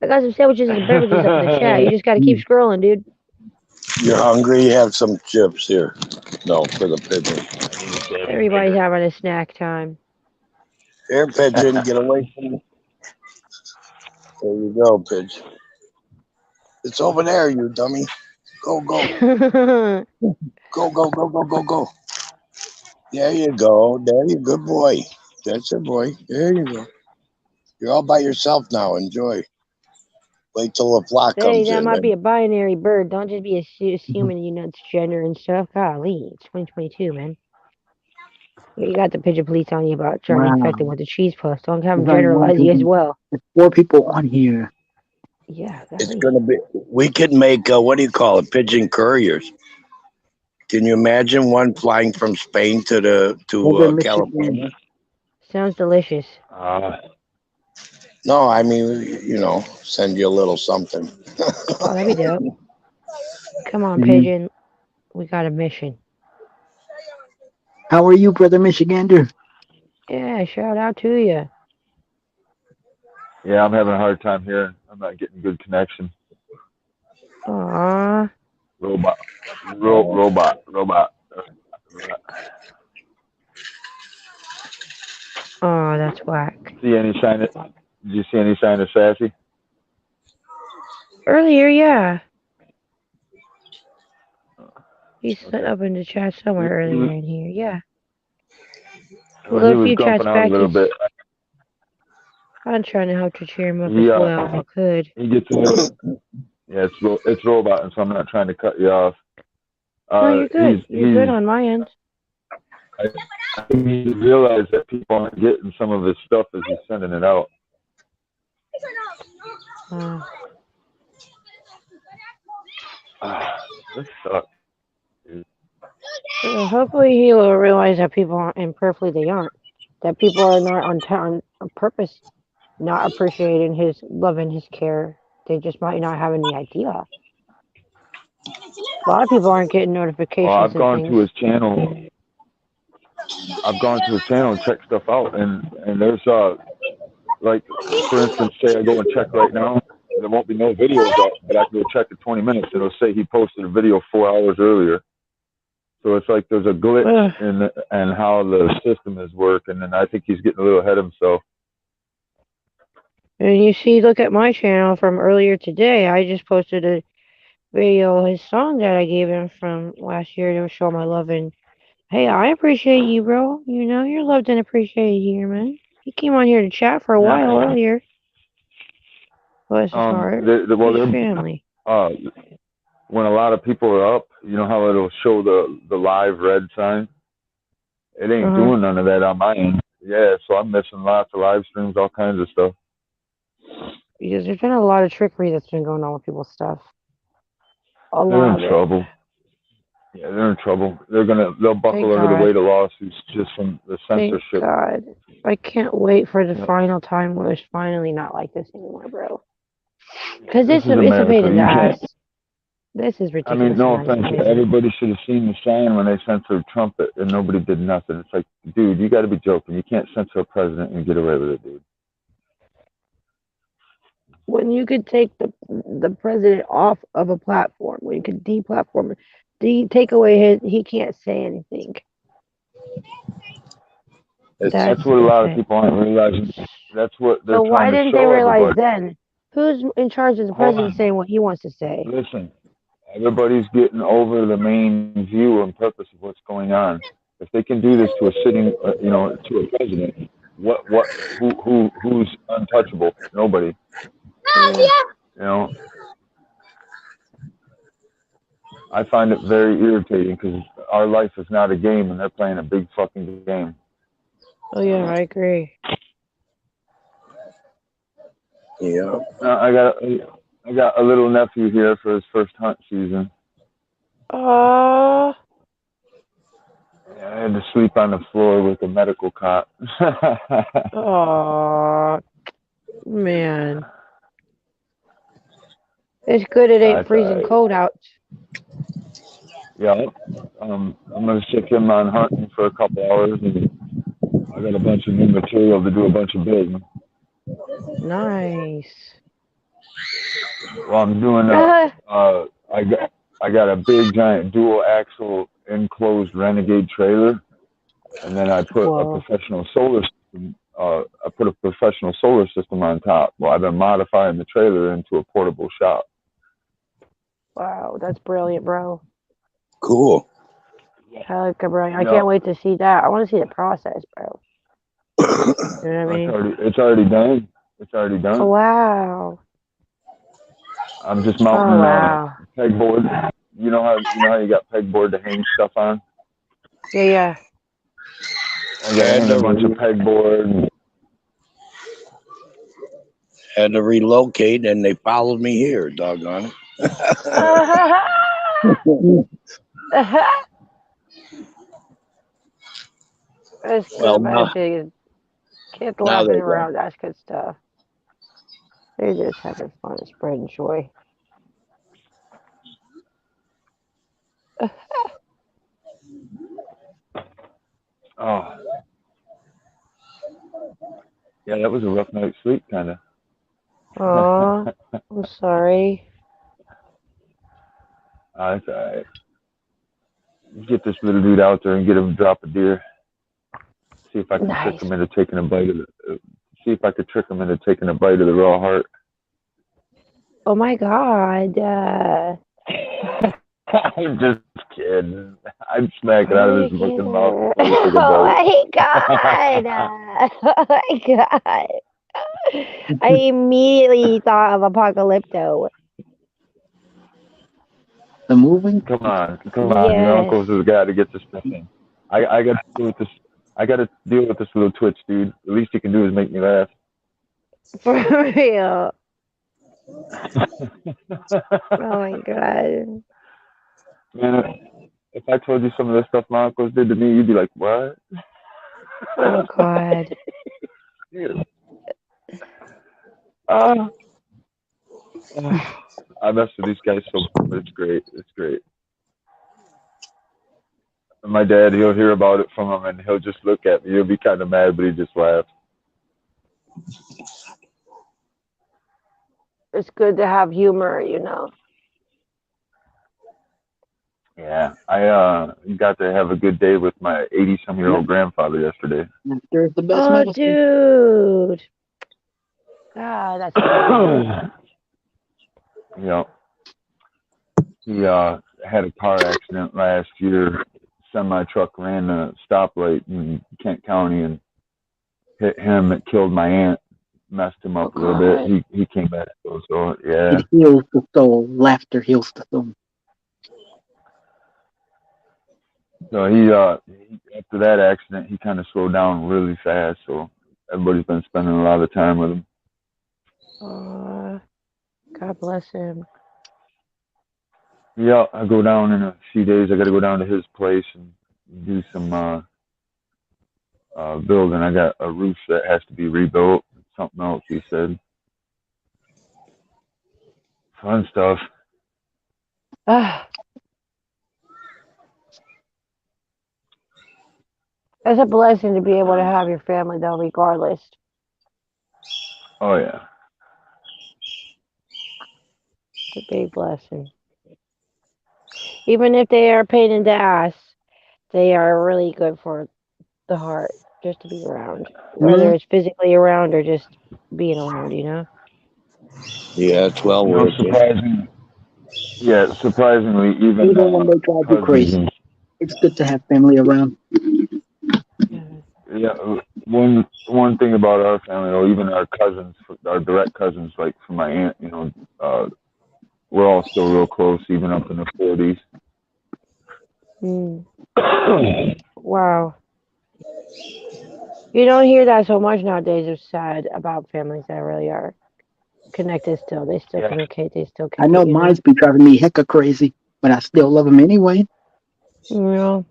got some sandwiches and beverages up in the chat. You just got to keep scrolling, dude. You're hungry? Have some chips here. No, for the pigeon. Everybody's having a snack time. Here, pigeon, get away from me. There you go, pigeon. It's over there, you dummy. Go, go. Go, go, go, go, go, go. There you go. There you good boy. That's it, boy. There you go. You're all by yourself now. Enjoy. Wait till the flock Hey, comes that in. might be a binary bird. Don't just be assuming, it's gender and stuff. Golly, it's 2022, man. You got the pigeon police on you about trying to infect them with the cheese puffs. Don't have them generalize you as well. There's 4 people on here. Yeah, it's gonna be. We could make what do you call it? Pigeon couriers. Can you imagine one flying from Spain to California? Sounds delicious. No, I mean, send you a little something. Oh, that'd be dope. Come on, pigeon. We got a mission. How are you, Brother Michigander? Yeah, shout out to you. Yeah, I'm having a hard time here. I'm not getting good connection. Aww. Robot. Oh, that's whack. Did you see any sign of Sassy? Earlier, yeah. He's set up in the chat somewhere earlier in here, yeah. Well, he was jumping out a little bit. I'm trying to help to cheer him up as well if I could. He gets a little. Yeah, it's robot, and so I'm not trying to cut you off. No, you're good. You're good on my end. I think he realized that people aren't getting some of his stuff as he's sending it out. This sucks. Hopefully he will realize that people aren't, and prayerfully they aren't, that people are not on purpose not appreciating his love and his care. They just might not have any idea. A lot of people aren't getting notifications. Well, I've gone to his channel. And checked stuff out, and there's like, for instance, say I go and check right now, there won't be no videos up, but I can go check in 20 minutes, and it'll say he posted a video 4 hours earlier. So it's like there's a glitch in how the system is working, and I think he's getting a little ahead of himself. And you see, look at my channel from earlier today. I just posted a video of his song that I gave him from last year to show my love. And hey, I appreciate you, bro. You're loved and appreciated here, man. He came on here to chat for a while earlier. Bless his heart. They're family. When a lot of people are up, you know how it'll show the live red sign? It ain't doing none of that on my end. Yeah, so I'm missing lots of live streams, all kinds of stuff. Because there's been a lot of trickery that's been going on with people's stuff. They're in trouble. Yeah, they're in trouble. They'll buckle under the weight of lawsuits just from the censorship. Thank God. I can't wait for the final time where it's finally not like this anymore, bro. Because it's a pain in the ass. This is ridiculous. I mean, no offense. Everybody should have seen the sign when they censored Trump, and nobody did nothing. It's like, dude, you got to be joking. You can't censor a president and get away with it, dude. When you could take the president off of a platform, when you could deplatform, take away he can't say anything. That's what a lot of people aren't realizing. That's what they're trying to show everybody. So why didn't they realize then? Who's in charge of the Hold president on. saying what he wants to say? Listen, everybody's getting over the main view and purpose of what's going on. If they can do this to a sitting, to a president, who's untouchable? Nobody. Yeah. You know, I find it very irritating because our life is not a game, and they're playing a big fucking game. Oh yeah, I agree. Yeah. I got a little nephew here for his first hunt season. Oh. I had to sleep on the floor with a medical cot. Oh. Man. It's good it ain't That's freezing alright. cold out. Yeah. I'm gonna stick him on hunting for a couple hours, and I got a bunch of new material to do a bunch of building. Nice. Well, I'm doing I got a big giant dual axle enclosed Renegade trailer, and then I put a Whoa. professional solar system. On top. Well, I've been modifying the trailer into a portable shop. Wow, that's brilliant, bro. Cool. Hell, brilliant. I can't wait to see that. I want to see the process, bro. You know what I mean? It's already done. It's already done. Oh, wow. I'm just mounting wow. pegboard. You know how you got pegboard to hang stuff on? Yeah. I got hang a bunch of pegboard. Had to relocate, and they followed me here. Doggone it. That's good. Well, But kids now laughing they around. That's good stuff. They're just having fun and spreading joy. Oh. Yeah, that was a rough night's sleep, kind of. Oh, I'm sorry. That's all right. Get this little dude out there and get him to drop a deer. See if I can trick him into taking a bite of see if I could trick him into taking a bite of the raw heart. Oh my God. I'm just kidding. I'd smack it out of his fucking mouth. Oh my God. Oh my God. I immediately thought of Apocalypto. The movie? Come on. Yes. Your uncle's the guy to get this stuff in. I got to deal with this. I got to deal with this little twitch, dude. The least you can do is make me laugh. For real. Oh my God. Man, if I told you some of the stuff my uncles did to me, you'd be like, what? Oh God. I mess with these guys so much, but it's great. It's great. And my dad, he'll hear about it from him, and he'll just look at me. He'll be kind of mad, but he just laughs. It's good to have humor, you know. Yeah, I got to have a good day with my 80-some-year-old grandfather yesterday. There's the best Oh, medicine. dude. God, that's amazing. Yeah. He had a car accident last year. Semi-truck ran a stoplight in Kent County and hit him. It killed my aunt. Messed him up a little bit. He came back. So yeah. It heals the soul. Laughter heals the soul. So he after that accident, he kind of slowed down really fast. So everybody's been spending a lot of time with him. God bless him. Yeah, I go down in a few days. I got to go down to his place and do some building. I got a roof that has to be rebuilt. Something else, he said. Fun stuff. It's a blessing to be able to have your family, though, regardless. Oh, yeah. It's a big blessing. Even if they are a pain in the ass, they are really good for the heart, just to be around. Whether it's physically around or just being around, you know? Yeah, it's well You know, worth it. surprisingly, even Even when they drive you cousins crazy, and it's good to have family around. yeah, one thing about our family, or even our cousins, our direct cousins, like from my aunt, you know, we're all still real close, even up in the 40s. Mm. Wow. You don't hear that so much nowadays. It's sad about families that really are connected still. They still Yeah. communicate. They still I kick it, know you know? mine's be driving me hecka crazy, but I still love them anyway. You know?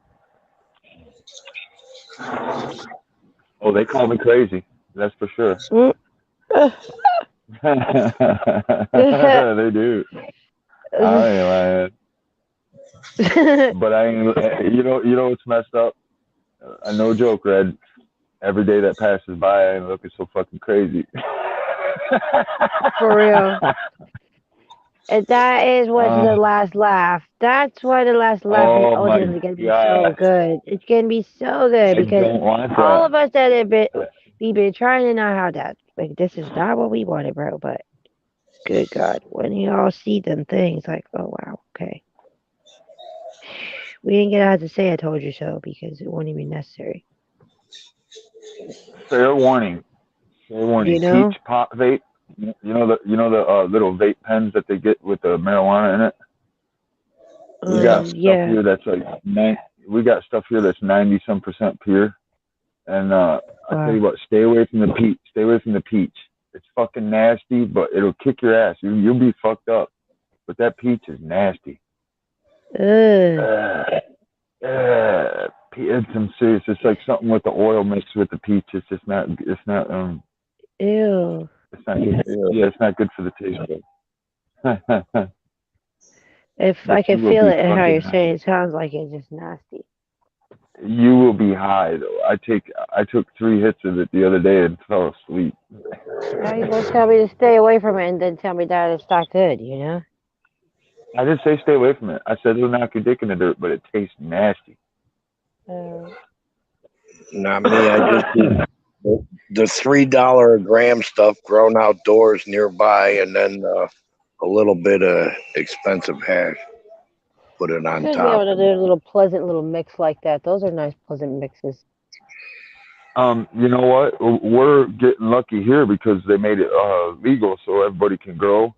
Oh, they call me crazy. That's for sure. Mm. They do. I ain't lying. But I ain't. You know what's messed up? No joke, Red. Every day that passes by, I ain't looking so fucking crazy. For real. And that is what's uh, the last laugh. That's why the last laugh is oh my ultimately going to be so god, good. It's going to be so good I because don't want all of that. us that have been, we've been trying to know how that, like, this is not what we wanted, bro. But good God, when you all see them things, like, oh wow, okay. We didn't get out to say I told you so because it wouldn't even be necessary. Fair warning. Fair warning. You Peach know? pop vape. You know the little vape pens that they get with the marijuana in it. We got stuff Yeah. here that's like we got stuff here that's 90% pure. And I tell you Wow. what, stay away from the peach. Stay away from the peach. It's fucking nasty, but it'll kick your ass. You'll be fucked up. But that peach is nasty. Ugh. I'm serious. It's like something with the oil mixed with the peach. It's just not. It's not. Ew. It's not good. Yeah, it's not good for the taste bud. If But I can you will feel be it and how you're fucking. saying it sounds like it's just nasty. You will be high though. I took 3 hits of it the other day and fell asleep. How you gonna tell me to stay away from it and then tell me that it's not good, you know? I didn't say stay away from it. I said it'll knock your dick in the dirt, but it tastes nasty. Not me. I just do the $3 a gram stuff grown outdoors nearby, and then a little bit of expensive hash. Put it It's on good to be top. able to do a little pleasant little mix like that. Those are nice, pleasant mixes. You know what? We're getting lucky here because they made it legal so everybody can grow,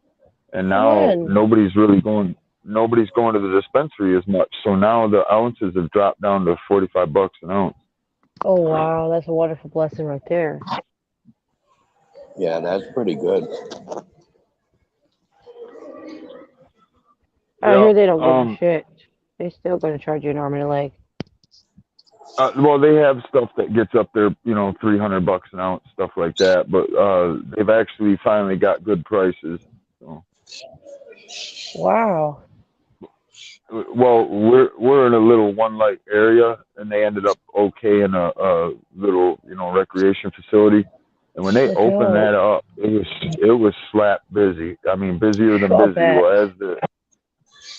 and now When? nobody's going to the dispensary as much. So now the ounces have dropped down to $45 an ounce. Oh wow, that's a wonderful blessing right there. Yeah, that's pretty good. I Yeah. hear they don't give a shit. They still gonna charge you an arm and a leg. Well, they have stuff that gets up there, $300 an ounce, stuff like that. But they've actually finally got good prices. So. Wow. Well, we're in a little one light area, and they ended up okay in a little recreation facility. And when they That's opened dope. that up, it was slap busy. I mean, busier than I busy. bet. Well,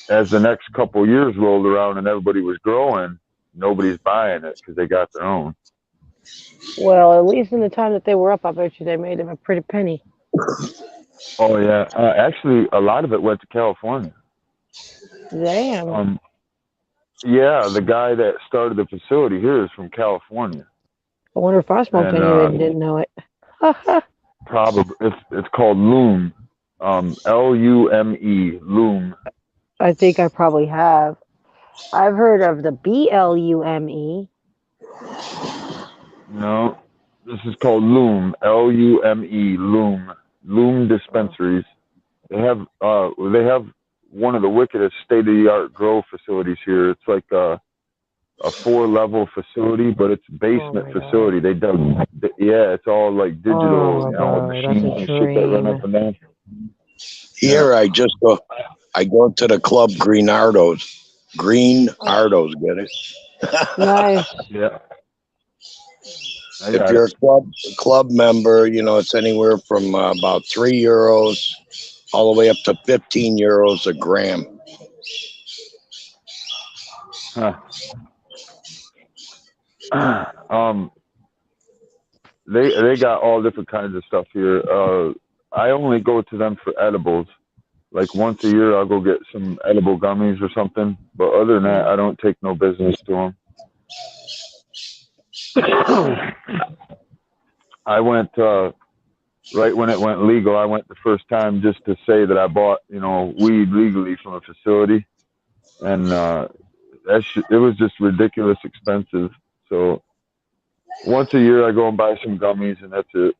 as the next couple of years rolled around and everybody was growing, nobody's buying it because they got their own. Well, at least in the time that they were up, I bet you they made them a pretty penny. Oh yeah, actually, a lot of it went to California. Damn. Yeah, the guy that started the facility here is from California, I wonder if I smoked and any of it and didn't know it. probably it's called Loom, Lume, Loom. I think I probably have. I've heard of the BLUME. No, this is called Loom, Lume, Loom, Loom Oh. dispensaries. They have one of the wickedest state of the art grow facilities here. It's like a 4-level facility, but it's a Oh basement my god. facility. They dug, yeah, it's all like digital, Oh, bro, that's a machines and shit that run up dream. and down. Yeah. Here, I go to the club Green Ardos. Green Ardos, get it? Nice. Yeah. I If got you're it. a club member, it's anywhere from about €3 all the way up to €15 a gram. Huh. um, they got all different kinds of stuff here. I only go to them for edibles. Like once a year, I'll go get some edible gummies or something. But other than that, I don't take no business to them. I went right when it went legal. I went the first time just to say that I bought, weed legally from a facility, and it was just ridiculous expensive. So once a year, I go and buy some gummies, and that's it.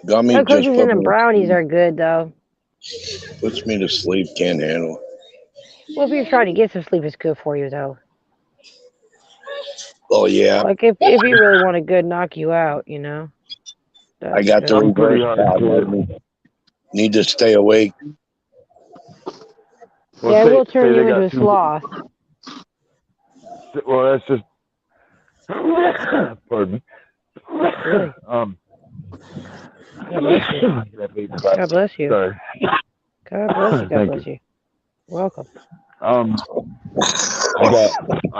Gummy The just cookies and the brownies are good though. puts me to sleep. Can't handle. Well, if you're trying to get some sleep, it's good for you though. Oh yeah, Like if you really want a good knock you out, I got the I'm pretty reverse hardcore. problem. Need to stay awake. Well, yeah, it will say turn they you into got a sloth. Well, that's just. Pardon me. Really? God bless you. God bless you. Sorry. God bless you. God Thank bless you. you. Welcome. I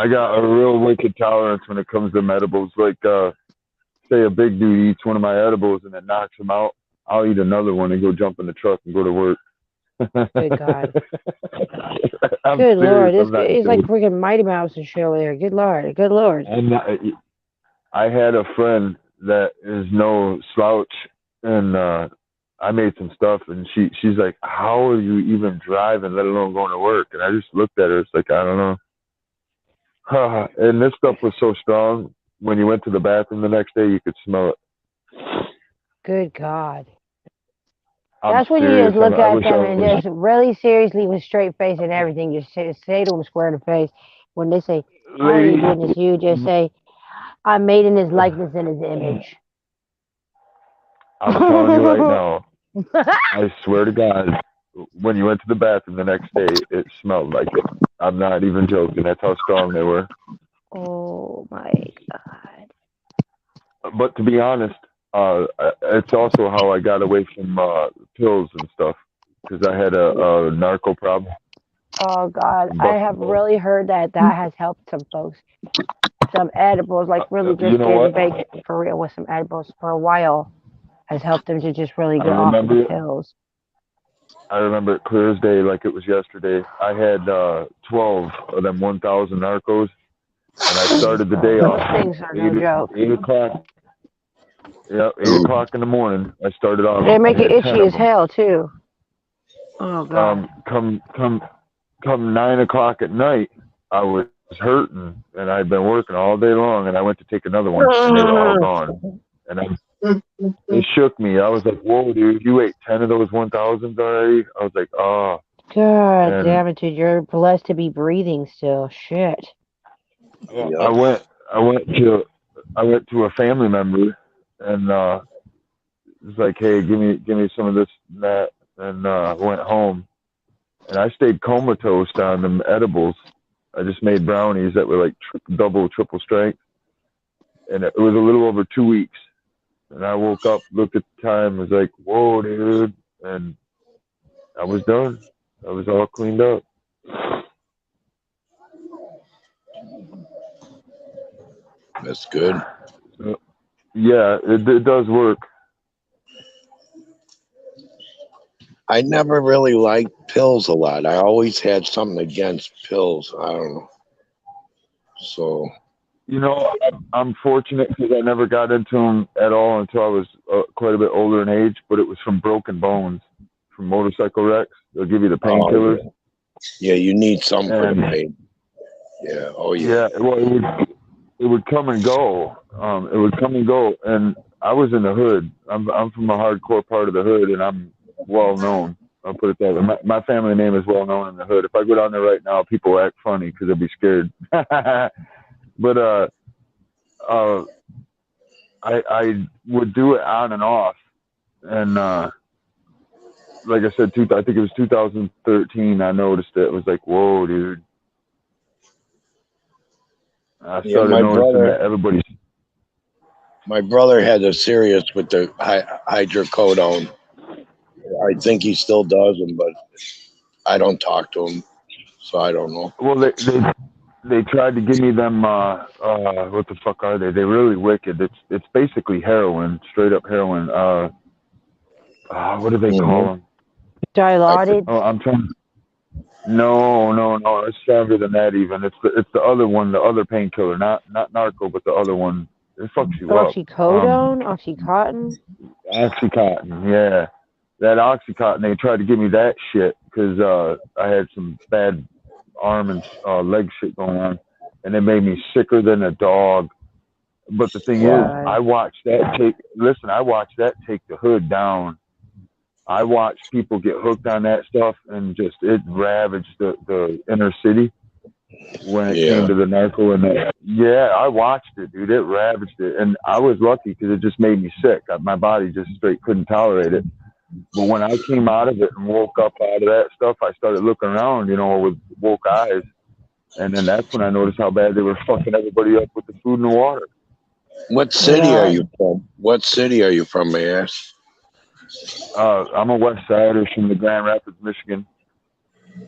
got a real wicked tolerance when it comes to edibles. Like, say a big dude eats one of my edibles and it knocks him out, I'll eat another one and go jump in the truck and go to work. Good God. I'm Good Lord. serious. It's like freaking Mighty Mouse and shit over there. Good Lord. Good Lord. And I had a friend that is no slouch, and I made some stuff, and she's like, "How are you even driving, let alone going to work?" And I just looked at her. It's like, I don't know. And this stuff was so strong. When you went to the bathroom the next day, you could smell it. Good God. I'm That's when you serious. just look I at wish them I and was. just really seriously with straight face and everything. Just say to them square in the face. When they say, "I ain't doing this," you just say, "I'm made in his likeness and his image." I'm telling you right now. I swear to God, when you went to the bathroom the next day, it smelled like it. I'm not even joking. That's how strong they were. Oh my God. But to be honest, it's also how I got away from pills and stuff, because I had a narco problem. Oh God. I But have really heard that has helped some folks. Some edibles, like really you just know getting what? baked for real with some edibles for a while has helped them to just really I get off of the remember it. pills. I remember it clear as day, like it was yesterday. I had 12 of them 1,000 narcos, and I started the day Those off things are no joke. 8 o'clock. Yeah, 8 o'clock in the morning. I started off. They make I it had 10 itchy of as them. hell too. Oh God. Come 9 o'clock at night, I was hurting, and I'd been working all day long, and I went to take another one, and they were all gone. And it shook me. I was like, "Whoa, dude! You ate 10 of those 1,000s already?" I was like, "Oh." God And damn it, dude! You're blessed to be breathing still. Shit. I went to a family member, and it's like, "Hey, give me some of this and that," and went home, and I stayed comatose on them edibles. I just made brownies that were like double, triple strength, and it was a little over 2 weeks. And I woke up, looked at the time, was like, "Whoa, dude!" And I was done. I was all cleaned up. That's good. Yeah, it does work. I never really liked pills a lot. I always had something against pills. I don't know. So I'm fortunate because I never got into them at all until I was quite a bit older in age. But it was from broken bones, from motorcycle wrecks. They'll give you the painkillers. Yeah, you need something for the And pain. Yeah. Oh yeah. yeah, well, it would come and go. It would come and go, and I was in the hood. I'm from a hardcore part of the hood, and I'm well known. I'll put it that way. My family name is well known in the hood. If I go down there right now, people act funny because they'll be scared. But I would do it on and off, and like I said, I think it was 2013. I noticed it. It was like, whoa, dude. I started noticing that everybody's. My brother had a serious with the hydrocodone. I think he still does them, but I don't talk to him, so I don't know. Well, they tried to give me them. What the fuck are they? They're really wicked. It's basically heroin, straight up heroin. What do they call them? Dilaudid. Oh, I'm trying. No. It's stronger than that. Even it's the other one, the other painkiller, not narco, but the other one. It fucks you up. Oxycodone, Oxycontin. Oxycontin, yeah. That Oxycontin, they tried to give me that shit because I had some bad arm and leg shit going on, and it made me sicker than a dog. But the thing is, I watched that take. Listen, I watched that take the hood down. I watched people get hooked on that stuff, and just it ravaged the inner city when it came to the narco and that. Yeah, I watched it, dude. It ravaged it, and I was lucky because it just made me sick. My body just straight couldn't tolerate it. But when I came out of it and woke up out of that stuff, I started looking around, with woke eyes, and then that's when I noticed how bad they were fucking everybody up with the food and the water. What city are you from? What city are you from, may I ask? I'm a West Sider from the Grand Rapids, Michigan.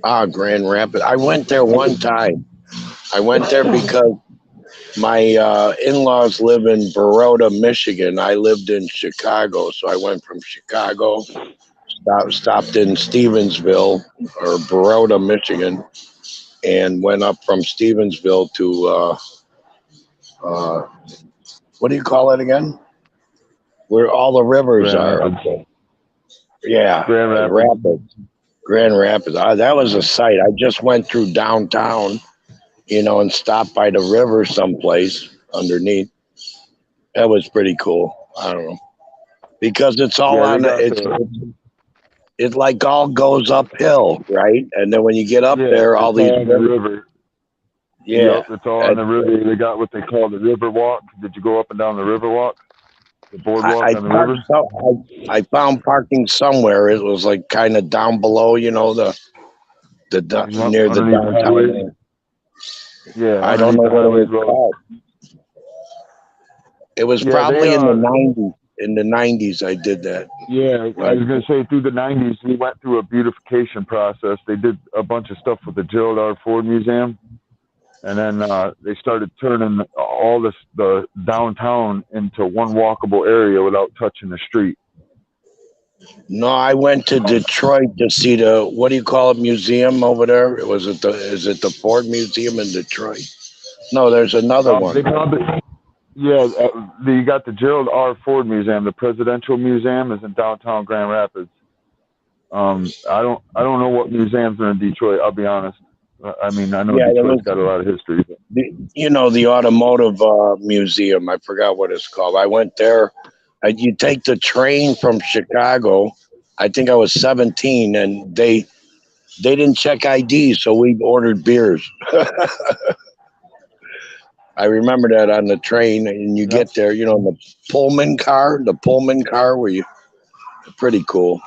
Grand Rapids. I went there one time. I went there because my in-laws live in Baroda, Michigan. I lived in Chicago, so I went from Chicago, stopped in Stevensville or Baroda, Michigan, and went up from Stevensville to what do you call it again? Where all the rivers are. Okay. Yeah, Grand Rapids. That was a sight. I just went through downtown, and stopped by the river someplace underneath. That was pretty cool. I don't know, because it's all on. It like all goes uphill, right? And then when you get up there, all these river. Yeah, yep, it's all on the river. They got what they call the river walk. Did you go up and down the river walk? The boardwalk on the river? I found parking somewhere. It was like kind of down below, near the downtown. Yeah, I don't know what it was called. It was probably in the 90s. In the 90s, I did that. Yeah, I was going to say through the 90s, we went through a beautification process. They did a bunch of stuff with the 𝕃.ℝ.𝔹 Museum. And then they started turning all the downtown into one walkable area without touching the street. No, I went to Detroit to see the, what do you call it, museum over there? Is it the Ford Museum in Detroit? No, there's another one. You got the 𝕃.ℝ.𝔹 Museum. The Presidential Museum is in downtown Grand Rapids. I don't know what museums are in Detroit. I'll be honest. I mean, I know Detroit's got a lot of history. The automotive museum. I forgot what it's called. I went there. You take the train from Chicago. I think I was 17, and they didn't check ID, so we ordered beers. I remember that on the train, and you get there, the Pullman car, where you, pretty cool.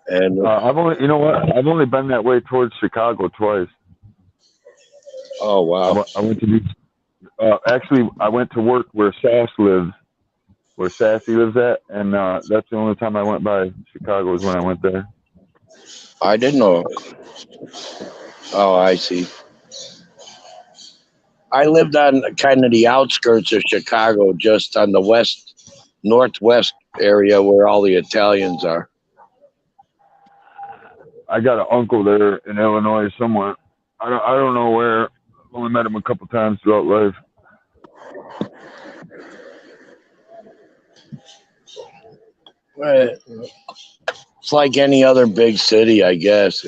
And I've only been that way towards Chicago twice. Oh wow! I went to actually I went to work where Sassy lives at, and that's the only time I went by Chicago was when I went there. I didn't know. Oh, I see. I lived on kind of the outskirts of Chicago, just on the northwest area where all the Italians are. I got an uncle there in Illinois somewhere. I don't know where. I've only met him a couple times throughout life. It's like any other big city, I guess.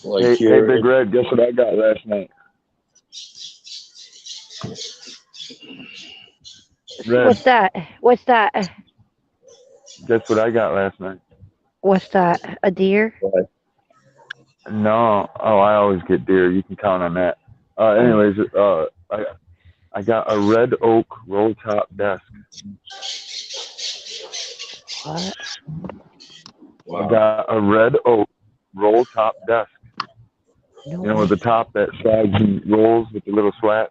Like hey, Big Red, guess what I got last night? Red. What's that? Guess what I got last night? What's that? A deer? What? No. Oh, I always get deer. You can count on that. Anyways, I got a red oak roll top desk. What? Wow. I got a red oak roll top desk. With the top that slides and rolls with the little slat.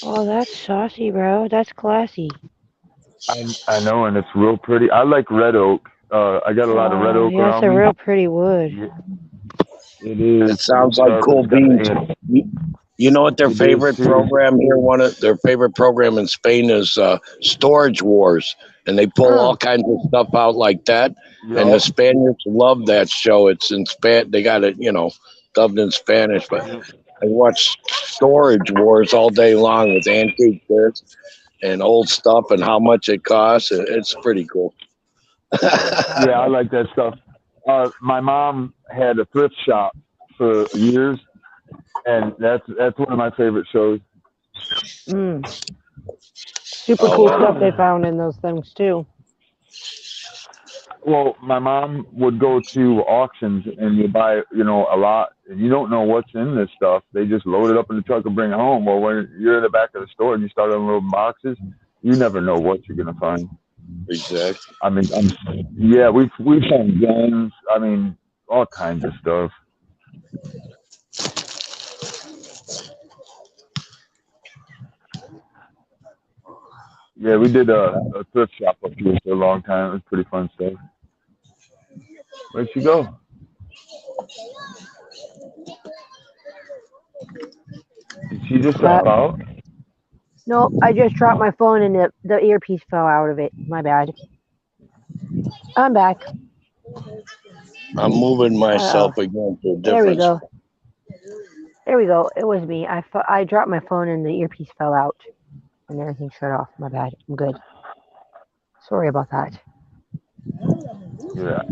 Oh, that's saucy, bro. That's classy. I know, and it's real pretty. I like red oak. I got a lot of red oak around me. That's a real pretty wood. It is. It sounds like Sharp. cool It's got beans. the You know what their It is favorite too. program here? One of their favorite program in Spain is Storage Wars, and they pull all kinds of stuff out like that. And the Yup. Spaniards love that show. It's in They got it, dubbed in Spanish. But Yup. I watch Storage Wars all day long with antique goods and old stuff and how much it costs. It's pretty cool. Yeah, I like that stuff. My mom had a thrift shop for years, and that's one of my favorite shows. Super Oh, cool wow. stuff they found in those things too. Well, my mom would go to auctions, and you buy, a lot, and you don't know what's in this stuff. They just load it up in the truck and bring it home. Well, when you're in the back of the store and you start on little boxes, you never know what you're gonna find. Exactly. I mean, yeah, we've found guns. I mean, all kinds of stuff. Yeah, we did a thrift shop up here for a long time. It was pretty fun stuff. Where'd she go? Did she just drop out? No, I just dropped my phone and the earpiece fell out of it. My bad. I'm back. I'm moving myself again to a There we different. go. There we go. It was me. I dropped my phone and the earpiece fell out and everything shut off. My bad. I'm good. Sorry about that. Yeah.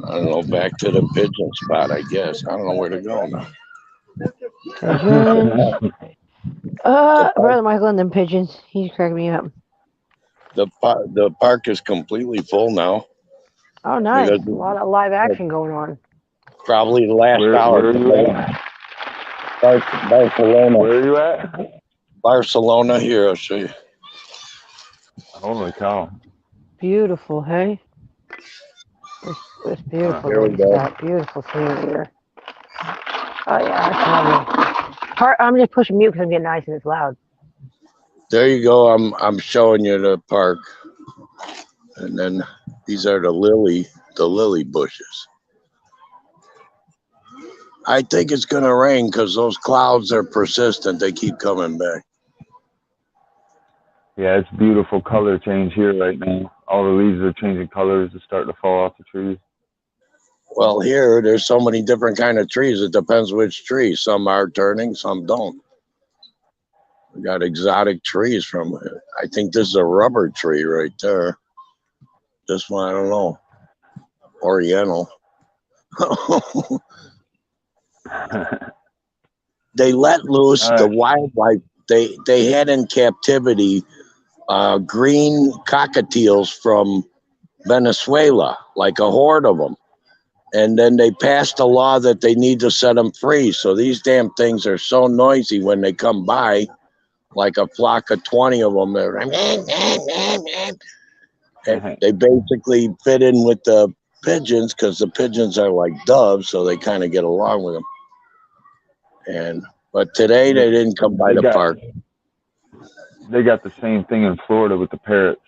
I don't know, back to the pigeon spot, I guess. I don't know where to go now. Pigeons. Brother Michael and them pigeons. He's cracking me up. The park is completely full now. Oh, nice. Because A lot of live action going on. probably the last hour. Where are you at? Barcelona. Where are you at? Barcelona. Here, I'll show you. Holy cow. Beautiful, hey? It's beautiful. Here we go. Beautiful scene here. Oh, yeah, that's lovely. I'm just pushing mute because I'm getting nice and it's loud. There you go. I'm showing you the park, and then these are the lily bushes. I think it's gonna rain because those clouds are persistent. They keep coming back. Yeah, it's beautiful color change here right now. All the leaves are changing colors. It's starting to fall off the trees. Well, here there's so many different kind of trees. It depends which tree. Some are turning, some don't. We got exotic trees from. I think this is a rubber tree right there. This one, I don't know. Oriental. They let loose the wildlife. They had in captivity green cockatiels from Venezuela, like a horde of them. And then they passed a law that they need to set them free. So these damn things are so noisy when they come by, like a flock of 20 of them. And they basically fit in with the pigeons because the pigeons are like doves, so they kind of get along with them. But today they didn't come by the park. They got the same thing in Florida with the parrots.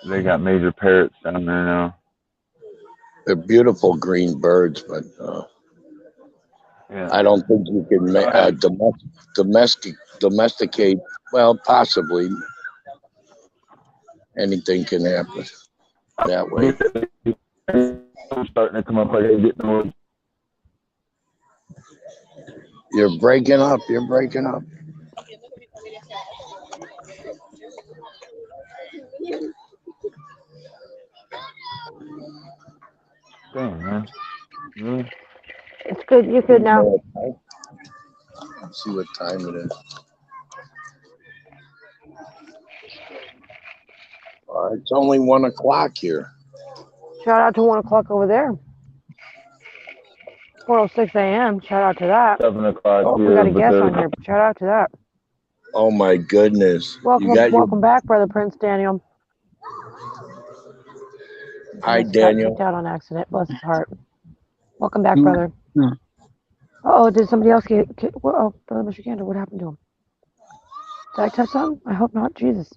They got major parrots down there now. They're beautiful green birds, but I don't think you can domesticate. Well, possibly. Anything can happen that way. I'm starting to come up like getting more. You're breaking up. You're breaking up. Dang, man. Really? It's good. You're good now. Let's see what time it is. It's only 1 o'clock here. Shout out to 1 o'clock over there. 4:06 a.m. Shout out to that. 7 o'clock here. We got a guest on here. Shout out to that. Oh my goodness! Welcome back, Brother Prince Daniel. Hi, Daniel. Got kicked out on accident. Bless his heart. Welcome back, brother. Oh, did somebody else get? Oh, Brother Mr. Gander, what happened to him? Did I touch something? I hope not. Jesus.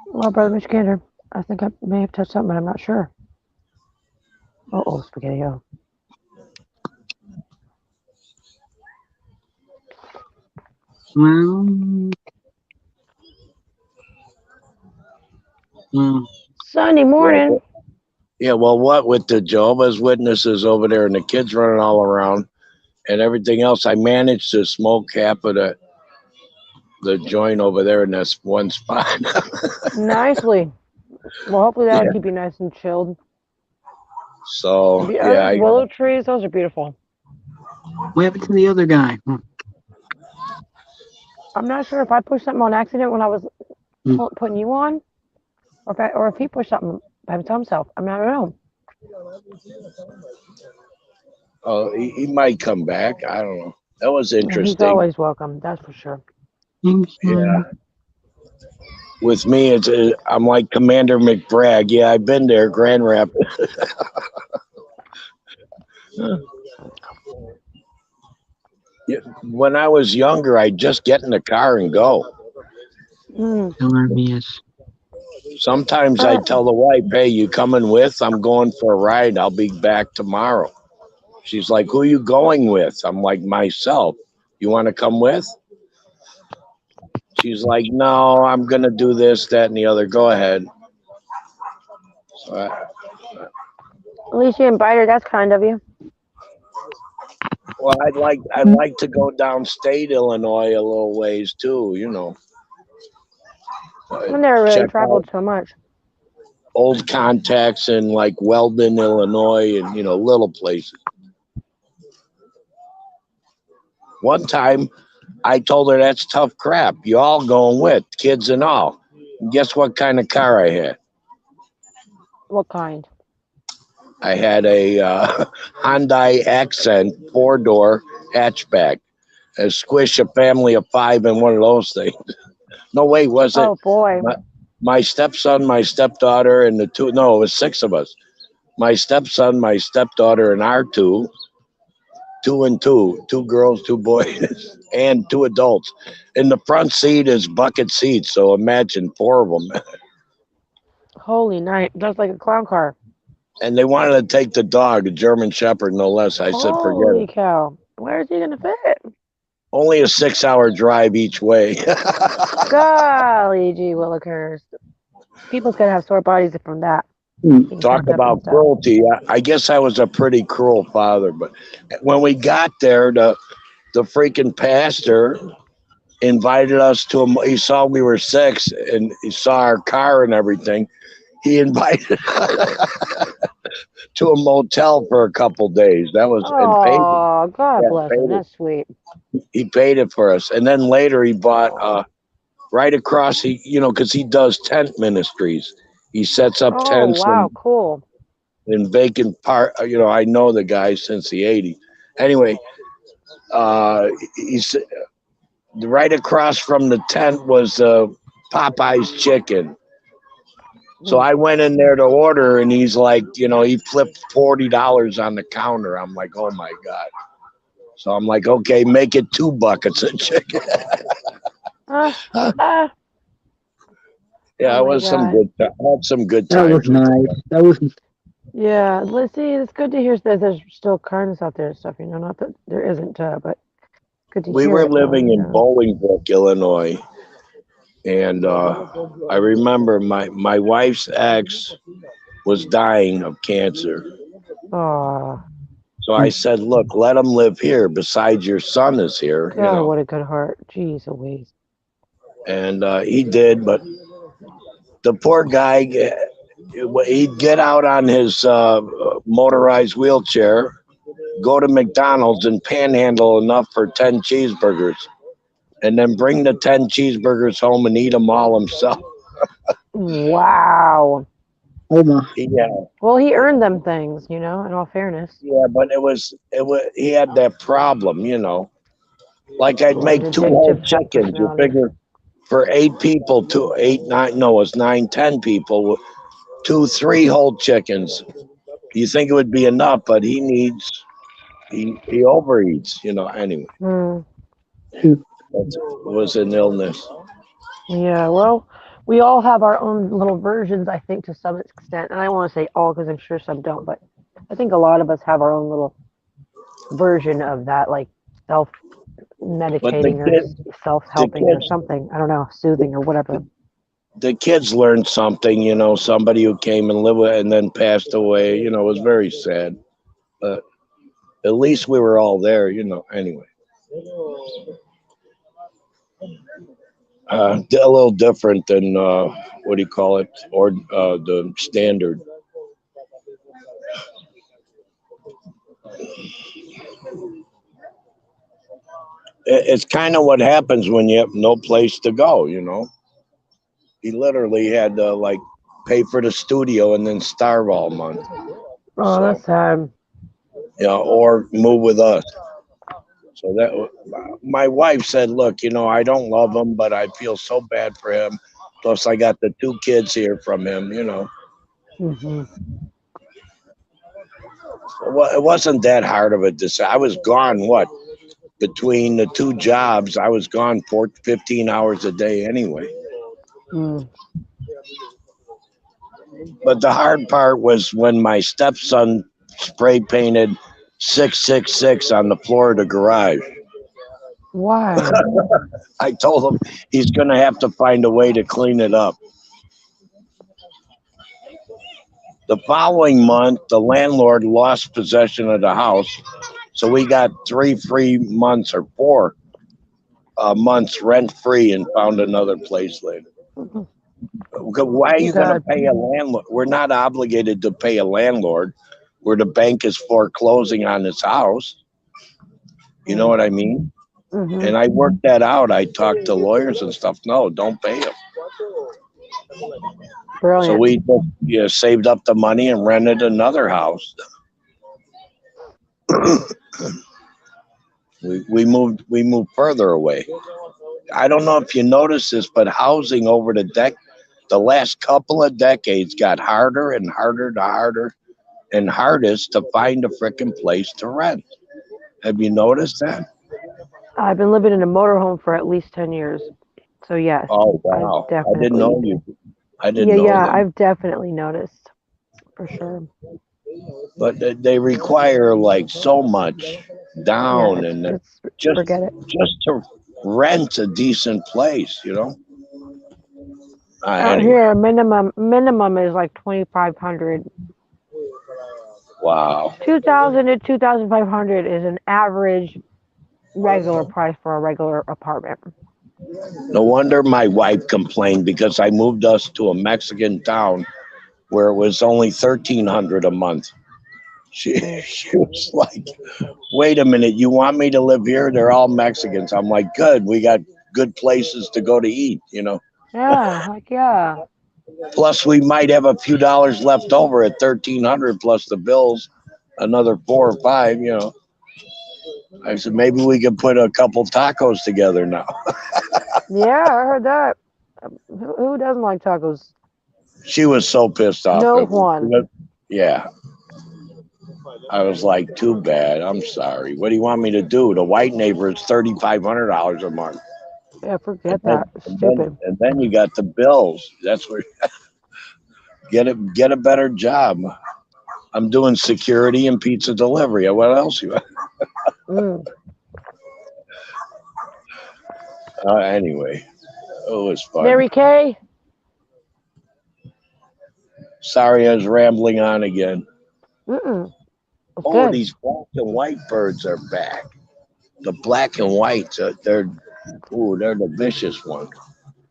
Well, Brother Mr. Gander, I think I may have touched something, but I'm not sure. Uh-oh, spaghetti-o. Sunday morning. Yeah, well, what with the Jehovah's Witnesses over there and the kids running all around and everything else, I managed to smoke half of the joint over there in this one spot. Nicely. Well, hopefully that'll Yeah. keep you nice and chilled. So Those yeah, willow trees, those are beautiful. What happened to the other guy? I'm not sure if I pushed something on accident when I was putting you on, or if he pushed something by himself. I mean, I don't know. oh, he might come back. I don't know. That was He's interesting. always welcome, that's for sure. Yeah. With me, I'm like Commander McBragg. Yeah, I've been there, Grand Rapids. Yeah, when I was younger, I'd just get in the car and go. Hilarious. Sometimes I tell the wife, "Hey, you coming with? I'm going for a ride. I'll be back tomorrow." She's like, "Who you going with?" I'm like, "Myself. You want to come with?" She's like, "No, I'm gonna do this, that, and the other. Go ahead." So At least you invite her. That's kind of you. well, I'd like to go downstate Illinois a little ways too. You know, I've never really check out traveled so much. old contacts in like Weldon, Illinois, and little places. One time, I told her that's tough crap. You all going with kids and all. And guess what kind of car I had? What kind? I had a Hyundai Accent 4-door hatchback. And squish a family of 5 in one of those things. No, wait, was it? Oh boy. My stepson, my stepdaughter, and it was 6 of us. My stepson, my stepdaughter, and our two and two girls, 2 boys, and 2 adults. And the front seat is bucket seats, so imagine 4 of them. Holy night. That's like a clown car. And they wanted to take the dog, a German Shepherd, no less. I said, forget Holy it. cow. Where is he going to fit? Only a 6-hour drive each way. Golly gee willikers. People's going to have sore bodies from that. Talk about cruelty. I guess I was a pretty cruel father, but when we got there, the freaking pastor invited us to him. He saw we were 6 and he saw our car and everything. He invited to a motel for a couple days. That was and paid. Oh, God bless him. That's sweet. He paid it for us, and then later he bought right across. Because he does tent ministries. He sets up tents. Wow, cool. In vacant part. I know the guy since the '80s. Anyway, he's right across from the tent was Popeye's chicken. So I went in there to order, and he's like, he flipped $40 on the counter. I'm like, oh my God. So I'm like, okay, make it 2 buckets of chicken. Yeah, it was some good. I had some good times. That was nice. That was. Yeah, let's see. It's good to hear that there's still kindness out there and stuff. Not that there isn't, but good to hear. We were living in Bolingbrook, Illinois, and I remember my wife's ex was dying of cancer. Oh. So I said, look, let him live here. Besides, your son is here. God, what a good heart. Jeez Louise. And he did, but the poor guy, he'd get out on his motorized wheelchair, go to McDonald's and panhandle enough for 10 cheeseburgers, and then bring the 10 cheeseburgers home and eat them all himself. Wow. Oh my. Yeah. Well, he earned them things, in all fairness. Yeah, but it was he had that problem, Like I'd make 2 whole chickens. You figure for 8 people, 9, 10 people, 2, 3 whole chickens. You think it would be enough, but he overeats, anyway. It was an illness. Yeah, well, we all have our own little versions, I think, to some extent. And I want to say all because I'm sure some don't, but I think a lot of us have our own little version of that, like self But the medicating or kid, self the helping or kids, something. I don't know, soothing or whatever. the kids learned something. You know, somebody who came and lived with and then passed away. You know, it was very sad. But at least we were all there. You know. Anyway, a little different than what do you call it, or the standard. It's kind of what happens when you have no place to go. You know, he literally had to like pay for the studio and then starve all month. Oh, So that's sad. you know, or move with us. So that my wife said, "Look, you know, I don't love him, but I feel so bad for him. Plus, I got the two kids here from him. You know, Hmm. well, it wasn't that hard of a decision. I was gone. What between the two jobs, I was gone for 15 hours a day anyway. Mm. But the hard part was when my stepson spray painted 666 on the floor of the garage. Why? I told him he's going to have to find a way to clean it up. The following month, the landlord lost possession of the house, so we got 3 free months or 4 months rent free and found another place later. Mhm. Why are you going to God. pay a landlord? We're not obligated to pay a landlord where the bank is foreclosing on this house. You know what I mean? Mm-hmm. And I worked that out. I talked to lawyers and stuff. No, don't pay them. So Brilliant. we just, saved up the money and rented another house. We moved further away. I don't know if you noticed this, but housing over the last couple of decades got harder and harder to harder and hardest to find a frickin' place to rent. Have you noticed that? I've been living in a motorhome for at least 10 years. So yes, Oh I've wow. I didn't definitely know you. I yeah, didn't know yeah, that. I've definitely noticed for sure. But they require like so much Yeah, down and it's just forget it. just to rent a decent place, you know. Out Anyway, here, minimum is like 2,500. wow. 2,000 to 2,500 is an average regular price for a regular apartment. No wonder my wife complained because I moved us to a Mexican town where it was only 1,300 a month. She Mm. she was like, "Wait a minute, you want me to live here? They're all Mexicans." I'm like, "Good, we got good places to go to eat, you know. Yeah, heck yeah. Plus, we might have a few dollars left over at 1,300 plus the bills, another 4 or 5, you know." I said maybe we could put a couple tacos together now. Yeah, I heard that. Who doesn't like tacos? She was so pissed off No at me. Juan. Yeah, I was like, too bad. I'm sorry. What do you want me to do? The white neighbor is $3,500 a month, Yeah, and forget then that. Stupid. you got the bills. That's where get a better job. I'm doing security and pizza delivery. What else you? Mm. Anyway, it was fun. Mary Kay? Sorry, I was rambling on again. Mm-mm. It's Oh, good. these black and white birds are back. The black and whites, they're the vicious ones.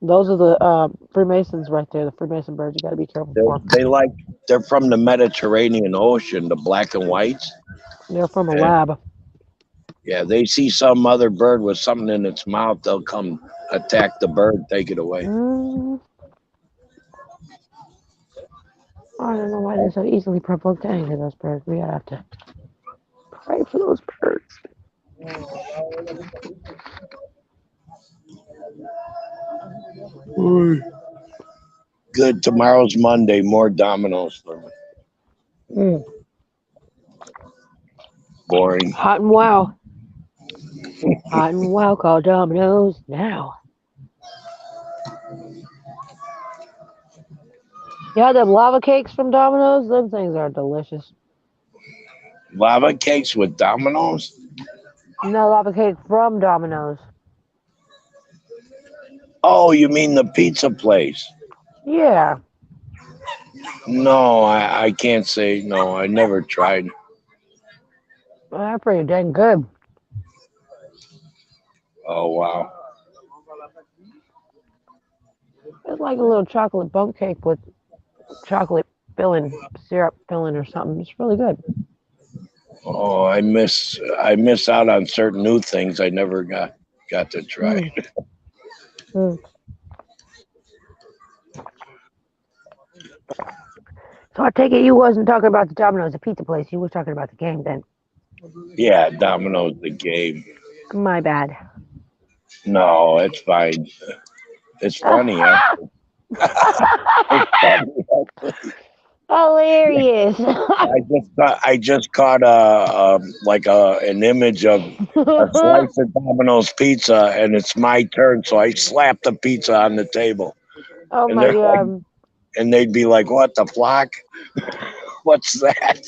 Those are the Freemasons right there, the Freemason birds you got to be careful They're for. they like they're from the Mediterranean Ocean, the black and whites. They're from a And lab. yeah, they see some other bird with something in its mouth, they'll come attack the bird, take it away. Mm, I don't know why they're so easily provoked to anger, those birds. We gotta have to pray for those birds. Good. Tomorrow's Monday. More dominoes for me. Mm. Boring. Hot and wow. Hot and wow, call Domino's now. Yeah, the lava cakes from Domino's, those things are delicious. Lava cakes with Domino's? No, lava cake from Domino's. Oh, you mean the pizza place? Yeah, No, I can't say no. I never tried. well, they're pretty dang good. Oh wow. It's like a little chocolate bundt cake with chocolate filling, syrup filling, or something. It's really good. Oh, I miss out on certain new things I never got to try. Mm, mm. So I take it you wasn't talking about the Domino's, the pizza place. You was talking about the game then. Yeah, Domino's the game. My bad. No, it's fine. It's funny. It's funny. Hilarious. I just caught like an image of a slice of Domino's pizza, and it's my turn, so I slap the pizza on the table, Oh and my they're like, god. and they'd be like, "What the flock? What's that?"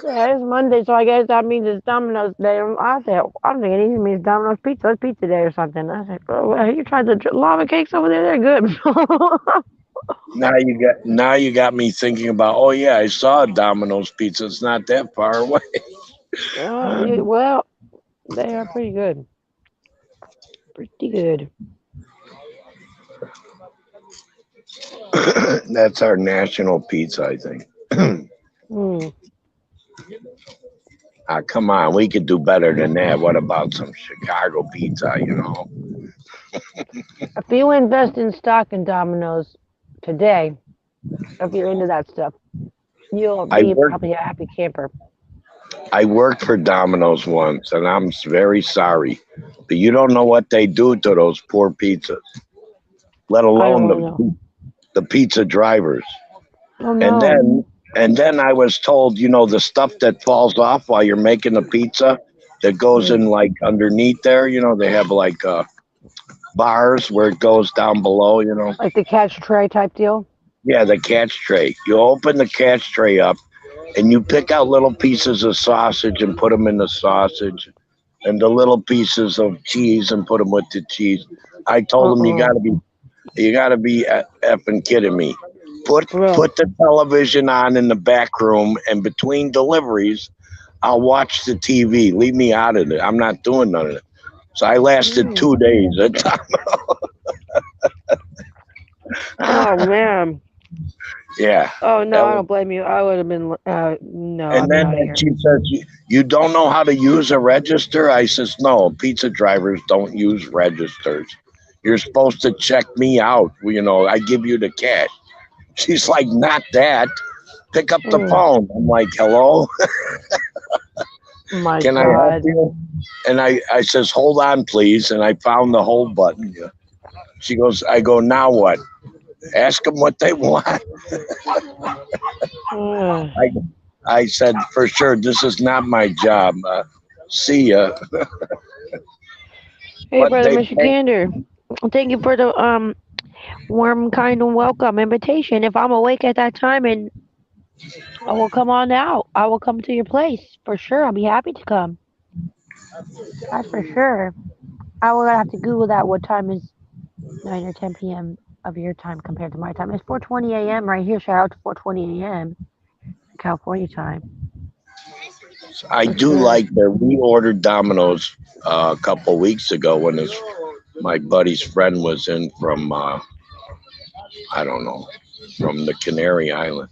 Yeah, it's Monday, so I guess that means it's Domino's Day. I said, I'm thinking it means Domino's Pizza. It's Pizza Day or something. I said, oh, well, you tried the lava cakes over there? They're good. Now you got me thinking about. Oh yeah, I saw a Domino's pizza. It's not that far away. Well, they are pretty good. Pretty good. That's our national pizza, I think. Mm. Come on, we could do better than that. What about some Chicago pizza? If you invest in stock in Domino's today, if you're into that stuff, you'll I be worked. probably a happy camper. I worked for Domino's once, and I'm very sorry, but you don't know what they do to those poor pizzas, let I don't alone want to know. the pizza drivers. Oh And no. then I was told, the stuff that falls off while you're making the pizza that goes Mm. in like underneath there. They have like bars where it goes down below. Like the catch tray type deal? Yeah, the catch tray. You open the catch tray up, and you pick out little pieces of sausage and put them in the sausage, and the little pieces of cheese and put them with the cheese. I told them Uh-uh. you gotta be effing kidding me. Really? Put the television on in the back room, and between deliveries, I'll watch the TV. Leave me out of it. I'm not doing none of it. So I lasted Mm. 2 days at time. Oh man. Yeah. Oh no, That I was, don't blame you. I would have been. No, I'd and be then out of here. she says, you don't know how to use a register? I says, no, pizza drivers don't use registers. You're supposed to check me out. I give you the cash. She's like, not that. Pick up the Mm. phone. I'm like, hello, My can I help God. you? And I says, hold on, please. And I found the hold button. She goes, I go, now what? Ask them what they want. Ugh. I, I said, for sure, this is not my job. See ya. Hey, But brother they pay. Michigander. Thank you for the warm, kind, and welcome invitation. If I'm awake at that time, and I will come on out. I will come to your place for sure. I'll be happy to come. That's for sure. I will have to Google that. What time is 9 or 10 p.m. of your time compared to my time? It's 4:20 a.m. right here. Shout out to 4:20 a.m. California time I for do sure. like that we ordered Domino's a couple weeks ago when my buddy's friend was in from, I don't know, from the Canary Island.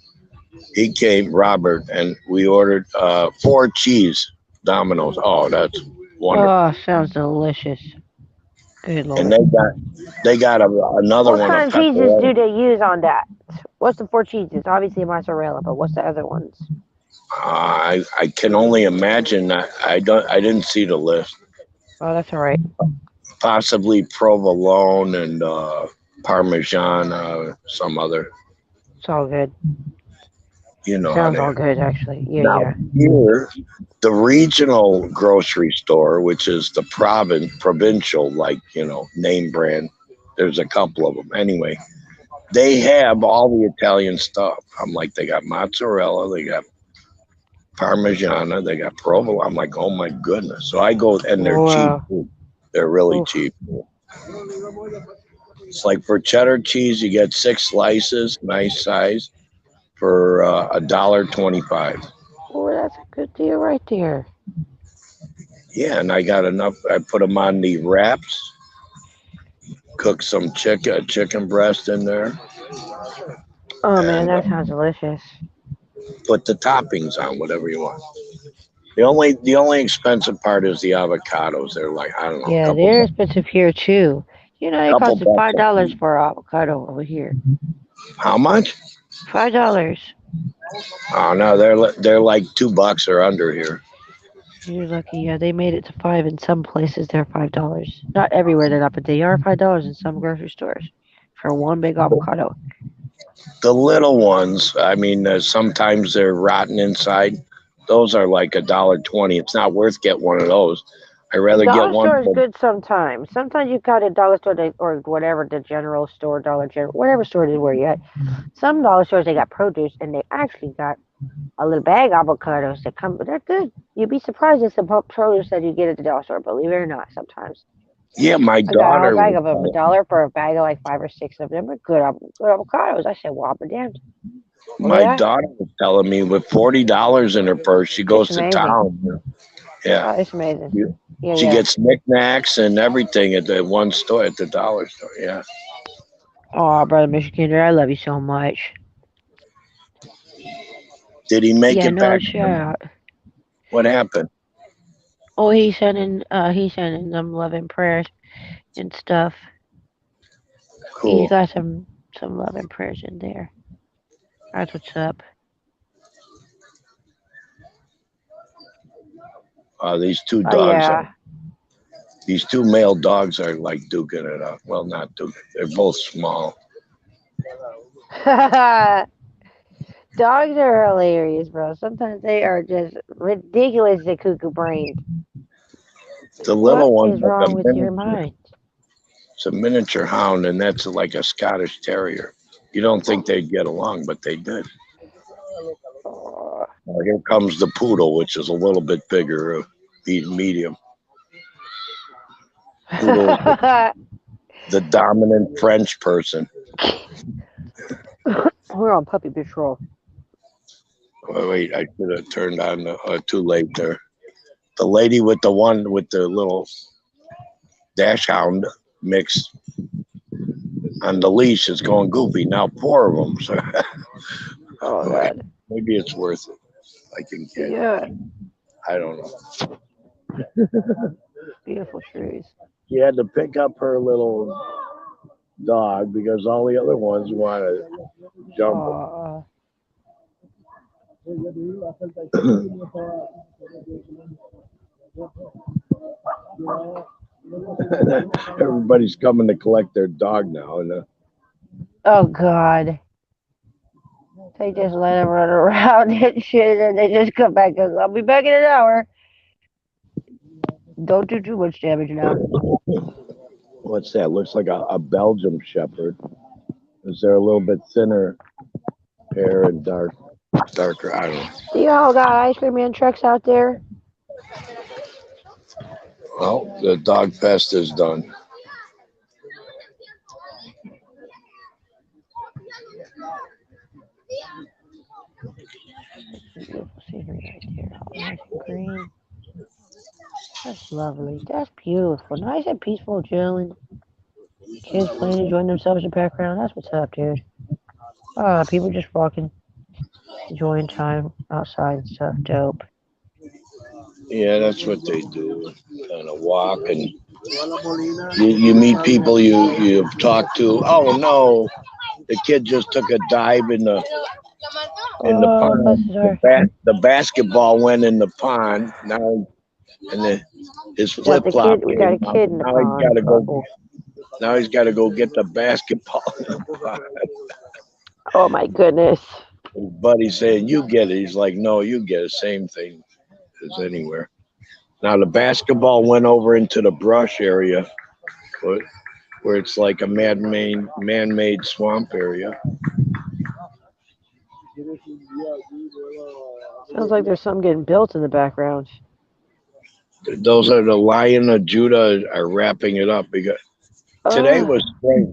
He came, Robert, and we ordered 4 cheese Domino's. Oh, that's wonderful. Oh, sounds delicious. Good And lord. they got another What one of kind of cheeses do pepperoni. they use on that? What's the 4 cheeses? Obviously mozzarella, but what's the other ones? I can only imagine. I didn't see the list. Oh, that's all right. Possibly provolone and parmesan, some other. It's all good. How Sounds they all are. good, actually. Yeah, Now yeah. here, the regional grocery store, which is the provincial, like name brand. There's a couple of them. Anyway, they have all the Italian stuff. I'm like, they got mozzarella, they got Parmigiana, they got provolone. I'm like, oh my goodness. So I go, and they're cheap. Wow. Too. They're really Oof. cheap. It's like for cheddar cheese, you get 6 slices, nice size, for $1.25. Oh, that's a good deal right there. Yeah, and I got enough. I put them on the wraps, cook some chicken breast in there, Oh man, and that sounds delicious. put the toppings on, whatever you want. The only expensive part is the avocados. They're like, I don't know, a Yeah, couple they're bucks, expensive here too. You know, it couple costs bucks a $5 piece. for an avocado over here. How much? $5. Oh no, they're like $2 or under here. You're lucky. Yeah, they made it to 5 in some places. They're $5. Not everywhere they're not, but they are $5 in some grocery stores for one big avocado. The little ones, I mean, sometimes they're rotten inside. Those are like $1.20. It's not worth get one of those. I'd The rather get dollar one store is for good sometimes. Sometimes you got a dollar store or whatever the general store, Dollar General, whatever store it is where you at. Some dollar stores they got produce and they actually got a little bag of avocados that come, but they're good. You'd be surprised at some produce that you get at the dollar store. Believe it or not, sometimes yeah. My I got a whole daughter bag was of them, $1 for a bag of like 5 or 6 of them. But good avocados. I said, well, I'm damned. Oh my yeah, daughter was telling me with $40 in her purse, she it's goes to amazing. town. Yeah, Oh, it's amazing. Yeah, she yeah. gets knickknacks and everything at the one store at the dollar store. Yeah. Oh, brother Michigander, I love you so much. Did he make Yeah, it no back? shout. What happened? Oh, he's sending them love and prayers and stuff. He's Cool. got some love and prayers in there. That's what's up. These two Oh dogs are yeah. these two male dogs are like duking it up. Well, not duking. They're both small. Dogs are hilarious, bro. Sometimes they are just ridiculously cuckoo brained. The What little one's is like a wrong with your miniature. mind? It's a miniature hound, and that's like a Scottish terrier. You don't think they'd get along, but they did. Oh. Here comes the poodle, which is a little bit bigger, medium. Poodle is the dominant French person. We're on puppy patrol. Oh, wait, I should have turned on too late there. The lady with the one with the little dash hound mix on the leash is going goofy. Now 4 of them. So Oh wait, god. maybe it's worth it. I can get. Yeah. I don't know. Beautiful trees. She had to pick up her little dog because all the other ones want to jump Oh. them. Everybody's coming to collect their dog now, and Oh god. They just let him run around and shit, and they just come back and go, I'll be back in an hour. Don't do too much damage now. what's that? Looks like a Belgian Shepherd. Is there a little bit thinner hair and darker? I don't know. Do y'all got ice cream man trucks out there? Well, the dog fest is done. That's some beautiful scenery right there. All nice and green. That's lovely. That's beautiful. Nice and peaceful, chilling. Kids playing, enjoying themselves in the background. That's what's up, dude. People just walking, enjoying time outside and stuff. Dope. Yeah, that's what they do. Kind of walk and you meet people you've talked to. Oh no, the kid just took a dive in the Oh, bless pond. his heart. The basketball went in the pond. Now and his We got flip the flop kid. We got a came out. kid in the Now he's got pond. to Uh go. oh. Now he's got to go get the basketball. Oh my goodness. His buddy's saying, "You get it." He's like, "No, you get it. Same thing as anywhere." Now the basketball went over into the brush area, but where it's like a man-made swamp area. Sounds like there's something getting built in the background. Those are the Lion of Judah are wrapping it up because today Oh, was great.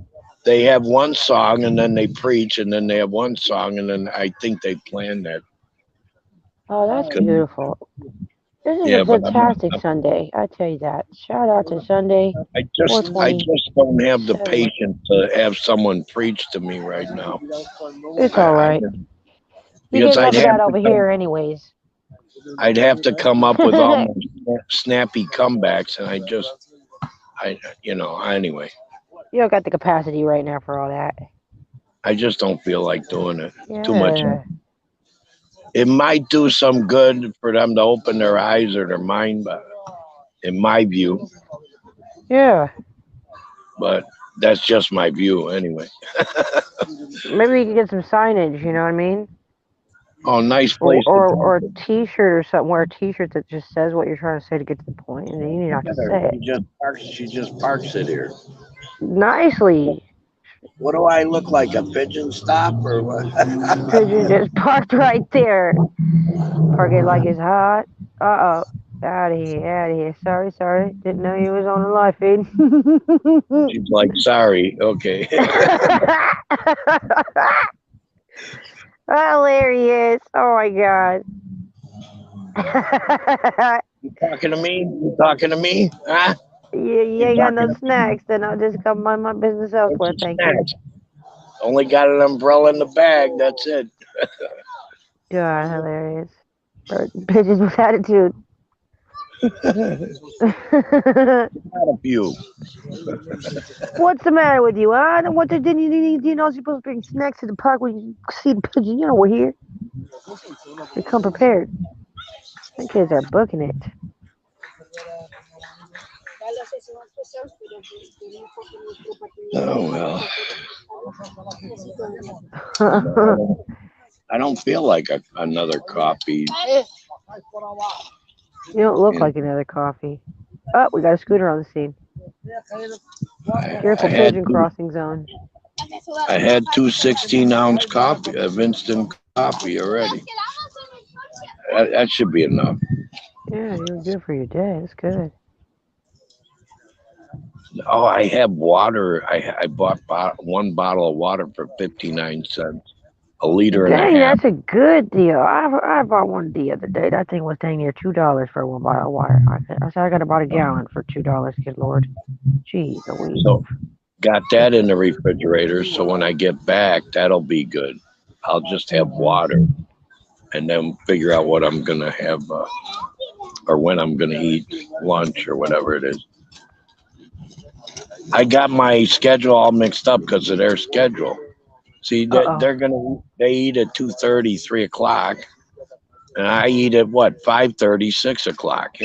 They have one song and then they preach and then they have one song and then I think they planned that. oh, that's 'Cause- beautiful. This is a Yeah, but fantastic Sunday. I tell you that. Shout out to Sunday I 420. just don't have the patience to have someone preach to me right now. It's all I right. You get because enough of that over here, anyways. I'd have to come up with all my snappy comebacks, and anyway, You don't got the capacity right now for all that. I just don't feel like doing it. Too much. Yeah. It might do some good for them to open their eyes or their mind, but in my view, Yeah. but that's just my view anyway. Maybe you can get some signage, you know what I mean? Oh, nice Or place to or park. a T-shirt or something. Wear a T-shirt that just says what you're trying to say to get to the point, and then you need not to say it She just parks it here. nicely. What do I look like? A pigeon stop or what? Pigeon just parked right there. Park it like it's hot. Uh oh. Out of here, out of here. Sorry. Didn't know you was on the live feed. She's like, sorry. Okay. Hilarious. Oh my god. You talking to me? You talking to me? Huh? You You ain't got talking no to me? snacks, then I'll just come mind my business What's elsewhere, your thank you. snacks? Only got an umbrella in the bag. That's it. God, hilarious. Pigeons with attitude. Not a few. What's the matter with you? Huh? What didn't you know you're supposed to bring snacks to the park when you see the pigeon? You know we're here. They come prepared. The kids are booking it. Oh well. I don't feel like another coffee. You don't look You like another coffee. Oh, we got a scooter on the scene. Careful, had pigeon two, crossing zone. I had two 16-ounce coffee of instant coffee already. That should be enough. Yeah, you're good for your day. That's good. Oh, I have water. I bought one bottle of water for 59 cents, a liter and a Dang, half. that's a good deal. I bought one the other day. That thing was dang near $2 for one bottle of water. I said I got about a gallon for $2. Good lord, jeez, Louise. So got that in the refrigerator. So when I get back, that'll be good. I'll just have water and then figure out what I'm gonna have or when I'm gonna eat lunch or whatever it is. I got my schedule all mixed up because of their schedule. See, Uh oh. they eat at 2:30, 3 o'clock, and I eat at what 5:30, 6 o'clock.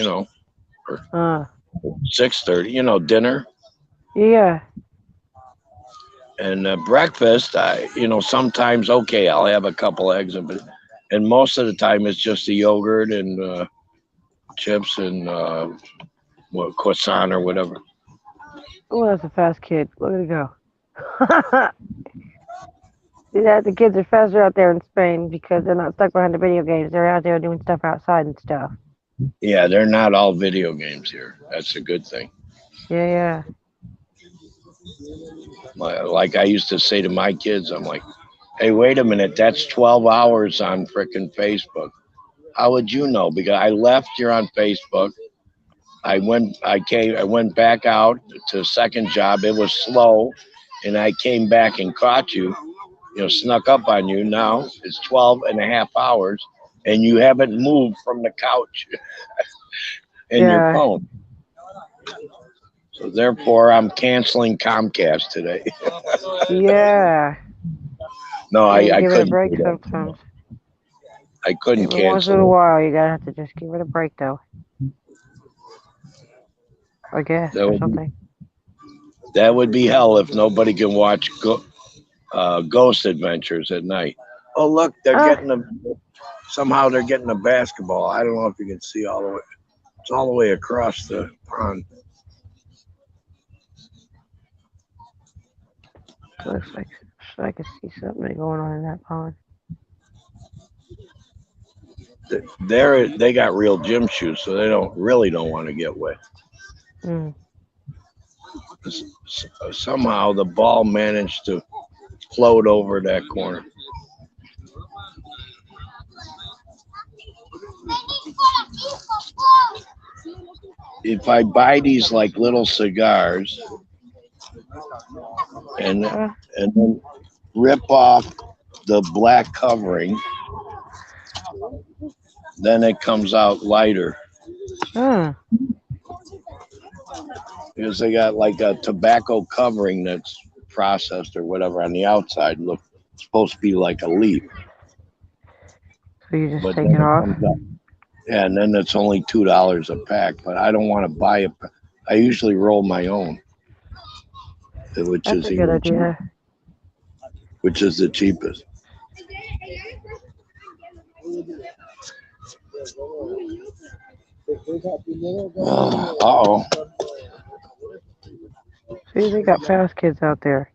Or 6:30. Dinner Yeah. and breakfast. Sometimes okay, I'll have a couple eggs, and most of the time it's just the yogurt and chips and croissant or whatever. Oh, that's a fast kid. Look at it go. See that the kids are faster out there in Spain because they're not stuck behind the video games. They're out there doing stuff outside and stuff. Yeah, they're not all video games here. That's a good thing. Yeah. Like I used to say to my kids, I'm like, hey, wait a minute, that's 12 hours on frickin' Facebook. How would you know? Because I left here on Facebook. I went back out to a second job. It was slow, and I came back and caught you, snuck up on you. Now it's 12 and a half hours, and you haven't moved from the couch and your Yeah. phone. So therefore, I'm canceling Comcast today. Yeah. No, Yeah, I give it a couldn't break do that. sometimes. I couldn't Every once in a cancel it. while, you gotta have to just give it a break, though. I guess, or something. That would be hell if nobody can watch Ghost Adventures at night. Oh, look, somehow they're getting a basketball. I don't know if you can see all the way. It's all the way across the pond. Looks like I can see something going on in that pond. They got real gym shoes, so they don't want to get wet. Mm. Somehow the ball managed to float over that corner. If I buy these like little cigars and Uh, then rip off the black covering, then it comes out lighter uh, because they got like a tobacco covering that's processed or whatever on the outside. Look, supposed to be like a leaf, so you just but take then it it off? comes out. Yeah, and then it's only $2 a pack. But I don't want to buy it. I usually roll my own, which That's is a good even cheap, idea. which is the cheapest. Oh, See, they got fast kids out there.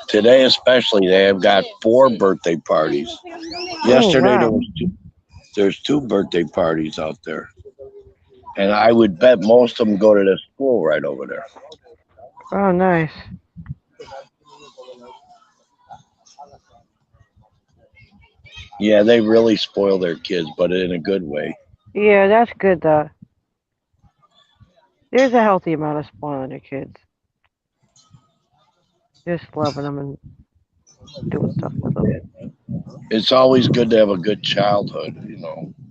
today especially they have got 4 birthday parties. Oh, Yesterday wow. there's 2 birthday parties out there, and I would bet most of them go to the school right over there. Oh, nice. Yeah, they really spoil their kids, but in a good way. Yeah, that's good, though. There's a healthy amount of spoiling your kids. Just loving them and doing stuff with them. It's always good to have a good childhood.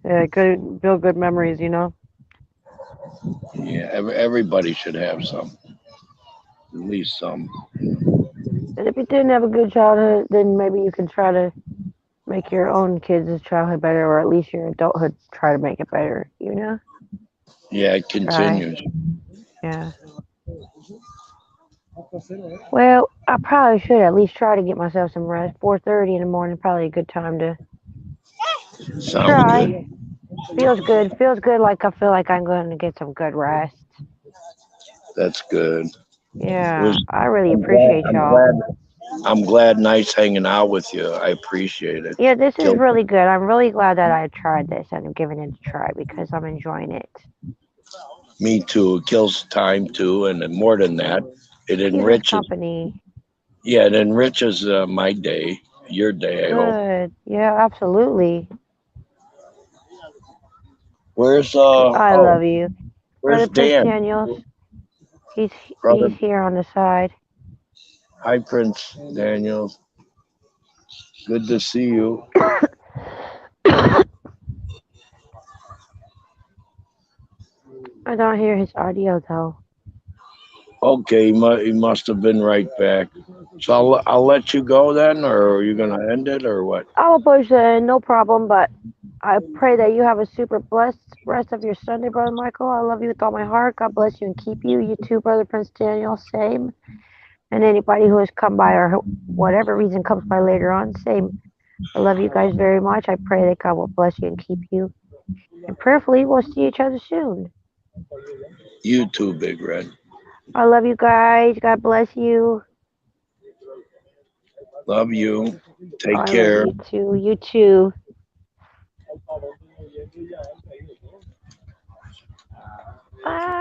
Yeah, good, build good memories, you know? Yeah, everybody should have some, at least some. And if you didn't have a good childhood, then maybe you can try to make your own kids' childhood better, or at least your adulthood try to make it better, you know? Yeah, it Try. continues. Yeah. Well, I probably should at least try to get myself some rest. 4:30 in the morning, probably a good time to Sounds good. try. Feels good. Feels good. Like I feel like I'm going to get some good rest. That's good. It Yeah, was. I really I'm glad. appreciate I'm y'all. glad. I'm glad. Nice hanging out with you. I appreciate it. Yeah, this is Till really good. I'm really glad that I tried this and I'm giving it a try because I'm enjoying it. me too. It kills time too, and then more than that, it Keeps us enriches. company. Yeah, it enriches my day, your day. I hope. Good. Yeah, absolutely. Where's I love you. where's Brother Prince Dan, Daniels, brother? he's here on the side. Hi, Prince Daniel. Good to see you. I don't hear his audio though. Okay, he must have been right back. So I'll let you go then, or are you gonna end it, or what? I will push in, no problem, but I pray that you have a super blessed rest of your Sunday, Brother Michael. I love you with all my heart. God bless you and keep you. You too, Brother Prince Daniel, same. And anybody who has come by or whatever reason comes by later on, same. I love you guys very much. I pray that God will bless you and keep you. And prayerfully, we'll see each other soon. You too, Big Red. I love you guys. God bless you. Love you. Take I love care. you too. You too. Bye.